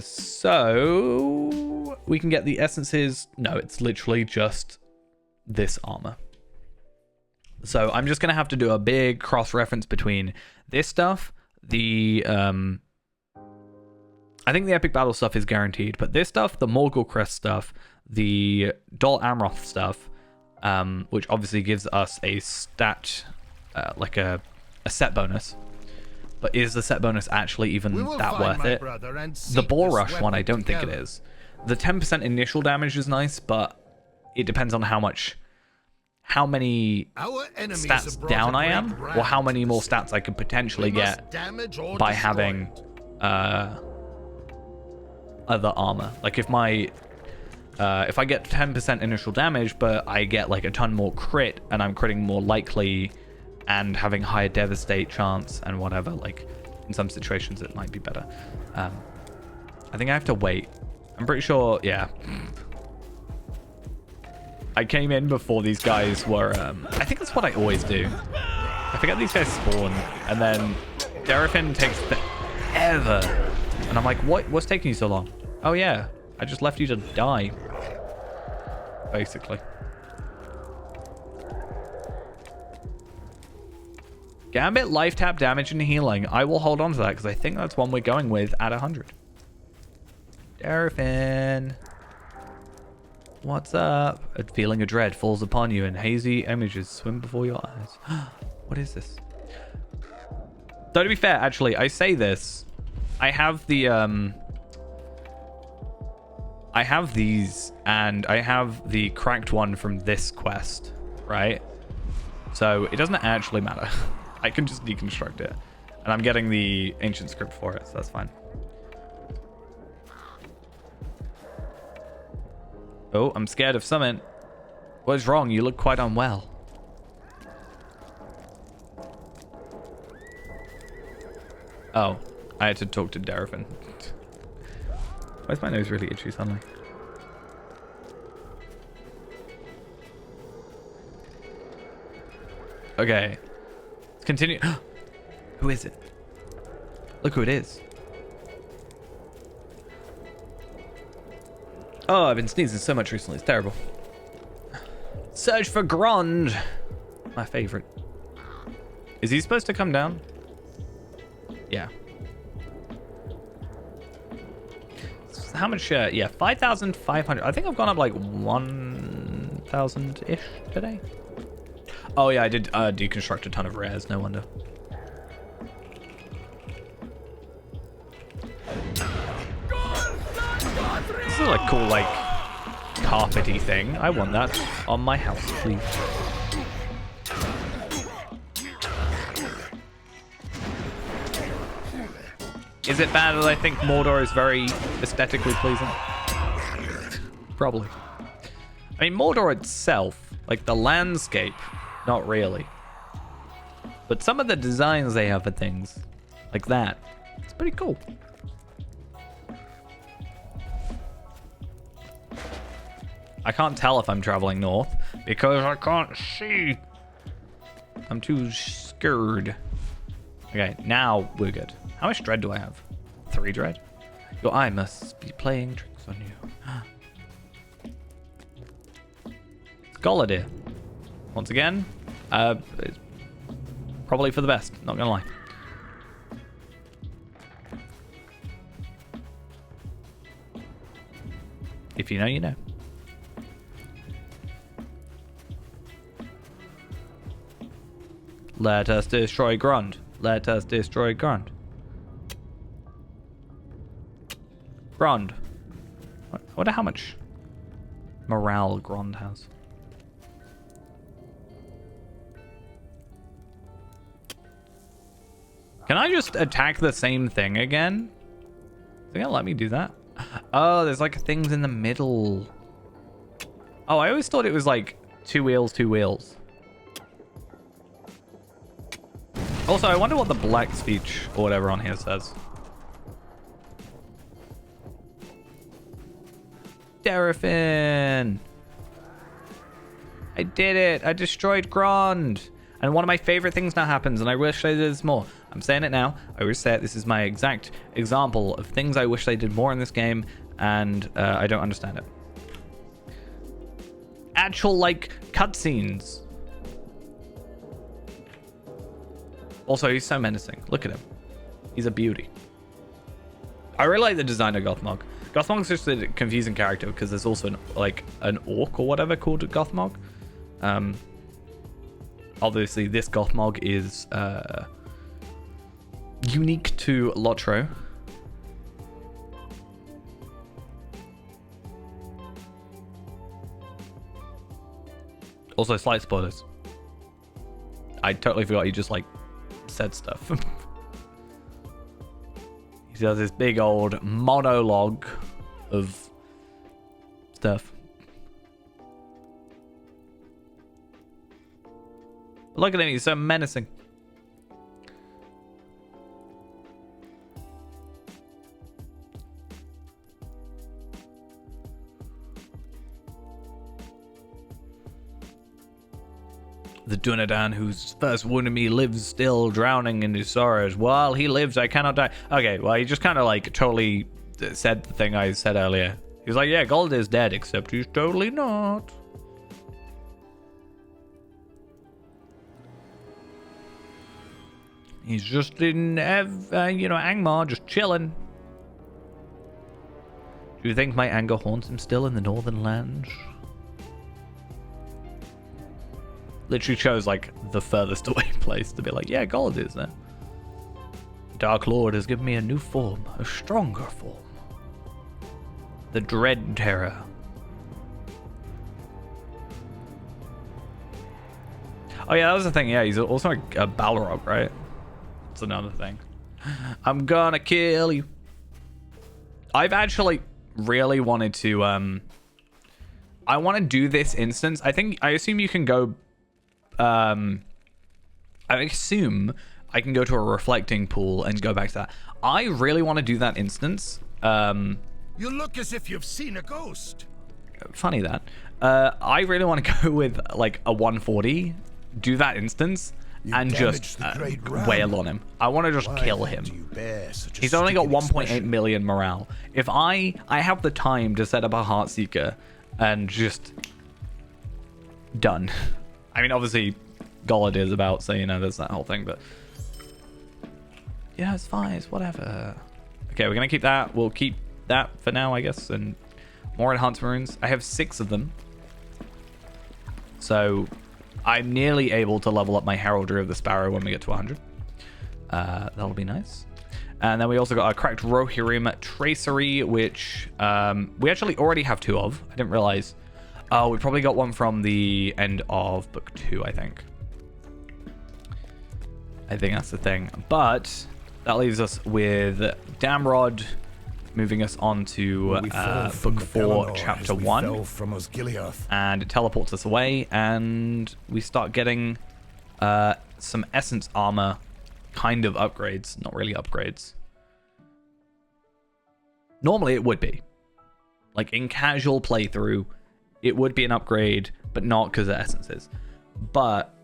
So we can get the essences. No, it's literally just this armor. So I'm just gonna have to do a big cross-reference between this stuff, the I think the epic battle stuff is guaranteed, but this stuff, the Morgul Crest stuff, the Dol Amroth stuff, which obviously gives us a stat, like a set bonus. But is the set bonus actually even that worth it? The Boar Rush one, I don't think it is. The 10% initial damage is nice, but it depends on how many stats down I am, or how many more stats I could potentially get by having other armor. Like if I get 10% initial damage, but I get like a ton more crit, and I'm critting more likely, and having higher devastate chance and whatever, like in some situations it might be better. I think I have to wait. I'm pretty sure, yeah. I came in before these guys were, I think that's what I always do. I forget these guys spawn, and then Derafin takes forever. And I'm like, what's taking you so long? Oh yeah, I just left you to die. Basically. Gambit, life tap, damage, and healing. I will hold on to that because I think that's one we're going with at 100. Derafin. What's up? A feeling of dread falls upon you and hazy images swim before your eyes. What is this? Though to be fair, actually, I say this. I have the, I have these, and I have the cracked one from this quest, right? So it doesn't actually matter. I can just deconstruct it. And I'm getting the ancient script for it, so that's fine. Oh, I'm scared of something. What is wrong? You look quite unwell. Oh, I had to talk to Derafin. Why is my nose really itchy suddenly? Okay. Let's continue. Who is it? Look who it is. Oh, I've been sneezing so much recently. It's terrible. Search for Grond. My favorite. Is he supposed to come down? Yeah. So how much? Yeah, 5,500. I think I've gone up like 1,000-ish today. Oh yeah, I did deconstruct a ton of rares. No wonder. This is a cool, like, carpety thing. I want that on my house, please. Is it bad that I think Mordor is very aesthetically pleasing? Probably. I mean, Mordor itself, like the landscape, not really. But some of the designs they have for things, like that, it's pretty cool. I can't tell if I'm traveling north because I can't see. I'm too scared. Okay, now we're good. How much dread do I have? 3 dread? Your eye must be playing tricks on you. Goladir. Once again, it's probably for the best, not gonna lie. If you know, you know. Let us destroy Grund. Let us destroy Grund. Grund. I wonder how much morale Grund has. Can I just attack the same thing again? Is it gonna let me do that? Oh, there's like things in the middle. Oh, I always thought it was like 2 wheels, 2 wheels. Also, I wonder what the black speech or whatever on here says. Derafin! I did it! I destroyed Grond! And one of my favorite things now happens, and I wish I did this more. I'm saying it now. I always say it. This is my exact example of things I wish they did more in this game, and I don't understand it. Actual, like, cutscenes. Also, he's so menacing. Look at him. He's a beauty. I really like the design of Gothmog. Gothmog's just a confusing character because there's also an orc or whatever called Gothmog. Obviously, this Gothmog is unique to Lotro. Also, slight spoilers. I totally forgot he just, like, said stuff. He does this big old monologue of stuff. Look at him, he's so menacing. The Dunedain whose first wounded me lives still, drowning in his sorrows. While he lives, I cannot die. Okay, well, he just kind of like totally said the thing I said earlier. He was like, yeah, Goldir's dead, except he's totally not. He's just in, Angmar, just chilling. Do you think my anger haunts him still in the northern lands? Literally chose, like, the furthest away place to be like, yeah, Goldir's there. Dark Lord has given me a new form, a stronger form. The Dread Terror. Oh, yeah, that was the thing. Yeah, he's also a Balrog, right? That's another thing. I'm gonna kill you. I've actually really wanted to, I want to do this instance. I assume you can go, I assume I can go to a reflecting pool and go back to that. I really want to do that instance. You look as if you've seen a ghost. Funny that. I really want to go with like a 140, do that instance, and just wail on him. I want to just kill him. He's only got 1.8 million morale. If I have the time to set up a Heartseeker and just done. I mean, obviously, Gollard is about, so, you know, there's that whole thing, but... Yeah, it's fine, it's whatever. Okay, we're gonna keep that. We'll keep that for now, I guess, and more enhanced runes. I have 6 of them. So, I'm nearly able to level up my Heraldry of the Sparrow when we get to 100. That'll be nice. And then we also got a Cracked Rohirrim Tracery, which we actually already have 2 of. I didn't realize. Oh, we probably got one from the end of book 2, I think. I think that's the thing. But that leaves us with Damrod, moving us on to book 4, chapter 1. And it teleports us away, and we start getting some Essence armor kind of upgrades. Not really upgrades. Normally it would be. Like in casual playthrough, it would be an upgrade, but not because of Essences. But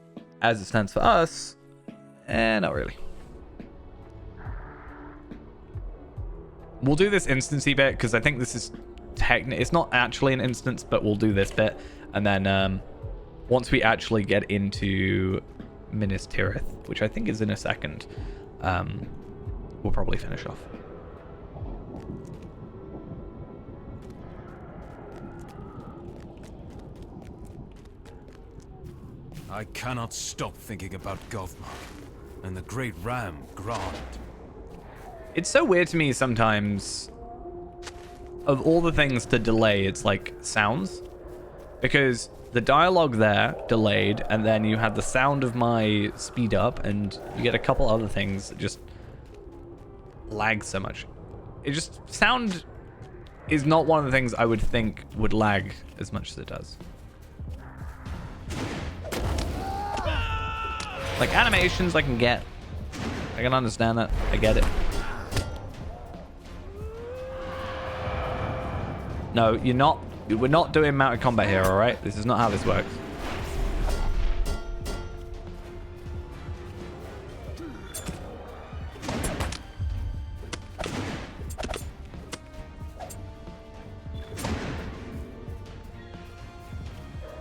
as it stands for us, not really. We'll do this instancy bit because I think this is it's not actually an instance, but we'll do this bit, and then once we actually get into Minas Tirith, which I think is in a second, we'll probably finish off. I cannot stop thinking about Govmark and the great ram, Grant. It's so weird to me sometimes, of all the things to delay, it's like sounds. Because the dialogue there delayed, and then you had the sound of my speed up, and you get a couple other things that just lag so much. It just, sound is not one of the things I would think would lag as much as it does. Like animations I can get. I can understand that. I get it. No, you're not. We're not doing mounted combat here, alright? This is not how this works.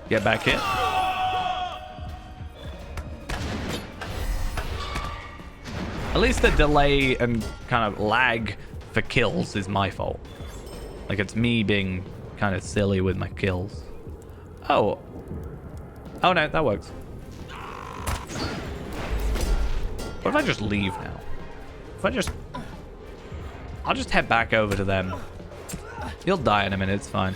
Get back here. At least the delay and kind of lag for kills is my fault. Like, it's me being kind of silly with my kills. Oh. Oh, no, that works. What if I just leave now? If I just... I'll just head back over to them. He'll die in a minute, it's fine.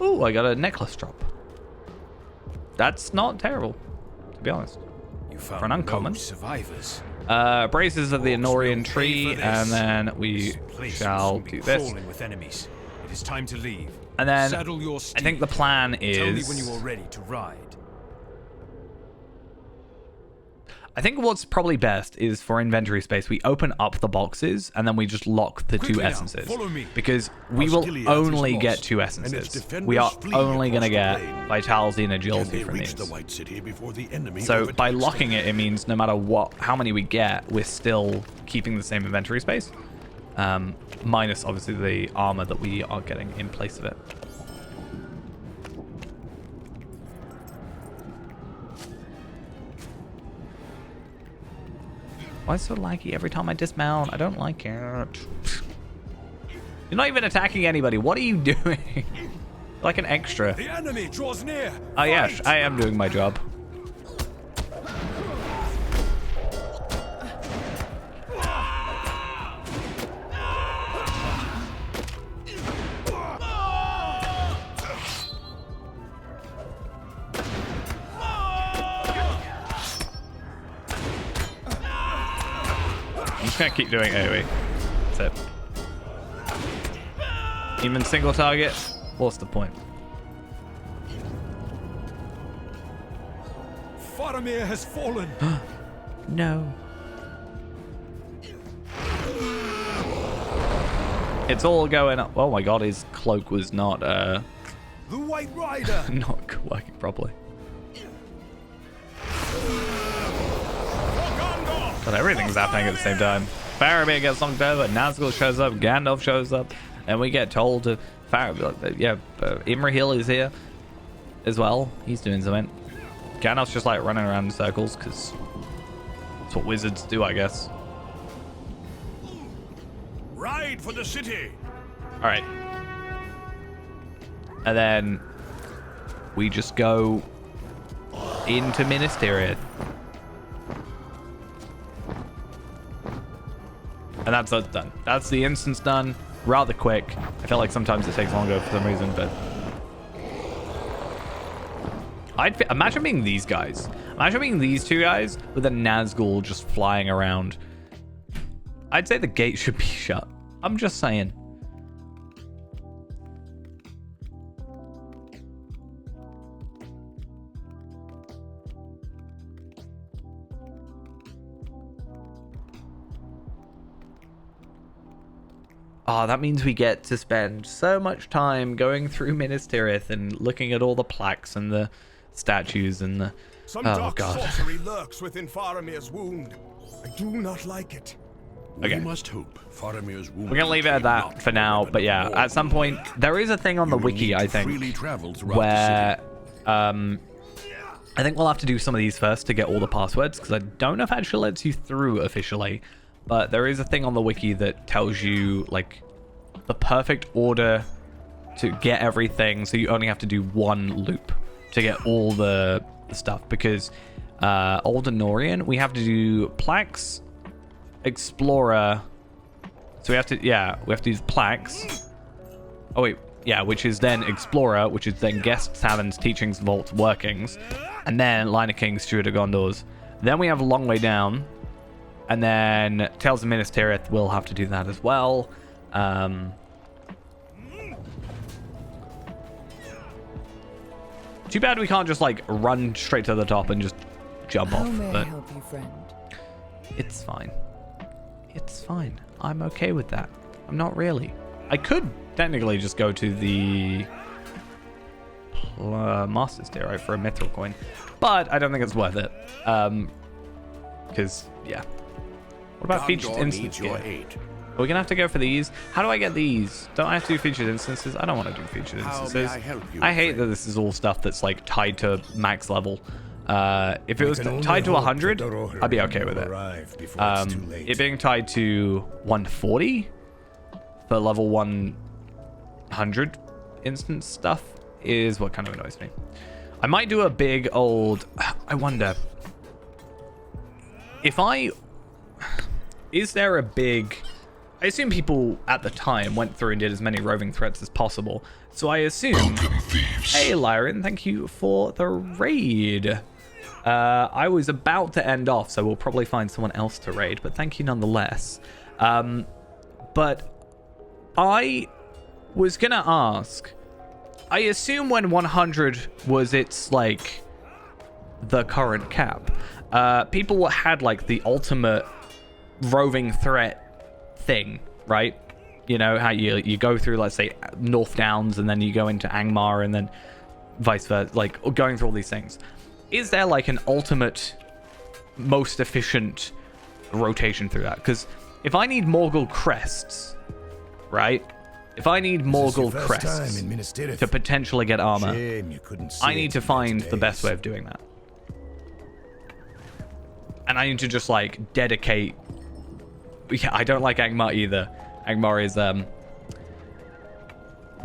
Oh, I got a necklace drop. That's not terrible, to be honest. You found for an uncommon. No survivors. Braces of the Anorian tree, and then we shall do this. With enemies. It is time to leave. And then Saddle your steed. I think the plan is... Tell me when you are ready to ride. I think what's probably best is for inventory space, we open up the boxes and then we just lock the Quickly 2 now, essences. follow me. Because we will only get 2 essences. We are only going to get vitality and agility from these. So by locking it, it means no matter how many we get, we're still keeping the same inventory space. Minus obviously the armor that we are getting in place of it. Why is it so laggy every time I dismount? I don't like it. You're not even attacking anybody. What are you doing? Like an extra. The enemy draws near. Oh yes, I am doing my job. I'm just gonna keep doing AoE. That's it. Even single target, what's the point? Faramir has fallen. No. It's all going up. Oh my god, his cloak was not The White Rider. not working properly. God, everything's happening at the same time. Faramir gets knocked over, Nazgul shows up, Gandalf shows up, and we get told to Imrahil is here as well. He's doing something. Gandalf's just like running around in circles because that's what wizards do, I guess. Ride for the city. All right. And then we just go into Minas Tirith. And that's done. That's the instance done. Rather quick. I feel like sometimes it takes longer for some reason, but imagine being these guys. Imagine being these two guys with a Nazgul just flying around. I'd say the gate should be shut. I'm just saying. Oh, that means we get to spend so much time going through Minas Tirith and looking at all the plaques and the statues and the... Some dark sorcery lurks within Faramir's wound. I do not like it. Okay. We must hope Faramir's wound. We're gonna leave it at that for now, but yeah, at some point there is a thing on the wiki, I think, where I think we'll have to do some of these first to get all the passwords, because I don't know if it actually lets you through officially, but there is a thing on the wiki that tells you like the perfect order to get everything, so you only have to do one loop to get all the stuff, because Old Anorian, we have to do plaques, Explorer, so we have to use plaques. Oh wait, yeah, which is then Explorer, which is then Guest Talon's Teachings, Vault, Workings, and then Line of Kings, Steward of Gondor's. Then we have a long way down, and then Tales of Minas Tirith, we'll have to do that as well. Too bad we can't just like run straight to the top and just jump off. May I but help you, friend? it's fine. It's fine. I'm okay with that. I'm not really. I could technically just go to the Master's Tier, right, for a Mithril coin, but I don't think it's worth it. Because yeah. What about featured instance? Are we gonna have to go for these? How do I get these? Don't I have to do featured instances? I don't want to do featured instances. I hate that this is all stuff that's like tied to max level. If it was tied to 100, I'd be okay with it. It being tied to 140 for level 100 instance stuff is what kind of annoys me. I might do a big old... I wonder... Is there a big... I assume people at the time went through and did as many roving threats as possible. So I assume... Hey, Lyron, thank you for the raid. I was about to end off, so we'll probably find someone else to raid, but thank you nonetheless. But I was going to ask... I assume when 100 was its, like, the current cap, people had, like, the ultimate roving threat thing, right? You know, how you go through, let's say, North Downs, and then you go into Angmar, and then vice versa, like, going through all these things. Is there, like, an ultimate, most efficient rotation through that? Because if I need Morgul Crests, right? If I need Morgul Crests to potentially get armor, I need to find the best way of doing that. And I need to just, like, dedicate... Yeah, I don't like Angmar either. Angmar is,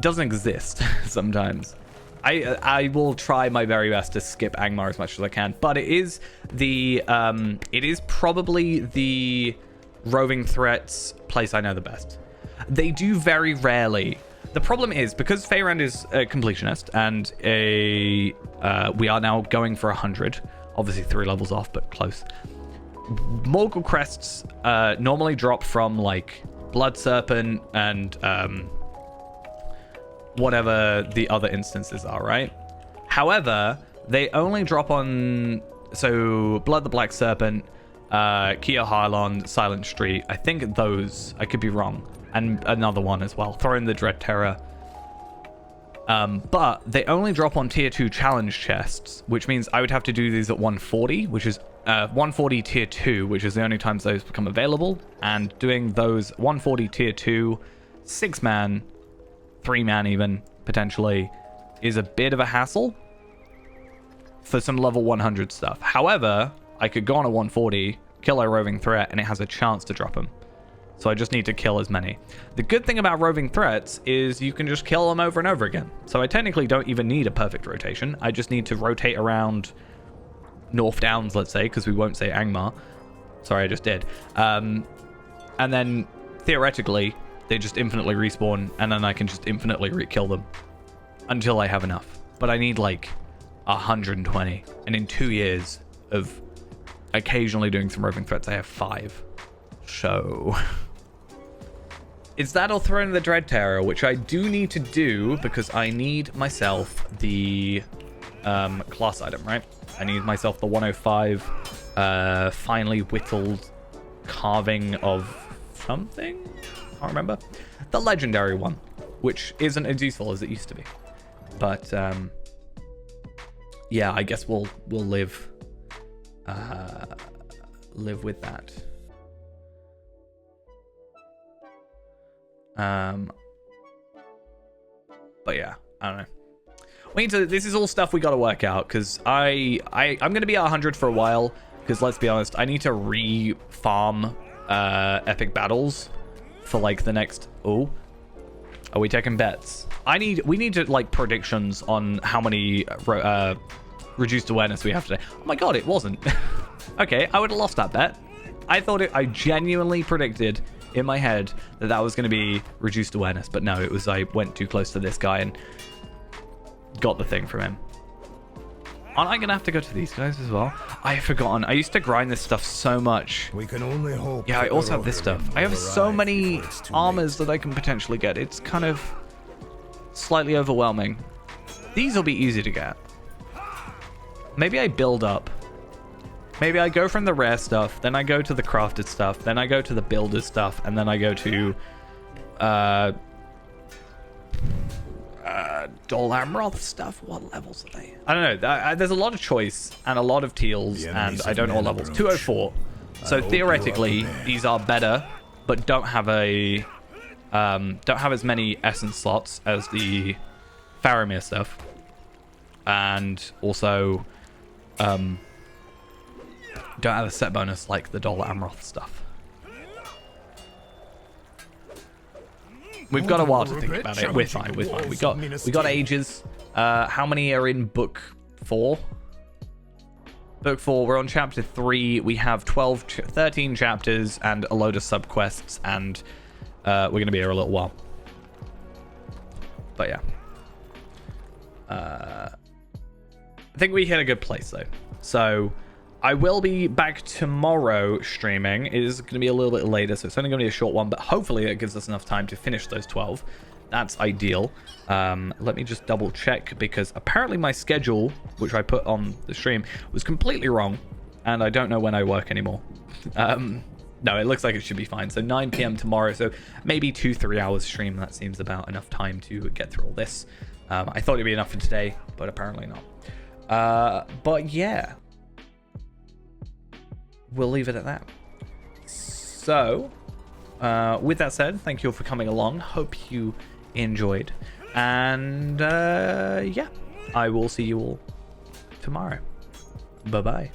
doesn't exist sometimes. I will try my very best to skip Angmar as much as I can, but it is the, it is probably the roving threats place I know the best. They do very rarely. The problem is, because Faerand is a completionist, and we are now going for 100, obviously 3 levels off, but close. Morgul Crests normally drop from, like, Blood Serpent and whatever the other instances are, right? However, they only drop on... So, Blood the Black Serpent, Kia Harlon, Silent Street. I think those... I could be wrong. And another one as well. Throw in the Dread Terror. But they only drop on tier 2 challenge chests, which means I would have to do these at 140, which is 140 tier 2, which is the only times those become available, and doing those 140 tier 2 6-man, 3-man even potentially, is a bit of a hassle for some level 100 stuff. However, I could go on a 140, kill a roving threat, and it has a chance to drop him. So I just need to kill as many. The good thing about roving threats is you can just kill them over and over again. So I technically don't even need a perfect rotation. I just need to rotate around North Downs, let's say, because we won't say Angmar. Sorry, I just did. And then theoretically, they just infinitely respawn, and then I can just infinitely re-kill them until I have enough. But I need like 120, and in 2 years of occasionally doing some roving threats, I have 5. So it's that or Throne of the Dread Terror, which I do need to do because I need myself the class item, right? I need myself the 105 finely whittled carving of something. I can't remember. The legendary one, which isn't as useful as it used to be. But yeah, I guess we'll live with that. But yeah, I don't know. We need to. This is all stuff we got to work out because I'm gonna be at 100 for a while. Because let's be honest, I need to re-farm epic battles for like the next. Oh, are we taking bets? We need to like predictions on how many reduced awareness we have today. Oh my god, it wasn't. Okay, I would have lost that bet. I genuinely predicted in my head that was going to be reduced awareness, but no, it was I went too close to this guy and got the thing from him. Aren't I going to have to go to these guys as well? I have forgotten. I used to grind this stuff so much. We can only hope. Yeah, I also have this stuff. I have so many armors that I can potentially get. It's kind of slightly overwhelming. These will be easy to get. Maybe I build up. Maybe I go from the rare stuff, then I go to the crafted stuff, then I go to the builder stuff, and then I go to Dol Amroth stuff. What levels are they? I don't know. There's a lot of choice and a lot of teals, and I don't know what levels. 204. So theoretically, these are better, but don't have as many essence slots as the Faramir stuff, and also don't have a set bonus like the Dol Amroth stuff. We've got a while to think about it. We're fine. We're fine. We got ages. How many are in book 4? Book 4. We're on chapter 3. We have 13 chapters and a load of subquests, and we're gonna be here a little while. But yeah, I think we hit a good place though. So I will be back tomorrow streaming. It is going to be a little bit later, so it's only going to be a short one, but hopefully it gives us enough time to finish those 12. That's ideal. Let me just double check, because apparently my schedule, which I put on the stream, was completely wrong, and I don't know when I work anymore. No, it looks like it should be fine. So 9 p.m. tomorrow, so maybe 2-3 hours stream. That seems about enough time to get through all this. I thought it'd be enough for today, but apparently not. But yeah, we'll leave it at that. So with that said, thank you all for coming along. Hope you enjoyed, and yeah, I will see you all tomorrow. Bye bye.